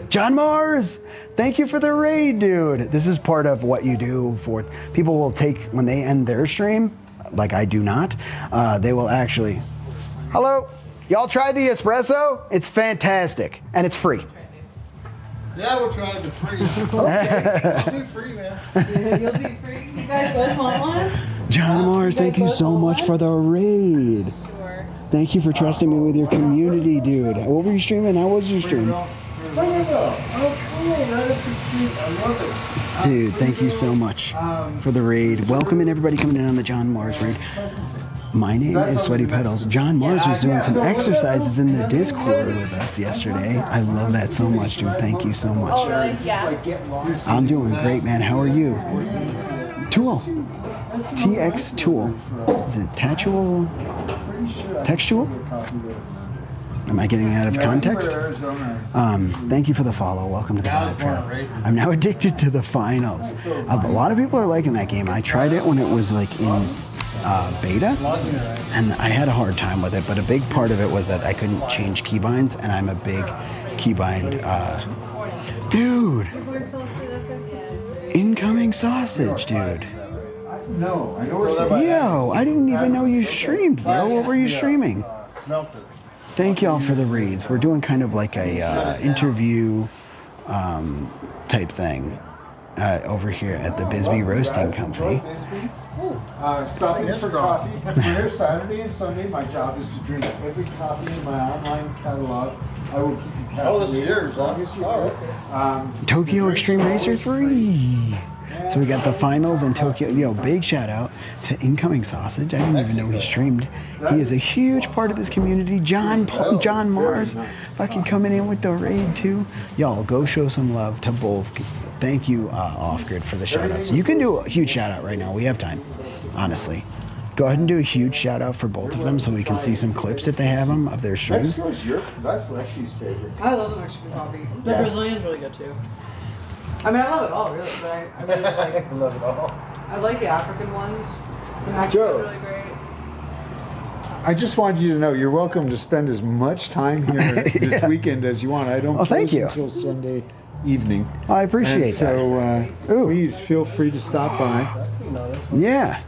John Mars, thank you for the raid, dude. This is part of what you do for people. Will take when they end their stream, like I do not. They will actually. Hello, y'all tried the espresso? It's fantastic and it's free. Yeah, we'll try the free. Okay, I'll do free, man. You'll be free. You guys both want one? John Mars, thank you so much for the raid. Sure. Thank you for trusting me with your community, dude. What were you streaming? How was your stream? Dude, thank you so much for the raid. Welcome and everybody coming in on the John Mars raid. My name is Sweaty Petals. John Mars was doing some exercises in the Discord with us yesterday. I love that so much, dude. Thank you so much. I'm doing great, man. How are you? Tool. TX Tool. Is it Textual? Textual? Am I getting out of context? Thank you for the follow. Welcome to the Vibe Trap. I'm now addicted to the finals. A lot of people are liking that game. I tried it when it was like in beta, and I had a hard time with it, but a big part of it was that I couldn't change keybinds, and I'm a big keybind dude. Incoming sausage, dude. No, I know where. Yo, I didn't even know you streamed, bro. What were you streaming? Smelter. Thank y'all for the reads. We're doing kind of like a interview type thing over here at the Bisbee Roasting Company. Stopping for coffee. Here Saturday and Sunday, my job is to drink every coffee in my online catalog. I will keep you caffeinated. Oh, this is yours, as long as you okay. Tokyo Extreme Racer 3. So we got the finals in Tokyo. Yo, big shout out to Incoming Sausage. I didn't even know he streamed. He is a huge part of this community. John Mars fucking coming in with the raid too. Y'all, go show some love to both. Thank you, Off Grid, for the shout outs. You can do a huge shout out right now. We have time, honestly. Go ahead and do a huge shout out for both of them so we can see some clips if they have them of their streams. That's Lexi's favorite. I love the Mexican coffee. The Brazilian's really good too. I mean, I love it all, really, but I really like. I love it all. I like the African ones. The Mexican's really great. I just wanted you to know you're welcome to spend as much time here this weekend as you want. I don't close until Sunday evening. I appreciate that. So please feel free to stop by. Yeah.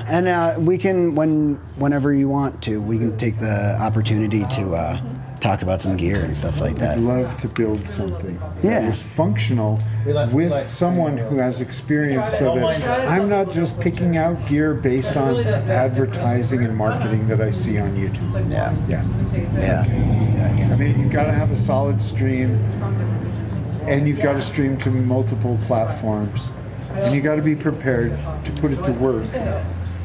And we can, whenever you want to, we can take the opportunity to talk about some gear and stuff like that. I'd love to build something that is functional with someone who has experience, so that I'm not just picking out gear based on advertising and marketing that I see on YouTube. Yeah. I mean, you've got to have a solid stream, and you've got to stream to multiple platforms, and you got to be prepared to put it to work.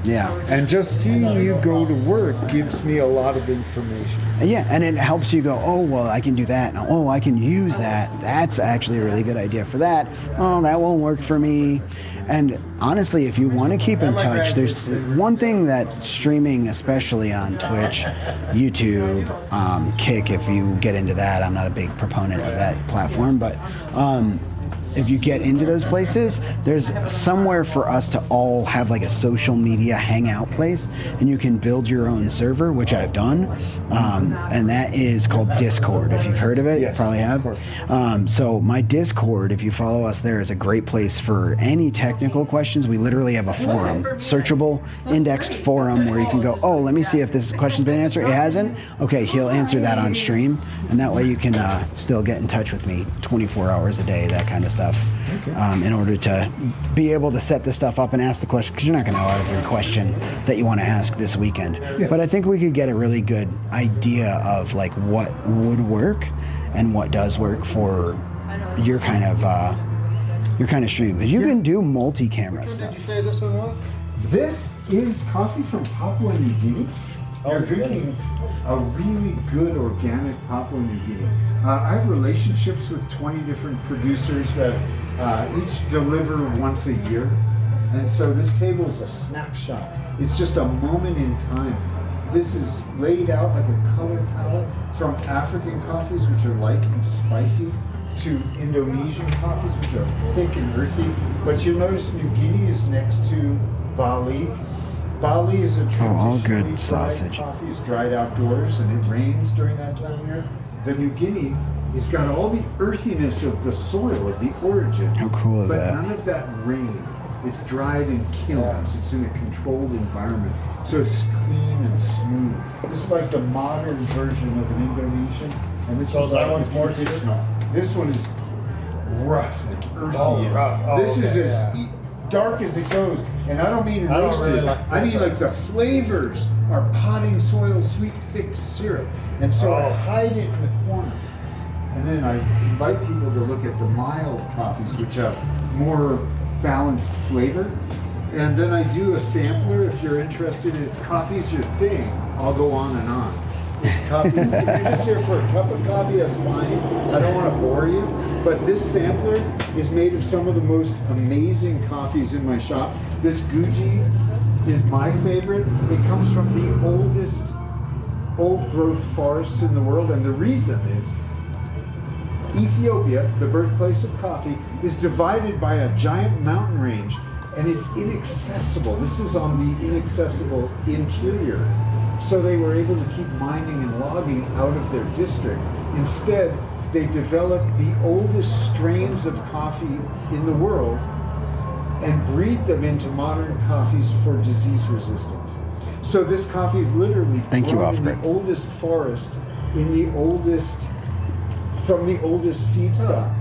Yeah. And just seeing you go to work gives me a lot of information. Yeah, and it helps you go, oh, well, I can do that. And, oh, I can use that. That's actually a really good idea for that. Oh, that won't work for me. And honestly, if you want to keep in touch, there's one thing that streaming, especially on Twitch, YouTube, Kick, if you get into that, I'm not a big proponent of that platform, but if you get into those places, there's somewhere for us to all have like a social media hangout place, and you can build your own server, which I've done, and that is called Discord. If you've heard of it, Yes, you probably have. So my Discord, if you follow us there, is a great place for any technical questions. We literally have a forum, searchable, indexed forum where you can go, oh, let me see if this question's been answered. It hasn't? Okay, he'll answer that on stream, and that way you can still get in touch with me 24 hours a day, that kind of stuff, in order to be able to set this stuff up and ask the question, because you're not going to know every question that you want to ask this weekend. Yeah. But I think we could get a really good idea of like what would work and what does work for your kind of stream. Because you can do multi-camera Which one stuff. did you say this one was? This is coffee from Papua New Guinea. You're drinking a really good organic Papua New Guinea. I have relationships with 20 different producers that each deliver once a year. And so this table is a snapshot. It's just a moment in time. This is laid out like a color palette from African coffees, which are light and spicy, to Indonesian coffees, which are thick and earthy. But you'll notice New Guinea is next to Bali. Bali is a all good traditionally dried sausage. coffee. It's dried outdoors and it rains during that time of year. The New Guinea has got all the earthiness of the soil, of the origin. How cool is but that? none of that rain. It's dried in kilns. It's in a controlled environment. So it's clean and smooth. This is like the modern version of an Indonesian. And this So is that like one's the more traditional. This one is rough and earthy. Oh, and rough. Oh, this is okay, as dark as it goes. And I don't mean I don't roasted. really like I mean like the flavors are potting soil, sweet, thick syrup. And so I Oh. hide it in the corner. And then I invite people to look at the mild coffees, which have more balanced flavor. And then I do a sampler. If you're interested, if coffee's your thing, I'll go on and on. If coffee's, if you're just here for a cup of coffee, that's fine. I don't want to bore you. But this sampler is made of some of the most amazing coffees in my shop. This Guji is my favorite. It comes from the oldest old growth forests in the world. And the reason is Ethiopia, the birthplace of coffee, is divided by a giant mountain range, and it's inaccessible. This is on the inaccessible interior. So they were able to keep mining and logging out of their district. Instead, they developed the oldest strains of coffee in the world and breed them into modern coffees for disease resistance. So this coffee is literally grown in the oldest forest, in the oldest, from the oldest seed stock.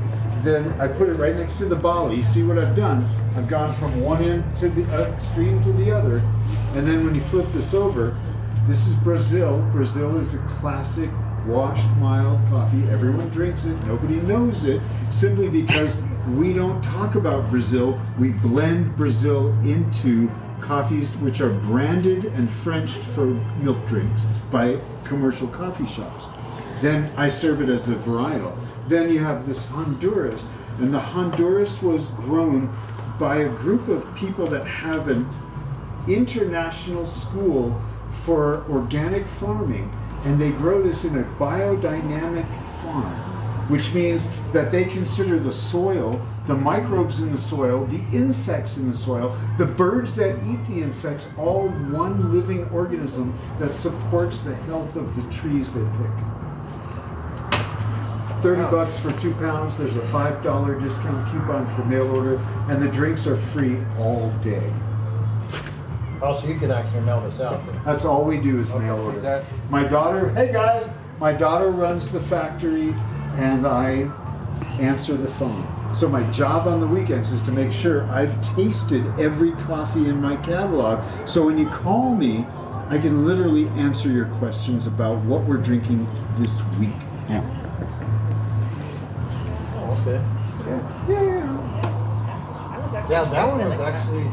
Then I put it right next to the Bali. See what I've done? I've gone from one end to the extreme to the other. And then when you flip this over, this is Brazil. Brazil is a classic washed mild coffee. Everyone drinks it. Nobody knows it simply because we don't talk about Brazil. We blend Brazil into coffees which are branded and Frenched for milk drinks by commercial coffee shops. Then I serve it as a varietal. Then you have this Honduras, and the Honduras was grown by a group of people that have an international school for organic farming, and they grow this in a biodynamic farm, which means that they consider the soil, the microbes in the soil, the insects in the soil, the birds that eat the insects, all one living organism that supports the health of the trees they pick. $30 for 2 pounds. There's a $5 discount coupon for mail order, and the drinks are free all day. Oh, so you can actually mail this out then. That's all we do is mail order. Exactly. My daughter, hey guys, my daughter runs the factory, and I answer the phone. So my job on the weekends is to make sure I've tasted every coffee in my catalog. So when you call me, I can literally answer your questions about what we're drinking this week. Yeah. Oh, okay. Yeah, that one was actually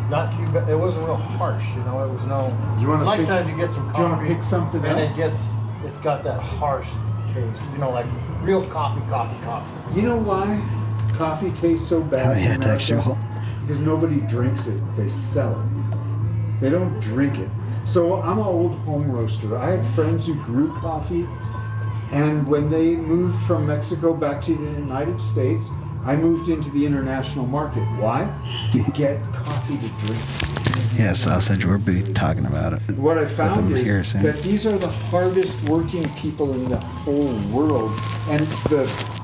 not too bad. It wasn't real harsh, you know. It was no. You want to like pick, times you get some do coffee, you want to pick something and else? it's got that harsh taste, you know, like real coffee. You know why coffee tastes so bad Hell in yeah, America? textual. Because nobody drinks it, they sell it. They don't drink it. So I'm an old home roaster. I had friends who grew coffee And when they moved from Mexico back to the United States, I moved into the international market. Why? To get coffee to drink. Yeah, sausage. We'll be talking about it. What I found is here soon. that these are the hardest working people in the whole world, and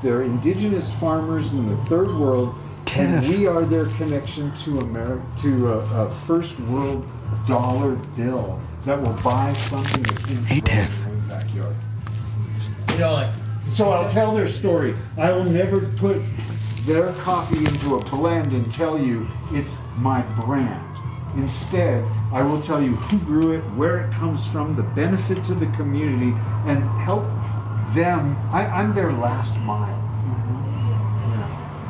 they're indigenous farmers in the third world, and we are their connection to America, to a first world dollar bill that will buy something that came from their own backyard. You know, like, so I'll tell their story. I will never put their coffee into a blend and tell you it's my brand. Instead, I will tell you who grew it, where it comes from, the benefit to the community, and help them. I'm their last mile.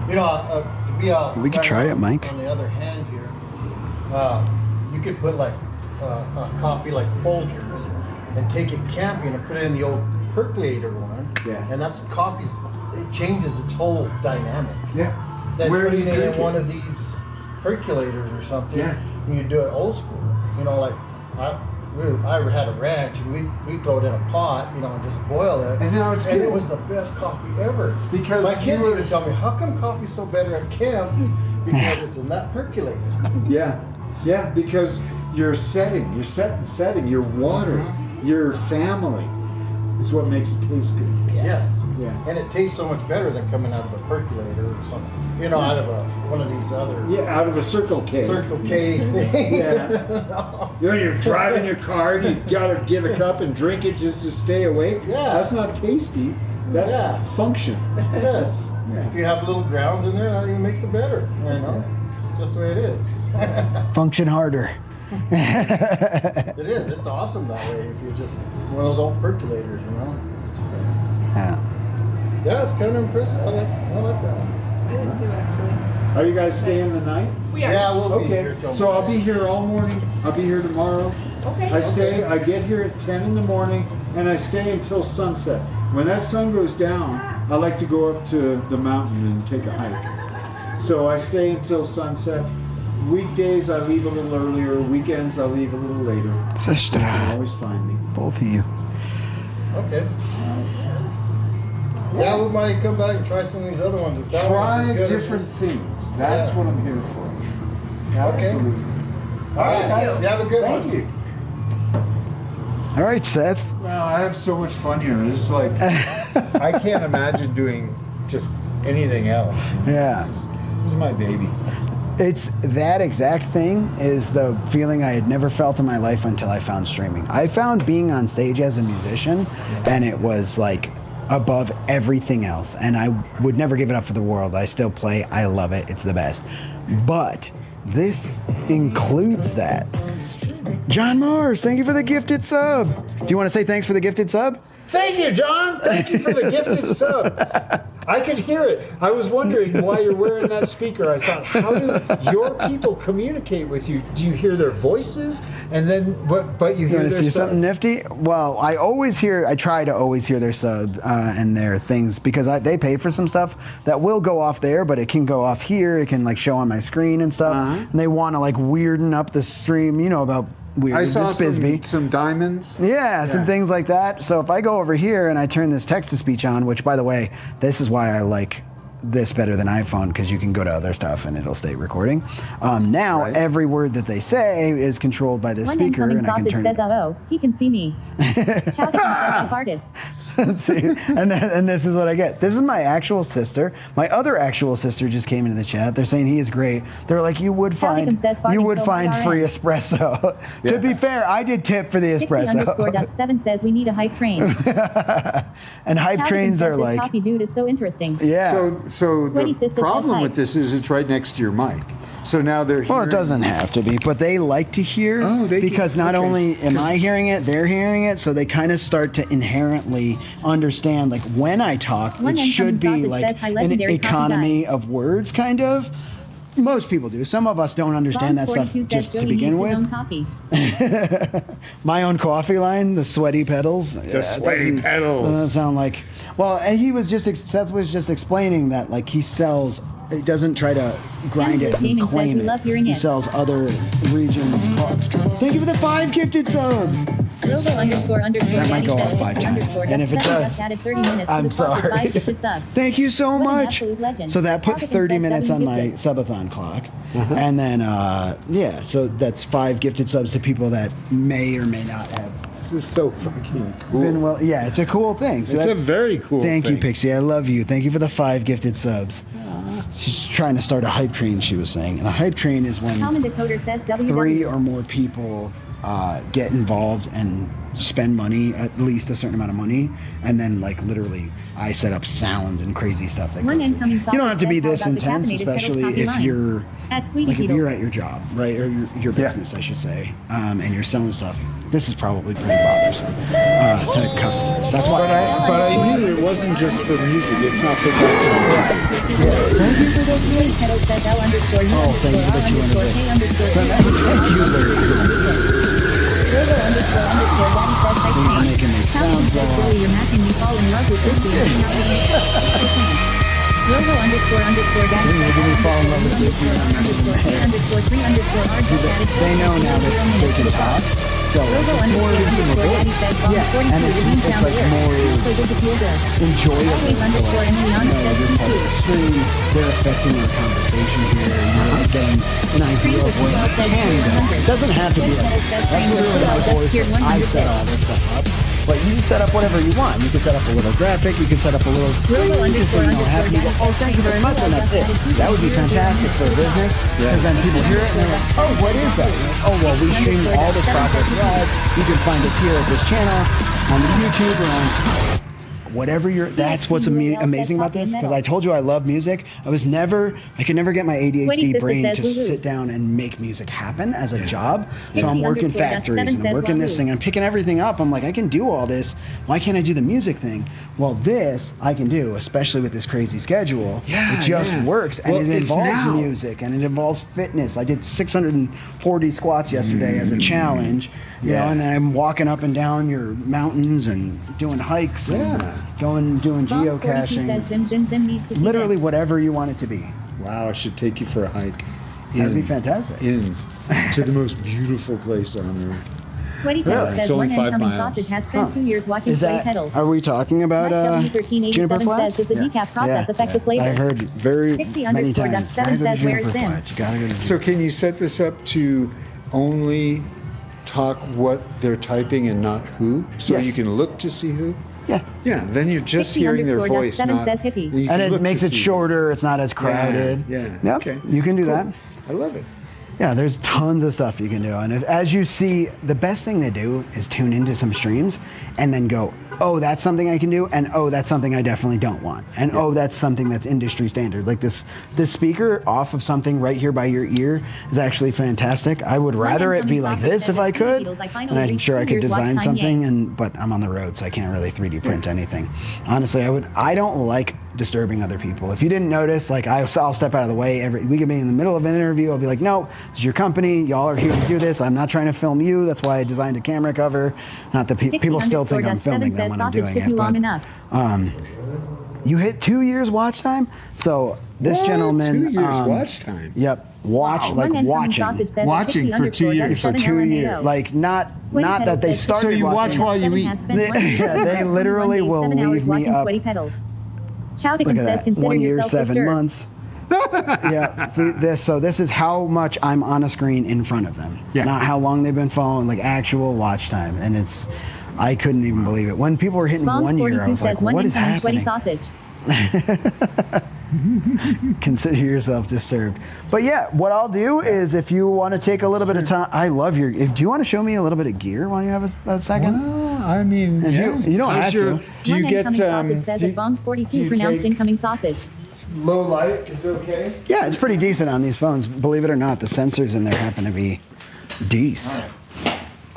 You know, to be out. We could try it, Mike. On the other hand, here, you could put like coffee like Folgers and take it camping and put it in the old percolator one. Yeah. And that's coffee's. It changes its whole dynamic. Yeah. Then Where do putting you it drink in it? one of these percolators or something. Yeah. And you do it old school. You know, like I had a ranch and we throw it in a pot, you know, and just boil it. And now it's and good. it was the best coffee ever. Because my kids you were- even tell me, how come coffee's so better at camp? Because it's in that percolator. Yeah, yeah, because you're setting, your water, your family is what makes it taste good. Yes. Yeah. And it tastes so much better than coming out of a percolator or something. You know, out of one of these other. Yeah, out of a Circle K. Circle K thing. Yeah. You know, you're driving your car, you gotta get a cup and drink it just to stay awake. Yeah. That's not tasty. That's function. Yes. Yeah. If you have little grounds in there, that even makes it better. You know, just the way it is. Function harder. It is. It's awesome that way. If you just one of those old percolators, you know. Yeah. Yeah, it's kind of impressive. I like that one. I did too, actually. Are you guys staying the night? We are. Yeah, we'll be Okay. here till So I'll midnight. be here all morning. I'll be here tomorrow. Okay. I get here at 10 in the morning and I stay until sunset. When that sun goes down, I like to go up to the mountain and take a hike. So I stay until sunset. Weekdays I leave a little earlier. Weekends I leave a little later. Sister. You can always find me. Both of you. Okay. Yeah, we might come back and try some of these other ones. If that Try one's as good different as things. That's Yeah. what I'm here for. Absolutely. All right, guys. You have a good one. Thank you. All right, Seth. Well, I have so much fun here. It's like I can't imagine doing just anything else. Yeah. This is my baby. It's that exact thing is the feeling I had never felt in my life until I found streaming. I found being on stage as a musician, and it was like above everything else. And I would never give it up for the world. I still play. I love it. It's the best. But this includes that. John Mars, thank you for the gifted sub. Do you want to say thanks for the gifted sub? Thank you, John. Thank you for the gifted sub. I could hear it. I was wondering why you're wearing that speaker. I thought, how do your people communicate with you? Do you hear their voices? And then, but you You hear want to their see sub? something nifty? Well, I try to always hear their sub and their things because they pay for some stuff that will go off there, but it can go off here. It can like show on my screen and stuff. And they want to like weirden up the stream, you know, about weird. I saw It's Bisbee. some diamonds. Yeah, some things like that. So if I go over here and I turn this text-to-speech on, which, by the way, this is why I like this better than iPhone, because you can go to other stuff and it'll stay recording. Now, every word that they say is controlled by this One speaker, incoming and I can sausage turn says, oh, he can see me. Chowder says, farted. See, and this is what I get. This is my actual sister. My other actual sister just came into the chat. They're saying he is great. They're like, you would find free espresso. To be fair, I did tip for the espresso. 60_7 says we need a hype train. And hype Chowder trains says are this like, coffee dude is so interesting. yeah. So Sweaty the sister problem says with hi. this is it's right next to your mic. So now they're hearing. Well, it doesn't have to be, but they like to hear because not only am I hearing it, they're hearing it, so they kind of start to inherently understand, like when I talk, One it should incoming be sausage like says, "Hi, an legendary coffee economy of words, kind of. Most people do. Some of us don't understand that stuff just to begin with. My own coffee line, the sweaty pedals. The sweaty pedals. Doesn't sound like. Well, and Seth was just explaining that like he sells. He doesn't try to grind it and Gaming claim says we love hearing He it. sells other regions. Thank you for the 5 gifted subs. Robo underscore underscore That might Daddy go off says 5 times. underscore And if it Daddy does, added 30 minutes I'm to the plus with sorry. 5 gifted subs. Thank you so What an much. absolute legend. So that put Chowdick 30 says minutes on W my gifted. subathon clock. And then, yeah, so that's 5 gifted subs to people that may or may not have This is so fucking cool. been well. Yeah, it's a cool thing. So It's a that's- very cool Thank you, thing. Pixie. I love you. Thank you for the 5 gifted subs. She's trying to start a hype train, she was saying. And a hype train is when Common Decoder says 3 or more people get involved and spend money, at least a certain amount of money, and then like literally I set up sounds and crazy stuff that One goes. incoming You don't have to be sausage this says how about intense, the caffeinated especially Skittles if coffee you're At Sweetie like if Beetles. you're at your job, right, or your business, I should say, and you're selling stuff. This is probably pretty bothersome to customers. That's why. But I knew it wasn't just for music. It's not for background music. Thank you for the gifts. Kettle says L underscore U Oh, thank you for the 200 underscore K underscore So T thank you, Larry. Robo underscore underscore Daddy says Thank you for making me sound says Billy, you're making me fall in love with Bisbee. Robo underscore underscore Daddy You're making me fall in love with Bisbee. underscore K underscore 3 underscore R They know now that they can talk, so Robo it's more underscore Daddy says yeah, and it's like more enjoyable Always underscore Emily on know says you're part of the stream. They're affecting our conversation here. You're like getting an idea of where you can go. It doesn't have to be like this. That's literally my voice. I set all this stuff up. But you set up whatever you want. You can set up a little graphic. You can set up a little. Just so you know, have people. Oh, thank you very much, and that's it. That would be fantastic for a business because then people hear it and they're like, oh, what is that? Oh, well, we stream all this process live. You can find us here at this channel on YouTube or on whatever you're. That's what's amazing about this because I told you I love music. I could never get my ADHD brain to sit down and make music happen as a job. So I'm working factories and I'm working this thing. I'm picking everything up. I'm like, I can do all this. Why can't I do the music thing? Well, this I can do, especially with this crazy schedule. Yeah, it just works, and Well, it it's involves now. music and it involves fitness. I did 640 squats yesterday as a challenge. You know, and I'm walking up and down your mountains and doing hikes and doing geocaching. Literally whatever you want it to be. Wow, I should take you for a hike. That'd be fantastic. To the most beautiful place on earth. Sweaty Pedals It's says only one 5 incoming miles. sausage has spent 2 years watching Is Sweaty that? Pedals. Are we talking about juniper W1387 flats? says, does the decaf process affect the flavor? I've heard very Pixie many underscore times. Duck 7 says, where's Sim? You gotta go to So can you set this up to only talk what they're typing and not who? So Yes. you can look to see who? Yeah. Yeah, then you're just Pixie hearing their underscore Duck voice, 7 not... says hippie. you And can it look makes to it see. shorter. It's not as crowded. Yeah. Yep. Okay. You can do Cool. that. I love it. Yeah, there's tons of stuff you can do. And as you see, the best thing to do is tune into some streams and then go, oh, that's something I can do, and oh, that's something I definitely don't want, and oh, that's something that's industry standard. Like this speaker off of something right here by your ear is actually fantastic. I would rather it be like this if I could, and I'm sure I could design something, but I'm on the road, so I can't really 3D print anything. Honestly, I don't like disturbing other people. If you didn't notice, like I'll step out of the way. We could be in the middle of an interview. I'll be like, no, this is your company. Y'all are here to do this. I'm not trying to film you. That's why I designed a camera cover. Not that people still think I'm filming them when I'm doing it. But you hit 2 years watch time. So this gentleman, 2 years watch time. Yep. Watching for 2 years. For 2 years. Like not that they started. So you watch while you eat. Yeah, they literally will leave me up. Look at that. 1 year, 7 months. Yeah. This is how much I'm on a screen in front of them. Yeah. Not how long they've been following, like actual watch time. And I couldn't even believe it. When people were hitting 1 year, I was like, what is happening? Consider yourself disturbed. But yeah, what I'll do is if you want to take a little bit of time, I love do you want to show me a little bit of gear while you have a second? Well, I mean, you don't have to. Do you get, Bongs 42 pronounced incoming sausage. Low light is okay? Yeah, it's pretty decent on these phones. Believe it or not, the sensors in there happen to be decent.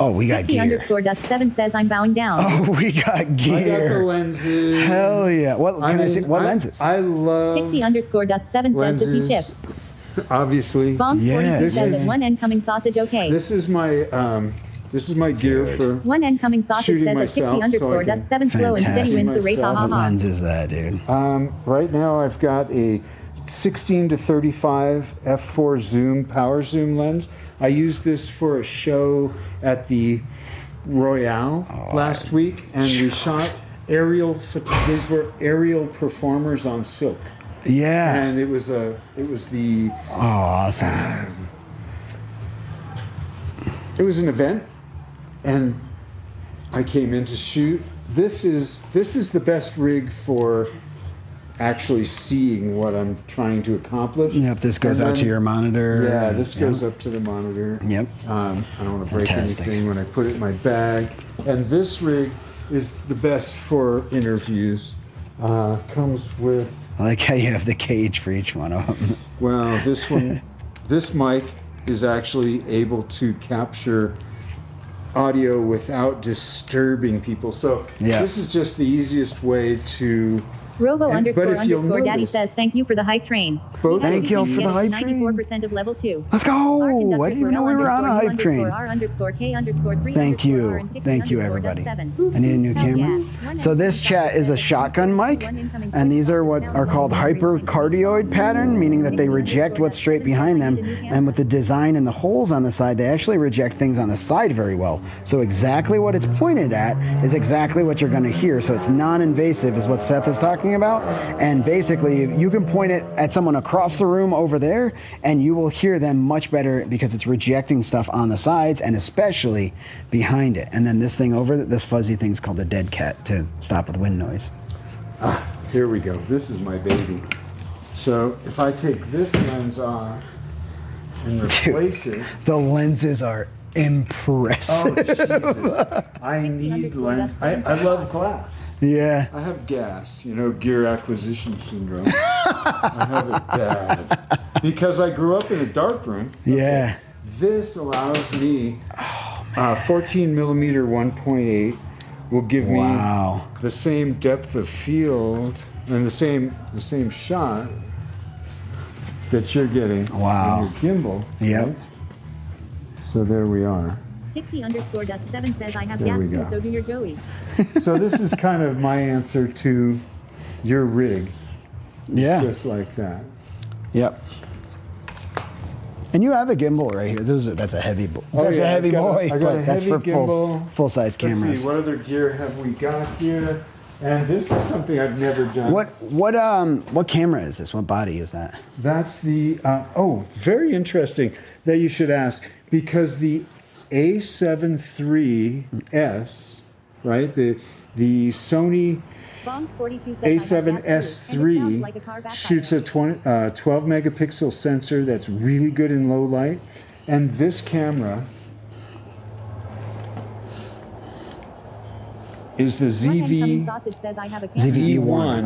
Oh, we got gear. Underscore Dust 7 says I'm bowing down. Oh, we got gear. I got the lenses. Hell yeah. What can I see? What lenses? I love Pixie underscore Dust 7 says does he ship? Obviously. Bongs 42 says one incoming sausage okay. This is my gear for one incoming sausage shooting says myself. Pixie underscore Dust 7 slow and steady wins the race. Ha ha What ha. lens is that, dude? Right now I've got a 16 to 35 f4 zoom power zoom lens. I used this for a show at the Royale last week, and we shot these were aerial performers on silk. Yeah. And it was the awesome. It was an event, and I came in to shoot. This is the best rig for actually seeing what I'm trying to accomplish. Yep, this goes out to your monitor. Yeah, this goes up to the monitor. Yep. I don't want to break Fantastic. anything when I put it in my bag. And this rig is the best for interviews. Comes with... I like how you have the cage for each one of them. Well, this one, this mic is actually able to capture audio without disturbing people. So this is just the easiest way to... Robo but if you'll _ Daddy notice- says thank you for the hype train. Both Thank you for the hype train. 94% of level 2. Let's go! I didn't even know we were on a hype train. Thank you. Thank you, everybody. I need a new camera. So this chat is a shotgun mic, and these are what are called hypercardioid pattern, meaning that they reject what's straight behind them, and with the design and the holes on the side, they actually reject things on the side very well. So exactly what it's pointed at is exactly what you're going to hear. So it's non-invasive is what Seth is talking about, and basically you can point it at someone across the room over there and you will hear them much better because it's rejecting stuff on the sides and especially behind it. And then this thing over this fuzzy thing's called a dead cat to stop with wind noise. Here we go. This is my baby. So if I take this lens off and replace it... The lenses are impressive. Oh, Jesus. I need lens. I love glass. Yeah. I have gas, gear acquisition syndrome. I have it bad. Because I grew up in a dark room. Yeah. This allows me 14 millimeter 1.8 will give me the same depth of field and the same shot that you're getting in your gimbal. Yep. Right? So there we are. Pixie _ Dust 7 says I have There gas we too, go. so do your Joey. So this is kind of my answer to your rig. Yeah. Just like that. Yep. And you have a gimbal right here. That's a heavy boy. Oh, That's yeah, a heavy boy, I got but a that's heavy for gimbal. full-size cameras. Let's see, what other gear have we got here? And this is something I've never done. What camera is this? What body is that? That's the, very interesting that you should ask, because the A7 III's, right, the Sony A7S III shoots a 12 megapixel sensor that's really good in low light, and this camera is the ZV-E1.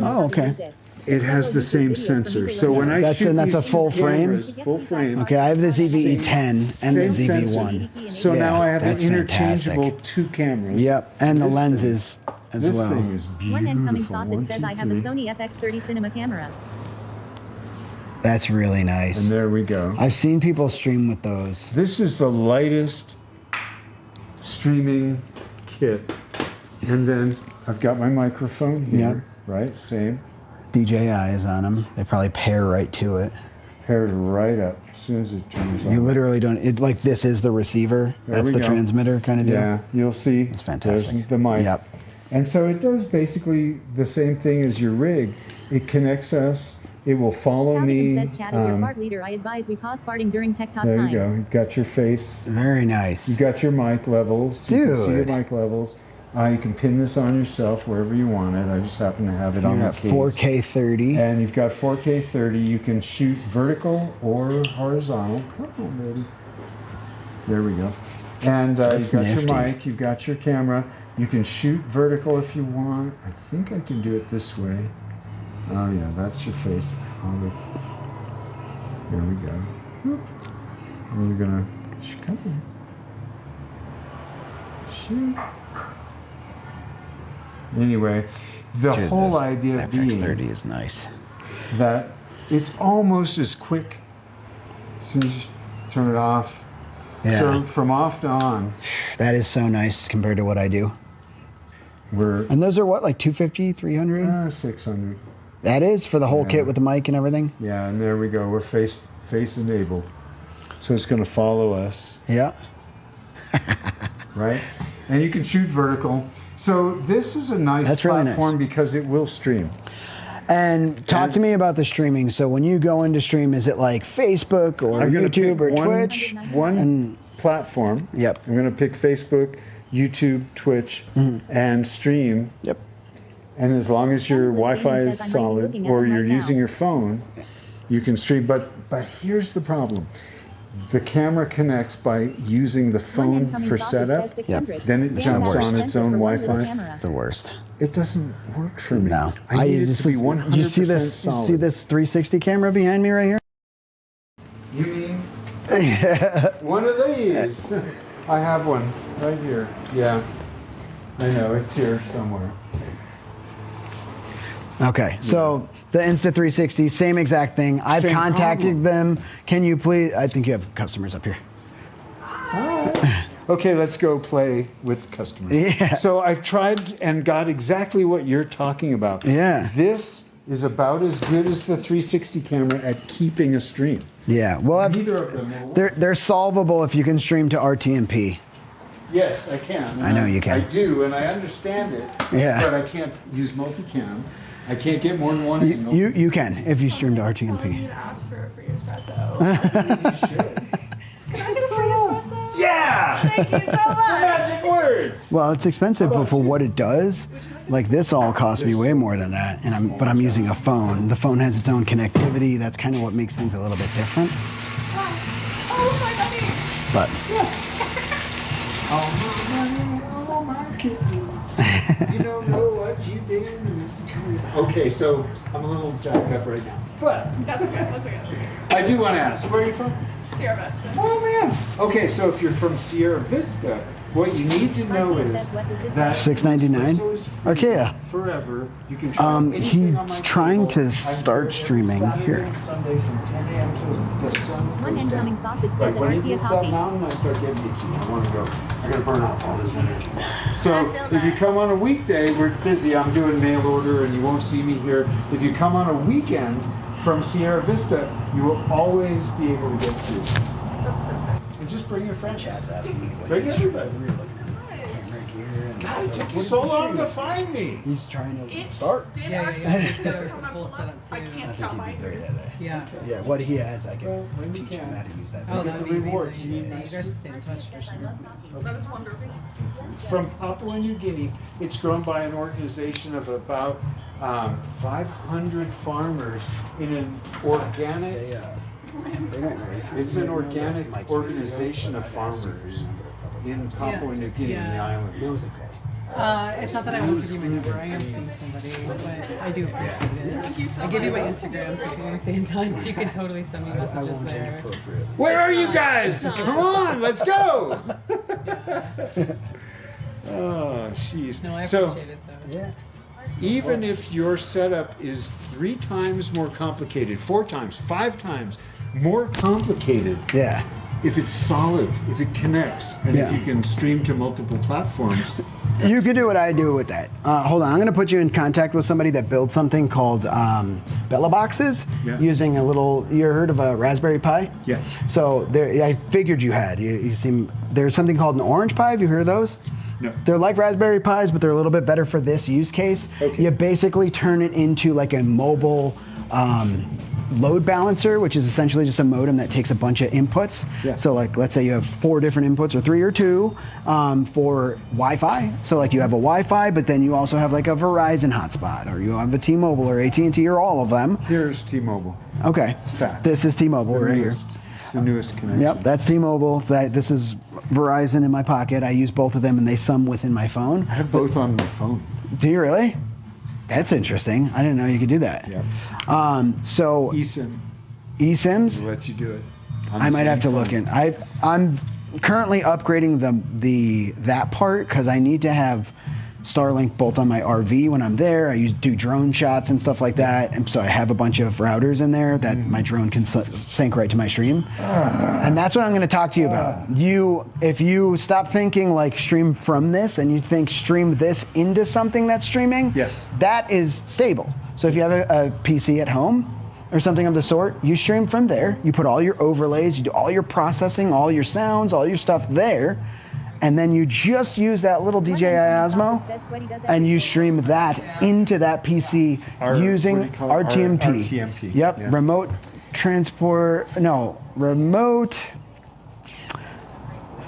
Oh, okay. It has the same sensor. So when I shoot that's a these full two cameras, frame. full frame. Okay, I have the ZV-E10 and the Same ZV-1. sensor. So now I have an interchangeable two cameras. Yep, and the This lenses as this well. thing is One incoming beautiful. sausage says I have a Sony FX30 cinema camera. That's really nice. And there we go. I've seen people stream with those. This is the lightest streaming kit. And then I've got my microphone here, right? Same. DJI is on them. They probably pair right to it. Paired right up as soon as it turns on. You literally don't, like this is the receiver. There That's we the go. transmitter kind of deal. Yeah, you'll see. It's fantastic. There's the mic. Yep. And so it does basically the same thing as your rig. It connects us. It will follow me. Says Chad is your fart leader. I advise we pause farting during tech talk There time. you go. You've got your face. Very nice. You've got your mic levels. You can see your Dude. mic levels. You can pin this on yourself wherever you want it. I just happen to have it on You're the at case. 4K 30. And you've got 4K 30. You can shoot vertical or horizontal. Come on, baby. There we go. And you've got nifty. your mic. You've got your camera. You can shoot vertical if you want. I think I can do it this way. Oh, yeah, that's your face. There we go. And we're going to come on. Shoot. Anyway, the whole idea being FX30 is nice. that it's almost as quick as soon as you turn it off. Yeah. So from off to on. That is so nice compared to what I do. We're And those are what, like 250, 300? 600. That is for the whole kit with the mic and everything? Yeah, and there we go. We're face enabled. So it's going to follow us. Yeah. Right? And you can shoot vertical. So this is a nice That's really platform because it will stream. And talk to me about the streaming. So when you go into stream, is it like Facebook or YouTube or Twitch? One platform. Yep. I'm going to pick Facebook, YouTube, Twitch, and stream. Yep. And as long as your Wi-Fi is solid or you're using your phone, you can stream. But here's the problem. The camera connects by using the phone for setup. Yep. Then it jumps on its own Wi-Fi. The worst. It doesn't work for me. No. I need it to be 100% you see this, solid. You see this 360 camera behind me right here? You mean one of these? I have one right here. Yeah, I know it's here somewhere. Okay, so the Insta360, same exact thing. I've Same contacted them. Can you please? I think you have customers up here. Okay, let's go play with customers. Yeah. So I've tried and got exactly what you're talking about. Yeah. This is about as good as the 360 camera at keeping a stream. Yeah. Well, Neither of them will work. they're solvable if you can stream to RTMP. Yes, I can. I know you can. I do, and I understand it. Yeah. But I can't use multicam. I can't get more than one angle. You can if you stream to RTMP. Ask for a free espresso. Can I get a free espresso? Yeah! Thank you so much. Magic words. Well, it's expensive, but for what it does, like this all costs me way more than that. And but I'm using a phone. The phone has its own connectivity. That's kind of what makes things a little bit different. Oh my God. But All my kisses. You don't know what you did in this time. Okay, so I'm a little jacked up right now. But That's okay. That's okay. I do want to ask, where are you from? Sierra Vista. Oh man. Okay, so if you're from Sierra Vista, what you need to know is that $6.99. Archaea forever. You can try anything on my he's trying table. to start streaming Saturday here. and Sunday from 10 a.m. till the sun One goes incoming down. sausage Like says when it Archaea gets up coffee. mountain, I start getting itchy. I want to go. I got to burn off all this energy. So if you come on a weekday, we're busy. I'm doing mail order, and you won't see me here. If you come on a weekend from Sierra Vista, you will always be able to get food. And just bring your friends. Bring everybody. God, it took you so long to find me. He's trying to It start. did Yeah, actually yeah, take yeah. a time Full to setup, I too. can't I stop think by he'd be great at it. Yeah. Yeah, what he has, I can teach him how to use that. Oh, that would be rewards. amazing. You guys should stay in touch for sure. That is wonderful. It's from Papua New Guinea. It's grown by an organization of about 500 farmers in an organic. It's an organic organization of farmers in Papua New Guinea, in the islands. It's not that I want to be my number. I am seeing somebody, but I do appreciate it. I give you my Instagram, so if you want to stay in touch, you can totally send me messages there. Where are you guys? Come on, let's go. Oh, jeez. No, I So, appreciate it though. Yeah. even if your setup is 3 times more complicated, 4 times, 5 times more complicated, Yeah. if it's solid, if it connects, and if Yeah. you can stream to multiple platforms, You could do what I do with that. Hold on, I'm going to put you in contact with somebody that builds something called Bella boxes using a little. You heard of a Raspberry Pi? Yeah. So there, I figured you had. You seem there's something called an Orange Pi. Have you heard of those? No. They're like Raspberry Pis, but they're a little bit better for this use case. Okay. You basically turn it into like a mobile load balancer, which is essentially just a modem that takes a bunch of inputs. Yeah. So like, let's say you have 4 different inputs, or 3 or 2, for Wi-Fi. So like you have a Wi-Fi, but then you also have like a Verizon hotspot, or you have a T-Mobile or AT&T, or all of them. here's T-Mobile. Okay. It's fast. This is T-Mobile right here. It's the newest connection. Yep, that's T-Mobile. This is Verizon in my pocket. I use both of them, and they sum within my phone. I have both on my phone. Do you really? That's interesting. I didn't know you could do that. Yep. So eSIM. eSIMs. Will let you do it. on I the might same have to look phone. in. I'm currently upgrading that part because I need to have Starlink both on my RV when I'm there. I do drone shots and stuff like that, and so I have a bunch of routers in there that my drone can sync right to my stream. And that's what I'm going to talk to you about. If you stop thinking like stream from this and you think stream this into something that's streaming, yes, that is stable. So if you have a PC at home or something of the sort, you stream from there. You put all your overlays, you do all your processing, all your sounds, all your stuff there. and then you just use that little DJI Osmo, and you stream that into that PC using RTMP. RTMP. Yep, Yeah. remote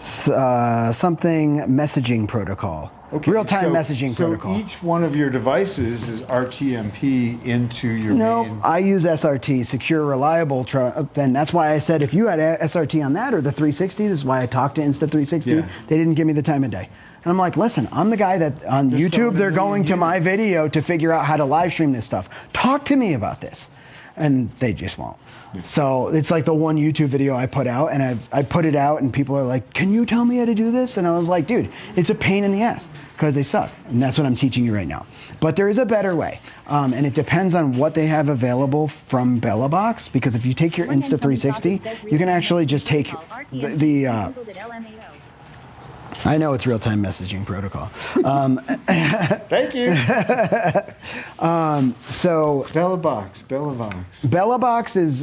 something messaging protocol. Okay, Real-time messaging protocol. So each one of your devices is RTMP into your main. I use SRT, secure, reliable. Then that's why I said if you had SRT on that or the 360, this is why I talked to Insta360. Yeah. They didn't give me the time of day. And I'm like, listen, I'm the guy that on YouTube, they're going to my video to figure out how to live stream this stuff. Talk to me about this. And they just won't. So it's like the one YouTube video I put out, and I put it out, and people are like, can you tell me how to do this? And I was like, dude, it's a pain in the ass because they suck. And that's what I'm teaching you right now. But there is a better way. And it depends on what they have available from BellaBox, because if you take your Insta360, you can actually just take I know it's real-time messaging protocol. Thank you. So BellaBox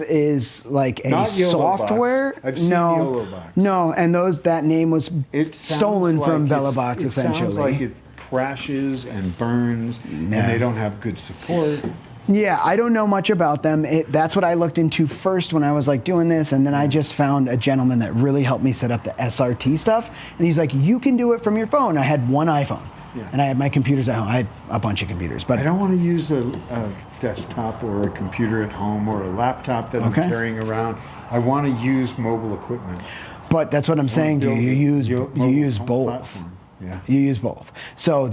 is like a Not software. I've seen YOLOBox. No, and that name was stolen from BellaBox essentially. It sounds like it crashes and burns, and they don't have good support. Yeah, I don't know much about them. That's what I looked into first when I was like doing this, and then I just found a gentleman that really helped me set up the SRT stuff, and he's like, you can do it from your phone. I had one iPhone, and I had my computers at home. I had a bunch of computers, but I don't want to use a desktop or a computer at home or a laptop that I'm carrying around. I want to use mobile equipment. But that's what I'm saying to you. You use both. Platform. Yeah. You use both. So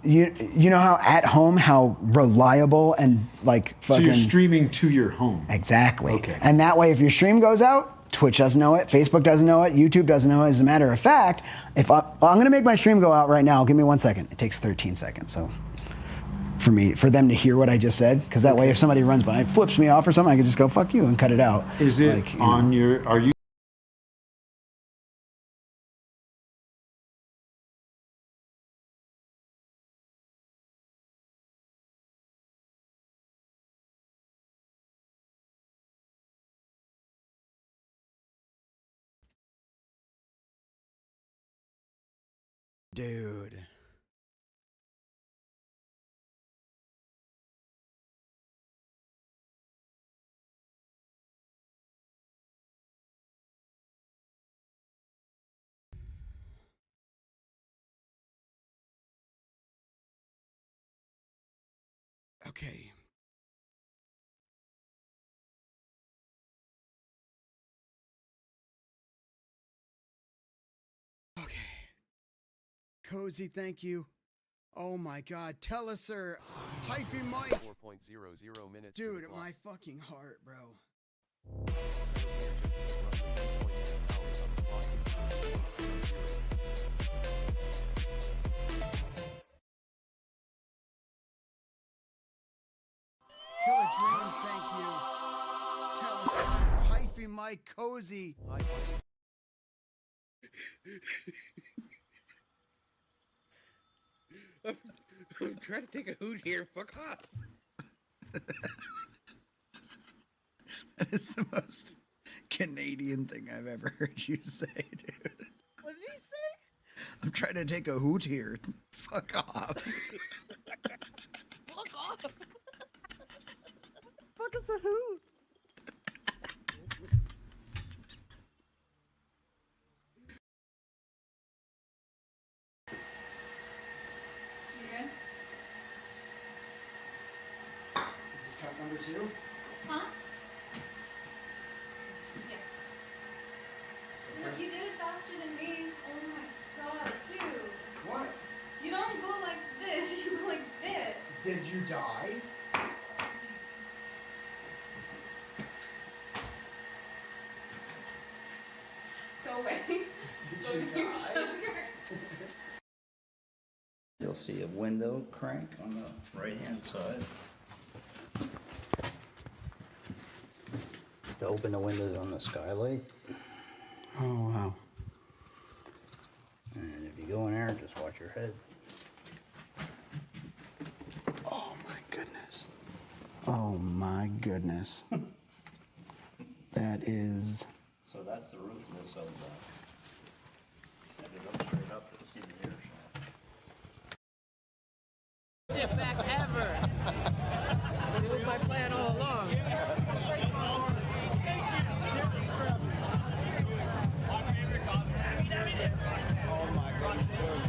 you know how at home, how reliable and like fucking. So you're streaming to your home. Exactly. Okay. And that way, if your stream goes out, Twitch doesn't know it, Facebook doesn't know it, YouTube doesn't know it. As a matter of fact, if I'm going to make my stream go out right now, give me 1 second. It takes 13 seconds. So for them to hear what I just said, because that way, if somebody runs by, flips me off or something, I can just go fuck you and cut it out. Is it like, on your? Are you? Dude. Okay. Okay. Cozy, thank you. Oh my God. Tell us, sir. Hyphen Mike. 4.00 minutes. Dude, my fucking heart, bro. Killer Dreams, thank you. Tell us, hyphen Mike Cozy. I'm trying to take a hoot here. Fuck off. That is the most Canadian thing I've ever heard you say, dude. What did he say? I'm trying to take a hoot here. Fuck off. Fuck off. Fuck is a hoot? Number 2? Huh? Yes. Look, you did it faster than me. Oh my god, dude. What? You don't go like this, you go like this. Did you die? Go away. Go to your sugar. You'll see a window crank on the right-hand side. To open the windows on the skylight. Oh, wow. And if you go in there, just watch your head. Oh my goodness. Oh my goodness. That is... So that's the roofness of the... If you look straight Shit back ever. It was my plan all along. Oh my goodness.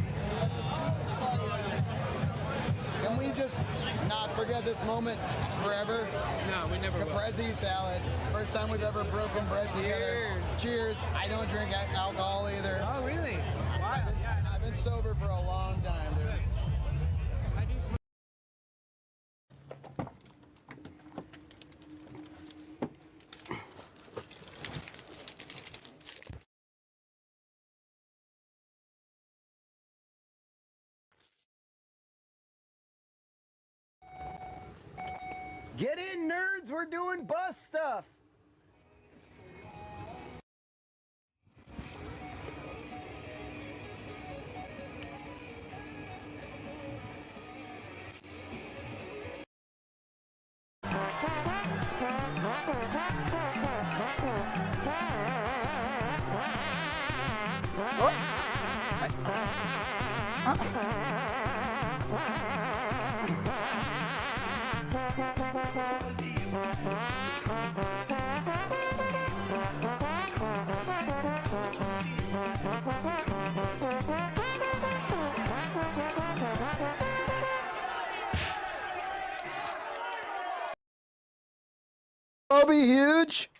Can we just not forget this moment forever? No, we never will. Caprese salad. First time we've ever broken bread together. Cheers. I don't drink alcohol either. Oh, really? Wow. I've been sober for a long time, dude. Get in, nerds! We're doing bus stuff! That'll be huge.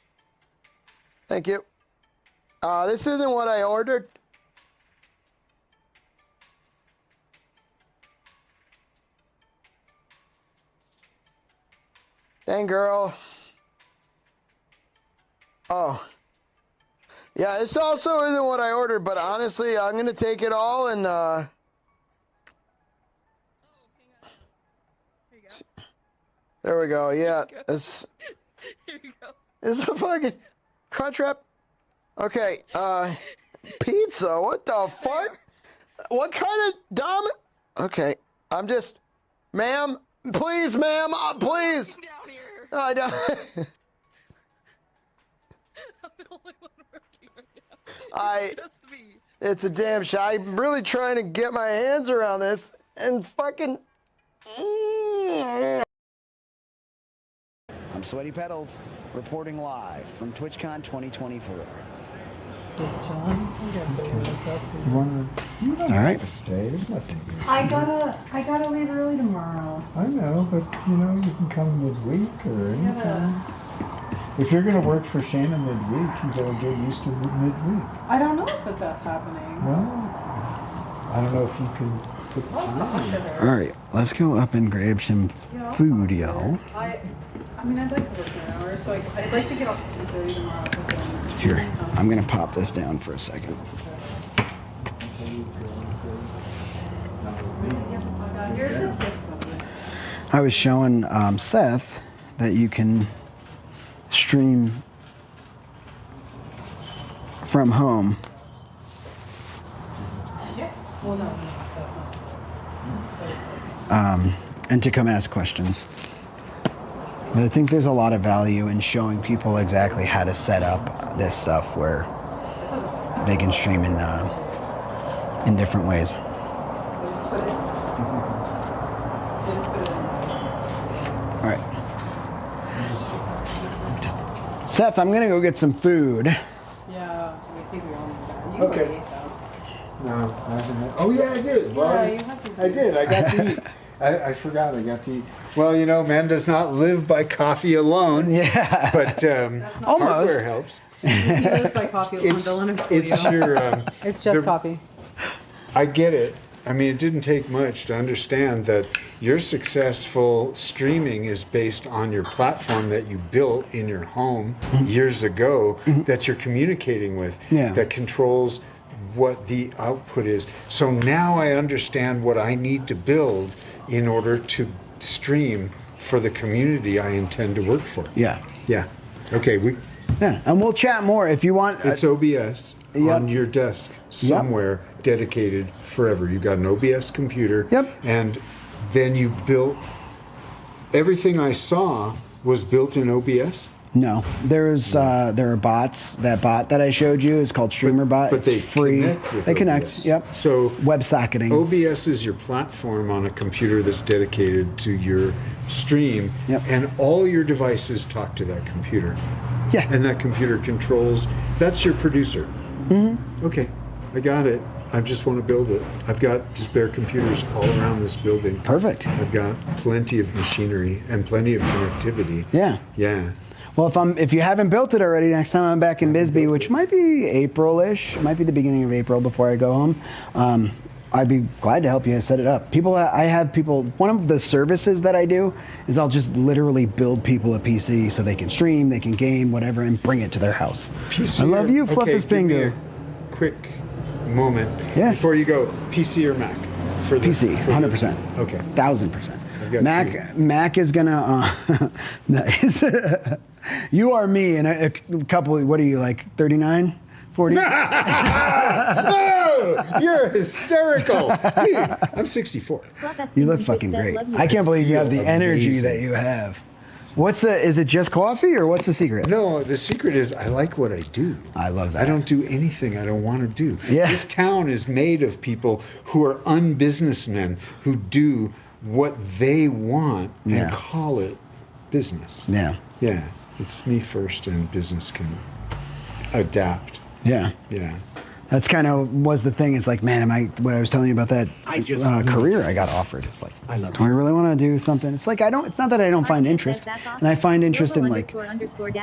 Thank you. This isn't what I ordered. Dang, girl. Oh. Yeah, this also isn't what I ordered, but honestly, I'm going to take it all and, there we go. Yeah, it's... Here you go. It's a fucking crunch wrap. Okay, pizza? What the fuck? What kind of dumb... Okay, I'm just... Ma'am, please, ma'am, please. Down here. I don't... I'm the only one working right now. It's just me. It's a damn shame. I'm really trying to get my hands around this and fucking... I'm Sweaty Pedals, reporting live from TwitchCon 2024. Just chilling. You don't All right. have to stay. There's nothing. I gotta leave early tomorrow. I know, but you know, you can come midweek or anytime. If you're gonna work for Shana midweek, you gotta get used to midweek. I don't know if that's happening. Well, I don't know if you can put the time in. All right, let's go up and grab some food, y'all. I mean, I'd like to work an hour, so I'd like to get off at 2:30 tomorrow. Here, I'm gonna pop this down for a second. Here's the tips. I was showing Seth that you can stream from home. Yeah. Well, no, that's not. And to come ask questions. But I think there's a lot of value in showing people exactly how to set up this stuff where they can stream in different ways. All right. Seth, I'm gonna go get some food. Yeah, I think we all need that. You Okay. ate that. No, I haven't had. Oh yeah, I did. Well, Yeah, you had to I did. I got to eat. I forgot I got to eat. Well, you know, man does not live by coffee alone. Yeah. But hardware helps. You live by coffee alone. Don't let him It's fool you. your. It's just coffee. I get it. I mean, it didn't take much to understand that your successful streaming is based on your platform that you built in your home years ago that you're communicating with, that controls what the output is. So now I understand what I need to build in order to stream for the community I intend to work for. Yeah. Yeah. Okay. Yeah, and we'll chat more if you want. It's OBS on your desk somewhere dedicated forever. You got an OBS computer. Yep. And then you built everything I saw was built in OBS. No, there are bots. That bot that I showed you is called StreamerBot. But they it's free. connect with They OBS. connect. Yep. So WebSocketing. OBS is your platform on a computer that's dedicated to your stream, and all your devices talk to that computer. Yeah. And that computer controls. That's your producer. Mm-hmm. Okay, I got it. I just want to build it. I've got spare computers all around this building. Perfect. I've got plenty of machinery and plenty of connectivity. Yeah. Yeah. Well, if you haven't built it already, next time I'm back in Bisbee, which might be April-ish, might be the beginning of April before I go home, I'd be glad to help you set it up. I have people. One of the services that I do is I'll just literally build people a PC so they can stream, they can game, whatever, and bring it to their house. PC I love you, Fluffus give me Bingo. a quick moment before you go. PC or Mac? For the, PC, for 100%. Okay. 1000%. I've got Mac is gonna. Nice. You are me and a couple. What are you like? 39, 40? No, you're hysterical, dude. I'm 64. You look fucking great. I can't believe you have the energy that you have. Is it just coffee or what's the secret? No, the secret is I like what I do. I love that. I don't do anything I don't want to do. Yeah. This town is made of people who are unbusinessmen who do what they want and call it business. Yeah. Yeah. It's me first and business can adapt. Yeah. Yeah. That's kind of was the thing. It's like, man, what I was telling you about that career I got offered. It's like, do I really want to do something? It's like, it's not that I don't find interest. And I find interest in like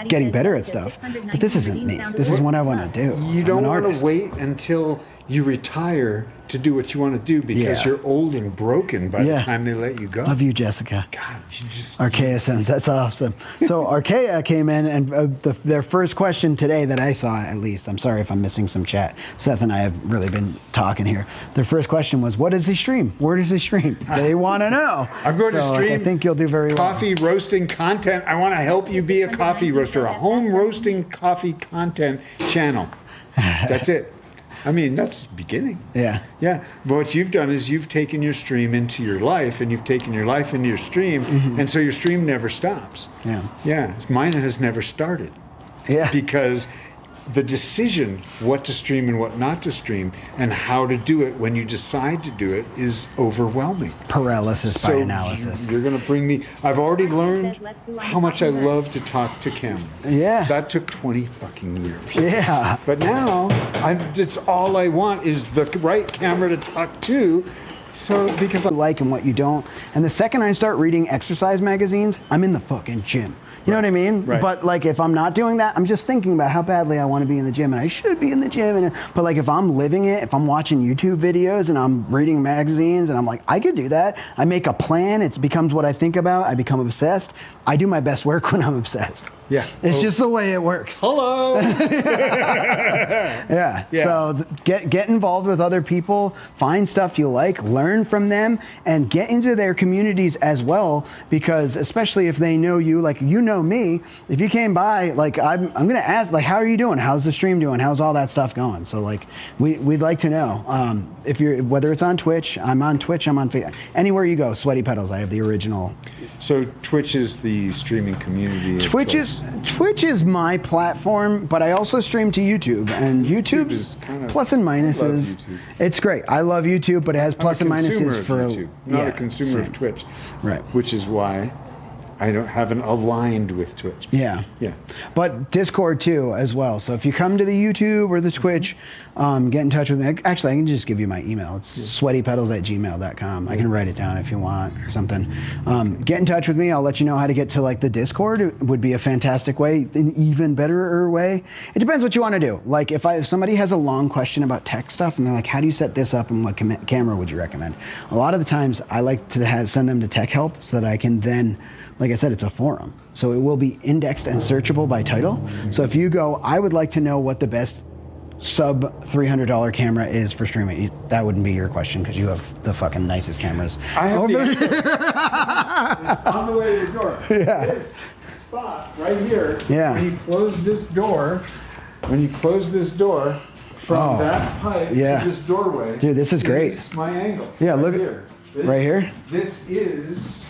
getting better at stuff. But this isn't me. This is what I want to do. You don't want to wait until you retire to do what you want to do because you're old and broken by the time they let you go. Love you, Jessica. God, you just... Archaea sends. That's awesome. So Archaea came in and their first question today that I saw, at least, I'm sorry if I'm missing some chat. Seth and I have really been talking here. Their first question was, what does he stream? Where does he stream? They want to know. I'm going to stream I think you'll do very well. Coffee roasting content. I want to help you be a coffee roaster, a home roasting coffee content channel. That's it. I mean, that's the beginning. Yeah. Yeah. But what you've done is you've taken your stream into your life and you've taken your life into your stream. And so your stream never stops. Yeah. Yeah. Mine has never started. Yeah. Because the decision what to stream and what not to stream and how to do it when you decide to do it is overwhelming. Paralysis by analysis. You're going to bring me... I've already learned how much I love to talk to camera. Yeah. That took 20 fucking years. Yeah. But now, it's all I want is the right camera to talk to. So, because I like and what you don't. And the second I start reading exercise magazines, I'm in the fucking gym. You know what I mean? Right. But like if I'm not doing that, I'm just thinking about how badly I want to be in the gym and I should be in the gym. But like if I'm living it, if I'm watching YouTube videos and I'm reading magazines and I'm like, I could do that. I make a plan. It becomes what I think about. I become obsessed. I do my best work when I'm obsessed. Yeah. It's just the way it works. Hello. Yeah. So get involved with other people, find stuff you like, learn from them, and get into their communities as well. Because especially if they know you, like you know me, if you came by, like I'm gonna ask, like, how are you doing? How's the stream doing? How's all that stuff going? So like we'd like to know. If you're whether it's on Twitch, I'm on Twitch, I'm on Facebook. Anywhere you go, Sweaty Pedals. I have the original. So Twitch is the streaming community. Twitch is my platform, but I also stream to YouTube, and YouTube's plus and minuses. It's great. I love YouTube, but it has plus and minuses for YouTube, not a consumer of Twitch, right? Which is why I haven't aligned with Twitch. Yeah. Yeah. But Discord too, as well. So if you come to the YouTube or the Twitch, get in touch with me. Actually, I can just give you my email. It's sweatypedals@gmail.com. I can write it down if you want or something. Get in touch with me. I'll let you know how to get to like the Discord. It would be a fantastic way, an even better way. It depends what you want to do. Like if somebody has a long question about tech stuff and they're like, how do you set this up and what camera would you recommend? A lot of the times I like to send them to Tech Help so that I can then, like I said, it's a forum. So it will be indexed and searchable by title. So if you go, I would like to know what the best sub $300 camera is for streaming, that wouldn't be your question because you have the fucking nicest cameras. I have on the way to the door. Yeah. This spot right here. Yeah. When you close this door, from that pipe to this doorway. Dude, this is great. This is my angle. Yeah, right look here. Right here. This is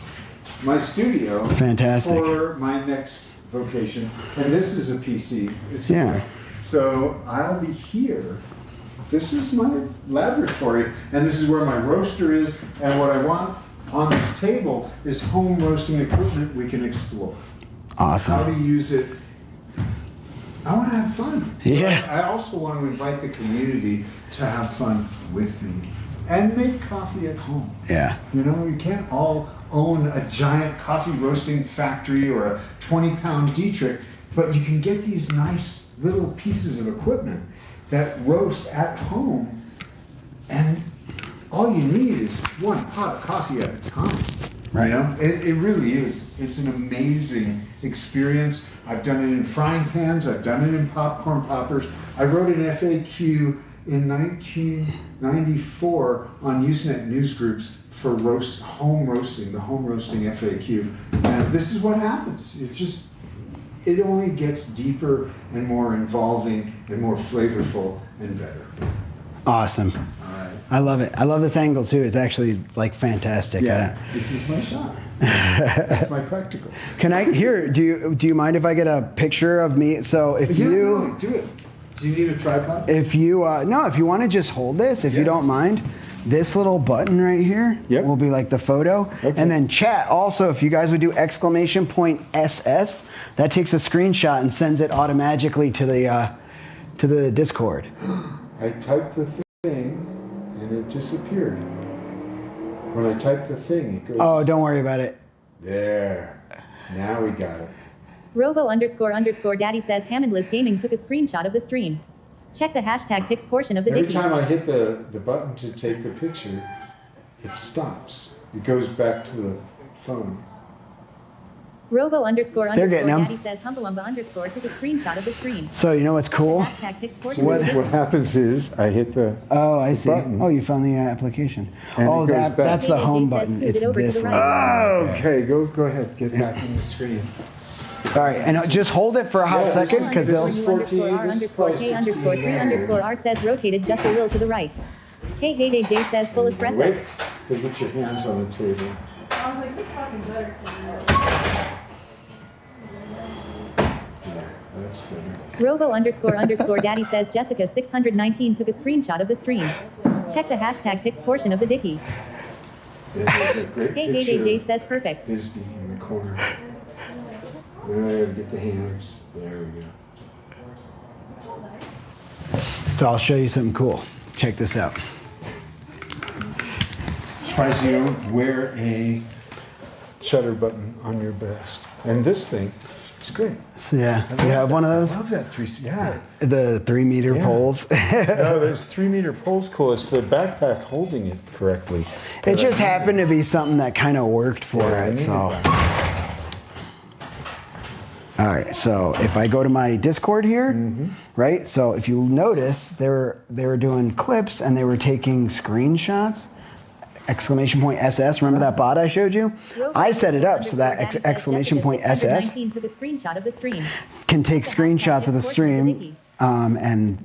my studio. Fantastic. For my next vocation, and this is a PC. Yeah. So I'll be here. This is my laboratory, and this is where my roaster is, and what I want on this table is home roasting equipment we can explore. Awesome. How to use it. I want to have fun. Yeah. I also want to invite the community to have fun with me and make coffee at home. Yeah. You know, you can't all own a giant coffee roasting factory or a 20-pound Dietrich, but you can get these nice little pieces of equipment that roast at home, and all you need is one pot of coffee at a time. Right. You know, it really is. It's an amazing experience. I've done it in frying pans. I've done it in popcorn poppers. I wrote an FAQ in 1994 on Usenet Newsgroups for home roasting, the home roasting FAQ. And this is what happens. It only gets deeper and more involving and more flavorful and better. Awesome. All right. I love it. I love this angle too. It's actually like fantastic. Yeah, this is my shot. That's my practical. Can I here? Do you mind if I get a picture of me? So if you do it. Do you need a tripod? If you no, if you want to just hold this, if you don't mind, this little button right here will be like the photo, and then chat. Also, if you guys would do !SS, that takes a screenshot and sends it automatically to the Discord. I typed the thing and it disappeared. When I type the thing, it goes. Oh, don't worry about it. There. Now we got it. Robo__daddy says Hammondless Gaming took a screenshot of the stream. Check the hashtag pics portion of the Every Dicky. time I hit the button to take the picture, it stops. It goes back to the phone. They're getting them. Daddy says Humbawumba_ took a screenshot of the stream. So you know what's cool? Hashtag pics So portion what, of the what happens is I hit the I see. button. Oh, you found the application. And Oh, it goes back. that's the home button. It's this one. Okay, go ahead. Get back in the screen. All right, and just hold it for a hot second because they'll. This is 14. This is probably 16. _3_R says rotated just a little to the right. Hey, Jay says full espresso. Wait, go get your hands on the table. That's better. Robo__daddy says Jessica 619 took a screenshot of the stream. Check the hashtag pics portion of the Dicky. There's a great Hey, picture Jay of says perfect. Bisbee in the corner. There, get the hands. There we go. So I'll show you something cool. Check this out. Surprised you don't wear a shutter button on your vest. And this thing, it's great. So yeah, you have one of those? I love that The 3 meter poles. No, there's 3 meter poles cool. It's the backpack holding it correctly. It just happened to be something that kind of worked for it. So. All right, so if I go to my Discord here, right? So if you notice, they were doing clips and they were taking screenshots. !SS. Remember that bot I showed you? I set it up so that !SS took a screenshot of the stream. can take screenshots of the stream, and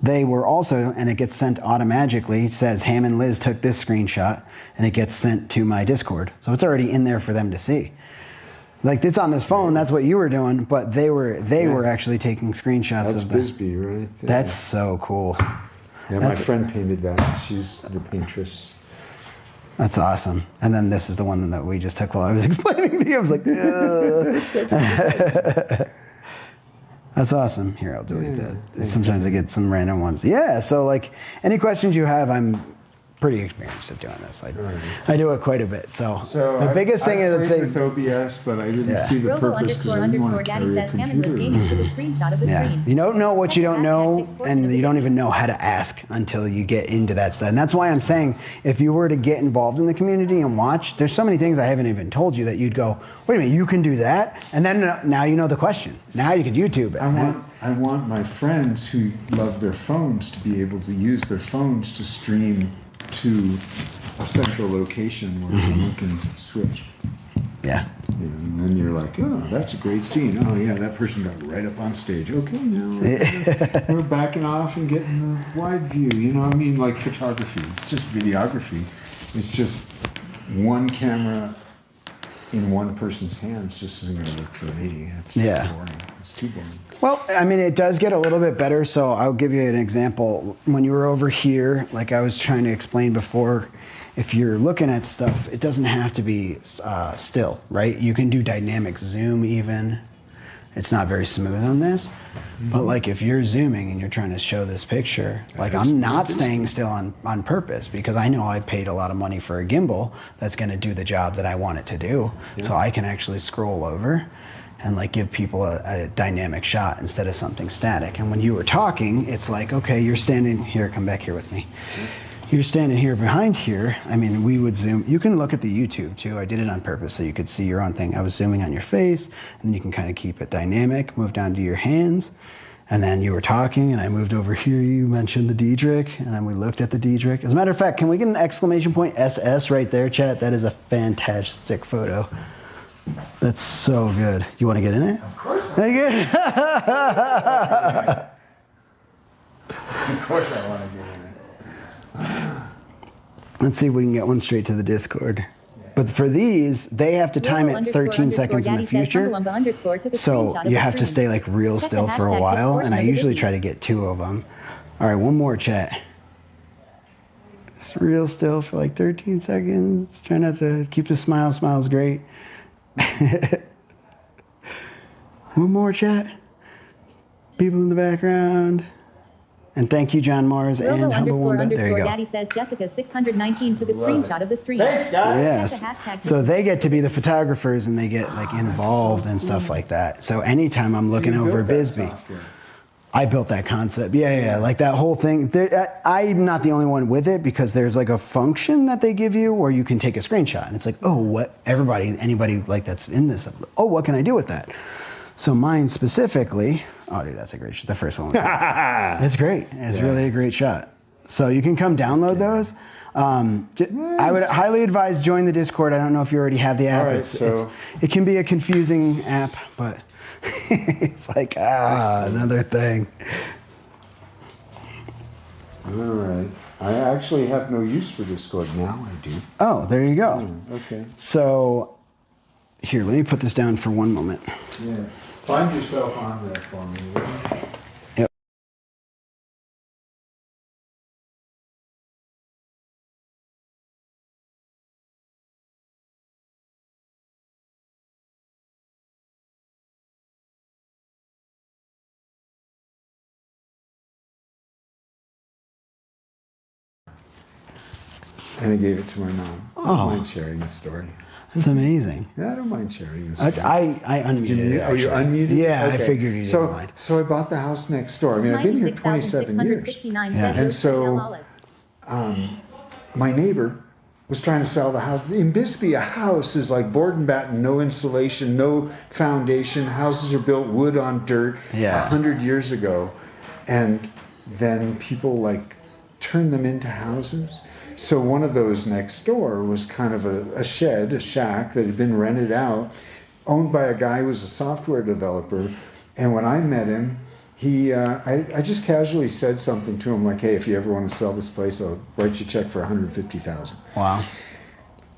they were also, and it gets sent automatically. It says Ham and Liz took this screenshot, and it gets sent to my Discord. So it's already in there for them to see. Like it's on this phone. That's what you were doing, but they were actually taking screenshots That's of Bisbee, right? There. That's so cool. Yeah, my friend painted that. She's the paintress. That's awesome. And then this is the one that we just took while I was explaining to you. I was like, that's awesome. Here, I'll delete that. Sometimes I get some random ones. Yeah, so like any questions you have, I'm pretty experienced at doing this. I do it quite a bit. So the biggest thing is I played with OBS, but I didn't see the purpose because I didn't want to carry a computer. Yeah, you don't know what you don't know, and you don't even know how to ask until you get into that stuff. And that's why I'm saying, if you were to get involved in the community and watch, there's so many things I haven't even told you that you'd go, wait a minute, you can do that? And then now you know the question. Now you can YouTube it. I want my friends who love their phones to be able to use their phones to stream to a central location where someone can switch. Yeah. And then you're like, oh, that's a great scene. Oh, yeah, that person got right up on stage. Okay, now we're backing off and getting the wide view. You know what I mean? Like photography. It's just videography. It's just one camera in one person's hands just isn't going to work for me. It's Yeah. boring. It's too boring. Well, I mean, it does get a little bit better. So I'll give you an example. When you were over here, like I was trying to explain before, if you're looking at stuff, it doesn't have to be still, right? You can do dynamic zoom even. It's not very smooth on this. But like if you're zooming and you're trying to show this picture, like I'm not staying still on purpose because I know I paid a lot of money for a gimbal that's going to do the job that I want it to do. Yeah. So I can actually scroll over and like give people a dynamic shot instead of something static. And when you were talking, it's like, okay, you're standing here, come back here with me. You're standing here behind here. I mean, we would zoom. You can look at the YouTube too. I did it on purpose so you could see your own thing. I was zooming on your face, and then you can kind of keep it dynamic, move down to your hands. And then you were talking, and I moved over here. You mentioned the Diedrich, and then we looked at the Diedrich. As a matter of fact, can we get an exclamation point SS right there, chat? That is a fantastic photo. That's so good. You want to get in it? Of course. Of course I want to get in it. Let's see if we can get one straight to the Discord. But for these, they have to time it 13 seconds in the future. So you have to stay like real still for a while. And I usually try to get 2 of them. All right, one more, chat. Just real still for like 13 seconds. Try not to keep the smile. Smile's great. One more, chat. People in the background. And thank you, John Mars and Humble Wombat. There you go. Daddy says Jessica 619 took a screenshot of the stream. Thanks, guys. Yes. So they get to be the photographers and they get like involved and stuff like that. So anytime I'm looking over Bisbee, I built that concept. Yeah, like that whole thing. I'm not the only one with it because there's like a function that they give you where you can take a screenshot and it's like, oh, what? Anybody like that's in this, oh, what can I do with that? So mine specifically, oh dude, that's a great shot. The first one. It's great. It's really a great shot. So you can come download those. I would highly advise join the Discord. I don't know if you already have the app. All right, it can be a confusing app, but it's like, another thing. All right. I actually have no use for Discord now. I do. Oh, there you go. Okay. So here, let me put this down for one moment. Yeah. Find yourself on there for me. Yep. And I gave it to my mom. I don't mind sharing the story. That's amazing. Yeah, I don't mind sharing the story. I unmuted it. Oh, you unmuted? Yeah, Okay. I figured you didn't mind. So I bought the house next door. I mean, I've been here 27 years. And so my neighbor was trying to sell the house. In Bisbee, a house is like board and batten, no insulation, no foundation. Houses are built wood on dirt 100 years ago. And then people like turn them into houses. So one of those next door was kind of a shed, a shack that had been rented out, owned by a guy who was a software developer. And when I met him, I just casually said something to him like, hey, if you ever want to sell this place, I'll write you a check for $150,000. Wow.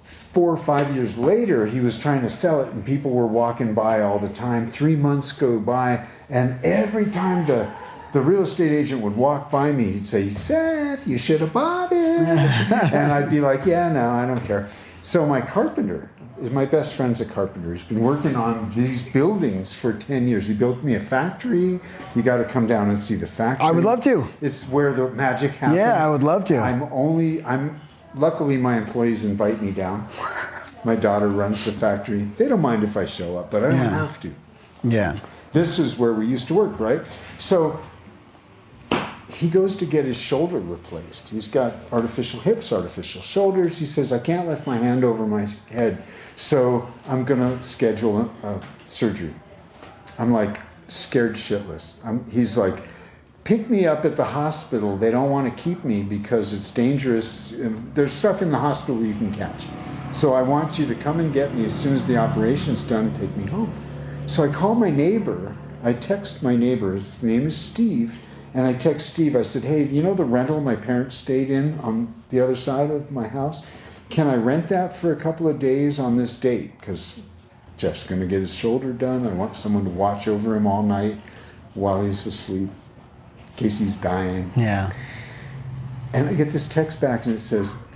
4 or 5 years later, he was trying to sell it and people were walking by all the time. 3 months go by and every time the real estate agent would walk by me, he'd say, Seth, you should have bought it. And I'd be like, yeah, no, I don't care. So my carpenter, my best friend's a carpenter. He's been working on these buildings for 10 years. He built me a factory. You got to come down and see the factory. I would love to. It's where the magic happens. Yeah, I would love to. Luckily my employees invite me down. My daughter runs the factory. They don't mind if I show up, but I don't have to. Yeah. This is where we used to work, right? So he goes to get his shoulder replaced. He's got artificial hips, artificial shoulders. He says, I can't lift my hand over my head, so I'm going to schedule a surgery. I'm like scared shitless. He's like, pick me up at the hospital. They don't want to keep me because it's dangerous. There's stuff in the hospital you can catch. So I want you to come and get me as soon as the operation's done and take me home. So I call my neighbor. I text my neighbor. His name is Steve. And I text Steve, I said, hey, you know the rental my parents stayed in on the other side of my house? can I rent that for a couple of days on this date? Because Jeff's going to get his shoulder done. I want someone to watch over him all night while he's asleep, in case he's dying. Yeah. And I get this text back and it says,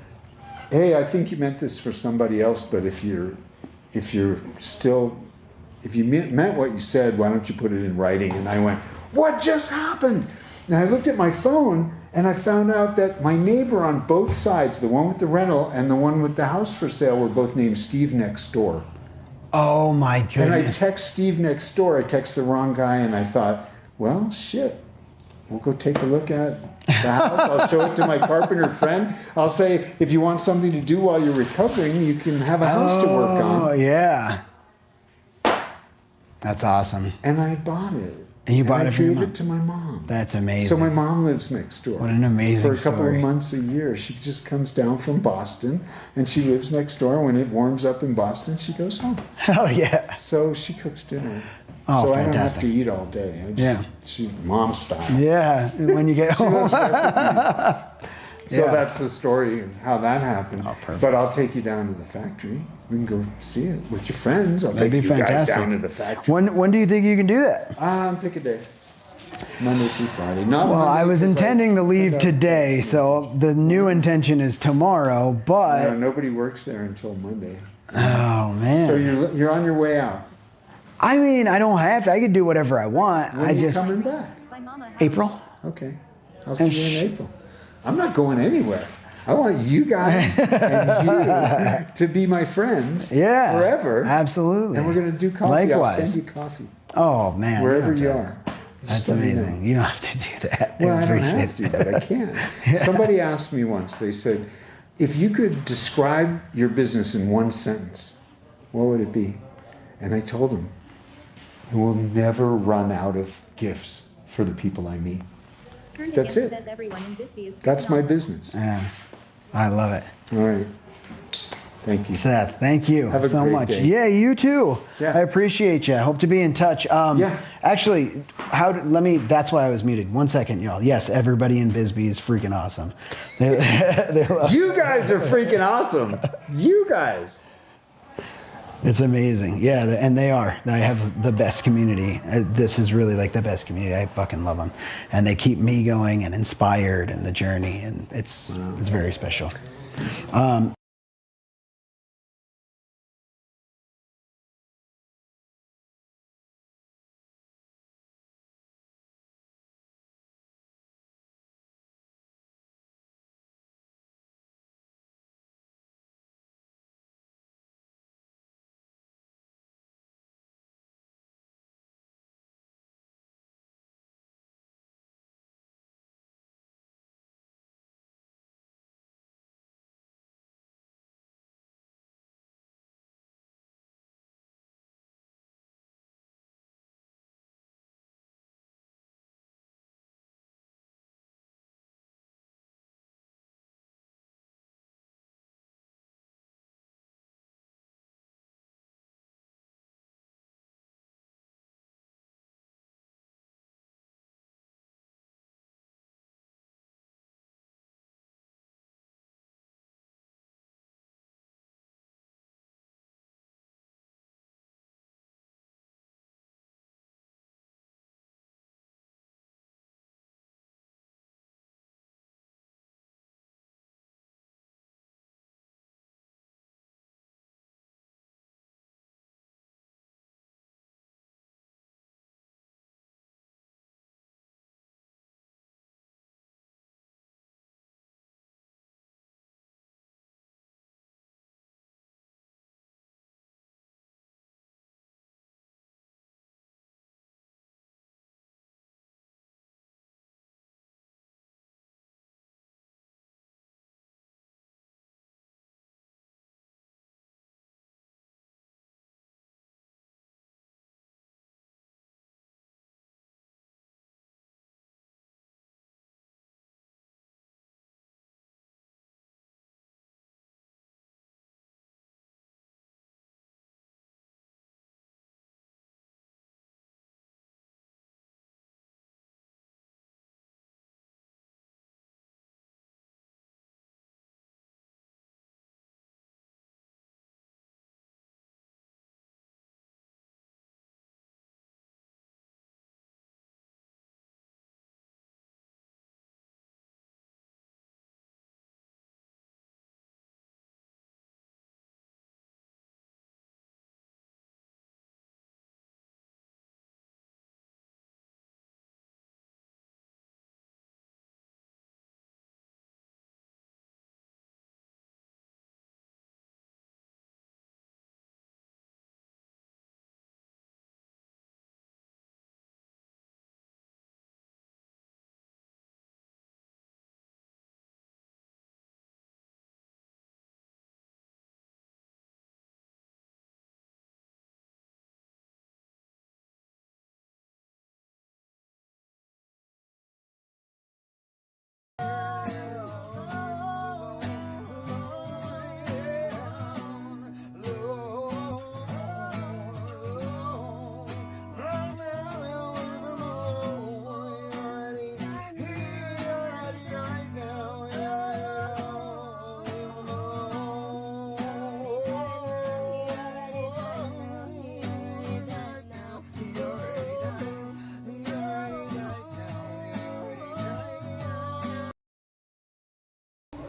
hey, I think you meant this for somebody else, but if you meant what you said, why don't you put it in writing? And I went, what just happened? And I looked at my phone and I found out that my neighbor on both sides, the one with the rental and the one with the house for sale, were both named Steve next door. Oh my goodness. And I text Steve next door. I text the wrong guy and I thought, well, shit. We'll go take a look at the house. I'll show it to my carpenter friend. I'll say, if you want something to do while you're recovering, you can have a house to work on. Oh, yeah. That's awesome. And I bought it. And you bought it for your gave mom? it to my mom. That's amazing. So my mom lives next door. What an amazing For a couple story. of months a year. She just comes down from Boston and she lives next door. When it warms up in Boston, she goes home. Hell yeah. So she cooks dinner. Oh, so fantastic. I don't have to eat all day. She mom style. Yeah, when you get She home. loves recipes. So Yeah. that's the story of how that happened. Oh, perfect. But I'll take you down to the factory. We can go see it with your friends. I'll That'd take be you guys fantastic. down to the factory. When do you think you can do that? Pick a day. Monday through Friday. Not Well, Monday, I was 'cause intending to send leave out today, text so the new intention is tomorrow, but... No, nobody works there until Monday. Oh, man. So you're on your way out. I mean, I don't have to. I could do whatever I want. When I are you just... coming back? April. Okay. I'll see you in April. I'm not going anywhere. I want you guys and you to be my friends forever. Absolutely. And we're going to do coffee. Likewise. I'll send you coffee. Oh, man. Wherever don't you have to- are. That's Just let me know. amazing. You don't have to do that. Well, I don't appreciate have to, it. but I can. Somebody asked me once, they said, if you could describe your business in one sentence, what would it be? And I told them, I will never run out of gifts for the people I meet. That's it. That's my business. Yeah, I love it. All right. Thank you. Seth, thank you Have a so great much. day. Yeah, you too. Yeah. I appreciate you. Hope to be in touch. Actually, that's why I was muted. 1 second, y'all. Yes, everybody in Bisbee is freaking awesome. They love- You guys are freaking awesome. You guys. It's amazing. Yeah, and they are. I have the best community. This is really like the best community. I fucking love them. And they keep me going and inspired in the journey. And it's very special.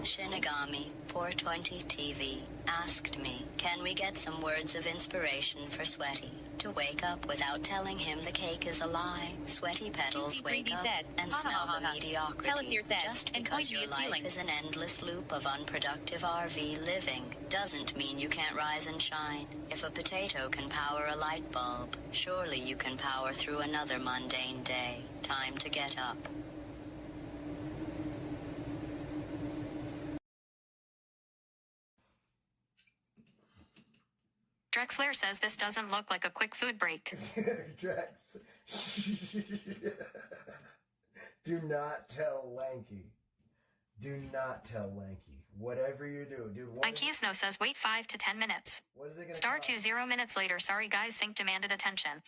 Shinigami 420 TV asked me, can we get some words of inspiration for Sweaty to wake up without telling him the cake is a lie? Sweaty petals wake up and smell the mediocrity. Tell us your set, Just and because point me your at life feelings. is an endless loop of unproductive RV living doesn't mean you can't rise and shine. If a potato can power a light bulb, surely you can power through another mundane day. Time to get up. Drexler says this doesn't look like a quick food break. Drex. Do not tell Lanky. Do not tell Lanky. Whatever you do, dude. Ikesno says wait 5 to 10 minutes. What is it gonna Star cost? 2 0 minutes later. Sorry guys, sync demanded attention.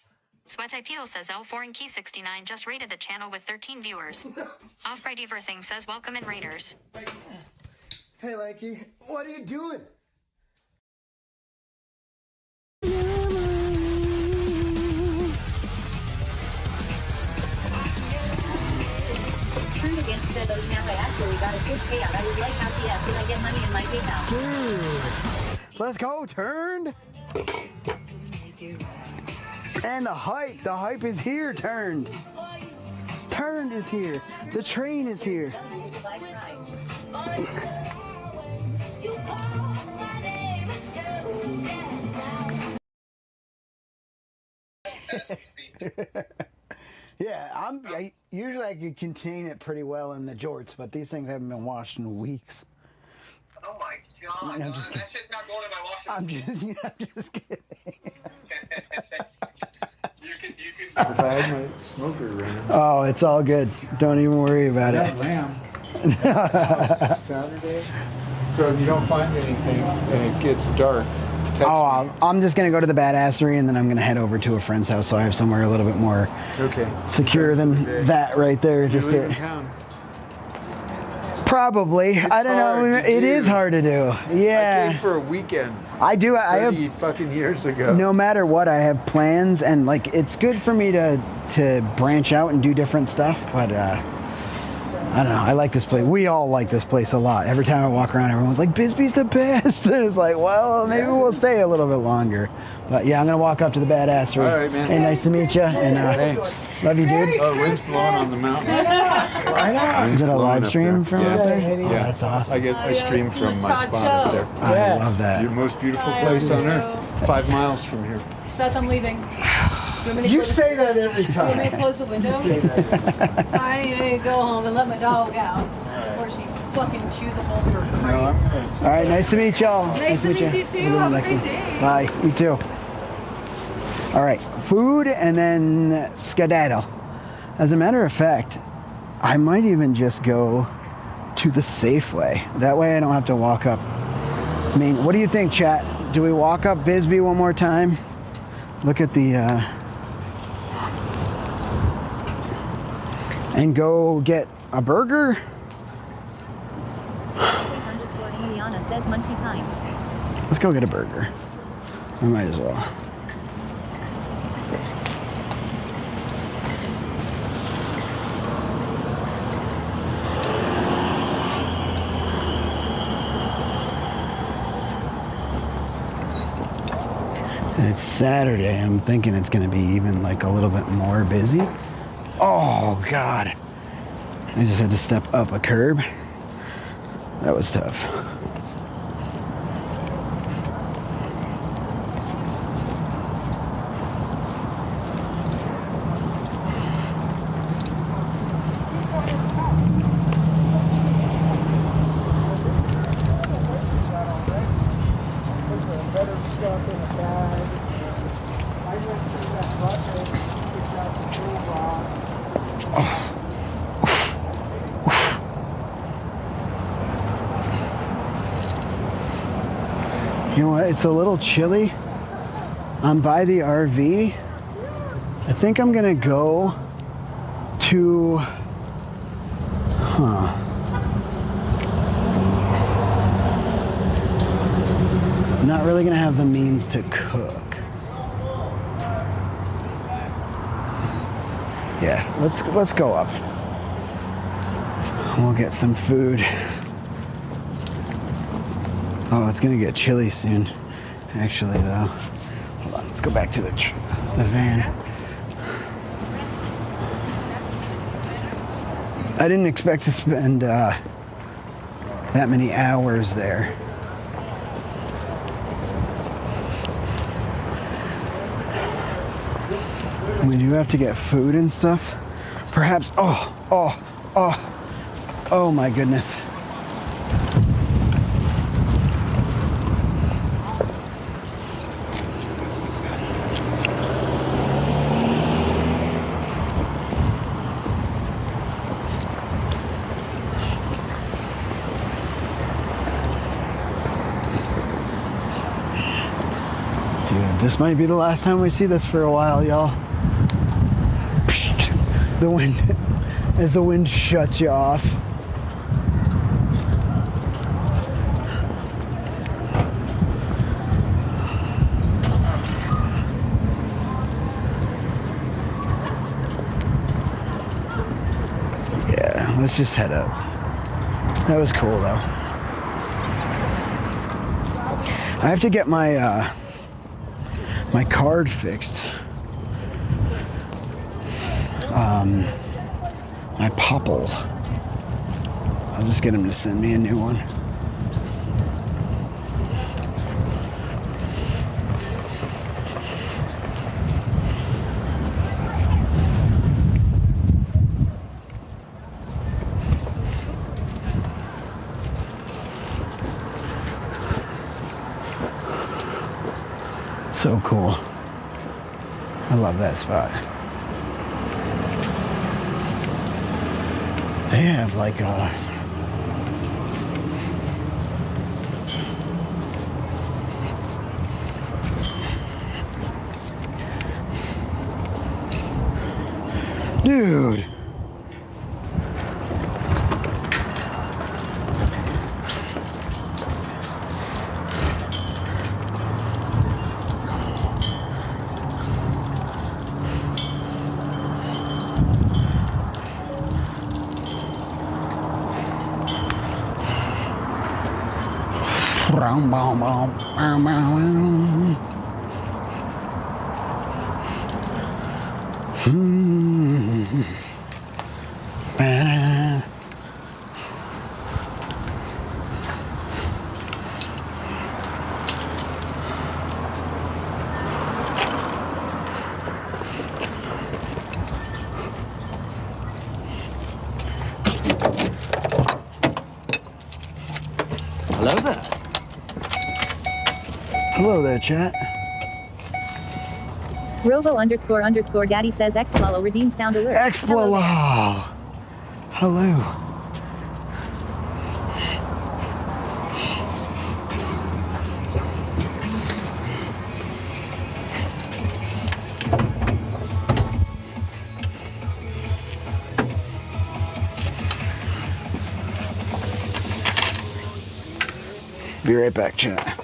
Sweat Peel says L4 and Key 69 just rated the channel with 13 viewers. Off Bright Everything says welcome in Raiders. Hey Lanky, what are you doing? Turned against those now I actually got a good payout. I would like how CS. Did I get money in my PayPal? Dude, let's go, Turned. And the hype is here, Turned. Turned is here. The train is here. Yeah, usually I could contain it pretty well in the jorts, but these things haven't been washed in weeks. Oh my god, I'm just that shit's not going in my washer. I'm just kidding. You can. If I had my smoker running. Oh, it's all good. Don't even worry about That it. lamb. Saturday. So if you don't find anything and it gets dark, text me. I'm just gonna go to the badassery and then I'm gonna head over to a friend's house so I have somewhere a little bit more secure than that right there. You Just leave in it. town. Probably. I don't know. It is hard to do. Yeah. I came for a weekend. I do. I 30 have fucking years ago. no matter what, I have plans, and like it's good for me to branch out and do different stuff. But I don't know. I like this place. We all like this place a lot. Every time I walk around, everyone's like, "Bisbee's the best." And it's like, well, maybe we'll stay a little bit longer. But yeah, I'm gonna walk up to the badassery. All right, man. Hey, nice to meet you. And thanks. Love you, dude. Oh, wind's blowing on the mountain. Is it a live stream from yeah. up there? Yeah, Oh, that's awesome. I stream from my spot up there. I love that. Your most beautiful place on earth. 5 miles from here. Seth, I'm leaving. You say that every You want me to time. close the window? I need to go home and let my dog out before she fucking chews a hole through her crate. All right, nice to meet y'all. Nice to meet you too. Have Have a great day. Bye. You too. All right, food and then skedaddle. As a matter of fact, I might even just go to the Safeway. That way I don't have to walk up. I mean, what do you think, chat? Do we walk up Bisbee one more time? Look at the... and go get a burger? Liliana says munchy time. Let's go get a burger. I might as well. It's Saturday. I'm thinking it's going to be even like a little bit more busy. Oh, God. I just had to step up a curb. That was tough. You know what? It's a little chilly. I'm by the RV. I think I'm gonna go to, I'm not really gonna have the means to cook. Yeah, let's go up. We'll get some food. Oh, it's gonna get chilly soon. Actually, though. Hold on, let's go back to the van. I didn't expect to spend that many hours there. We do have to get food and stuff. Perhaps, oh my goodness. Dude, this might be the last time we see this for a while, y'all. The wind, as the wind shuts you off. Yeah, let's just head up. That was cool though. I have to get my my card fixed. My Popple. I'll just get him to send me a new one. So cool. I love that spot. They have like a dude. Boom, boom, boom, boom, boom. Ba-da-da. Hello there. Hello there, chat. Robo__daddy says Xplolo redeemed sound alert. Xplolo. Hello. Be right back, chat.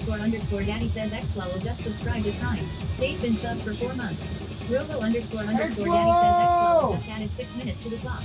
Unkle__Daddy says Xflow will just subscribe to Prime. They've been subbed for 4 months. Robo__Daddy says Xflow will just added 6 minutes to the clock.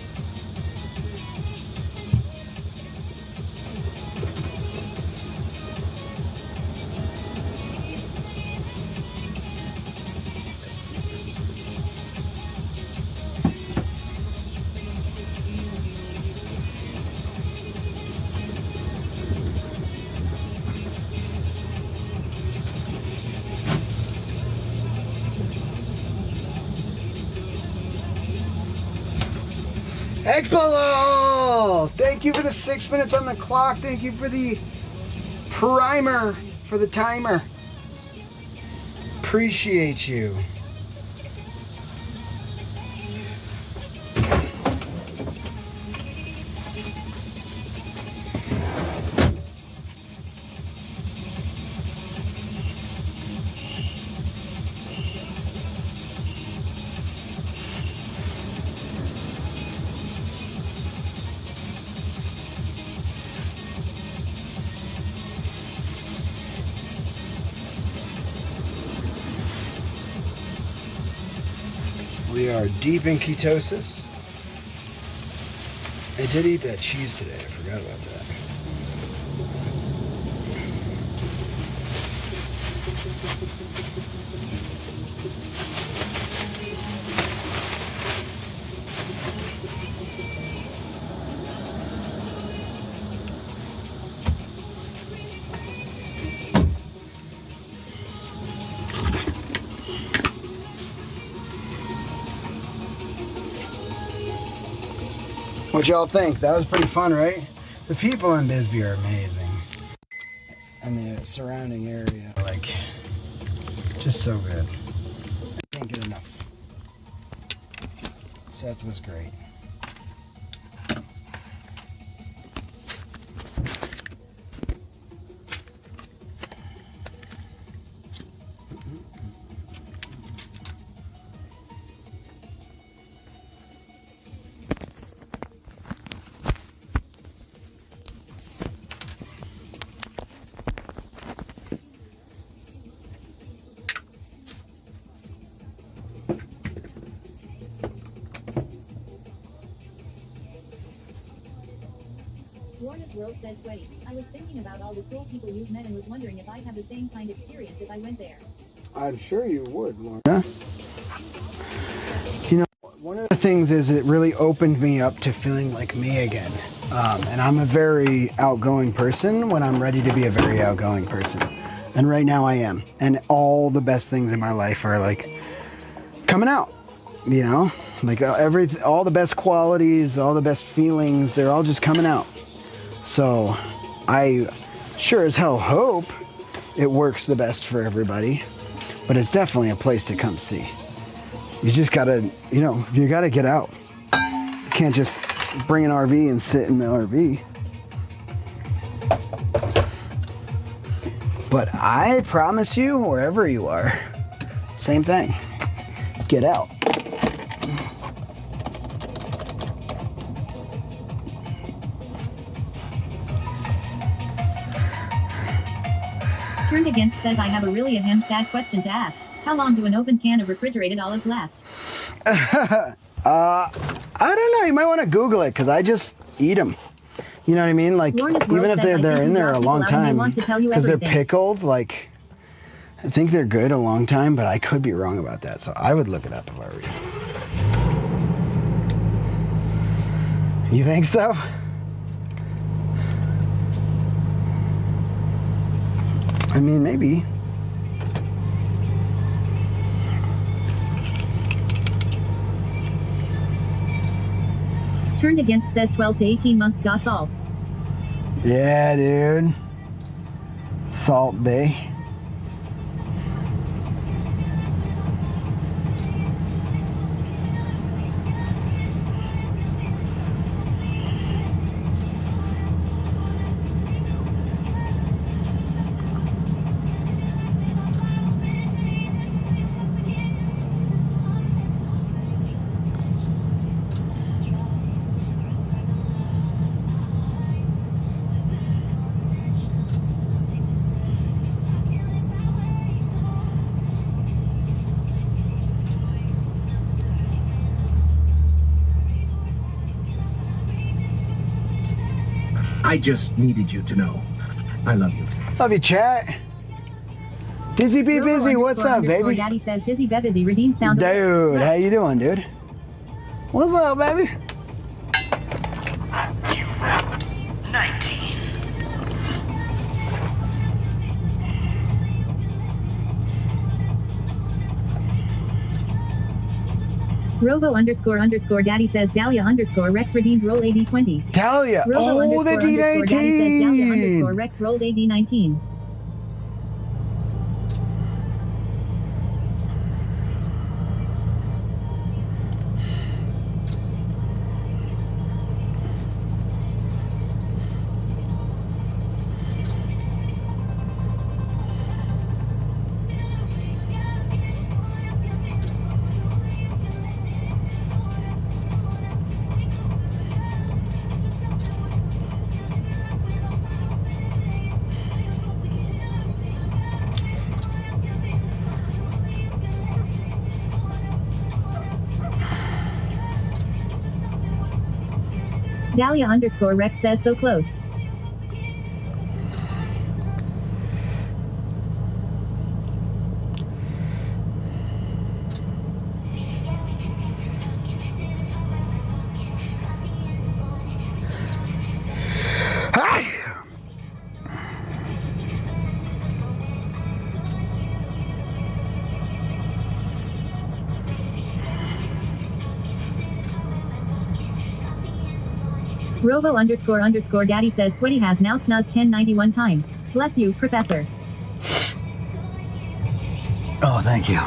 Expo! Thank you for the 6 minutes on the clock. Thank you for the primer, for the timer. Appreciate you. We are deep in ketosis. I did eat that cheese today. I forgot about that. What y'all think? That was pretty fun, right? The people in Bisbee are amazing. And the surrounding area, like, just so good. I can't get enough. Seth was great. Warner's World says Sweaty. I was thinking about all the cool people you've met and was wondering if I'd have the same kind of experience if I went there. I'm sure you would, Lauren. Yeah. You know, one of the things is it really opened me up to feeling like me again. And I'm a very outgoing person when I'm ready to be a very outgoing person. And right now I am. And all the best things in my life are like coming out, you know? Like all the best qualities, all the best feelings, they're all just coming out. So I sure as hell hope it works the best for everybody, but it's definitely a place to come see. You just gotta, you know, you gotta get out. You can't just bring an RV and sit in the RV. But I promise you, wherever you are, same thing. Get out. Turned Against says I have a really sad question to ask. How long do an open can of refrigerated olives last? I don't know. You might want to Google it because I just eat them. You know what I mean? Like, even if they're in there a long time, because they're pickled, like, I think they're good a long time, but I could be wrong about that. So I would look it up if I were you. You think so? I mean, maybe. Turned Against says 12 to 18 months got salt. Yeah, dude. Salt Bay. I just needed you to know. I love you. Love you, chat. Dizzy Be Busy, what's up, baby? Daddy says Dizzy Be Busy redeemed sound. Dude, how you doing, dude? What's up, baby? 19. Robo__Daddy says Dahlia_Rex redeemed roll AD 20. Dahlia. Oh, the D19. Daddy says Dahlia_Rex rolled AD 19. Dahlia_Rex says so close. Robo__Daddy says Sweaty has now snuzzed 1091 times. Bless you, Professor. Oh, thank you.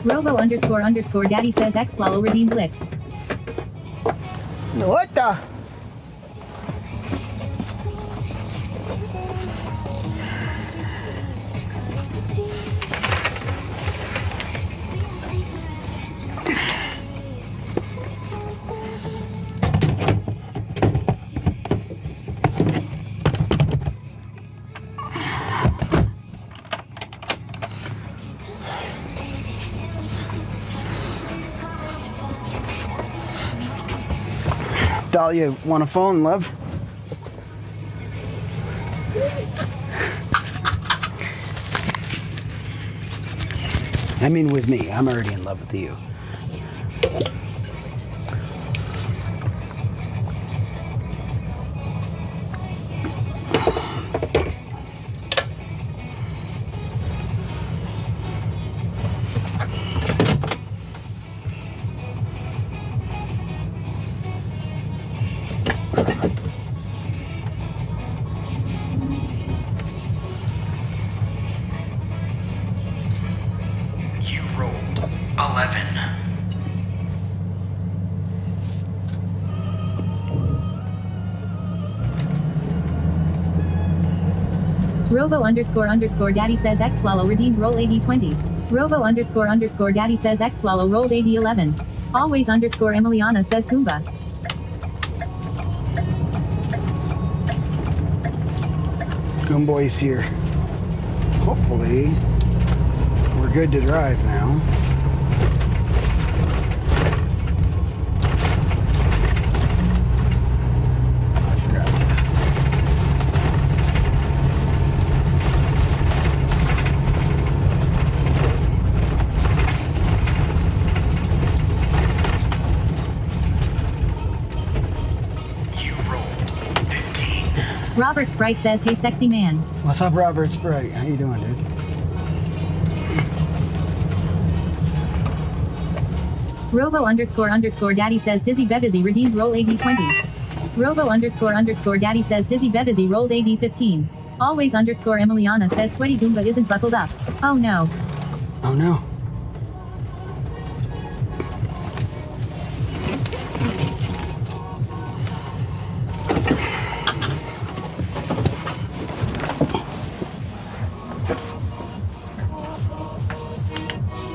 Robo__Daddy says Xflalo redeemed licks. What the? Dahlia, want a phone, love? I mean with me. I'm already in love with you. You rolled 11. Robo__Daddy says Xflalo redeemed roll AD 20. Robo__Daddy says Xflalo rolled AD 11. Always_Emiliana says Goomba. Goomboy's here. Hopefully, we're good to drive now. Robert Sprite says, hey sexy man. What's up, Robert Sprite? How you doing, dude? Robo__Daddy says Dizzy Bebizzy redeemed roll AD 20. Robo__Daddy says Dizzy Bebizzy rolled AD 15. Always_Emiliana says Sweaty Goomba isn't buckled up. Oh no. Oh no.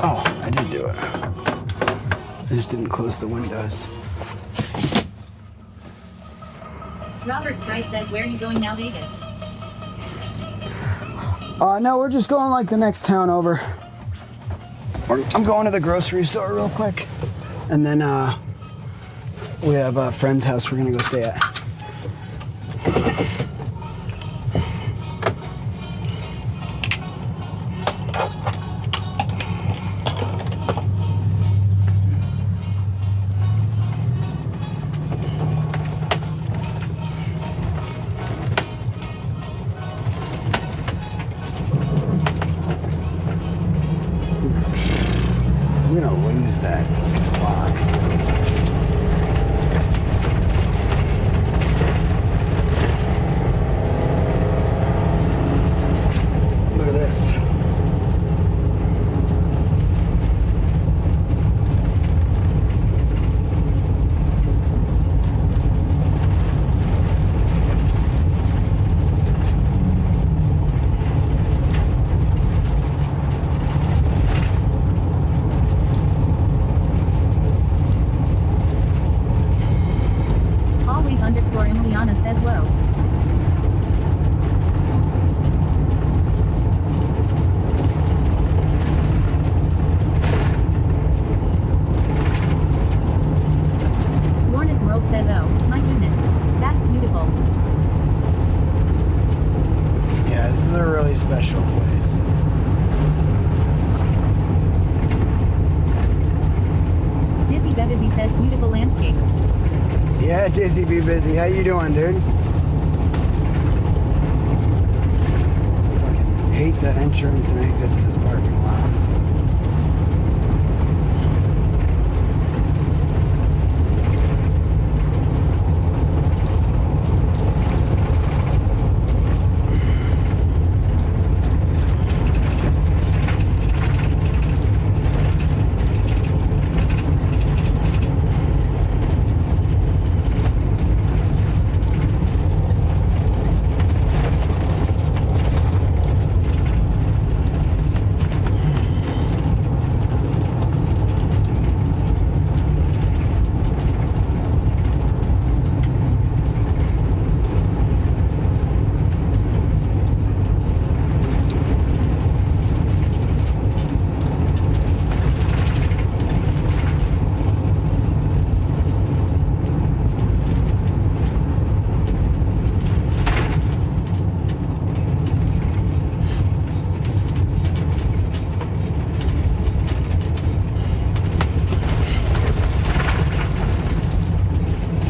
Oh, I did do it. I just didn't close the windows. Robert Strike says, where are you going now, Vegas? No, we're just going like the next town over. I'm going to the grocery store real quick. And then we have a friend's house we're gonna go stay at. I'm gonna lose that fucking lock. Look at this. Always underscore Emiliana says, whoa. Lorna's World says, oh, my goodness. That's beautiful. Yeah, this is a really special place. Dizzy Bebizzy says, beautiful landscape. Yeah, Dizzy Be Busy. How you doing, dude? Fucking hate the entrance and exit to this parking lot.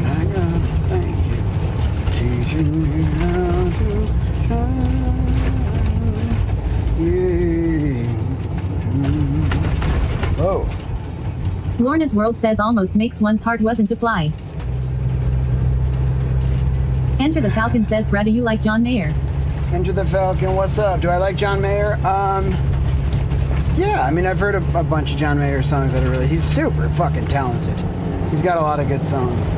I gotta thank you, teaching me how to shine. Yeah. Oh. Lorna's World says, almost makes one's heart wasn't to fly. Enter the Falcon says, Brad, do you like John Mayer? Enter the Falcon, what's up? Do I like John Mayer? Yeah, I mean, I've heard a bunch of John Mayer songs that are really, he's super fucking talented. He's got a lot of good songs.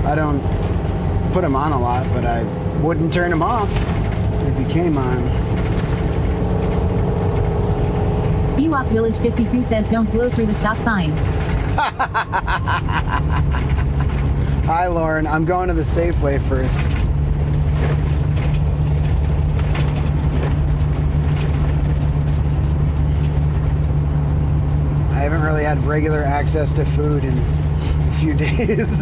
I don't put him on a lot, but I wouldn't turn him off if he came on. Ewok Village 52 says, don't blow through the stop sign. Hi, Lauren. I'm going to the Safeway first. I haven't really had regular access to food in a few days.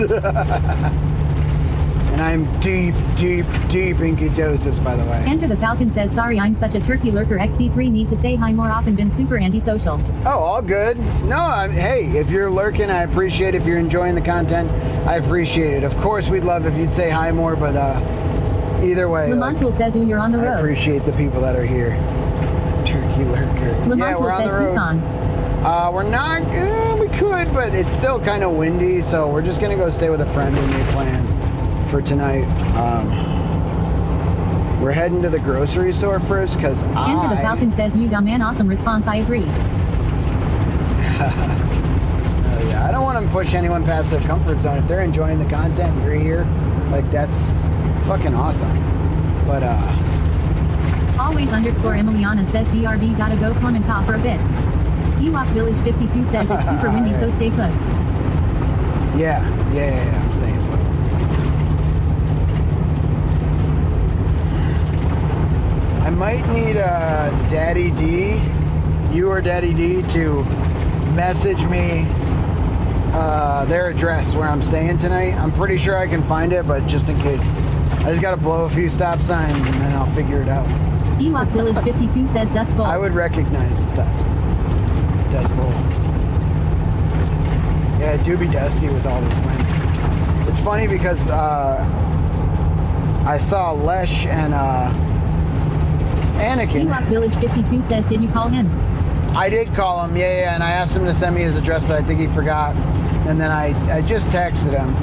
And I'm deep in ketosis, by the way. Enter the Falcon says, sorry, I'm such a turkey lurker. XD3 need to say hi more often, been super antisocial. Oh, all good. No, hey, if you're lurking, I appreciate it. If you're enjoying the content, I appreciate it. Of course, we'd love if you'd say hi more, but either way. Lamontul says, ooh, you're on the road. I appreciate the people that are here. Turkey lurker. Yeah, we're on the road. Tucson. We're not, we could, but it's still kind of windy, so we're just going to go stay with a friend and make plans for tonight. We're heading to the grocery store first, because Enter the Falcon says, you dumb man, awesome response, I agree. Yeah, I don't want to push anyone past their comfort zone. If they're enjoying the content and you're here, like, that's fucking awesome. But, Always underscore Emiliana says, BRB gotta go corn and cough for a bit. Ewok Village 52 says, it's super windy, so stay put. Yeah, I'm staying put. might need Daddy D, you or Daddy D, to message me their address where I'm staying tonight. I'm pretty sure I can find it, but just in case, I just gotta blow a few stop signs and then I'll figure it out. Ewok Village 52 says Dust Bowl. I would recognize the stop sign. Dust Bowl. Yeah, it do be dusty with all this wind. It's funny because I saw Lesh and Anakin. Ewok Village 52 says, did you call him? I did call him, yeah, and I asked him to send me his address, but I think he forgot. And then I just texted him.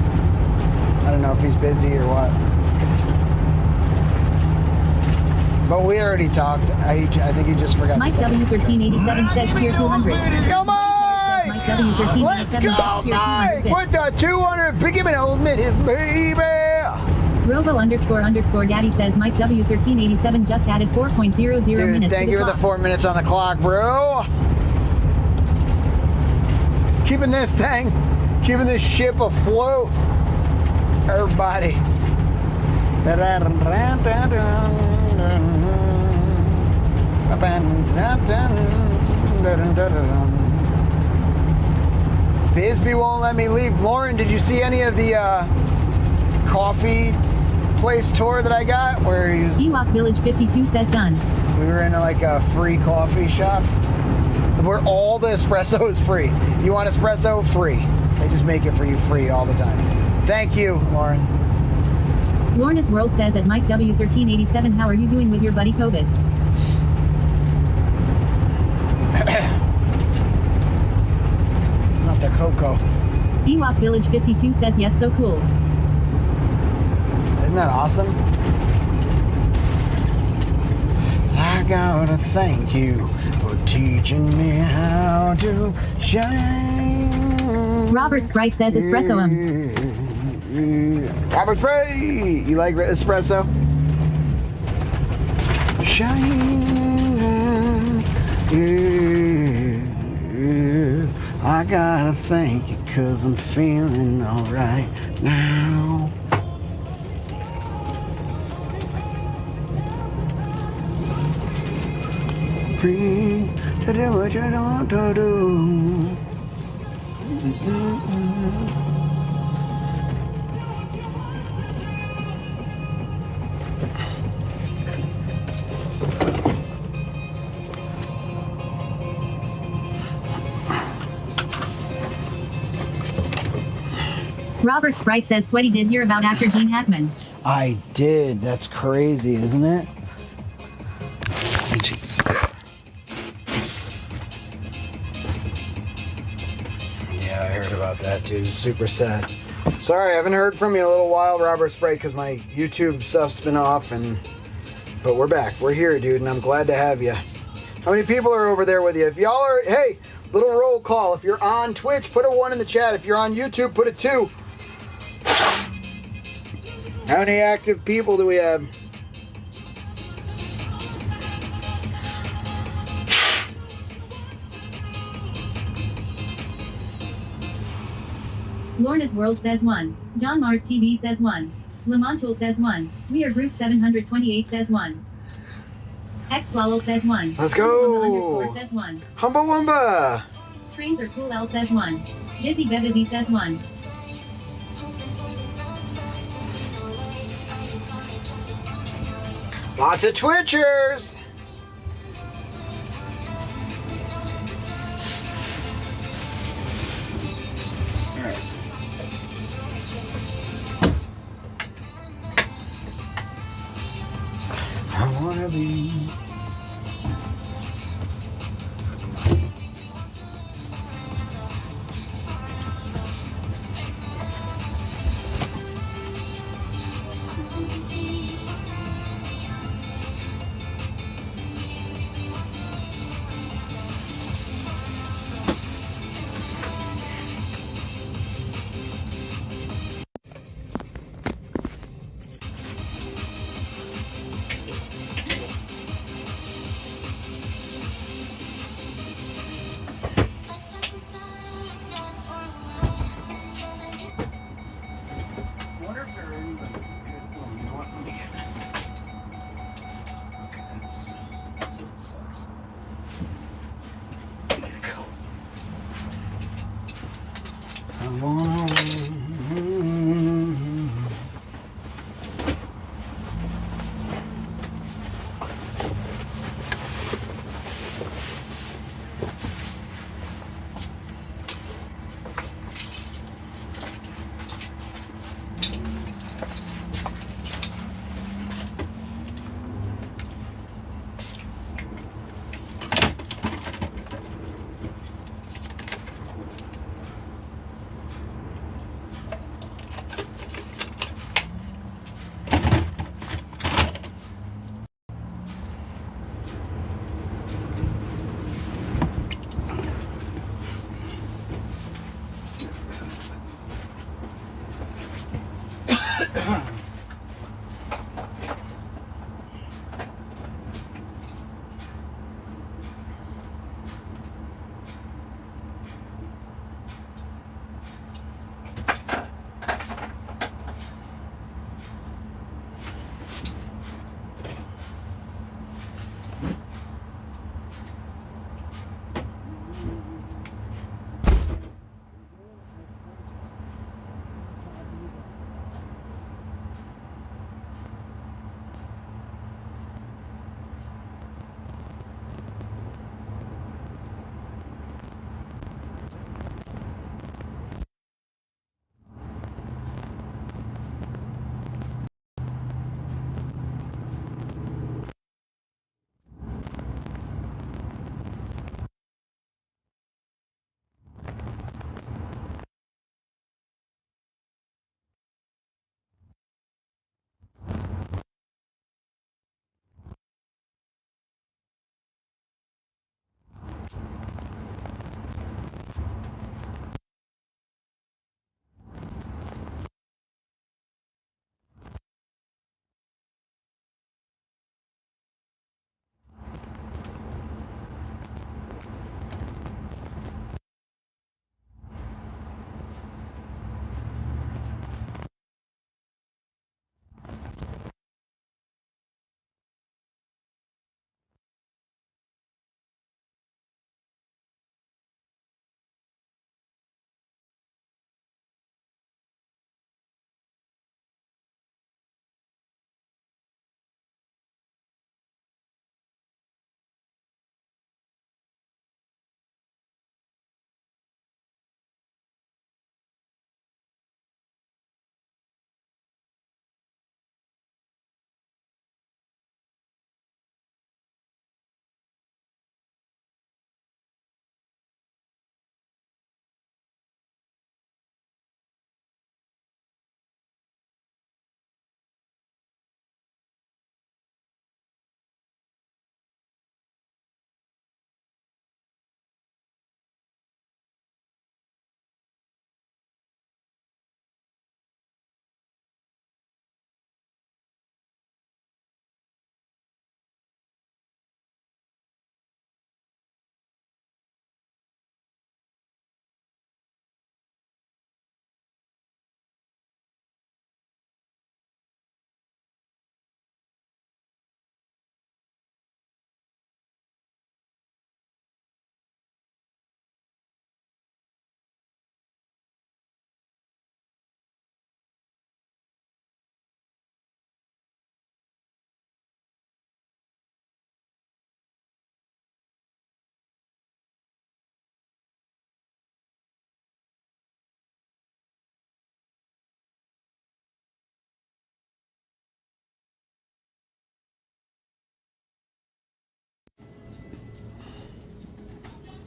I don't know if he's busy or what. But we already talked. I think he just forgot. Mike W1387 says tier 200. Go Mike! Mike W1387 Let's go Mike! With the 200, give me an old minute, baby! Robo__daddy says Mike W1387 just added 4.00 minutes. Thank you for the 4 minutes on the clock, bro. Keeping this ship afloat. Everybody. Bisbee won't let me leave. Lauren, did you see any of the coffee place tour that I got? Where he was... Ewok Village 52 says done. We were in like a free coffee shop where all the espresso is free. You want espresso? Free. They just make it for you free all the time. Thank you, Lauren. Lorna's World says at Mike W1387, how are you doing with your buddy COVID? Not the cocoa. Ewok Village 52 says yes, so cool. Isn't that awesome? I gotta thank you for teaching me how to shine. Robert Sprite says espresso him. Robert Sprite! You like espresso? Shine. I gotta thank you 'cause I'm feeling alright now. Free to do what you want to do. Robert Sprite says Sweaty did hear about actor Gene Hackman. I did. That's crazy, isn't it? Yeah, I heard about that too. Super sad. Sorry, I haven't heard from you in a little while, Robert Sprite, because my YouTube stuff's been off, but we're back. We're here, dude, and I'm glad to have you. How many people are over there with you? If y'all are, hey, little roll call. If you're on Twitch, put a 1 in the chat. If you're on YouTube, put a 2. How many active people do we have? Lorna's World says 1. John Mars TV says 1. Lamontul says 1. We are Group 728 says 1. Xblowel says 1. Let's go. Humble__ says 1. Humba Wumba. Trains are cool L says 1. Busy Bebizzy says 1. Lots of Twitchers. I wanna be.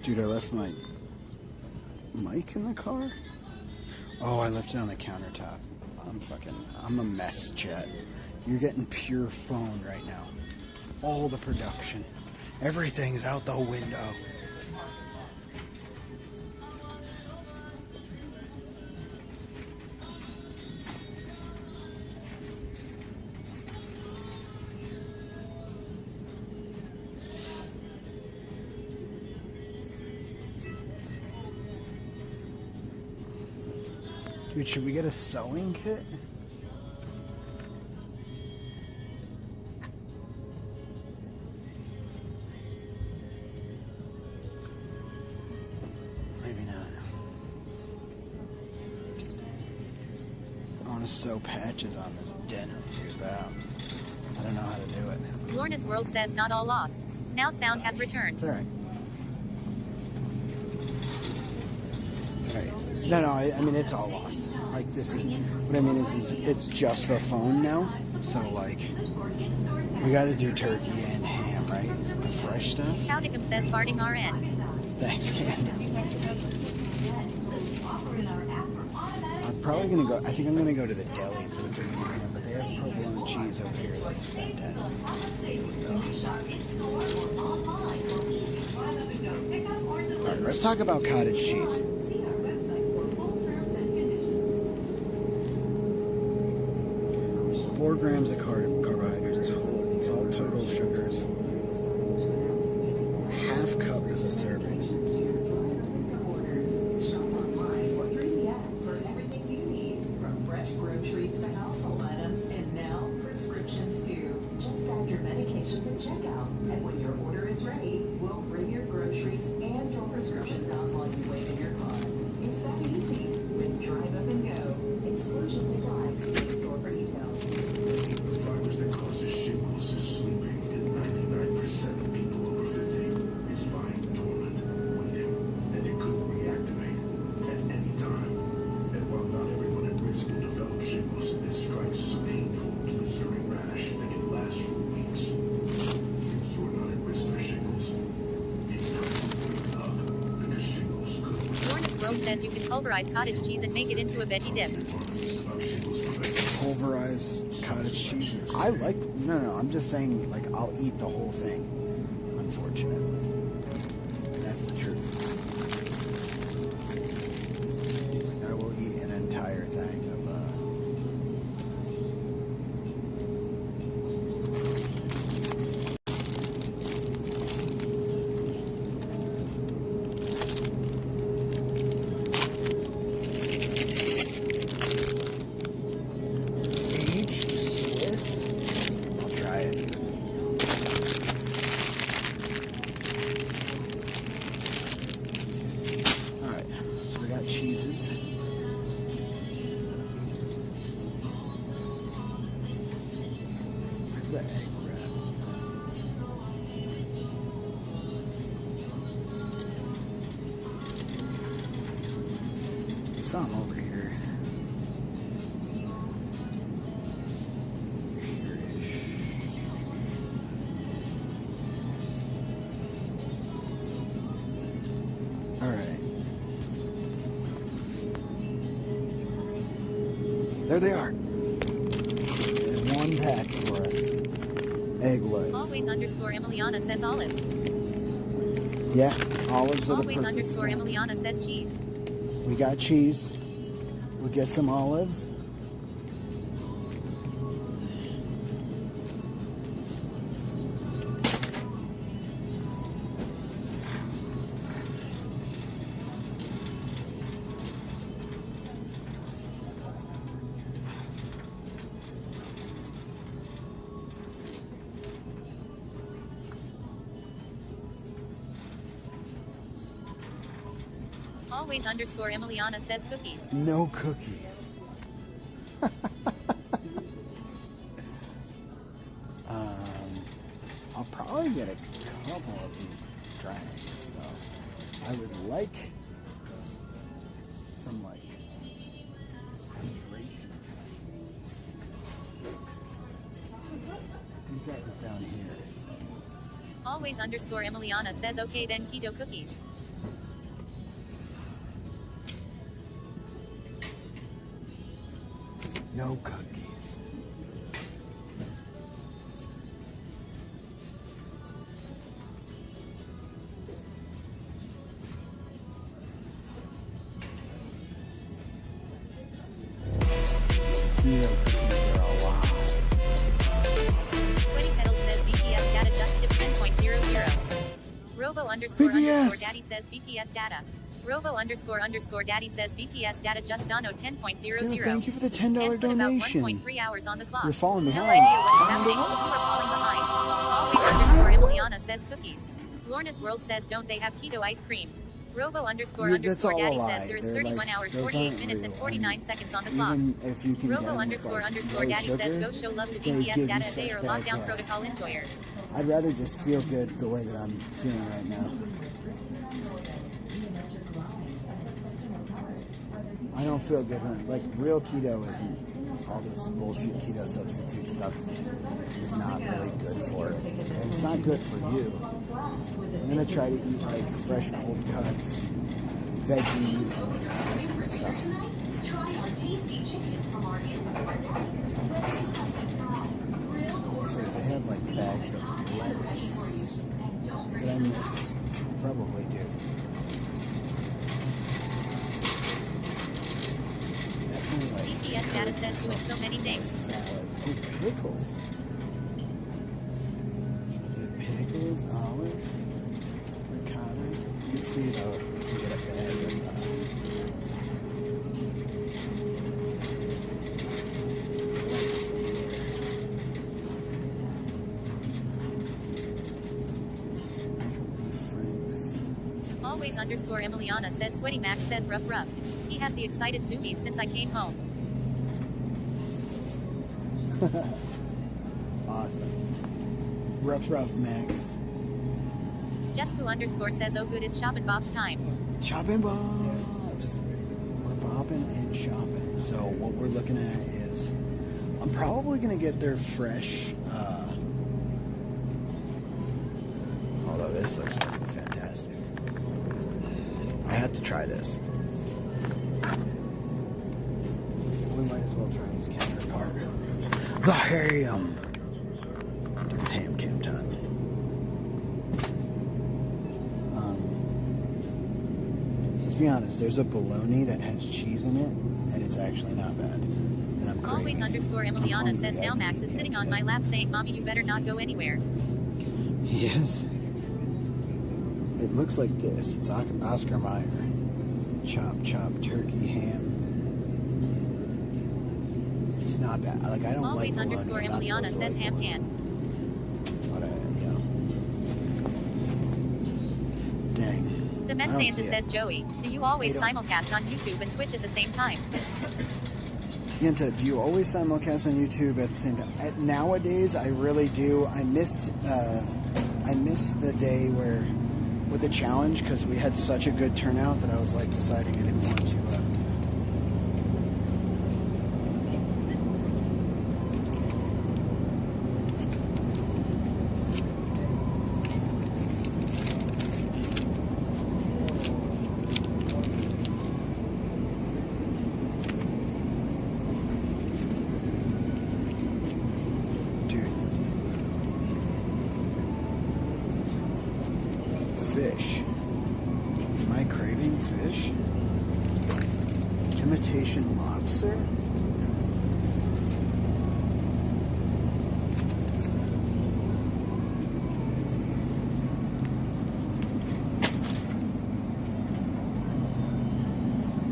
Dude, I left my mic in the car? Oh, I left it on the countertop. I'm a mess, Chet. You're getting pure phone right now. All the production. Everything's out the window. Dude, should we get a sewing kit? Maybe not. to sew patches on this denim tube out. I don't know how to do it. Lorna's World says not all lost. Now sound has returned. It's alright. Alright. No, I mean, it's all lost. Like, this is, what I mean is it's just the phone now. So, like, we gotta do turkey and ham, right? The fresh stuff. Chowdicum says farting RN. Thanks, Ken. I'm probably gonna go, I think I'm gonna go to the deli for the turkey and ham, but they have provolone cheese over here. That's fantastic. Alright, let's talk about cottage cheese. Four grams of carbohydrates. It's all total sugars. Half cup is a serving. Groceries to household items, and now prescriptions too. Just add your medications at checkout, and when your order is ready, we'll bring your groceries and your prescriptions out while you wait in your car. It's that easy with Drive Up and Go. Exclusions apply. See store for details. The virus that causes shingles is sleeping in 99% of people over 50. It's lying dormant, waiting, and it could reactivate at any time. And while not everyone at risk will develop shingles, it strikes as a painful, blistering rash that can last for weeks. If you're not at risk for shingles, it's time to wake up, because shingles could. Lorna's World says you can pulverize cottage cheese and make it into a veggie dip. Pulverize cottage cheese. I like, no, I'm just saying, like, I'll eat the whole thing, unfortunately. That's the truth. Like, I will eat an entire thing of, some over here. Here-ish. All right. There they are. There's one pack for us. Egg loaf. Always underscore Emiliana says olives. Yeah, olives are the Always perfect underscore snack. Emiliana says cheese. We got cheese. We'll get some olives. Always underscore Emiliana says cookies. No cookies. I'll probably get a couple of these drinks, though. I would like some, like, hydration. These guys down here. Always underscore Emiliana says okay then keto cookies. No cookies. Keto cookies are a lot. Sweaty Pedals says BPS data just tipped 10.00. Robo underscore underscore daddy says BPS data. Robo underscore daddy says BPS data just dono 10.00. Dude, thank you for the $10 Put about donation. 1.3 hours on the clock. You're following me No hard. idea what's happening. You are falling behind. Always underscore Emiliana says cookies. Lorna's World says don't they have keto ice cream? Robo underscore Yeah, underscore that's all a daddy lie. says there is They're 31 like- hours, those 48 aren't minutes, real. and 49 seconds on the clock. Even if you can get Robo them with, underscore like, underscore low daddy sugar, says go show love to they BTS give you data. such They are bad lockdown gas. protocol enjoyer. I'd rather just feel good the way that I'm feeling right now. I don't feel good when, like, real keto isn't all this bullshit keto substitute stuff is not really good for it. And it's not good for you. I'm gonna try to eat like fresh cold cuts, veggies, and that kind of stuff. So if they have like bags of lettuce that I miss, probably do. Definitely like BTS data says doing so many things. salads. Oh, pickles. Pickles, olives, ricotta. You see though if we can get a bag of lettuce in there. Always underscore Emiliana says Sweaty Max says rough rough. He has the excited zoomies since I came home. Awesome. Rough Max. Jesku underscore says oh good it's shopping Bob's time. Shopping Bobs. We're bopping and shopping. So what we're looking at is, I'm probably gonna get their fresh. Although this looks fucking fantastic. I had to try this. We might as well try this counterpart. The ham. It's ham cam time. Let's be honest, there's a bologna that has cheese in it, and it's actually not bad. And I'm Always craving it. underscore I'm Emiliana hungry. says now I've Max eaten is it sitting on today. my lap saying mommy you better not go anywhere. Yes. It looks like this. It's Oscar Mayer. Chop, turkey, ham. It's not bad. Like, I don't Always like bologna. underscore I'm not Emiliana supposed to says like ham bologna. can. But, dang. The I Men don't Santa see it. says Joey, do you always They don't. simulcast on YouTube and Twitch at the same time? Yenta, do you always simulcast on YouTube at the same time? Nowadays, I really do. I missed the day where with the challenge because we had such a good turnout that I was like deciding I didn't want to. Fish. Am I craving fish? Imitation lobster?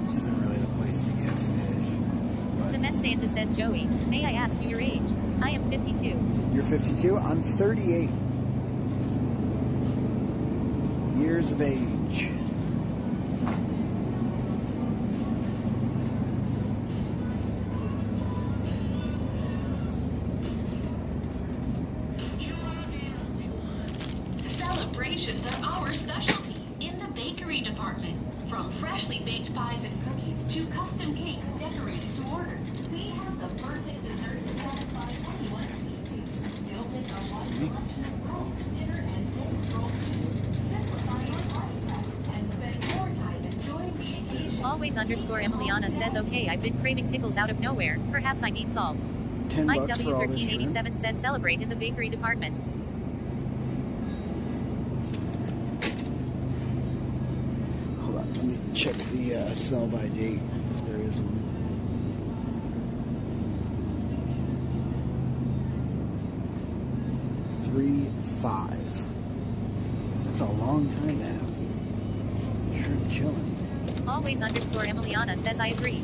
This isn't really the place to get fish. The Men Santa says Joey, may I ask you your age? I am 52. You're 52? I'm 38. Years of age. Celebrations are our specialty in the bakery department. From freshly baked pies and cookies to custom cakes decorated to order, we have the perfect dessert to satisfy anyone's needs. Don't miss our wide selection of rolls, dinner, and sandwich rolls too. Simplify your party prep and spend more time enjoying the occasion. Always underscore Emiliana says okay I've been craving pickles out of nowhere, perhaps I need salt. $10 Mike for all this W1387 says celebrate in the bakery department. Hold on, let me check the sell by date if there is one. $3.5. That's a long time to have shrimp chilling. Always underscore Emiliana says I agree.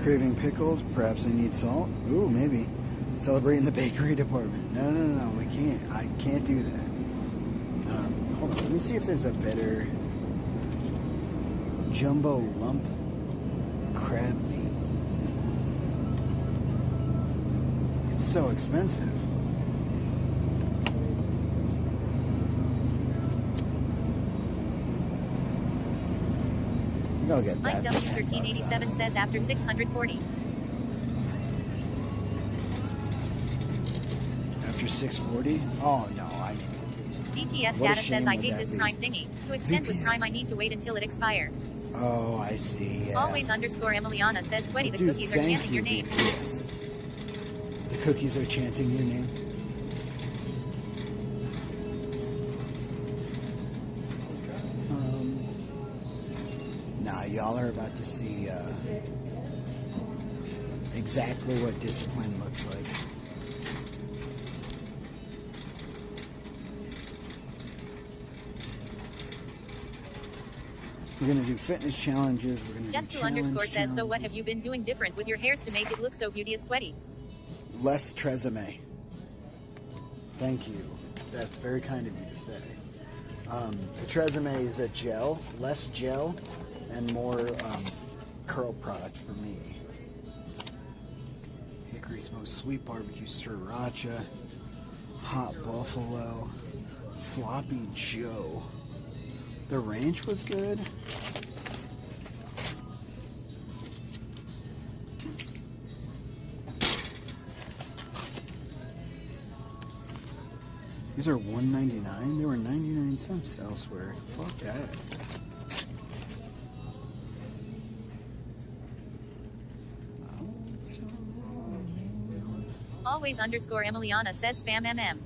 Craving pickles, perhaps I need salt. Ooh, maybe. Celebrating the bakery department. No, no, no, we can't. I can't do that. Hold on, let me see if there's a better jumbo lump crab meat. It's so expensive. I think I'll get that. Mike W1387 says after 640. After 640? Oh no, I mean. DPS What a data shame says I would hate that this be? Prime thingy. To extend with VPS. Prime I need to wait until it expire. Oh, I see. Yeah. Always underscore Emiliana says Sweaty the Dude, cookies are thank chanting you, your name. VPS. The cookies are chanting your name. Nah, y'all are about to see exactly what discipline looks like. We're gonna do fitness challenges. We're gonna Just do to underscore challenge says so what have you been doing different with your hairs to make it look so beauteous Sweaty? Less tresemme. Thank you. That's very kind of you to say. The tresemme is a gel, less gel, and more curl product for me. Hickory smoked sweet barbecue sriracha, hot buffalo, sloppy Joe. The ranch was good. These are $1.99. They were 99 cents elsewhere. Fuck that. Always underscore Emiliana says spam MM.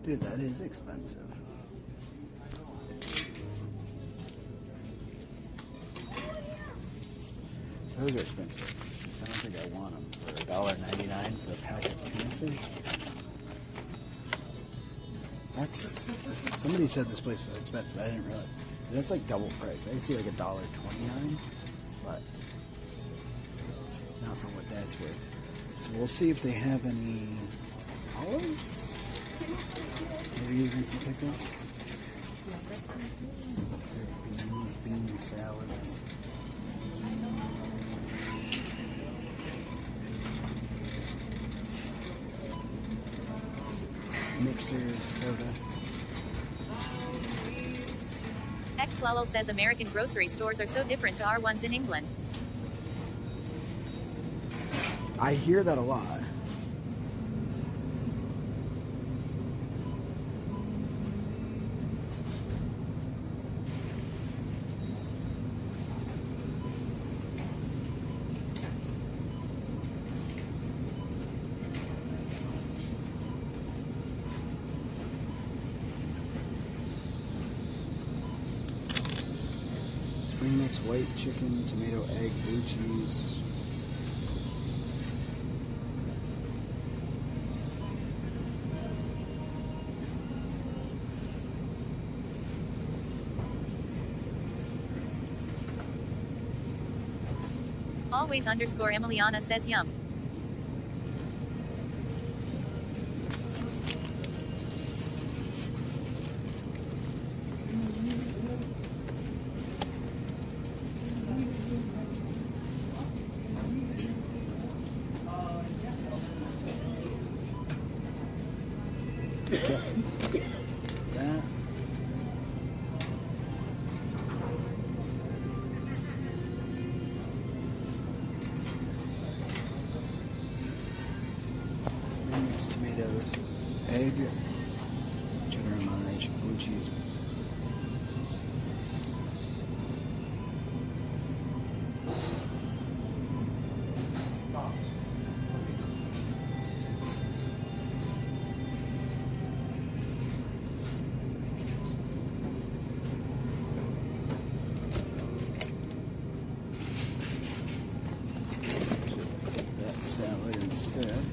Dude, that is expensive. Those are expensive. I don't think I want them for $1.99 for a pack of panfish. That's... Somebody said this place was expensive. I didn't realize. That's like double price. I see like $1.29, but not for what that's worth. So we'll see if they have any olives. Maybe even some pickles. Beans, bean salads. Mixers, soda. Xlol says American grocery stores are so different to our ones in England. I hear that a lot. Spring mix, white chicken, tomato, egg, blue cheese. Always underscore Emiliana says yum. Okay. That. Mixed tomatoes, egg, cheddar and Monterey, blue cheese. That salad instead.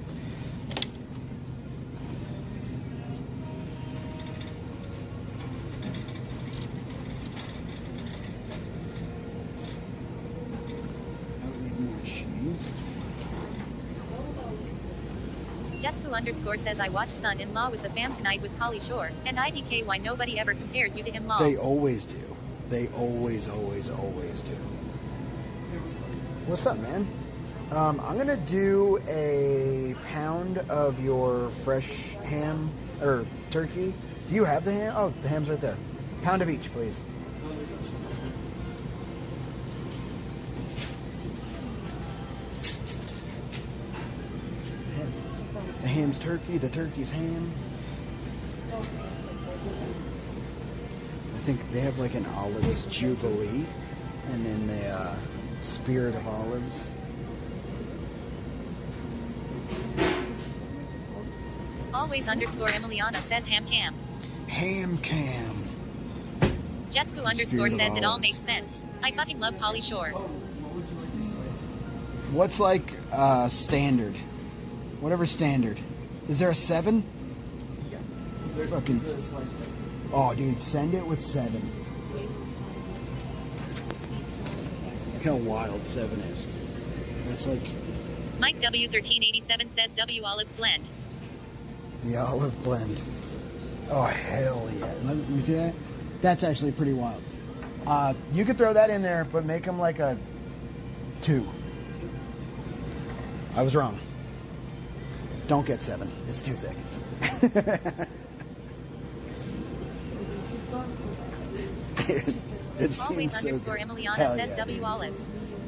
Jesku_ says I watched Son-in-Law with the fam tonight with Pauly Shore, and IDK why nobody ever compares you to him. Law. They always do. They always do. What's up, man? I'm gonna do a pound of your fresh ham or turkey. Do you have the ham? Oh, the ham's right there. Pound of each, please. The ham's turkey, the turkey's ham. I think they have like an olives jubilee, and then the spirit of olives. Always _ Emiliana says ham cam. Ham cam. Jesku_ says it all makes sense. I fucking love Pauly Shore. What's like standard? Whatever standard. Is there a 7? Yeah. Fucking. Oh, dude, send it with 7. Look how wild 7 is. That's like. Mike W1387 says W olives blend. The olive blend. Oh, hell yeah. Let me see that. That's actually pretty wild. You could throw that in there, but make them like a 2. I was wrong. Don't get 7. It's too thick. It Always seems so _ good. Emiliana Hell says yeah, W dude. olives.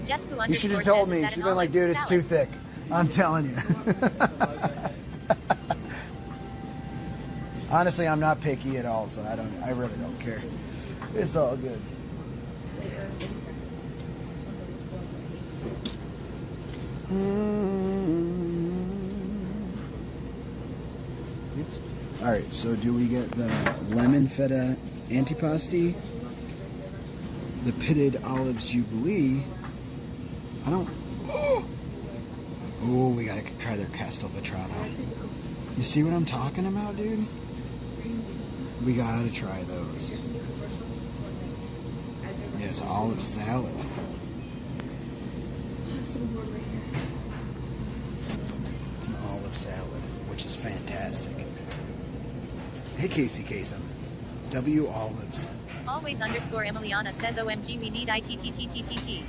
Jesku_ You should have told me. She'd been like, dude, it's too thick. I'm telling you. Honestly, I'm not picky at all, so I really don't care. It's all good. All right, so do we get the lemon feta antipasti, the pitted olives jubilee? I don't. Oh, we gotta try their Castelvetrano. You see what I'm talking about, dude? We gotta try those. Yes, olive salad. It's an olive salad, which is fantastic. Hey, Casey Kasem. W olives. Always _ Emiliana says OMG we need ITTTTTT.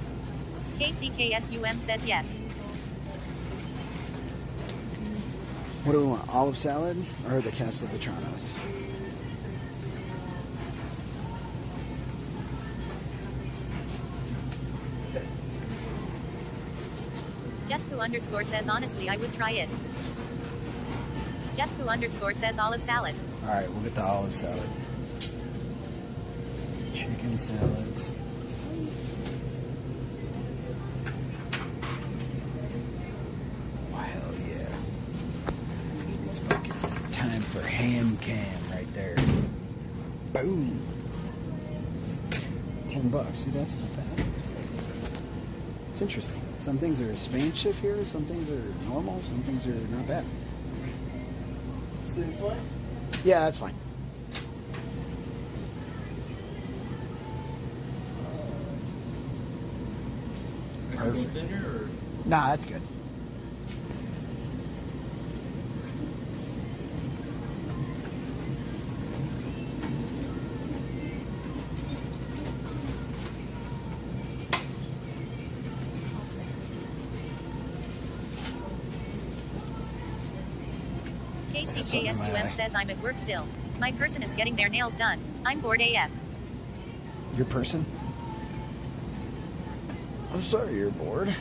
KCKSUM says yes. What do we want? Olive salad or the Castelvetranos? Jesku_ says honestly I would try it. Jesku_ says olive salad. Alright, we'll get the olive salad. Chicken salads. Oh, hell yeah. It's fucking time for ham cam right there. Boom. $10. See, that's not bad. It's interesting. Some things are Spanish shift here, some things are normal, some things are not bad. Thin slice? Yeah, that's fine. Perfect. Thinner or? Nah, that's good. KCKSUM says I'm at work still. My person is getting their nails done. I'm bored AF. Your person? I'm sorry you're bored.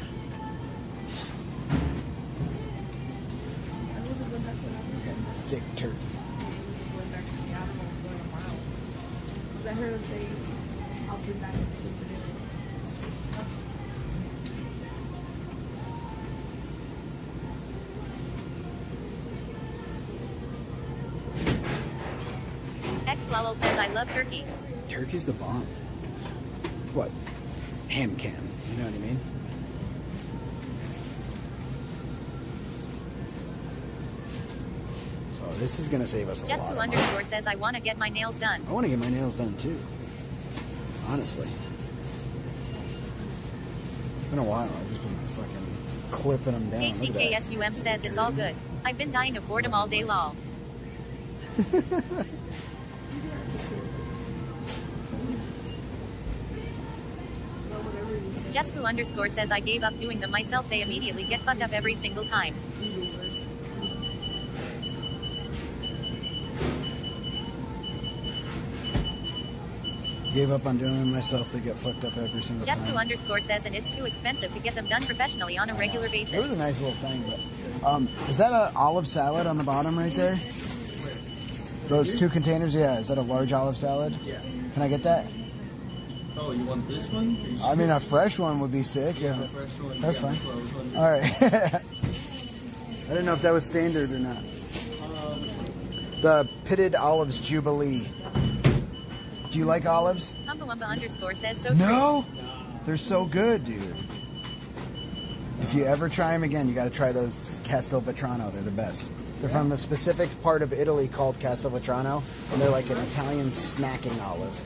Thick turkey. I heard him say, I'll be back in super duper. Xlalo says I love turkey. Turkey's the bomb. What? Ham cam. You know what I mean? So this is gonna save us a lot. Jesku_ says I want to get my nails done. I want to get my nails done too. Honestly. It's been a while. I've just been fucking clipping them down. Look at that. KCKSUM says it's all good. I've been dying of boredom all day lol. Jesku_ says I gave up doing them myself. They immediately get fucked up every single time. Gave up on doing them myself. They get fucked up every single time. Jesku_ says, and it's too expensive to get them done professionally on a regular basis. It was a nice little thing, but is that an olive salad on the bottom right there? Those two containers, yeah. Is that a large olive salad? Yeah. Can I get that? Oh, you want this one? I mean, a fresh one would be sick. Yeah, a fresh one. That's Yeah, fine. All right. I didn't know if that was standard or not. The pitted olives Jubilee. Do you like olives? Humbawumba_ says so. No, they're so good, dude. If you ever try them again, you got to try those Castelvetrano. They're the best. They're from a specific part of Italy called Castelvetrano, and they're like an Italian snacking olive.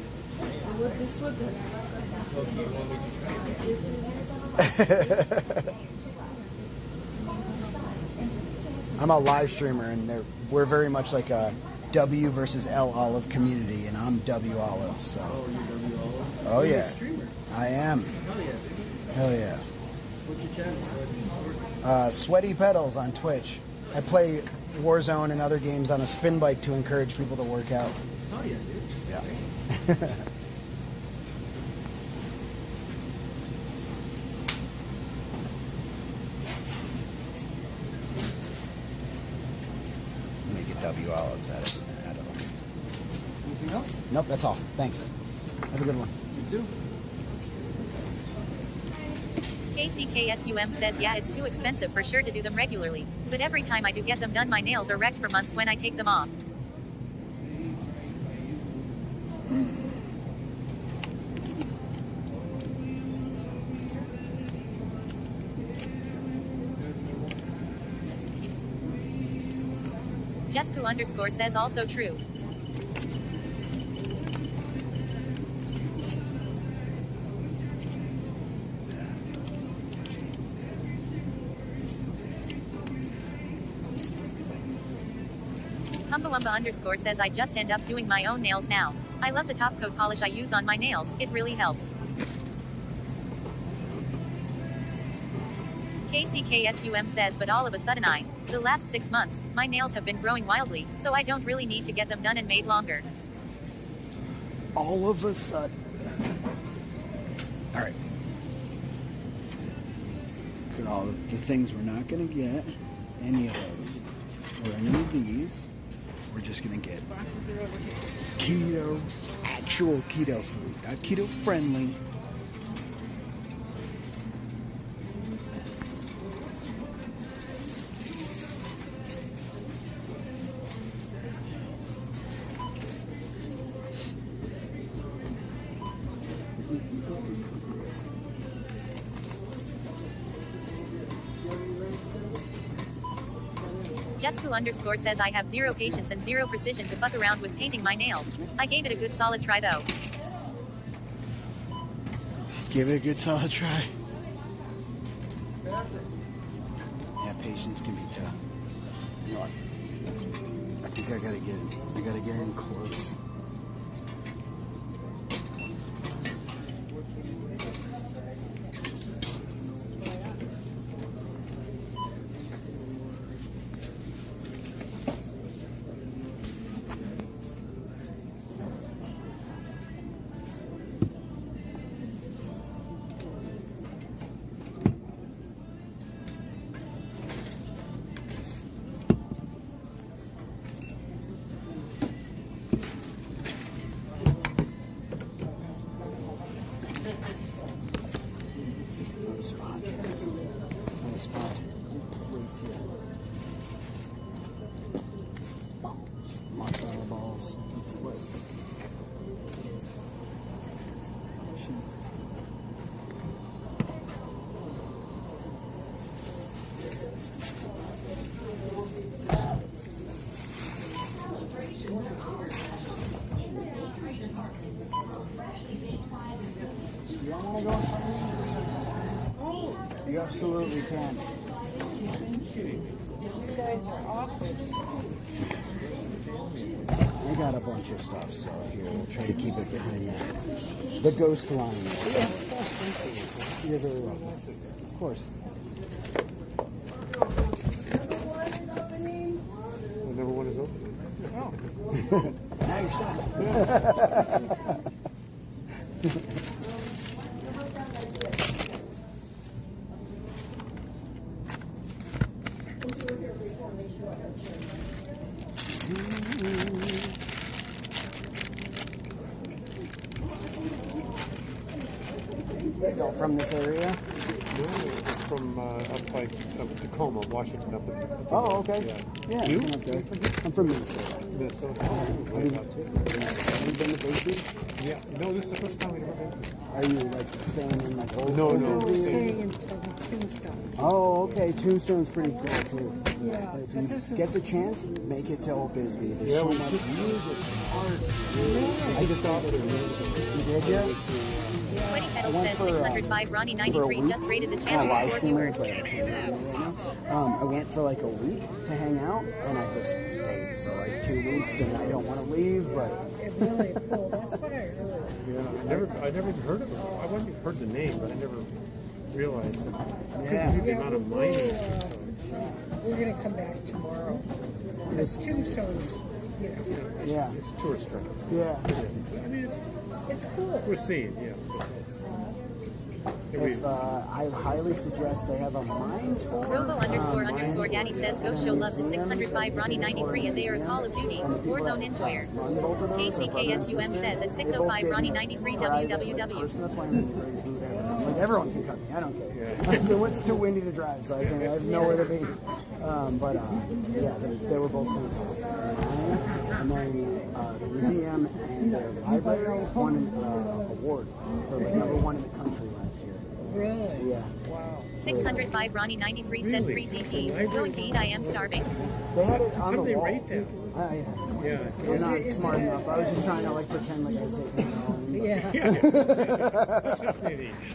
I'm a live streamer, and we're very much like a W versus L olive community, and I'm W olive. So. Oh, you're W olive? Oh You're yeah. a streamer. I am. Hell yeah, dude. Hell yeah. What's your channel? Sweaty Pedals on Twitch. I play Warzone and other games on a spin bike to encourage people to work out. Hell yeah, dude. Yeah. Make it W olives out of them. Anything else? Nope, that's all. Thanks. Have a good one. You too. KCKSUM says yeah, it's too expensive for sure to do them regularly, but every time I do get them done my nails are wrecked for months when I take them off. Jesku_ says also true. Humbawumba_ says I just end up doing my own nails now. I love the top coat polish I use on my nails, it really helps. KCKSUM says but all of a sudden the last 6 months, my nails have been growing wildly, so I don't really need to get them done and made longer. All of a sudden. All right. Look at all the things we're not going to get. Any of those. Or any of these. We're just going to get keto, actual keto food. Not keto friendly. Jesku_ says I have zero patience and zero precision to fuck around with painting my nails. I gave it a good solid try though. Give it a good solid try. Yeah, patience can be tough. You know what? I think I gotta get in close. Mozzarella balls. Let's You absolutely can. You guys are awkward. I got a bunch of stuff, so here, we'll try to keep it behind that. The ghost line. You're very welcome. Of course. Number one is open. Oh. Now you're stuck. Go from this area? No, it's from up like Tacoma, Washington, up in. Oh, okay. Yeah, You? I'm up there. I'm from Minnesota. Minnesota. Have you been to Bisbee? Yeah. No, this is the first time we've ever been. Are you like staying in like old? No. Bisbee? Staying until the Tombstone. Oh, okay. Tombstone's pretty cool too. Yeah, If but you this get is- the chance, make it to Old Bisbee. There's Yeah, so we much just- music, art. I just saw it. You did, yeah? Sweaty I Pedal went says for, 605 Ronnie for a 93 week. just rated the I channel live with 4 streaming, viewers. but I can't remember right now. I went for like a week to hang out, and I just stayed for like 2 weeks, and I don't want to leave, but It really cool. That's what I heard. Yeah, I never even heard of it. I wouldn't have heard the name, but I never realized it. Yeah. The amount of mining. We're gonna come back tomorrow. Because Tombstone's, you know. yeah, It's a tourist trap. yeah. I mean, it's cool. We're seeing, yeah. If, I highly suggest they have a mine tour. Robo__ Danny says Ghost Show loves the 605 Ronnie 93 and they are a Call of Duty Warzone enjoyer. KCKSUM says at 605 Ronnie 93 www. That's why I'm in the greatest mood ever. Like everyone can cut me. I don't care. It's too windy to drive, so I have nowhere to be. Yeah, they were both fantastic. And then the museum and their library won an award for like #1 in the country last year. Really? Yeah. Wow. 605 Ronnie 93 says free GG. Going to eat, I am starving. They had it on How the do they wall. rate that? Yeah. We're not smart enough. I was just trying to like pretend like I was taking it home. Yeah.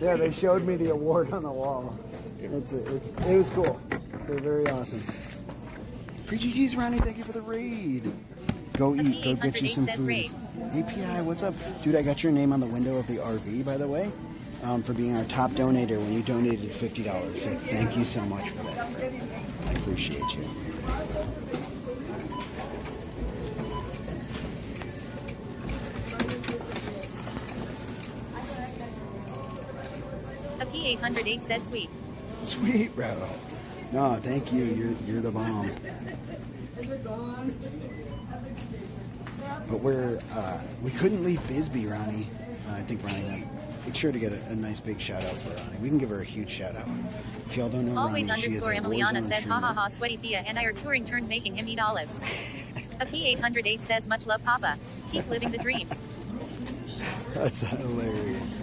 Yeah, they showed me the award on the wall. It was cool. They're very awesome. Free GG's, Ronnie. Thank you for the raid. Go eat. Go get you some food. API, what's up? Dude, I got your name on the window of the RV, by the way, for being our top donator when you donated $50. So thank you so much for that. I appreciate you. A P808 says sweet. Sweet, bro. No, thank you. You're the bomb. But we couldn't leave Bisbee, Ronnie. I think Ronnie, make sure to get a nice big shout out for Ronnie. We can give her a huge shout out. If y'all don't know Always Ronnie, she is a _Emiliana Warzone says streamer. haha Sweaty Thea and I are touring turned making him eat olives. A P808 says much love Papa. Keep living the dream. That's hilarious.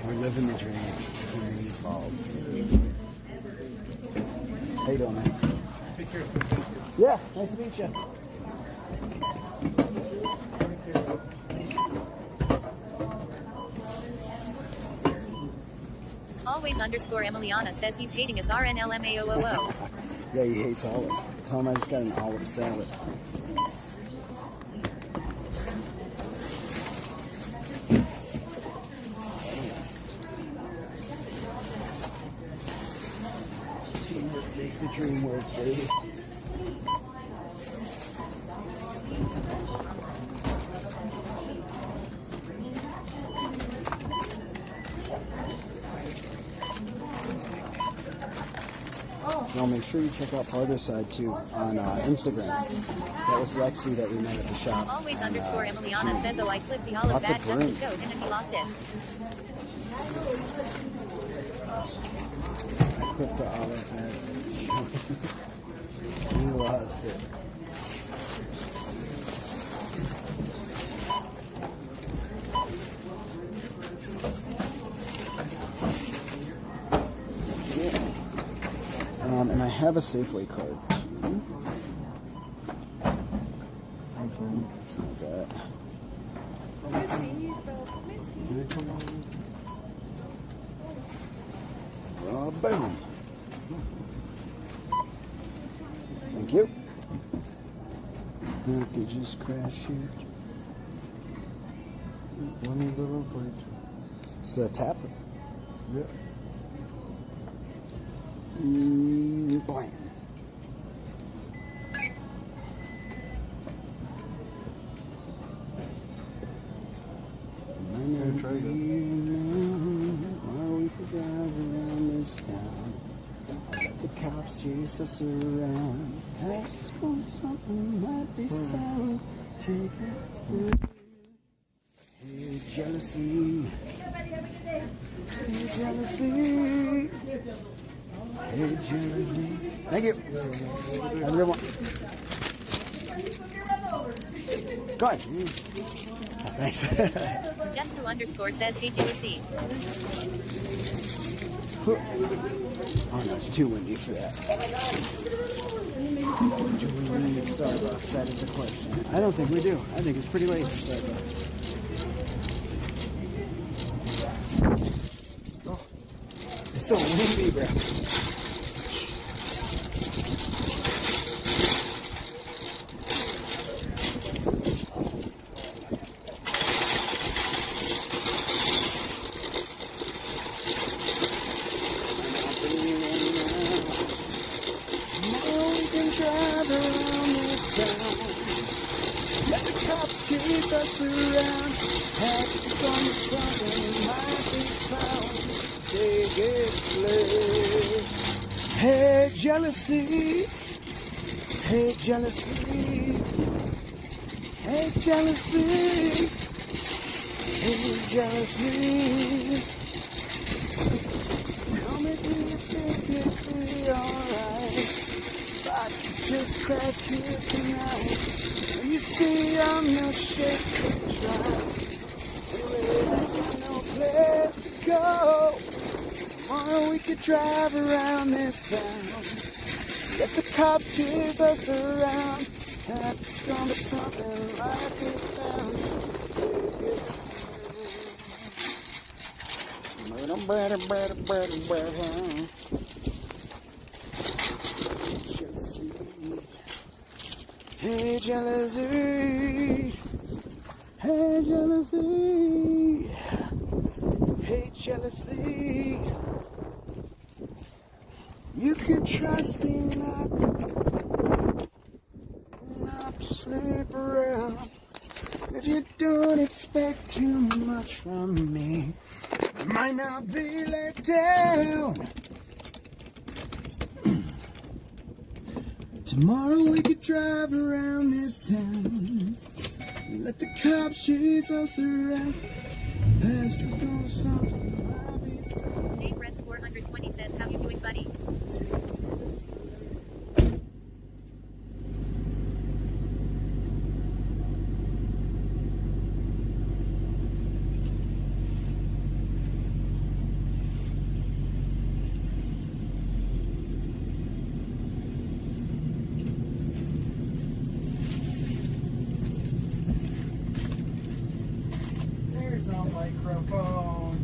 We're living the dream. It's in these balls. How you doing, man? Yeah, nice to meet you. Always _Emiliana says he's hating us RNLMAOOO. Yeah, he hates olives. Tell him I just got an olive salad. Teamwork makes the dream work, baby. Y'all make sure you check out Farther Side too on Instagram. That was Lexi that we met at the shop. Always and, _Emiliana says oh I clipped the olive lots bag of just to broom. show him and he lost it. I clipped the olive and he lost it. And I have a Safeway card. iPhone, it's not that. Oh, boom. you. I could just crash here. Let me go for it. It's a tapper. Yeah. Blam. Okay, try again. While we could drive around this town, let the cops chase us around. Past school, something might be found. Take it through. Hey, jealousy. Hey, jealousy. Hey, jealousy. Thank you. Have a good one. Go ahead. Thanks. Jessica_ says, hey, jealousy. Oh no, it's too windy for that. Do we need Starbucks? That is the question. I don't think we do. I think it's pretty late for Starbucks. Oh, it's so windy, bro. Hey, jealousy. Hey, jealousy. Hey, jealousy. Hey, jealousy. Tell me, do you think it'd be alright if I could just crash here tonight? And you see I'm not shaking drive. Anyway, I got no place to go. Tomorrow we could drive around this town. Let the cops chase us around. Past the storm of something like we found. Hey, jealousy. Hey, jealousy. Hey, jealousy. You can trust me not to sleep around. If you don't expect too much from me, I might not be let down. Tomorrow we could drive around this town. Let the cops chase us around. Past us going something I'll be found. Jay Brett's 420 says, how you doing, buddy? There's no microphone.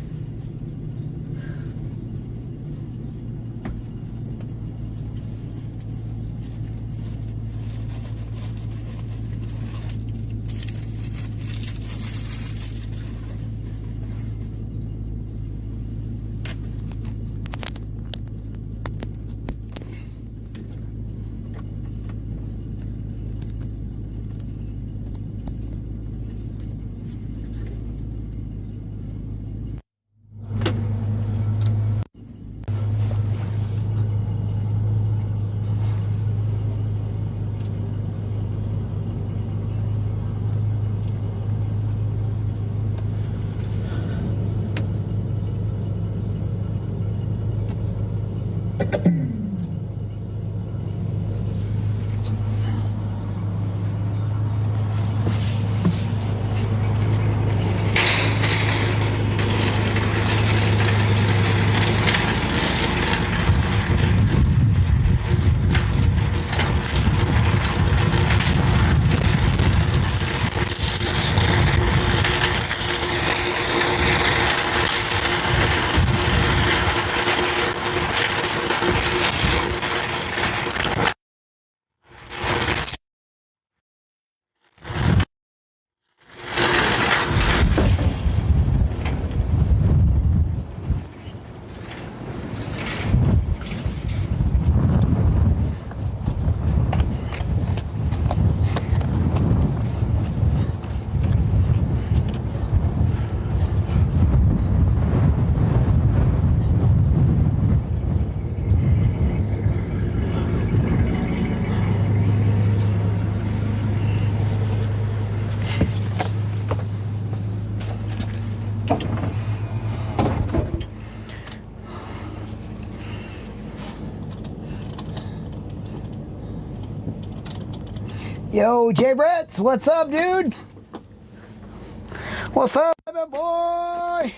Yo, Jay Bretts, what's up, dude? What's up, boy?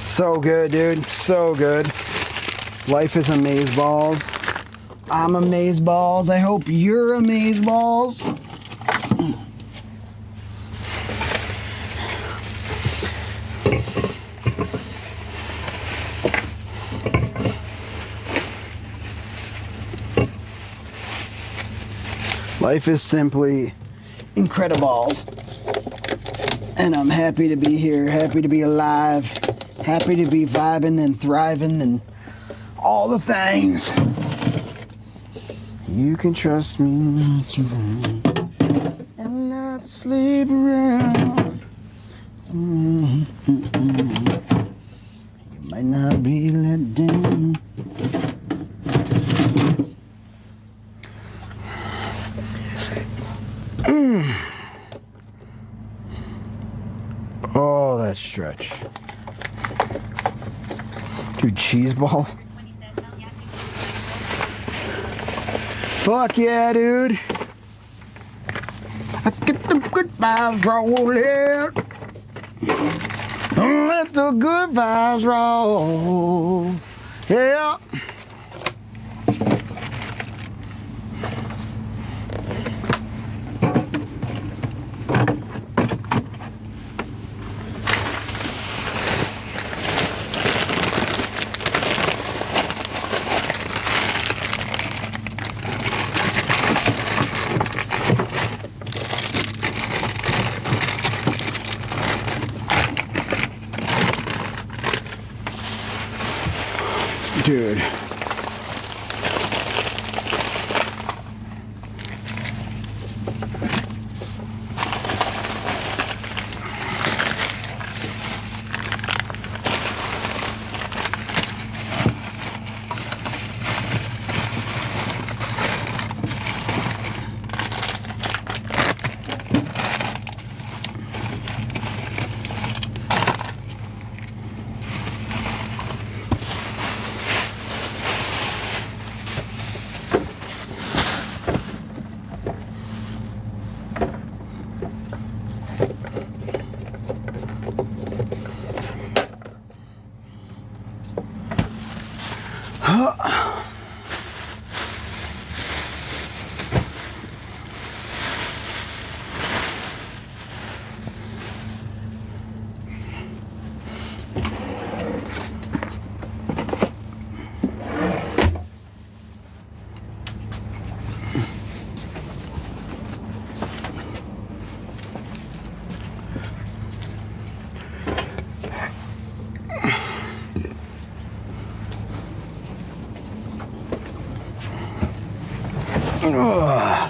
So good, dude. So good. Life is amazeballs. I'm amazeballs. I hope you're amazeballs. Life is simply incredibles. And I'm happy to be here, happy to be alive, happy to be vibing and thriving and all the things. You can trust me not to run and not sleep around. You might not be let down. Oh, that stretch. Dude, cheese ball. Fuck yeah, dude. I get the good vibes rolling. Let the good vibes roll. Yeah. Dude. Ugh.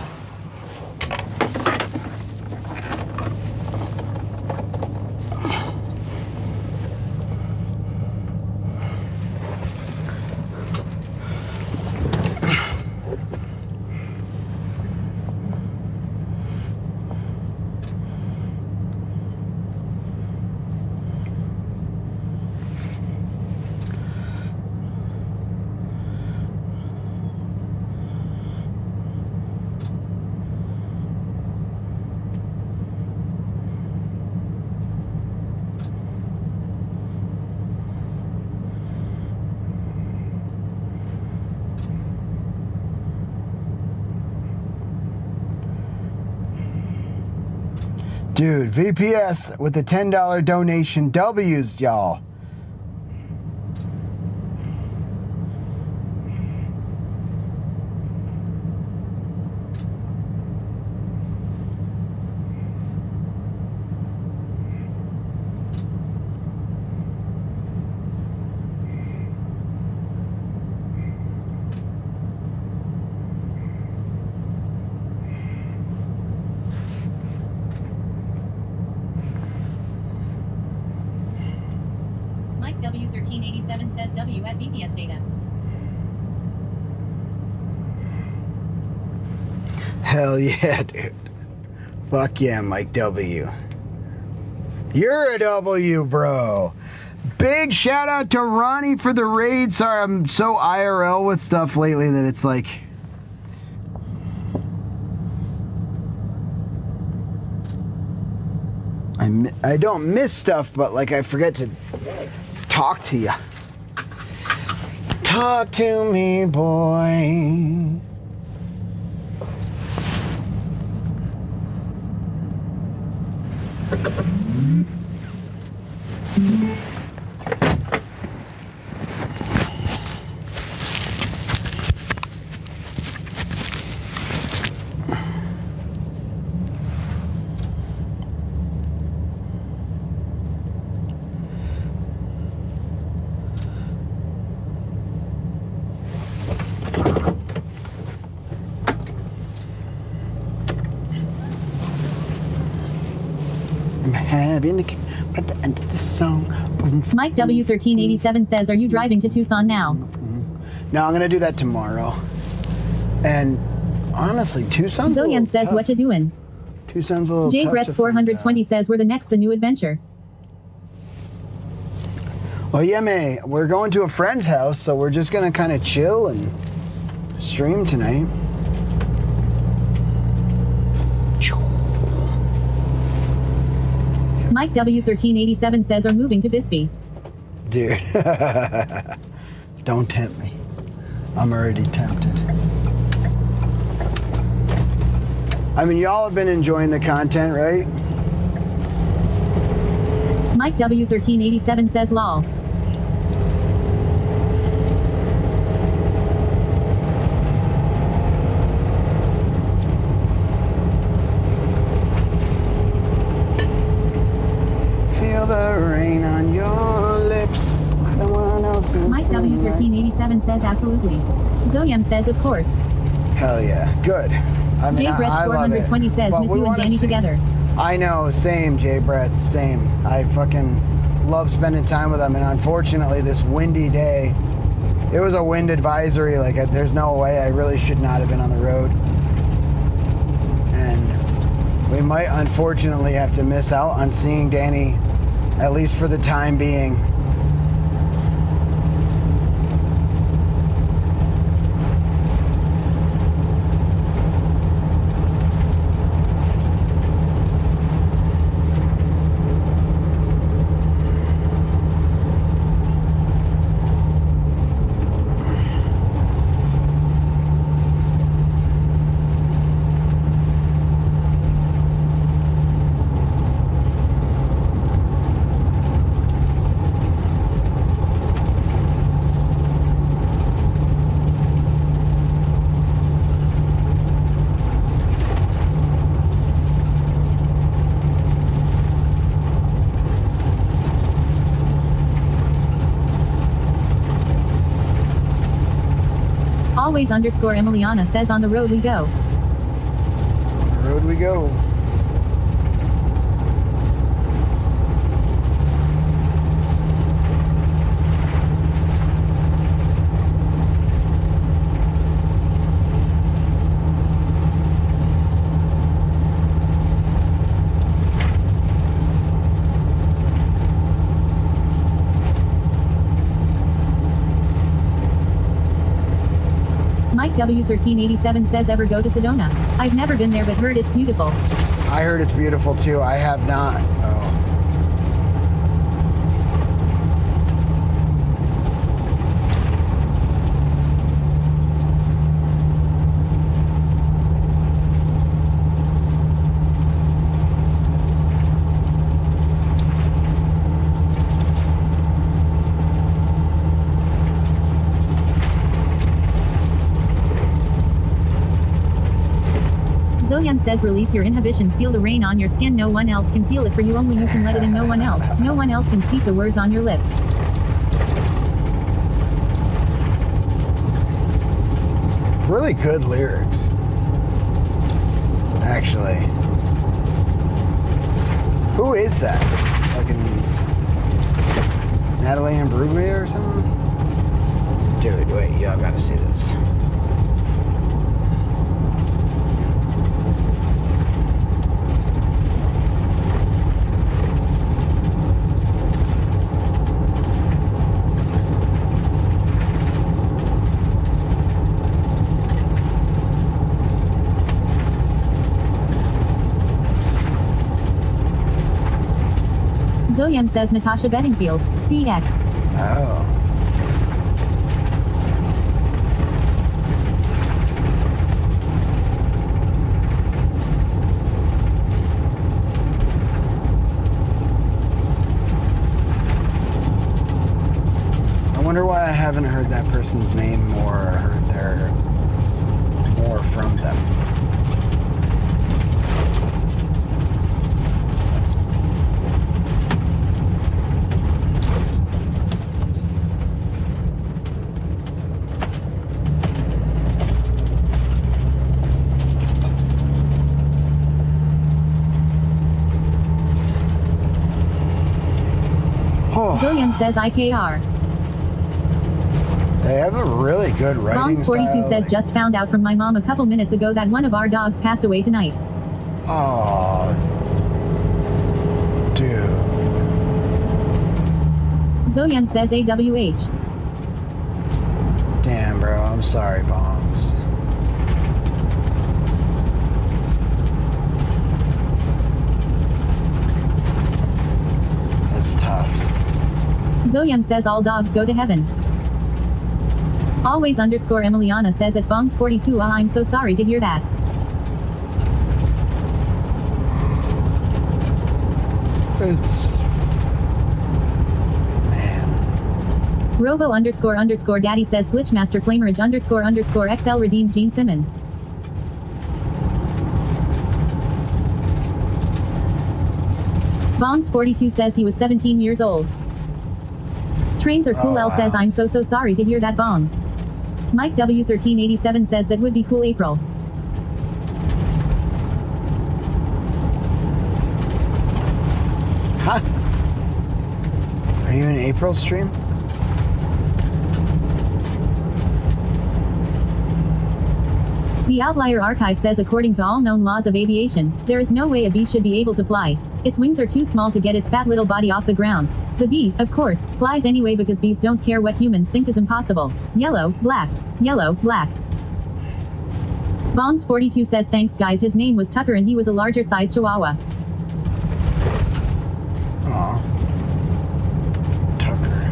Dude, VPS with the $10 donation W's, y'all. W1387 says W at BPS data. Hell yeah, dude. Fuck yeah, Mike W. You're a W, bro. Big shout out to Ronnie for the raid. Sorry, I'm so IRL with stuff lately that it's like... I don't miss stuff, but like I forget to talk to you. Talk to me, boy. I'm having a at the end of the song. Mike W1387 says, are you driving to Tucson now? No, I'm gonna do that tomorrow. And honestly, Tucson's Zoyan says, what you doing? Tucson's a little J tough Brett's to 420 says, we're the next the new adventure. Oh yeah, May. We're going to a friend's house, so we're just gonna kind of chill and stream tonight. Mike W1387 says, are moving to Bisbee. Dude, don't tempt me. I'm already tempted. I mean, y'all have been enjoying the content, right? Mike W1387 says, lol. Feel the rain on your lips. No one else will Mike feel W1387 says, absolutely. Zoyan says, of course. Hell yeah, good. I mean, J Brett's I love it. 420 says, But miss we you and wanna Danny see- together. I know, same, J Brett, same. I fucking love spending time with them, and unfortunately, this windy day, it was a wind advisory. Like, there's no way. I really should not have been on the road, and we might unfortunately have to miss out on seeing Danny, at least for the time being. Always underscore Emiliana says, on the road we go. Road we go. Mike W1387 says, ever go to Sedona? I've never been there but heard it's beautiful. I heard it's beautiful too. I have not. Oh. Zoyan says, release your inhibitions, feel the rain on your skin, no one else can feel it for you, only you can let it in, no one else can speak the words on your lips. Really good lyrics, actually. Who is that? Fucking Natalie Imbruglia or something? Dude, wait, y'all gotta see this. Zoyem says Natasha Bedingfield, CX. Oh. I wonder why I haven't heard that person's name more, or heard their more from them. Zoyem says IKR. They have a really good writing Bongs 42 style. says just found out from my mom a couple minutes ago that one of our dogs passed away tonight. Oh, dude. Zoyem says AWH. Damn, bro. I'm sorry, Bongs. That's tough. Zoyem says all dogs go to heaven. Always _ Emiliana says at Bongs 42, I'm so sorry to hear that. It's... Robo _ Daddy says Glitchmaster Flamerage _ XL redeemed Gene Simmons. Bongs 42 says he was 17 years old. Trains are cool. Oh, L wow. says I'm so sorry to hear that. Bongs. Mike W1387 says that would be cool. April. Huh? Are you in April's stream? The Outlier Archive says according to all known laws of aviation, there is no way a bee should be able to fly. Its wings are too small to get its fat little body off the ground. The bee, of course, flies anyway because bees don't care what humans think is impossible. Yellow, black. Yellow, black. Bongs 42 says thanks guys, his name was Tucker and he was a larger size chihuahua. Aw. Tucker.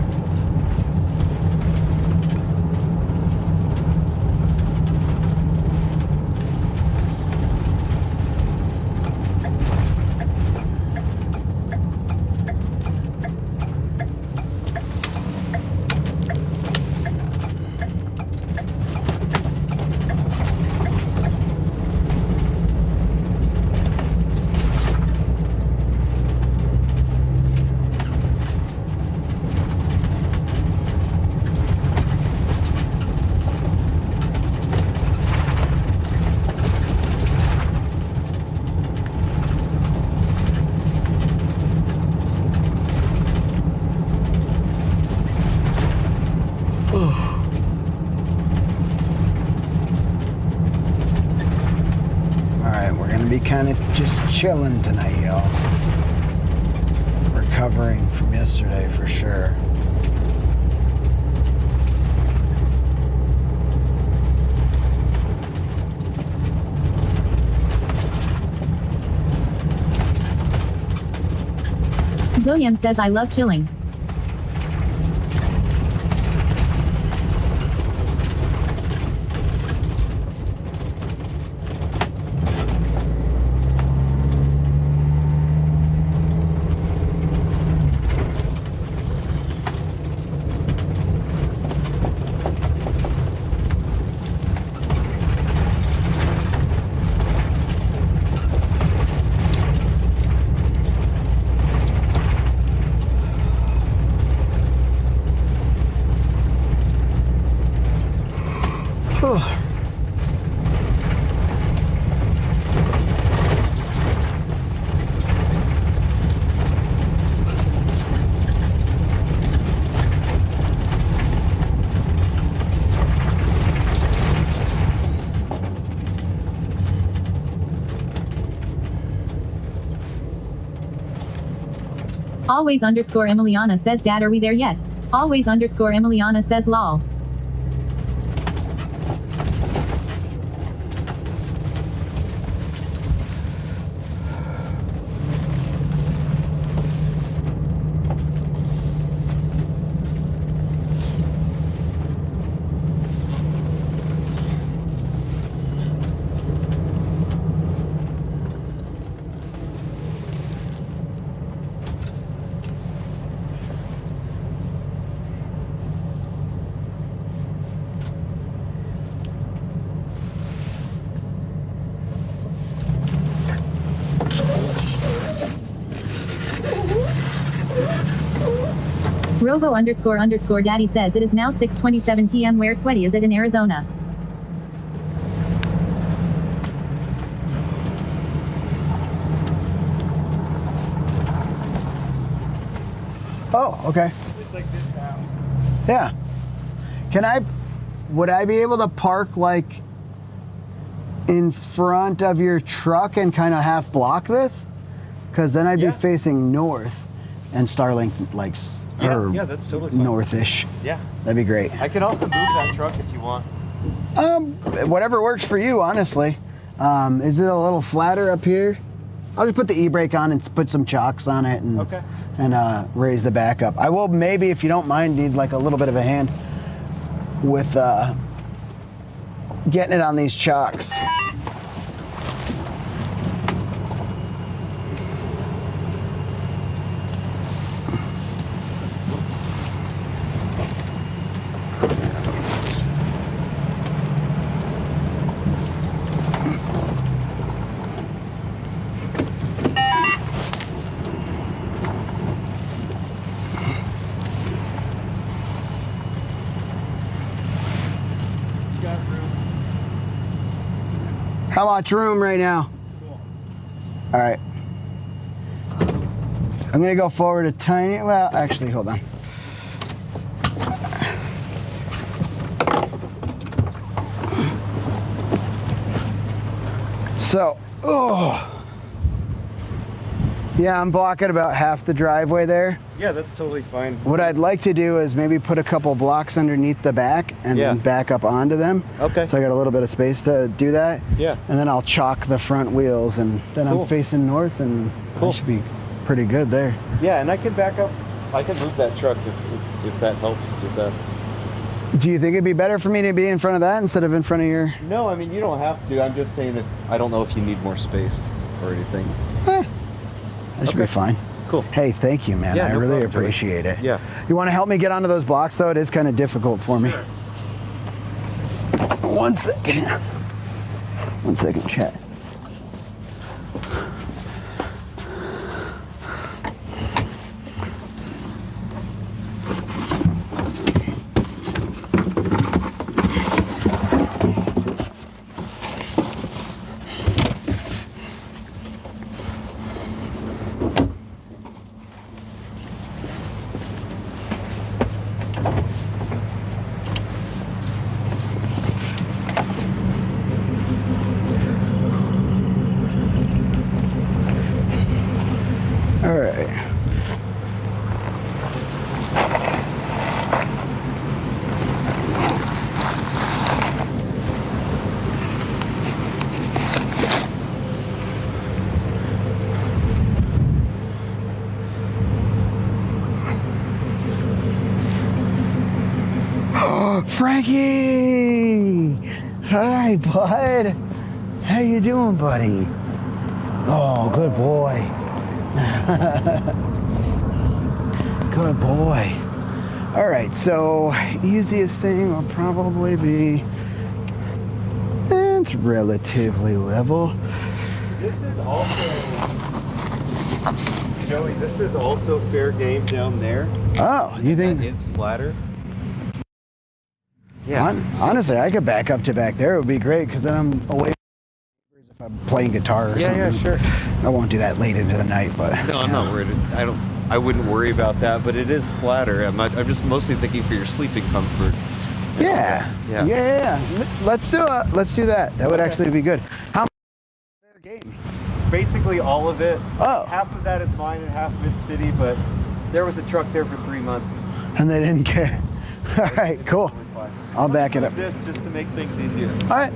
Kind of just chilling tonight, y'all. Recovering from yesterday for sure. Zoyem says I love chilling. Always underscore Emiliana says dad, are we there yet? Always underscore Emiliana says lol. Robo underscore underscore daddy says it is now 6:27 p.m. Where Sweaty is it in Arizona? Oh, okay. It's like this now. Yeah. Would I be able to park like in front of your truck and kind of half block this? Because then I'd be facing north and Starlink like Yeah, that's totally fine. northish. Yeah. That'd be great. I can also move that truck if you want. Whatever works for you, honestly. Is it a little flatter up here? I'll just put the e-brake on and put some chocks on it and raise the back up. I will maybe, if you don't mind, need like a little bit of a hand with getting it on these chocks. How much room right now? Cool. All right. I'm gonna go forward a tiny, well, actually, hold on. So, yeah, I'm blocking about half the driveway there. Yeah, that's totally fine. What I'd like to do is maybe put a couple blocks underneath the back and then back up onto them. Okay. So I got a little bit of space to do that. Yeah. And then I'll chalk the front wheels and then I'm facing north and I should be pretty good there. Yeah, and I can back up. I can move that truck if that helps. Does that? Do you think it'd be better for me to be in front of that instead of in front of your... No, I mean, you don't have to. I'm just saying that I don't know if you need more space or anything. That should be fine. Cool. Hey, thank you, man. Yeah, I no really problem, Joey. appreciate it. Yeah. You want to help me get onto those blocks, though? It is kind of difficult for me. Sure. 1 second. 1 second, chat. All right. Frankie! Hi, bud. How you doing, buddy? Oh, good boy. Good boy. All right, so easiest thing will probably be, it's relatively level. This is also, Joey, this is also fair game down there. Oh, you think it's flatter? Yeah. Honestly, I could back up to back there. It would be great because then I'm away if I'm playing guitar or something. Yeah, sure. I won't do that late into the night, but No, I'm not worried. I wouldn't worry about that, but it is flatter. I'm just mostly thinking for your sleeping comfort. Yeah. Let's do it. Let's do that. That would actually be good. How much fair game? basically all of it. Oh. Half of that is mine and half of it's city, but there was a truck there for 3 months. And they didn't care. All right, cool. I'll back it up. This just to make things easier. All right.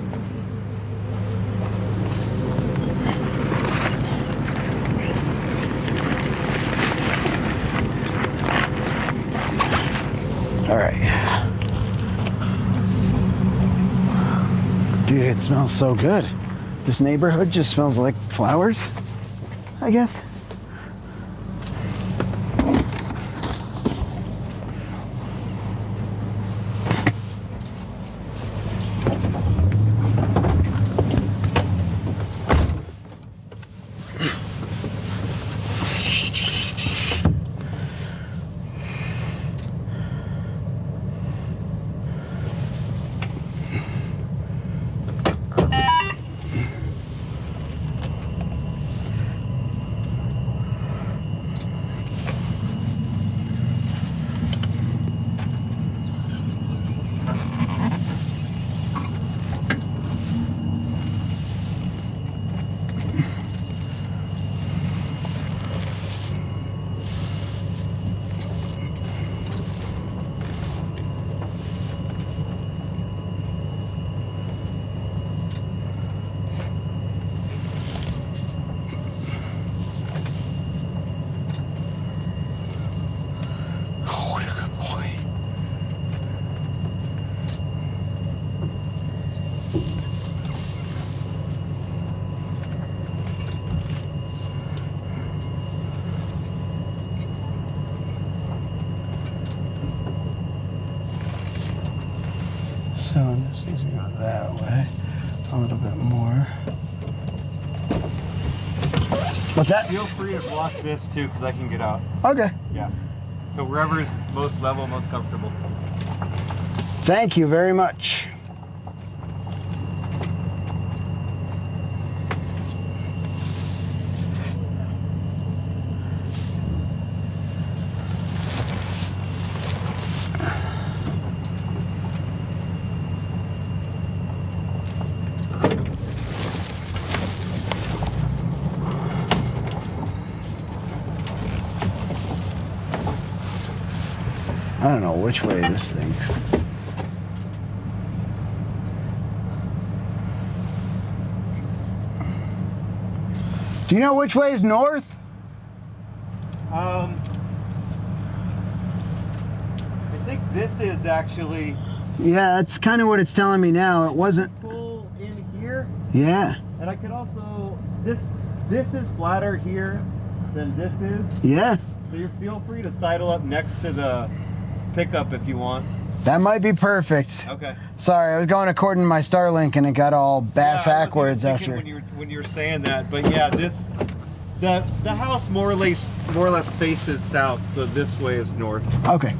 All right. Dude, it smells so good. This neighborhood just smells like flowers, I guess. So I'm just going to go that way a little bit more. What's that? Feel free to block this too, because I can get out. Okay. Yeah. So wherever's most level, most comfortable. Thank you very much. I don't know which way this thinks. Do you know which way is north? I think this is actually. Yeah, that's kind of what it's telling me now. It wasn't. Pull in here. Yeah. And I could also this is flatter here than this is. Yeah. So you feel free to sidle up next to the pickup if you want. That might be perfect. Okay. Sorry, I was going according to my Starlink and it got all bass Yeah, backwards I was even after. thinking when you were saying that, but yeah, the house more or less faces south, so this way is north. Okay.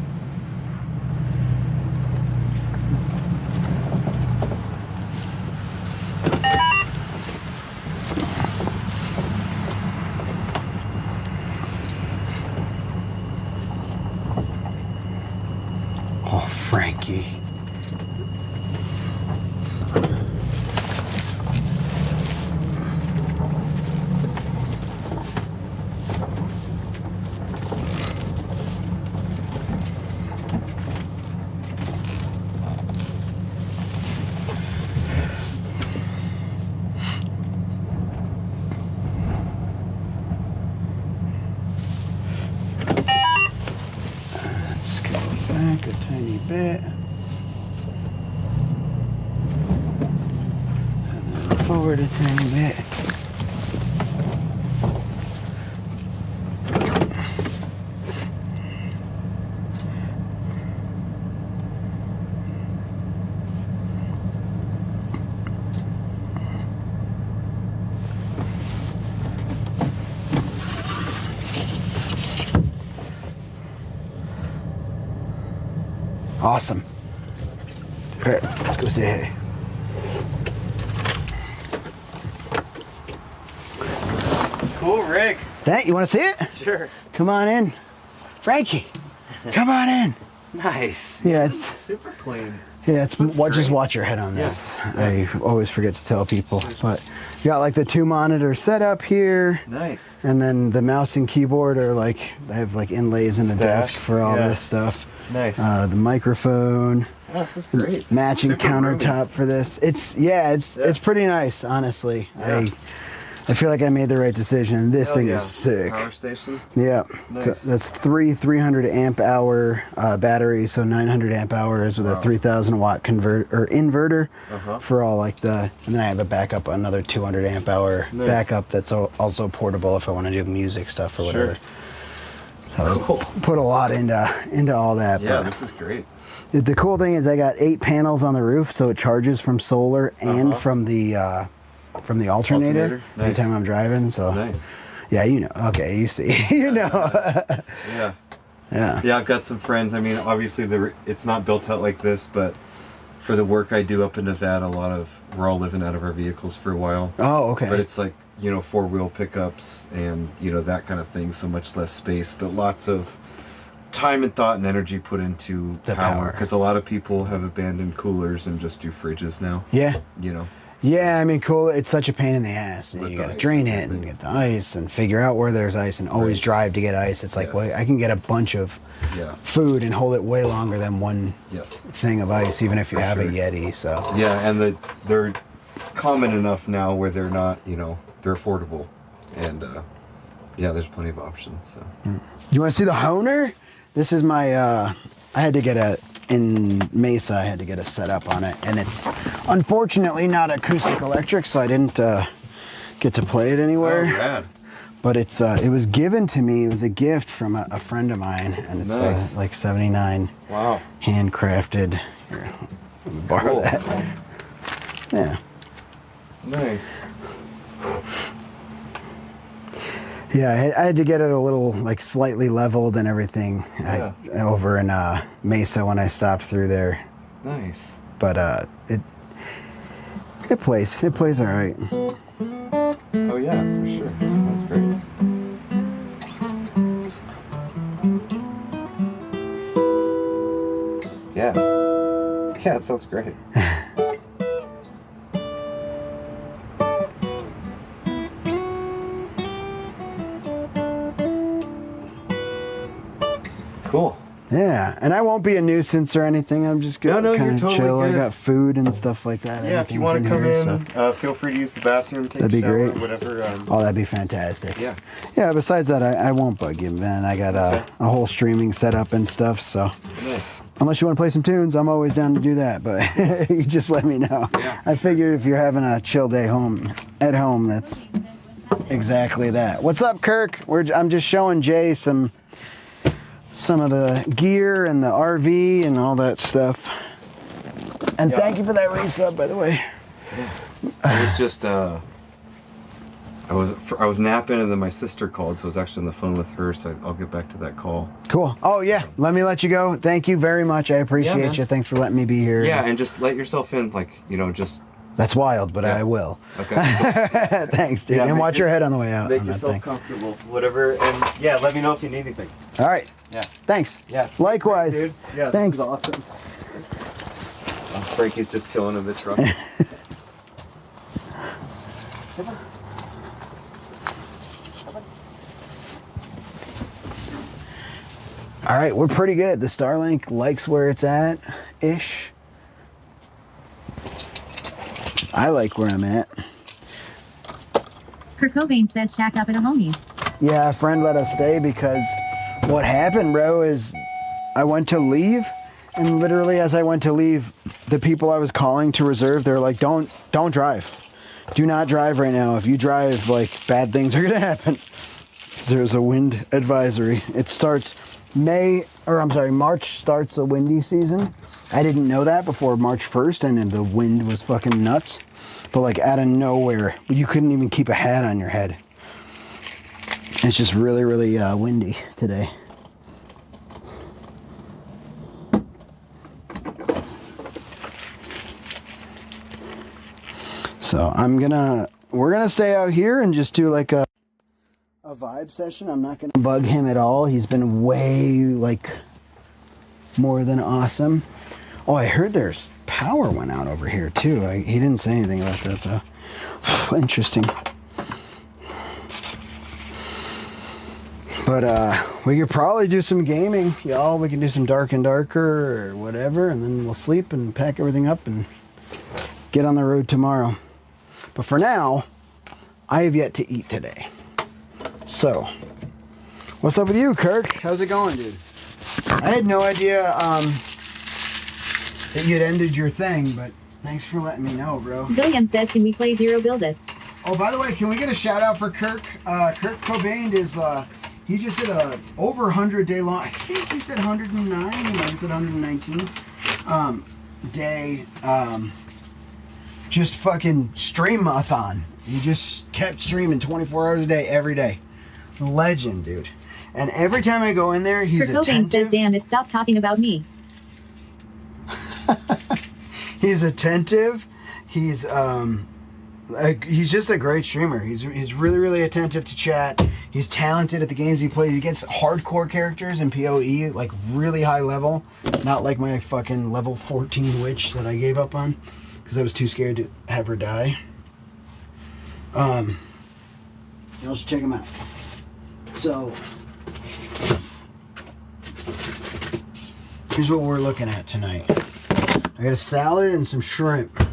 Oh, Frankie. Let's go back a tiny bit. And then forward a tiny bit. Awesome. All right, let's go say hey. Cool rig. You want to see it? Sure. Come on in. Frankie, come on in. Nice. Yeah, it's super clean. Yeah, just watch your head on this. Yeah. I always forget to tell people. But you got like the 2 monitor setup here. Nice. And then the mouse and keyboard are like, I have like inlays in the desk for all this stuff. Nice. The microphone. Oh, this is great. Matching Super countertop roomy. for this. It's pretty nice, honestly. Yeah. I feel like I made the right decision. This Hell thing yeah. is sick. Power station. Yeah. Nice. So that's 300 amp hour batteries, so 900 amp hours with a 3,000 watt inverter for all like and then I have a backup, another 200 amp hour backup that's also portable if I want to do music stuff or whatever. So Cool. put a lot into all that. Yeah, but this is great. the cool thing is I got 8 panels on the roof, so it charges from solar and from the alternator Nice. anytime I'm driving. So Nice. yeah, you know. Okay, you see, you know. Yeah. Yeah. Yeah, I've got some friends. I mean, obviously it's not built out like this, but for the work I do up in Nevada, we're all living out of our vehicles for a while. Oh, okay. But it's like, 4-wheel pickups and, that kind of thing, so much less space, but lots of time and thought and energy put into The power. power. Because a lot of people have abandoned coolers and just do fridges now. Yeah. Yeah, I mean, cool. It's such a pain in the ass. And you got to drain it and get the ice and figure out where there's ice and always drive to get ice. It's like, well, I can get a bunch of food and hold it way longer than one thing of ice, even if you have a Yeti. So yeah, and they're common enough now where they're not, they're affordable, and there's plenty of options. So you want to see the Honer? This is my. I had to get in Mesa. I had to get a setup on it, and it's unfortunately not acoustic electric, so I didn't get to play it anywhere. Oh, rad. But it was given to me. It was a gift from a friend of mine, and it's Nice. like 79. Wow. Handcrafted. Here, let me borrow that. Yeah. Nice. Yeah, I had to get it a little like slightly leveled and everything over in Mesa when I stopped through there. Nice. But it plays all right. Oh yeah, for sure. That's great. Yeah. Yeah, it sounds great. Cool. Yeah, and I won't be a nuisance or anything. I'm just gonna you're kind of totally chill. I good. got food and stuff like that. Yeah, if you want to come in, feel free to use the bathroom, take That'd a be shower, great. whatever. Oh, that'd be fantastic. Yeah. Yeah, besides that, I won't bug you, man. I got a whole streaming setup and stuff, so. Nice. Unless you want to play some tunes, I'm always down to do that, but you just let me know. Yeah. I figured if you're having a chill day at home, that's exactly that. What's up, Kirk? I'm just showing Jay some of the gear and the RV and all that stuff. And thank you for that resub, by the way. I was just I was napping and then my sister called, so I was actually on the phone with her, so I'll get back to that call. Cool. Oh yeah, let me let you go. Thank you very much. I appreciate you. Thanks for letting me be here. Yeah, and just let yourself in, just. That's wild, but I will. Okay. Thanks, dude. And watch your head on the way out. Make on that yourself thing. comfortable, whatever, and yeah, let me know if you need anything. All right. Yeah. Thanks. Yeah. Likewise. Dude. Yeah. Thanks. This is awesome. Frankie's just chilling in the truck. All right, we're pretty good. The Starlink likes where it's at, ish. I like where I'm at. Kurt Cobain says shack up at a homie's. Yeah, a friend let us stay because what happened, bro, is I went to leave, and literally as I went to leave, the people I was calling to reserve, they're like, don't drive. Do not drive right now. If you drive, like, bad things are gonna happen. There's a wind advisory. It starts March starts the windy season. I didn't know that before March 1st, and then the wind was fucking nuts. But like out of nowhere, you couldn't even keep a hat on your head. It's just really, really windy today. So we're gonna stay out here and just do like a vibe session. I'm not gonna bug him at all. He's been way like more than awesome. Oh, I heard there's power went out over here too. He didn't say anything about that though. Interesting. But we could probably do some gaming, y'all. We can do some Dark and Darker or whatever, and then we'll sleep and pack everything up and get on the road tomorrow. But for now, I have yet to eat today. So, what's up with you, Kirk? How's it going, dude? I had no idea that you'd ended your thing, but thanks for letting me know, bro. Zilliam says, can we play Zero Build Us? Oh, by the way, can we get a shout out for Kirk? Kirk Cobain is, he just did a over 100-day long, I think he said 109, he might have said 119, day, just fucking stream-a-thon. He just kept streaming 24 hours a day, every day. Legend, dude. And every time I go in there, he's Kurt Cobain says, damn it, stop talking about me. He's attentive. He's just a great streamer. He's really, really attentive to chat. He's talented at the games he plays. He gets hardcore characters in PoE, like really high level. Not like my fucking level 14 witch that I gave up on because I was too scared to have her die. Let's check him out. So, here's what we're looking at tonight. I got a salad and some shrimp.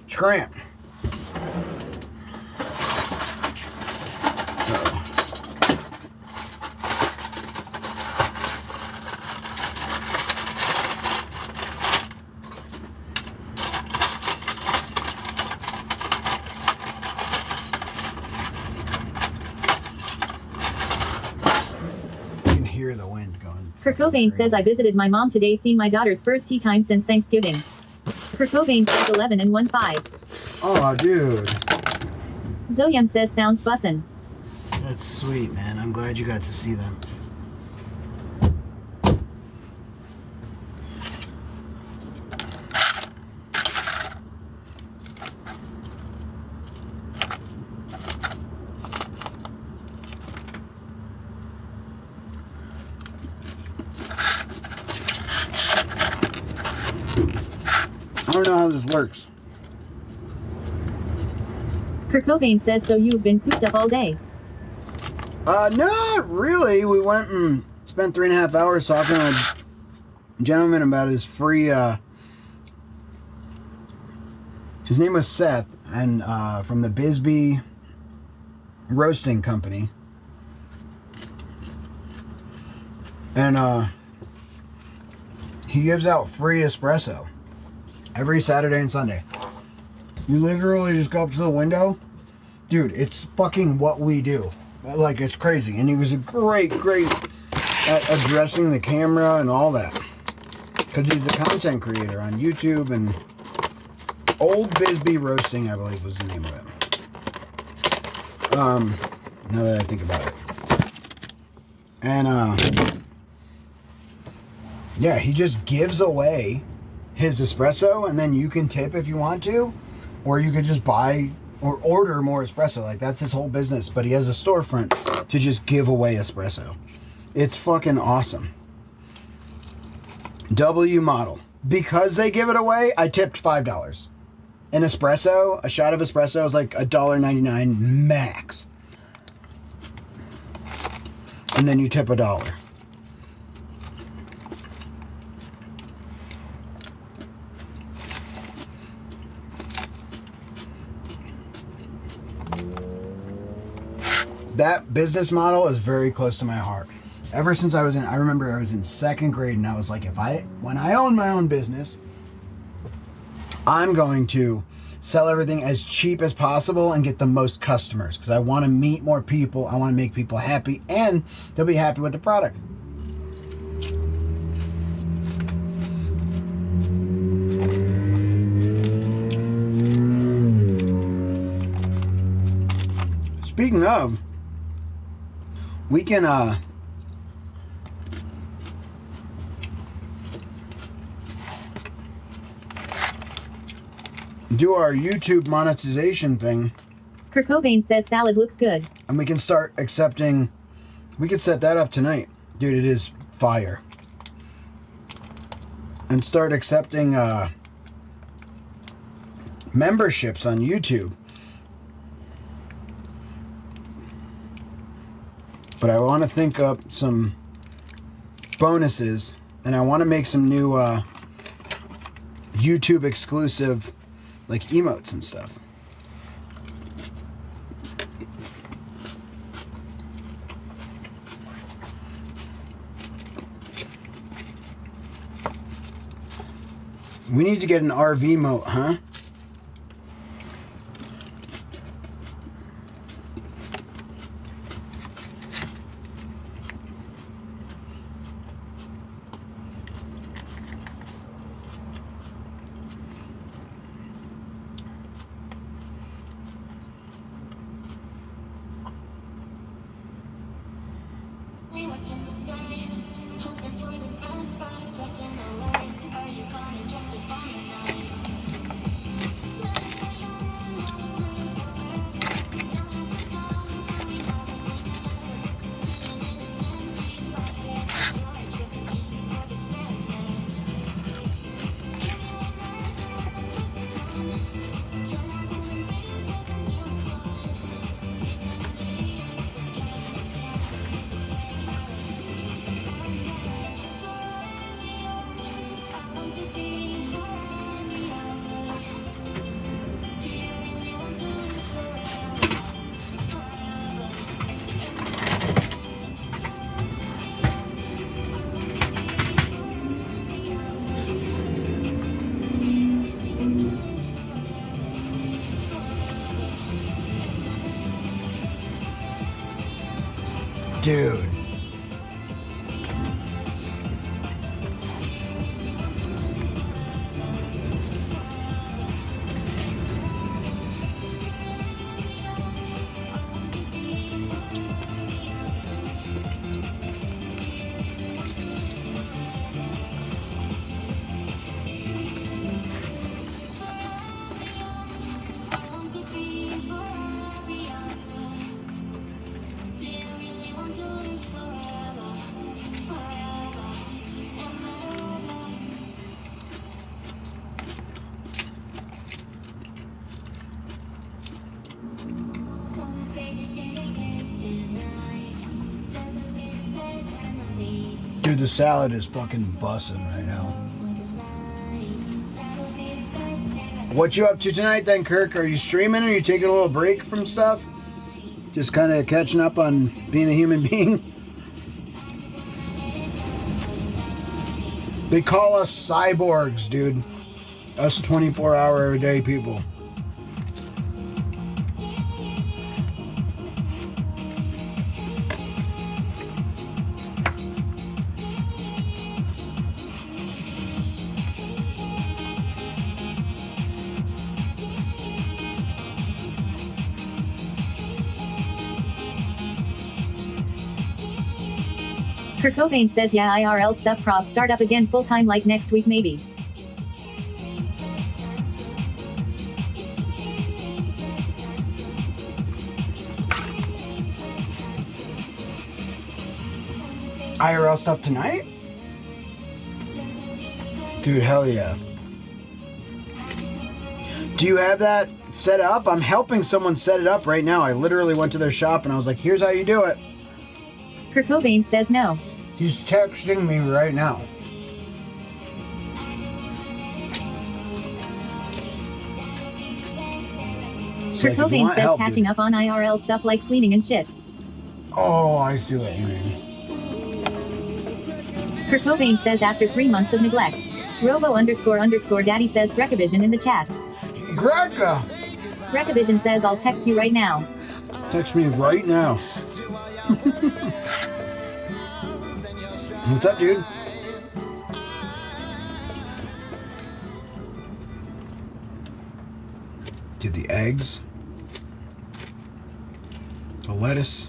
Shrimp. Kurt Cobain says, I visited my mom today, seen my daughter's first tea time since Thanksgiving. Kurt Cobain says 11 and 1-5. Oh, dude. Zoyam says, sounds bussin'. That's sweet, man. I'm glad you got to see them. I don't know how this works. Kurt Cobain says, so you've been cooped up all day? Not really. We went and spent 3.5 hours talking to a gentleman about his free, his name was Seth, and from the Bisbee roasting company. And he gives out free espresso every Saturday and Sunday. You literally just go up to the window. Dude, it's fucking what we do. Like, it's crazy. And he was a great at addressing the camera and all that. Because he's a content creator on YouTube, and Old Bisbee Roasting, I believe, was the name of it. Now that I think about it. And, yeah, he just gives away his espresso, and then you can tip if you want to, or you could just buy or order more espresso. Like, that's his whole business. But he has a storefront to just give away espresso. It's fucking awesome. W model. Because they give it away, I tipped $5. An espresso, a shot of espresso is like $1.99 max. And then you tip $1. That business model is very close to my heart. Ever since I remember I was in 2nd grade, and I was like, when I own my own business, I'm going to sell everything as cheap as possible and get the most customers, because I want to meet more people. I want to make people happy, and they'll be happy with the product. Speaking of, we can do our YouTube monetization thing. Kurt Cobain says salad looks good. And we can start accepting, we could set that up tonight. Dude, it is fire. and start accepting memberships on YouTube. But I want to think up some bonuses, and I want to make some new YouTube exclusive like emotes and stuff. We need to get an RV moat, huh? Dude. Dude, the salad is fucking bussin' right now. What you up to tonight then, Kirk? Are you streaming or are you taking a little break from stuff? Just kind of catching up on being a human being? They call us cyborgs, dude. Us 24-hour-a-day people. Kurt Cobain says yeah, IRL stuff prob start up again full time like next week maybe. IRL stuff tonight? Dude, hell yeah. Do you have that set up? I'm helping someone set it up right now. I literally went to their shop and I was like, here's how you do it. Kurt Cobain says no. He's texting me right now. Kurt Cobain says help, catching up on IRL stuff like cleaning and shit. Oh, I see what you mean. Kurt Cobain says after 3 months of neglect. Robo__daddy says Grecavision in the chat. Greca! Grecavision says I'll text you right now. Text me right now. What's up, dude? Dude, the eggs. The lettuce.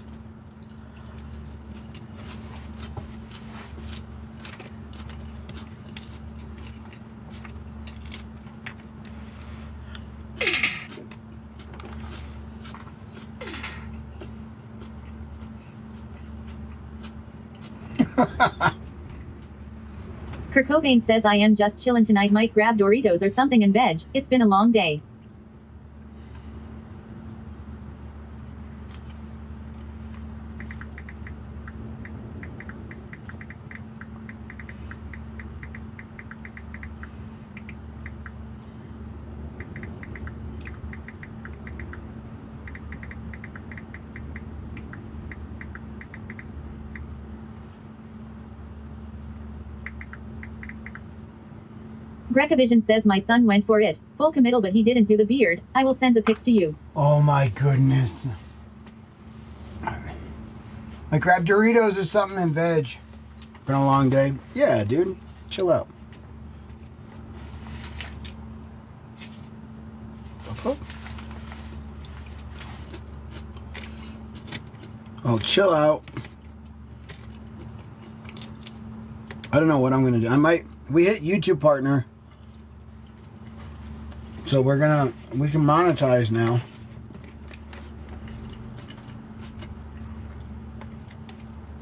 Kurt Kurt Cobain says I am just chillin' tonight, might grab Doritos or something and veg. It's been a long day. Grecavision says my son went for it. Full committal, but he didn't do the beard. I will send the pics to you. Oh my goodness. I grabbed Doritos or something and veg. Been a long day. Yeah, dude. Chill out. The fuck? Oh, chill out. I don't know what I'm gonna do. We hit YouTube partner. So we can monetize now.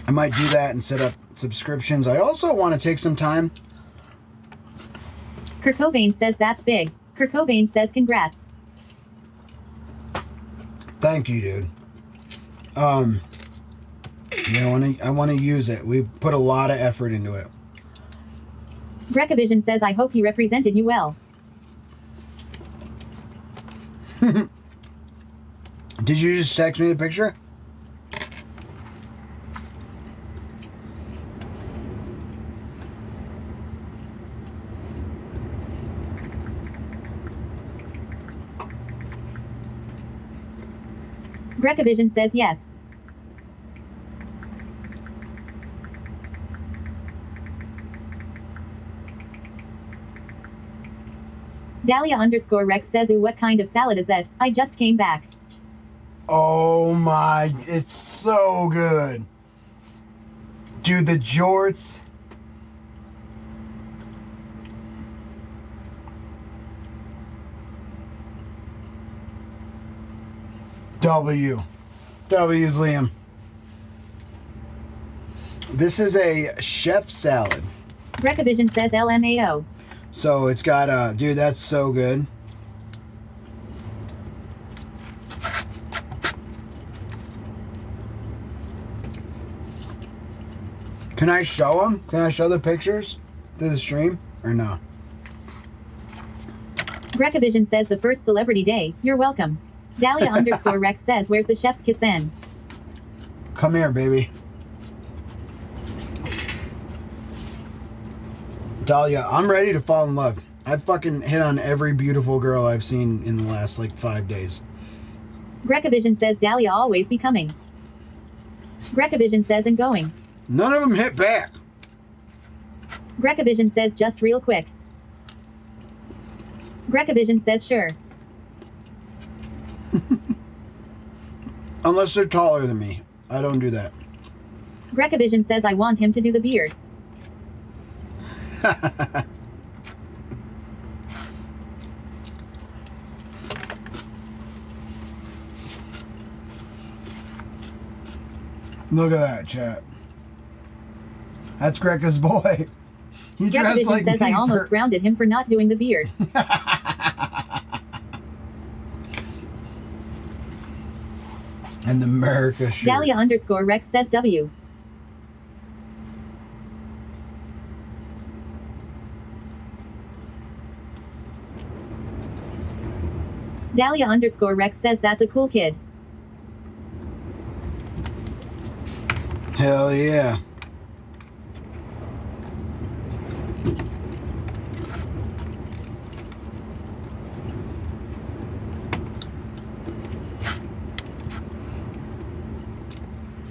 I might do that and set up subscriptions. I also want to take some time. Kurt Cobain says that's big. Kurt Cobain says congrats. Thank you, dude. Yeah, I want to use it. We put a lot of effort into it. Grecavision says I hope he represented you well. Did you just text me the picture? Grecavision says yes. Dahlia_Rex says, ooh, what kind of salad is that? I just came back. Oh my, it's so good. Dude, the jorts. W's Liam. This is a chef salad. Grecavision says LMAO. So it's got dude, that's so good. Can I show them? Can I show the pictures to the stream or no? Grecavision says the first celebrity day. You're welcome. Dahlia_Rex says, where's the chef's kiss then? Come here, baby. Dahlia, I'm ready to fall in love. I've fucking hit on every beautiful girl I've seen in the last like 5 days. Grecavision says Dahlia always be coming. Grecavision says and going. None of them hit back. Grecavision says just real quick. Grecavision says sure. Unless they're taller than me. I don't do that. Grecavision says I want him to do the beard. Look at that, chat. That's Greca's boy. He dressed Grecavision like says me I almost grounded him for not doing the beard. And the America shirt. Dahlia_Rex says W. Dahlia_Rex says that's a cool kid. Hell yeah.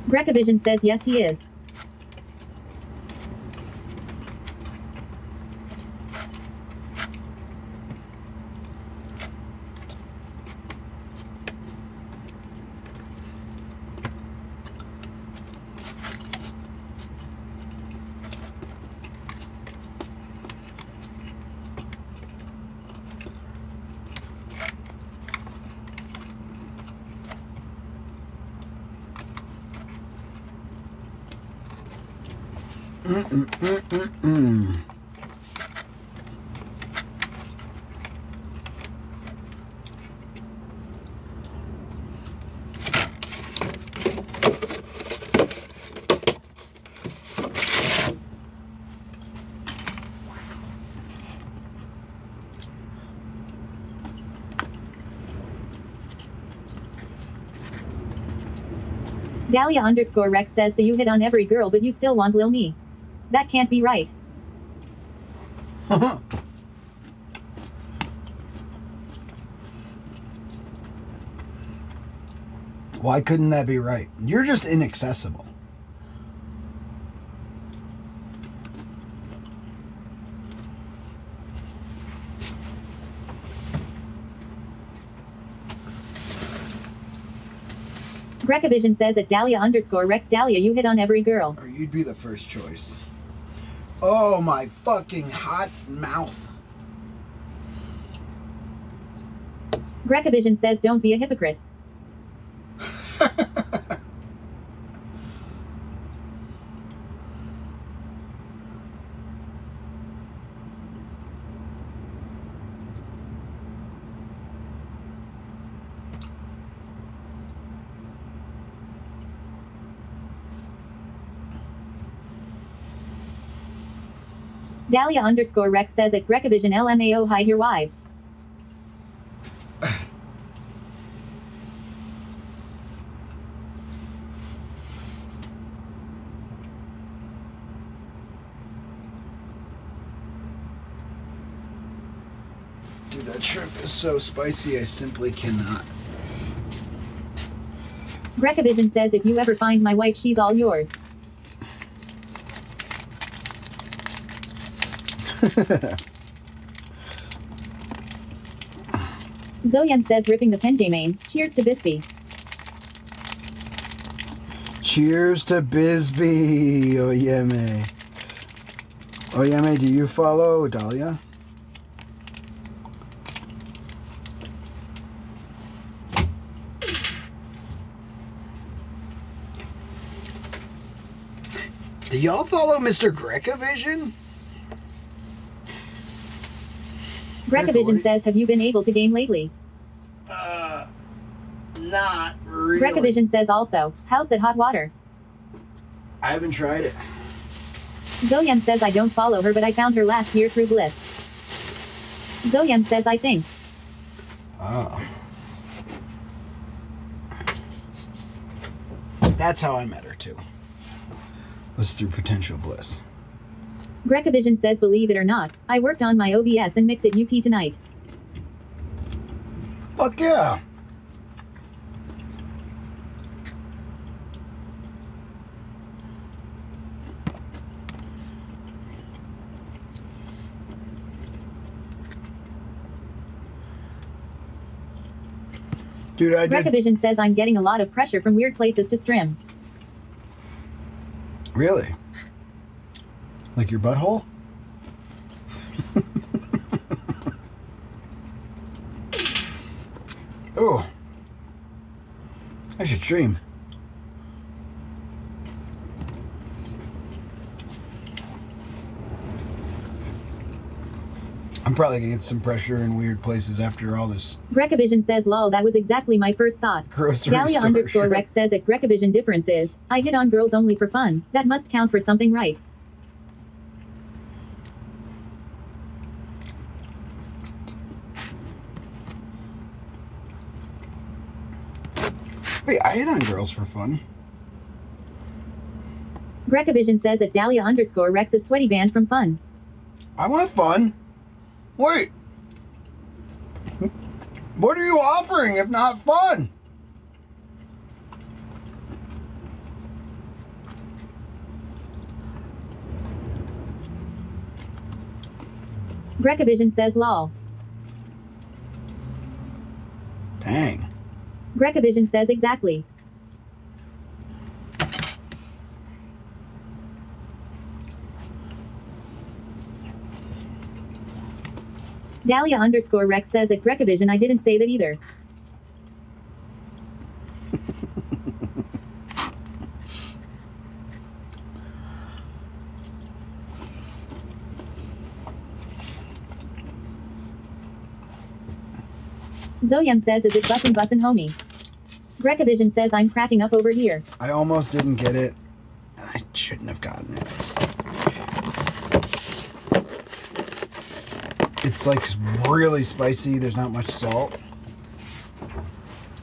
Grecavision says yes he is. Dahlia_Rex says, so you hit on every girl but you still want Lil Me. That can't be right. Why couldn't that be right? You're just inaccessible. Grecavision says at Dahlia_Rex Dahlia, you hit on every girl. Or you'd be the first choice. Oh, my fucking hot mouth. Grecavision says don't be a hypocrite. Dahlia_Rex says at Grecavision LMAO hide your wives. Dude, that shrimp is so spicy, I simply cannot. Grecavision says if you ever find my wife, she's all yours. Zoyem says ripping the Penjay main. Cheers to Bisbee. Cheers to Bisbee, Oyeme. Oyeme, do you follow Dahlia? Do y'all follow Mr. Grecavision? Grecavision says, have you been able to game lately? Not really. Grecavision says also, how's that hot water? I haven't tried it. Zoyem says I don't follow her but I found her last year through Bliss. Zoyem says I think. Oh. That's how I met her too. Was through Potential Bliss. Grecavision says believe it or not, I worked on my OBS and mix it UP tonight. Fuck yeah. Dude, I did. Grecavision says I'm getting a lot of pressure from weird places to stream. Really? Like your butthole? Oh. I should stream. I'm probably gonna get some pressure in weird places after all this. Grecavision says lol, that was exactly my first thought. Dahlia_Rex says at Grecavision difference is, I hit on girls only for fun. That must count for something, right? Wait, I hit on girls for fun. Grecavision says at Dahlia_Rex is sweaty banned from fun. I want fun. Wait. What are you offering if not fun? Grecavision says lol. Dang. Grecavision says exactly. Dahlia_Rex says at Grecavision I didn't say that either. Zoyem says is it bussin' homie. Grecavision says I'm cracking up over here. I almost didn't get it, and I shouldn't have gotten it. It's like really spicy. There's not much salt.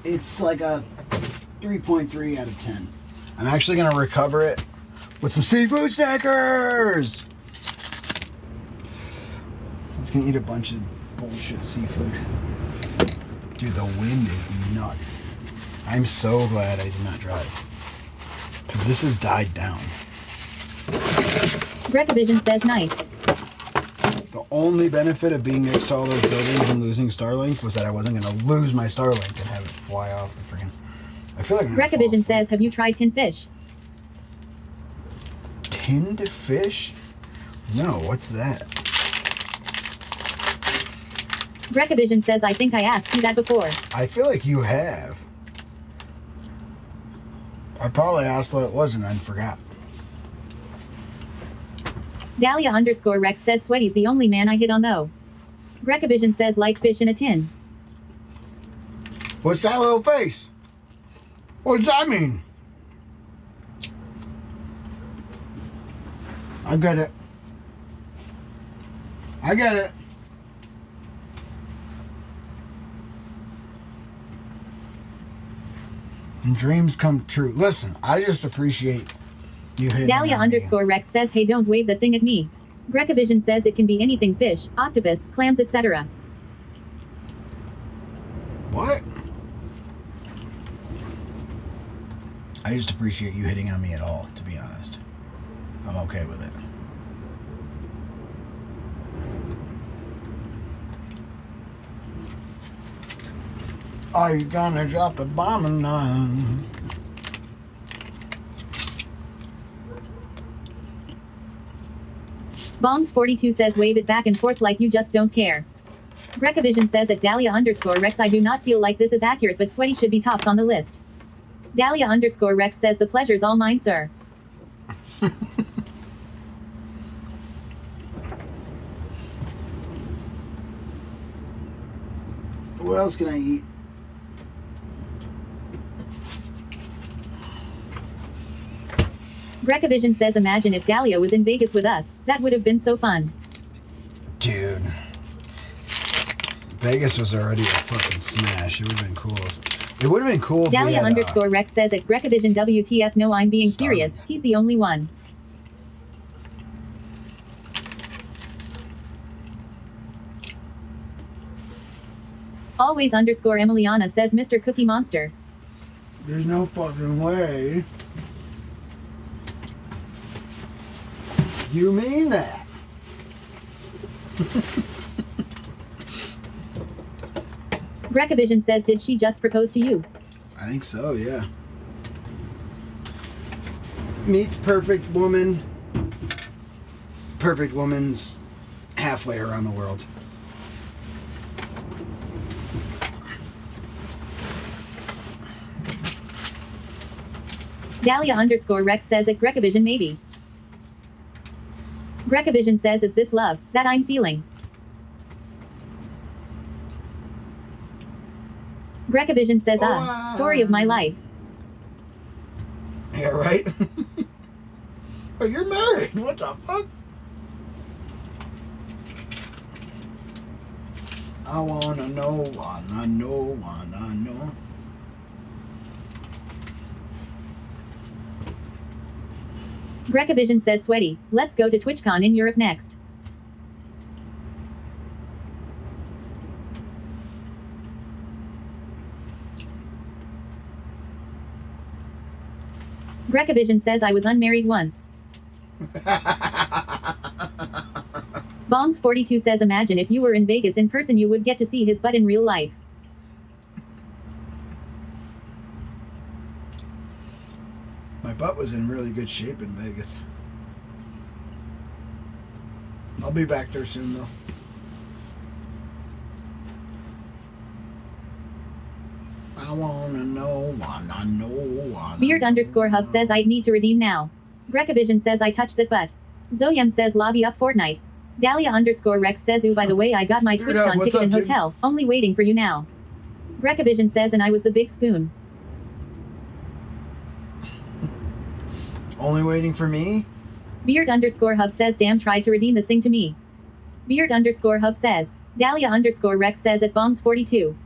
It's like a 3.3 out of 10. I'm actually gonna recover it with some seafood snackers. I was gonna eat a bunch of bullshit seafood. Dude, the wind is nuts. I'm so glad I did not drive. Because this has died down. Retrovision says nice. The only benefit of being next to all those buildings and losing Starlink was that I wasn't going to lose my Starlink and have it fly off the freaking... I feel like I'm Retrovision says, have you tried tinned fish? Tinned fish? No, what's that? Retrovision says, I think I asked you that before. I feel like you have. I probably asked what it was and then forgot. Dahlia_Rex says Sweaty's the only man I hit on though. Grecovision says like fish in a tin. What's that little face? What's that mean? I get it. I get it. And dreams come true. Listen, I just appreciate you hitting Dahlia_Rex says, hey, don't wave the thing at me. Grecovision says it can be anything: fish, octopus, clams, etc. What? I just appreciate you hitting on me at all, to be honest. I'm okay with it. Are you gonna drop the bomb or not? Bongs42 says wave it back and forth like you just don't care. Grecovision says at Dahlia_Rex, I do not feel like this is accurate, but Sweaty should be tops on the list. Dahlia_Rex says the pleasure's all mine, sir. What else can I eat? Grecovision says, imagine if Dahlia was in Vegas with us. That would have been so fun. Dude. Vegas was already a fucking smash. It would have been cool. It would have been cool if we had, Dahlia_Rex says at Grecovision, WTF, no, I'm being serious. He's the only one. Always_Emiliana says Mr. Cookie Monster. There's no fucking way. You mean that? Grecovision says, did she just propose to you? I think so, yeah. Meets perfect woman. Perfect woman's halfway around the world. Dahlia_Rex says at Grecovision, maybe. Grecovision says, is this love that I'm feeling? Grecovision says, story of my life. Yeah, right? Oh, you're married. What the fuck? I wanna know, wanna know, wanna know. Grecovision says, Sweaty, let's go to TwitchCon in Europe next. Grecovision says, I was unmarried once. Bongs42 says, imagine if you were in Vegas in person, you would get to see his butt in real life. My butt was in really good shape in Vegas. I'll be back there soon, though. I wanna know, wanna know, wanna Beard_Hub says, I need to redeem now. Grecovision says, I touched that butt. Zoyam says, lobby up Fortnite. Dahlia_Rex says, ooh, by the way, I got my TwitchCon ticket and hotel. Only waiting for you now. Grecovision says, and I was the big spoon. Only waiting for me? Beard_Hub says, damn, tried to redeem the sing to me. Beard_Hub says. Dahlia_Rex says at Bongs42.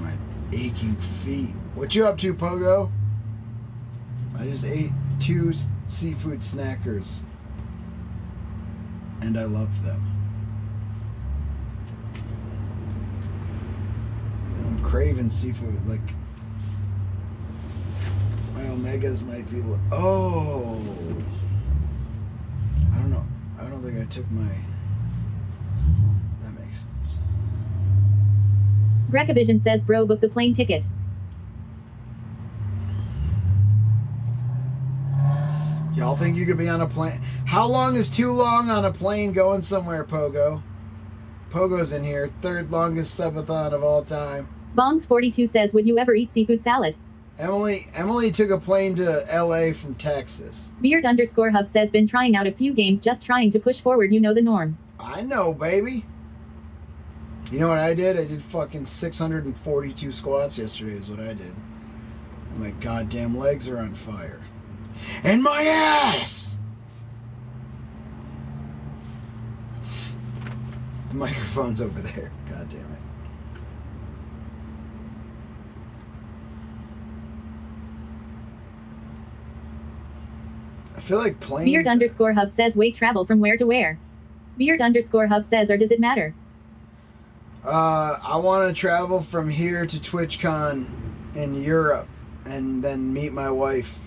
my aching feet. What you up to, Pogo? I just ate 2 seafood snackers. And I love them. I'm craving seafood. Like, my omegas might be... Oh! I don't know. I don't think I took my... That makes sense. Grecavision says bro book the plane ticket. Y'all think you could be on a plane? How long is too long on a plane going somewhere, Pogo? Pogo's in here. 3rd longest subathon of all time. Bongs42 says, would you ever eat seafood salad? Emily took a plane to LA from Texas. Beard_hub says, been trying out a few games, just trying to push forward, you know the norm. I know, baby. You know what I did? I did fucking 642 squats yesterday is what I did. My goddamn legs are on fire. And my ass! The microphone's over there. God damn it. I feel like planes... Beard_hub says, wait, travel from where to where? Beard_hub says, or does it matter? I want to travel from here to TwitchCon in Europe and then meet my wife,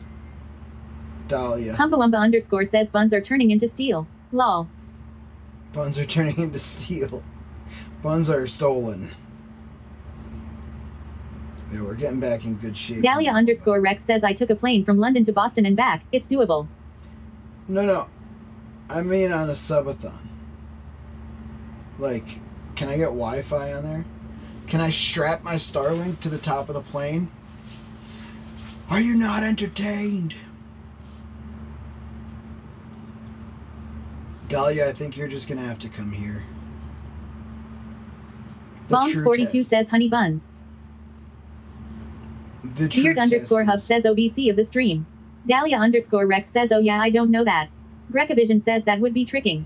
Dahlia. Humbawumba_ says, buns are turning into steel. Lol. Buns are turning into steel. Buns are stolen. Yeah, we're getting back in good shape. Dahlia_Rex says, I took a plane from London to Boston and back. It's doable. No. I mean on a subathon. Like, can I get Wi-Fi on there? Can I strap my Starlink to the top of the plane? Are you not entertained? Dahlia, I think you're just gonna have to come here. Bongs42 says, honey buns. Beard_hub says, OBC of the stream. Dahlia_Rex says, oh yeah, I don't know that. Grecavision says that would be tricking.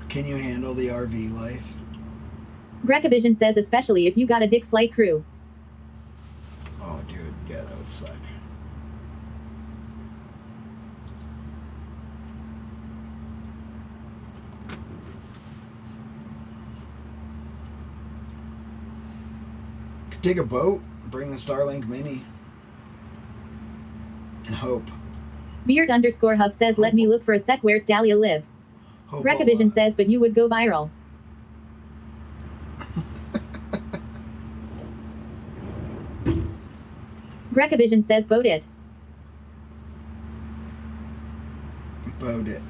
Can you handle the RV life? Grecavision says, especially if you got a dick flight crew. Oh, dude, yeah, that would suck. Could take a boat, bring the Starlink Mini, and hope. Beard_hub says, let me look for a sec, where's Dahlia live? Grecavision says, but you would go viral. Grecavision says, boat it. Boat it.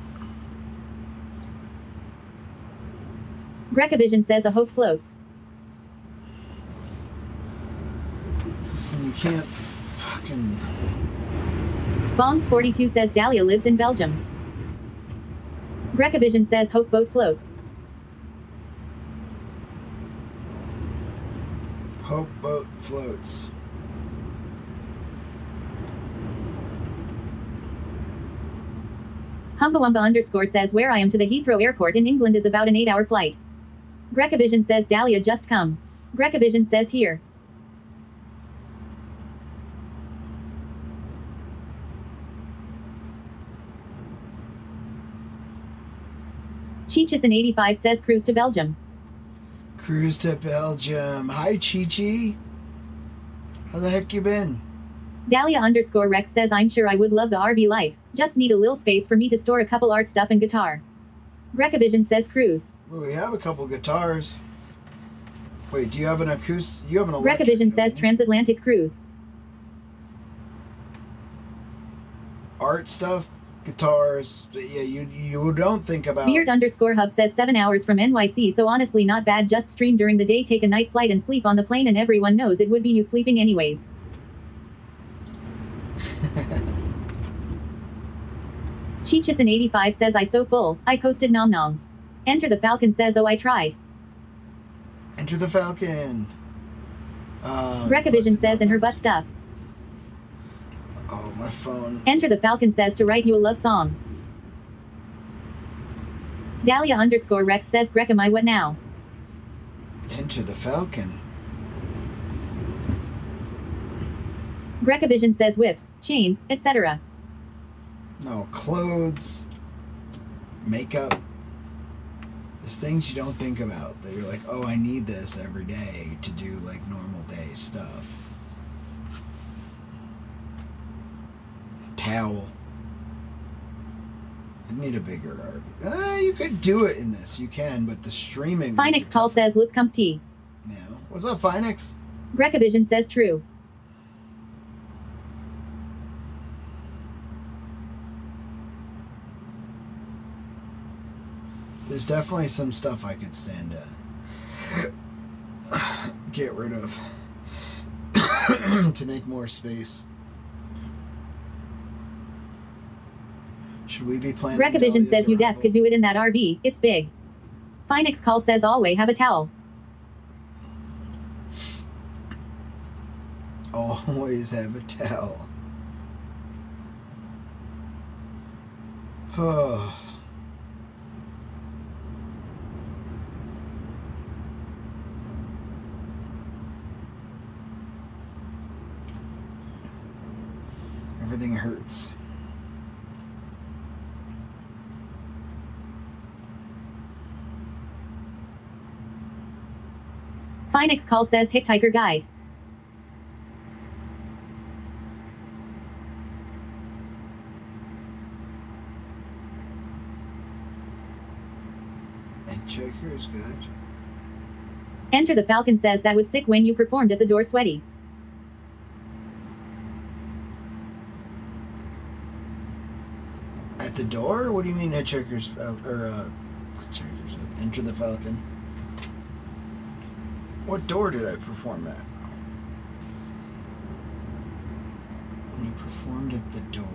Grecavision says, a hope floats. Listen, you can't fucking... Bongs42 says, Dahlia lives in Belgium. Grecavision says, hope boat floats. Hope boat floats. Humbawumba_ says, where I am to the Heathrow Airport in England is about an 8-hour flight. Grecavision says, Dahlia just come. Grecavision says, here. Cheechison85 says, cruise to Belgium. Cruise to Belgium. Hi, Chi-Chi. How the heck you been? Dahlia_Rex says, I'm sure I would love the RV life. Just need a little space for me to store a couple art stuff and guitar. Grecavision says, cruise. Well, we have a couple guitars. Wait, do you have an acoustic? You have an electric. Grecavision says, transatlantic cruise. Art stuff, guitars. Yeah, you don't think about... Beard_hub says, 7 hours from NYC, so honestly not bad, just stream during the day, take a night flight and sleep on the plane, and everyone knows it would be you sleeping anyways. Cheechison85 says, I so full, I posted nom noms. Enter the Falcon says, oh I tried. Enter the Falcon. Grecavision says, and her butt stuff. Oh My phone. Enter the Falcon says to write you a love song. Dahlia_Rex says Greca my what now? Enter the Falcon. Greca Vision says whips, chains, etc. No, clothes, makeup. There's things you don't think about that you're like, oh, I need this every day to do like normal day stuff. Towel. I need a bigger art. You could do it in this. You can, but the streaming. Finex Call says look come tea. Yeah. What's up, Finex? Greca Vision says true. There's definitely some stuff I could stand to get rid of to make more space. Should we be planning? Greca Vision says you def could do it in that RV. It's big. Finex Call says always have a towel. Always have a towel. Oh. Everything hurts. Finex Call says Hitchhiker Guide. Hitchhiker's Guide. Enter the Falcon says that was sick when you performed at the door sweaty. At the door? What do you mean Hitchhiker's Enter the Falcon? What door did I perform at? When you performed at the door.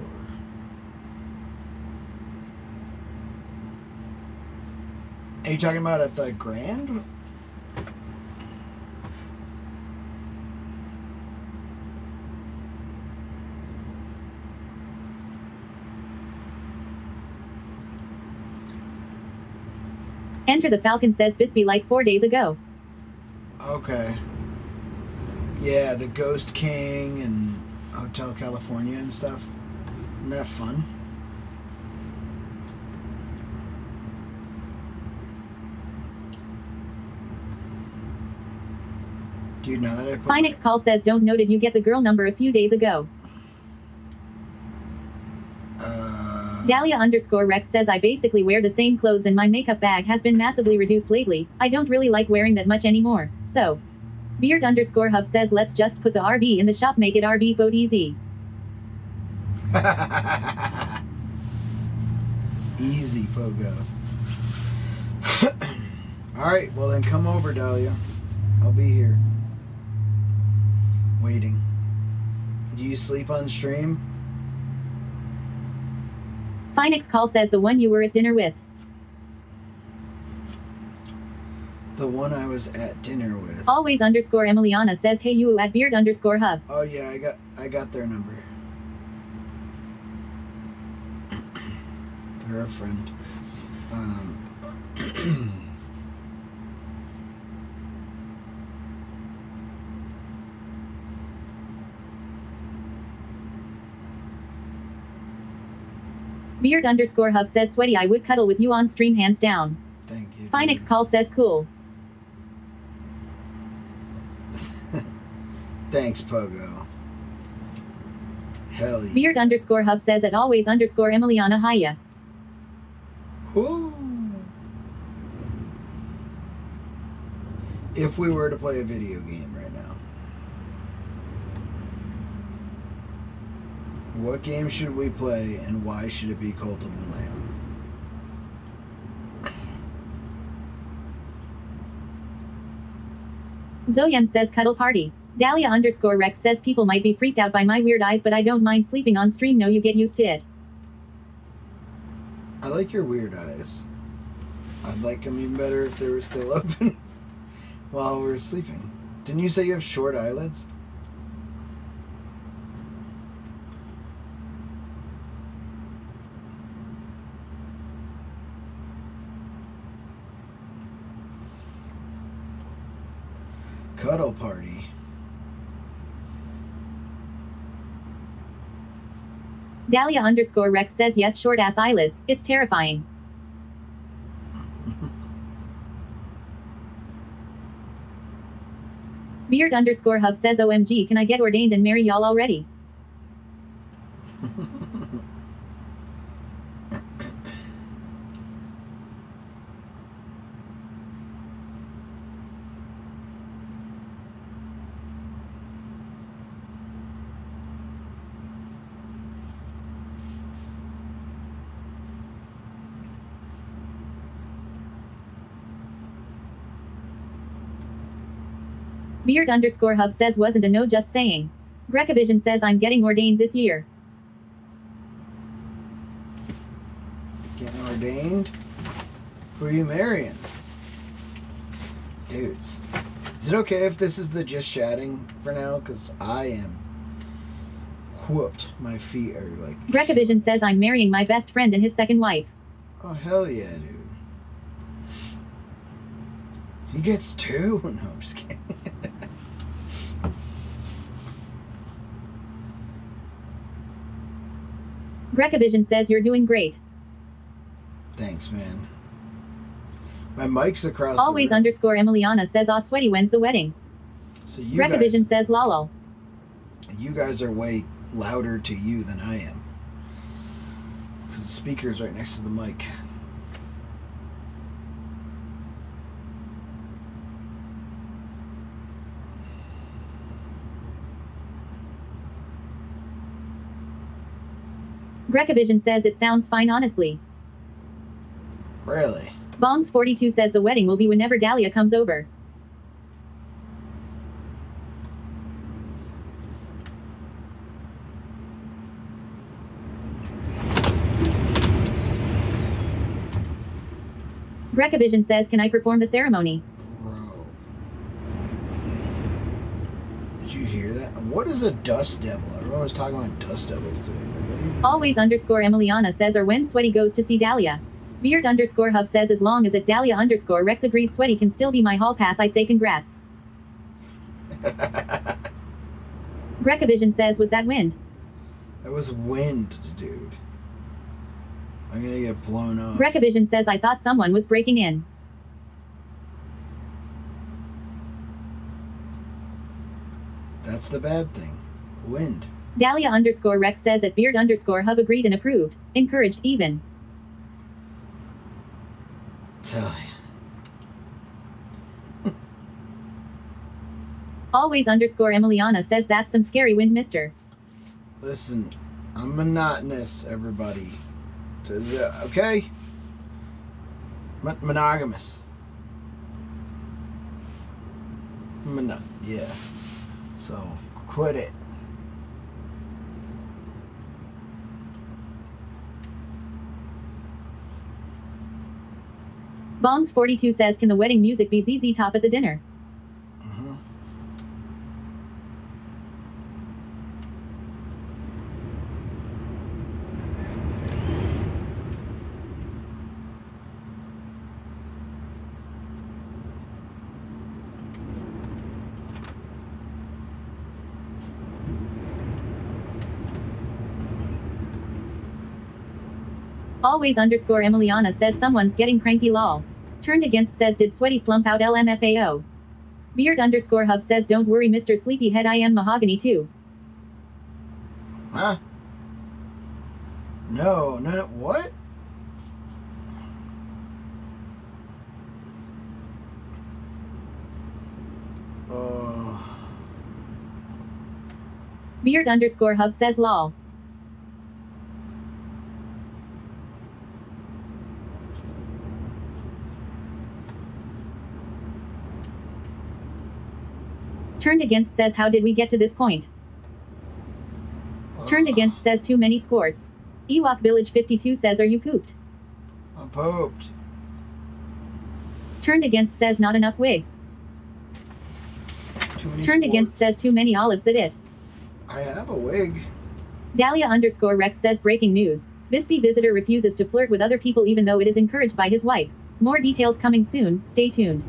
Are you talking about at the Grand? Enter the Falcon says Bisbee like 4 days ago. Okay. Yeah, the Ghost King and Hotel California and stuff. Isn't that fun? Do you know that I put... Finex Call says don't know did you get the girl number a few days ago. Dahlia_Rex says I basically wear the same clothes and my makeup bag has been massively reduced lately. I don't really like wearing that much anymore. So. Beard_Hub says let's just put the RV in the shop, make it RV boat easy. Easy, Pogo. Alright, well then come over, Dahlia. I'll be here. Waiting. Do you sleep on stream? Finex Call says the one you were at dinner with. The one I was at dinner with. Always_Emiliana says hey you at Beard_Hub. Oh yeah, I got their number. They're a friend. Beard_Hub says sweaty I would cuddle with you on stream hands down. Thank you. Finex Call says cool. Thanks, Pogo. Hell yeah. Beard_Hub says at always_Emiliana hiya. Ooh. If we were to play a video game right now, what game should we play and why should it be Cult of the Lamb? Zoyem says cuddle party. Dahlia_Rex says people might be freaked out by my weird eyes but I don't mind sleeping on stream, no you get used to it. I like your weird eyes. I'd like them even better if they were still open while we're sleeping. Didn't you say you have short eyelids? Cuddle party. Dahlia_Rex says yes, short ass eyelids. It's terrifying. Beard_Hub says OMG, can I get ordained and marry y'all already? Beard_Hub says wasn't a no, just saying. Grecavision says I'm getting ordained this year. Getting ordained? Who are you marrying? Dudes. Is it okay if this is the just chatting for now? Because I am whooped. My feet are like... Grecavision says I'm marrying my best friend and his second wife. Oh, hell yeah, dude. He gets two? No, I'm just kidding. Grecavision says you're doing great. Thanks, man. My mic's across Always the room. _Emiliana says aw sweaty, when's the wedding? So you Grecavision says lolo. You guys are way louder to you than I am. Because the speaker's right next to the mic. Grecavision says it sounds fine, honestly. Really? Bongs42 says the wedding will be whenever Dahlia comes over. Grecavision says, can I perform the ceremony? Bro. Did you hear that? What is a dust devil? Everyone was talking about dust devils today. Always _Emiliana says or when Sweaty goes to see Dahlia. Beard_Hub says as long as it Dahlia_Rex agrees Sweaty can still be my hall pass, I say congrats. Grecavision says was that wind? That was wind, dude. I'm gonna get blown up. Grecavision says I thought someone was breaking in. That's the bad thing. Wind. Dahlia_Rex says at Beard_Hub agreed and approved. Encouraged even. Tell you. Always _Emiliana says that's some scary wind, mister. Listen, I'm monotonous, everybody. Okay? Monogamous. Yeah. So, quit it. Bongs42 says can the wedding music be ZZ Top at the dinner? Always _Emiliana says someone's getting cranky lol. Turned against says did Sweaty slump out LMFAO? Beard_Hub says don't worry Mr. Sleepyhead, I am mahogany too. Huh? No, what? Beard_Hub says lol. Turned against says how did we get to this point? Turned against says too many squirts. Ewok Village 52 says are you pooped? I'm pooped. Turned against says not enough wigs. Turned against says too many olives that it. I have a wig. Dahlia_Rex says breaking news. Bisbee visitor refuses to flirt with other people even though it is encouraged by his wife. More details coming soon, stay tuned.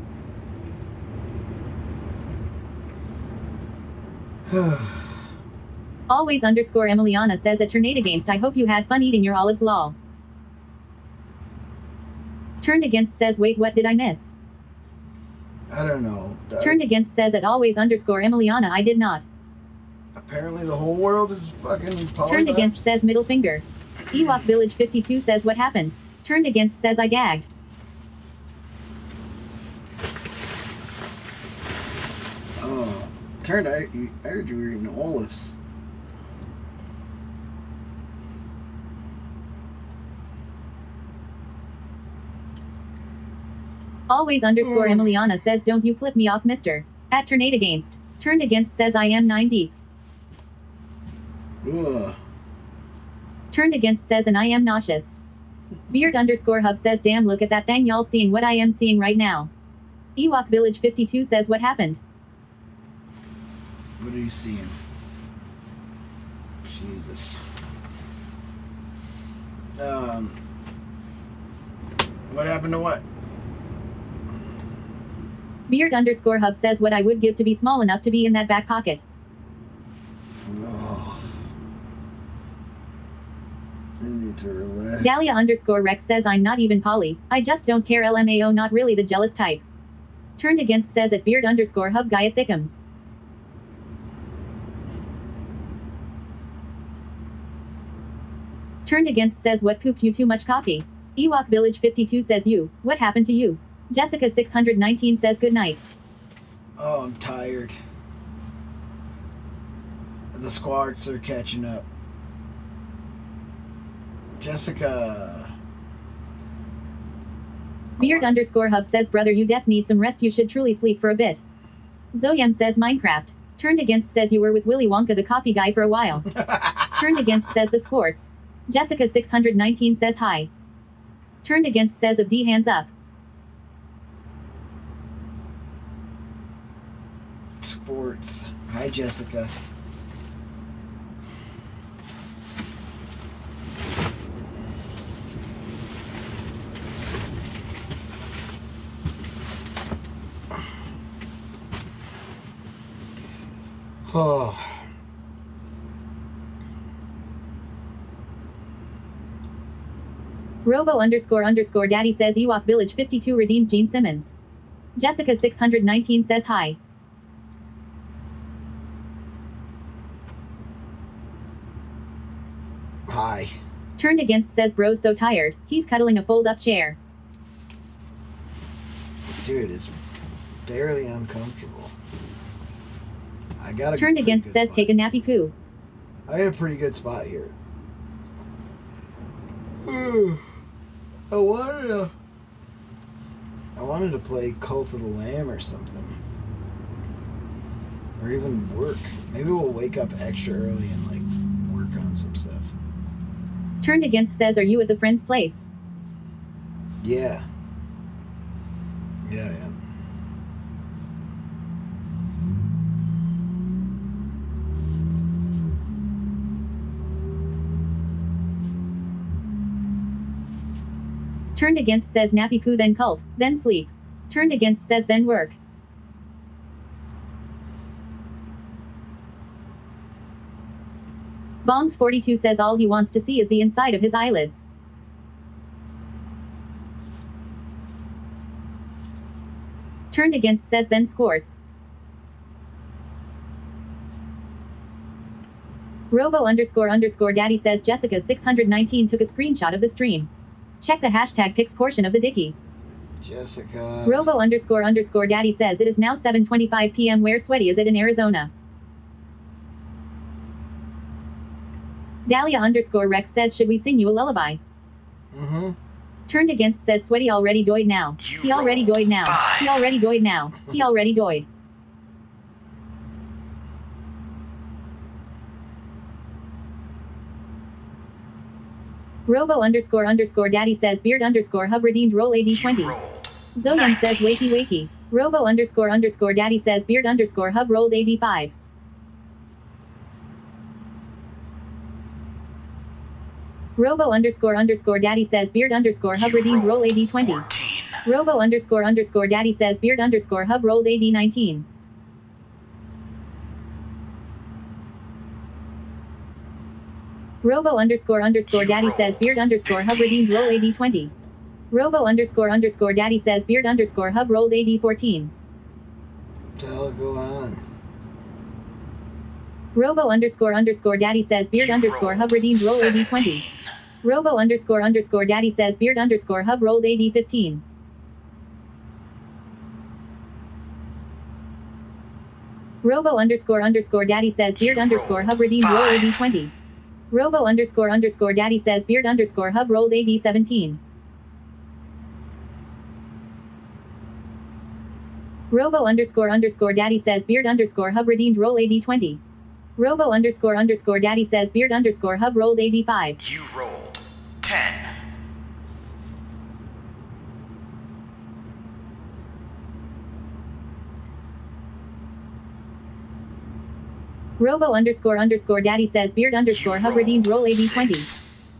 Always underscore Emiliana says at Turnade Against, I hope you had fun eating your olives, lol. Turned Against says, wait, what did I miss? I don't know. Turned Against says at always underscore Emiliana, I did not. Apparently the whole world is fucking polygons. Turned Against says middle finger. Ewok Village 52 says what happened. Turned Against says I gagged. Oh, turned I heard you were eating olives. Always underscore Emiliana says don't you flip me off, mister. At Turnade Against. Turned Against says I am 9 deep. Ugh. Turned Against says and I am nauseous. Beard underscore hub says damn look at that thing y'all seeing what I am seeing right now. Ewok Village 52 says what happened. What are you seeing? Jesus. What happened to what? Beard underscore hub says what I would give to be small enough to be in that back pocket. Oh. I need to relax. Dahlia underscore Rex says I'm not even poly. I just don't care LMAO, not really the jealous type. Turned Against says at Beard underscore hub guy at Thickums. Turned Against says what pooped you too much coffee. Ewok Village 52 says you, what happened to you? Jessica 619 says good night. Oh, I'm tired. The squarts are catching up. Jessica. Beard underscore hub says brother you def need some rest, you should truly sleep for a bit. Zoyem says Minecraft. Turned Against says you were with Willy Wonka the coffee guy for a while. Turned Against says the sports. Jessica 619 says hi. Turned Against says of D hands up. Sports. Hi, Jessica. Oh. Robo underscore daddy says Ewok Village 52 redeemed Gene Simmons. Jessica 619 says hi. Hi. Turned Against says bro's so tired, he's cuddling a fold-up chair. Dude, it's barely uncomfortable. I got a Turned Against says take a nappy poo. I have a pretty good spot here. I wanted to play Cult of the Lamb or something. Or even work. Maybe we'll wake up extra early and like work on some stuff. Turned Against says are you at the friend's place? Yeah. Yeah, I am. Turned Against says nappy poo then cult, then sleep. Turned Against says then work. Bongs 42 says all he wants to see is the inside of his eyelids. Turned Against says then squirts. Robo underscore daddy says Jessica 619 took a screenshot of the stream. Check the hashtag pics portion of the Dicky. Jessica. Robo underscore daddy says it is now 7:25 p.m. Where sweaty is it in Arizona? Dahlia underscore Rex says should we sing you a lullaby? Mm-hmm. Turned Against says sweaty already doid now. He already doid now. He already doid now. He already doid. Robo underscore daddy says beard underscore hub redeemed roll AD20. Zoyam says wakey wakey. Robo underscore daddy says beard underscore hub rolled AD5. Robo underscore daddy says beard underscore hub redeemed roll AD20. Robo underscore daddy says beard underscore hub rolled AD19. Robo _ daddy says beard _ hub redeemed roll AD 20. Robo _ daddy says beard _ hub rolled AD 14. What the hell going on? Robo _ daddy says beard _ hub redeemed roll AD 20. Robo _ daddy says beard _ hub rolled AD 15. Robo _ daddy says beard _ hub redeemed roll AD 20. Robo _ daddy says beard _ hub rolled AD 17. Robo _ daddy says beard _ hub redeemed roll AD 20. Robo _ daddy says beard _ hub rolled AD 5. You rolled 10. Robo _ daddy says beard _ hub redeemed roll AD 20.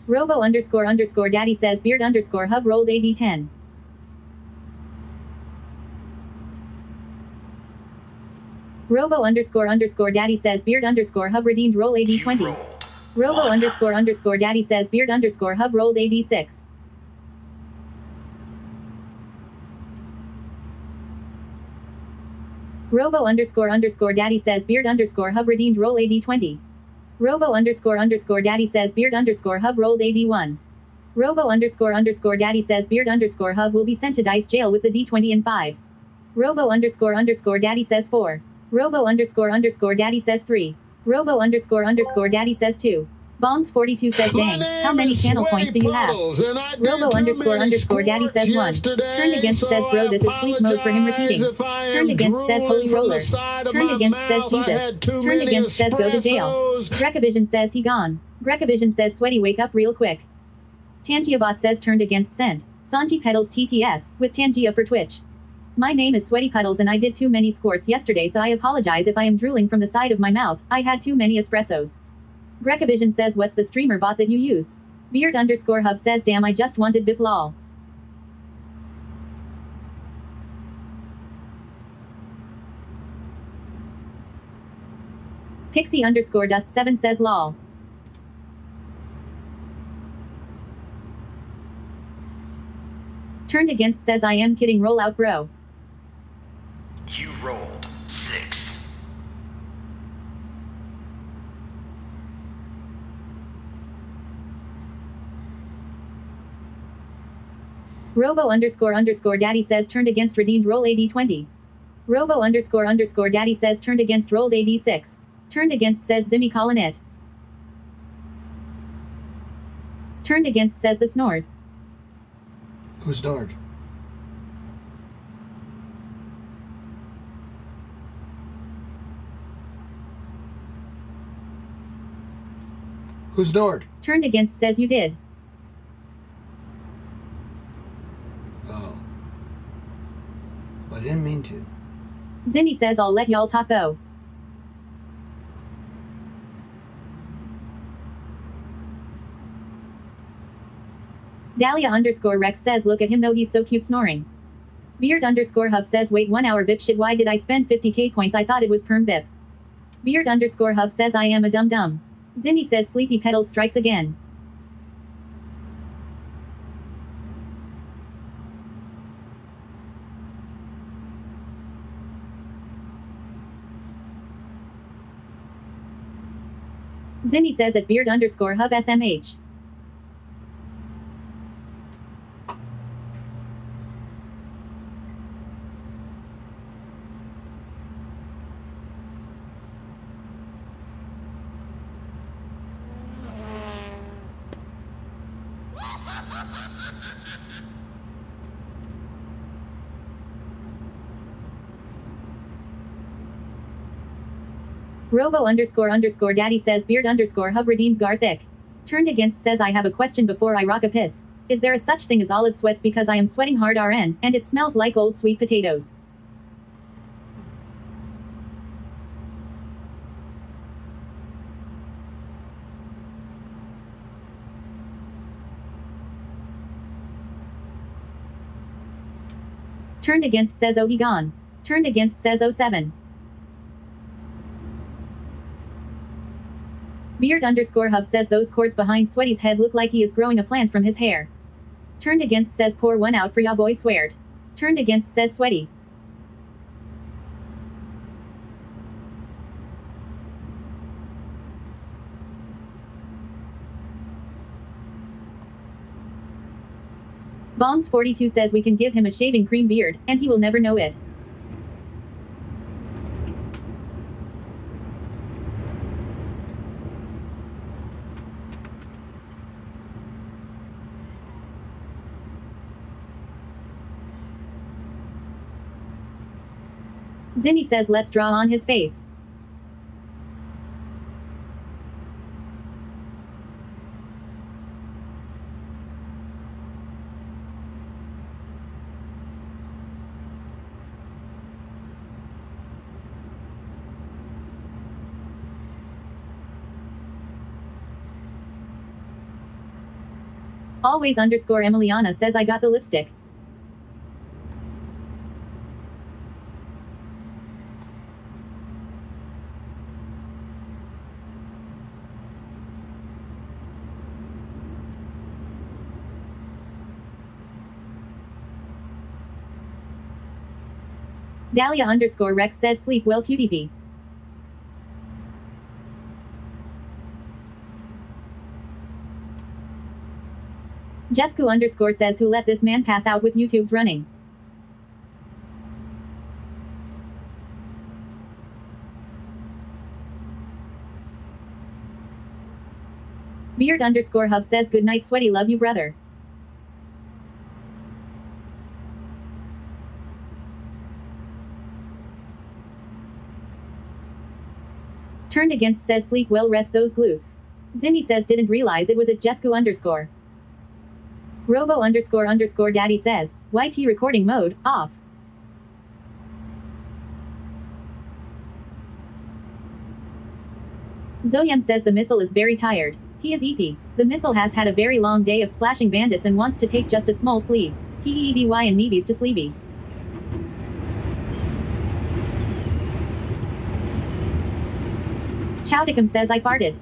Robo _ daddy says beard _ hub rolled AD 10. Robo _ daddy says beard _ hub redeemed roll AD 20. Robo _ daddy says beard _ hub rolled AD 6. Robo _ daddy says beard _ hub redeemed roll AD 20. Robo _ daddy says beard _ hub rolled AD 1. Robo _ daddy says beard _ hub will be sent to dice jail with the D20 and 5. Robo _ daddy says 4. Robo _ daddy says 3. Robo _ daddy says 2. Bongs 42 says dang, how many channel points do you have? Robo _ daddy says 1. Turned against says bro this is sleep mode for him repeating. Turned against says holy roller. Turned against says Jesus. Turned against says go to jail. Grecavision says he gone. Grecavision says sweaty wake up real quick. Tangiabot says turned against sent. Sanji pedals TTS, with Tangia for Twitch. My name is Sweaty Puddles and I did too many squirts yesterday so I apologize if I am drooling from the side of my mouth, I had too many espressos. Grecavision says what's the streamer bot that you use? Beard _ hub says damn I just wanted bip lol. Pixie _ dust 7 says lol. Turned against says I am kidding roll out bro. You rolled 6. Robo _ daddy says turned against redeemed roll AD 20. Robo _ daddy says turned against rolled AD 6. Turned against says Zimmy callin' it. Turned against says the snores. Who snored? Who snored? Turned against says you did. Oh. I didn't mean to. Zimmy says I'll let y'all talk though. Dahlia _ Rex says look at him though he's so cute snoring. Beard _ hub says wait 1 hour bip shit why did I spend 50k points I thought it was perm bip. Beard _ hub says I am a dum dum. Zimmy says sleepy pedals strikes again. Zimmy says at beard _ hub SMH. Robo _ daddy says beard _ hub redeemed Garthic. Turned against says I have a question before I rock a piss. Is there a such thing as olive sweats because I am sweating hard RN, and it smells like old sweet potatoes. Turned against says oh he gone. Turned against says 07. Beard underscore hub says those cords behind Sweaty's head look like he is growing a plant from his hair. Turned against says pour one out for ya boy sweared. Turned against says Sweaty. Bongs42 says we can give him a shaving cream beard, and he will never know it. Zinni says let's draw on his face. Always underscore Emiliana says I got the lipstick. Dahlia underscore Rex says sleep well cutie pee. Jesku underscore says who let this man pass out with YouTube's running. Beard underscore hub says good night Sweaty love you brother. Turned against says sleep well rest those glutes. Zinni says didn't realize it was at Jesku underscore. Robo underscore daddy says, YT recording mode, off. Zoyam says the missile is very tired. He is EP. The missile has had a very long day of splashing bandits and wants to take just a small sleep. He EBY and Neebies to sleepy. Chowdicum says I farted.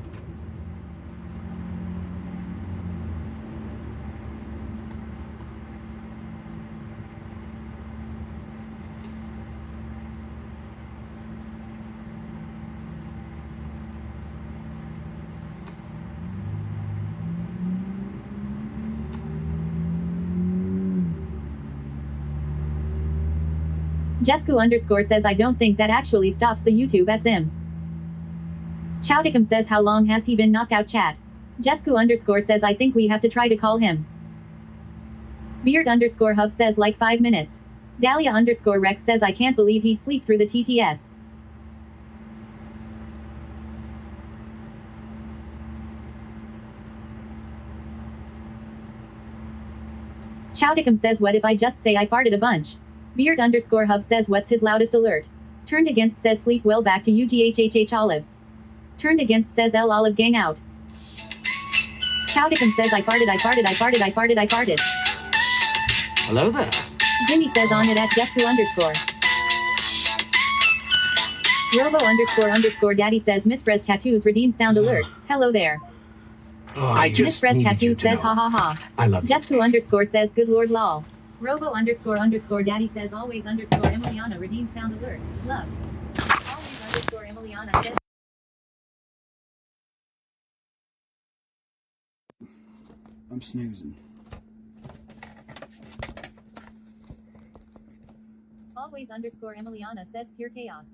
Jesku underscore says I don't think that actually stops the YouTube at Zim. Chowdicum says how long has he been knocked out chat? Jesku underscore says I think we have to try to call him. Beard underscore hub says like 5 minutes. Dahlia underscore Rex says I can't believe he'd sleep through the TTS. Chowdicum says what if I just say I farted a bunch? Beard underscore hub says what's his loudest alert? Turned against says sleep well back to UGHHH olives. Turned against says L olive gang out. Chowdicum says I farted. Hello there. Zinni says on it at Jesku underscore. Robo underscore daddy says Miss Brez tattoos redeem sound alert. Hello there. I Miss just Brez needed you tattoos to says know. ha ha ha. I love you. Jesku underscore says good lord lol. Robo underscore daddy says always underscore Emiliana redeem sound alert. Love. Always underscore Emiliana says. I'm snoozing. Always underscore Emiliana says pure chaos.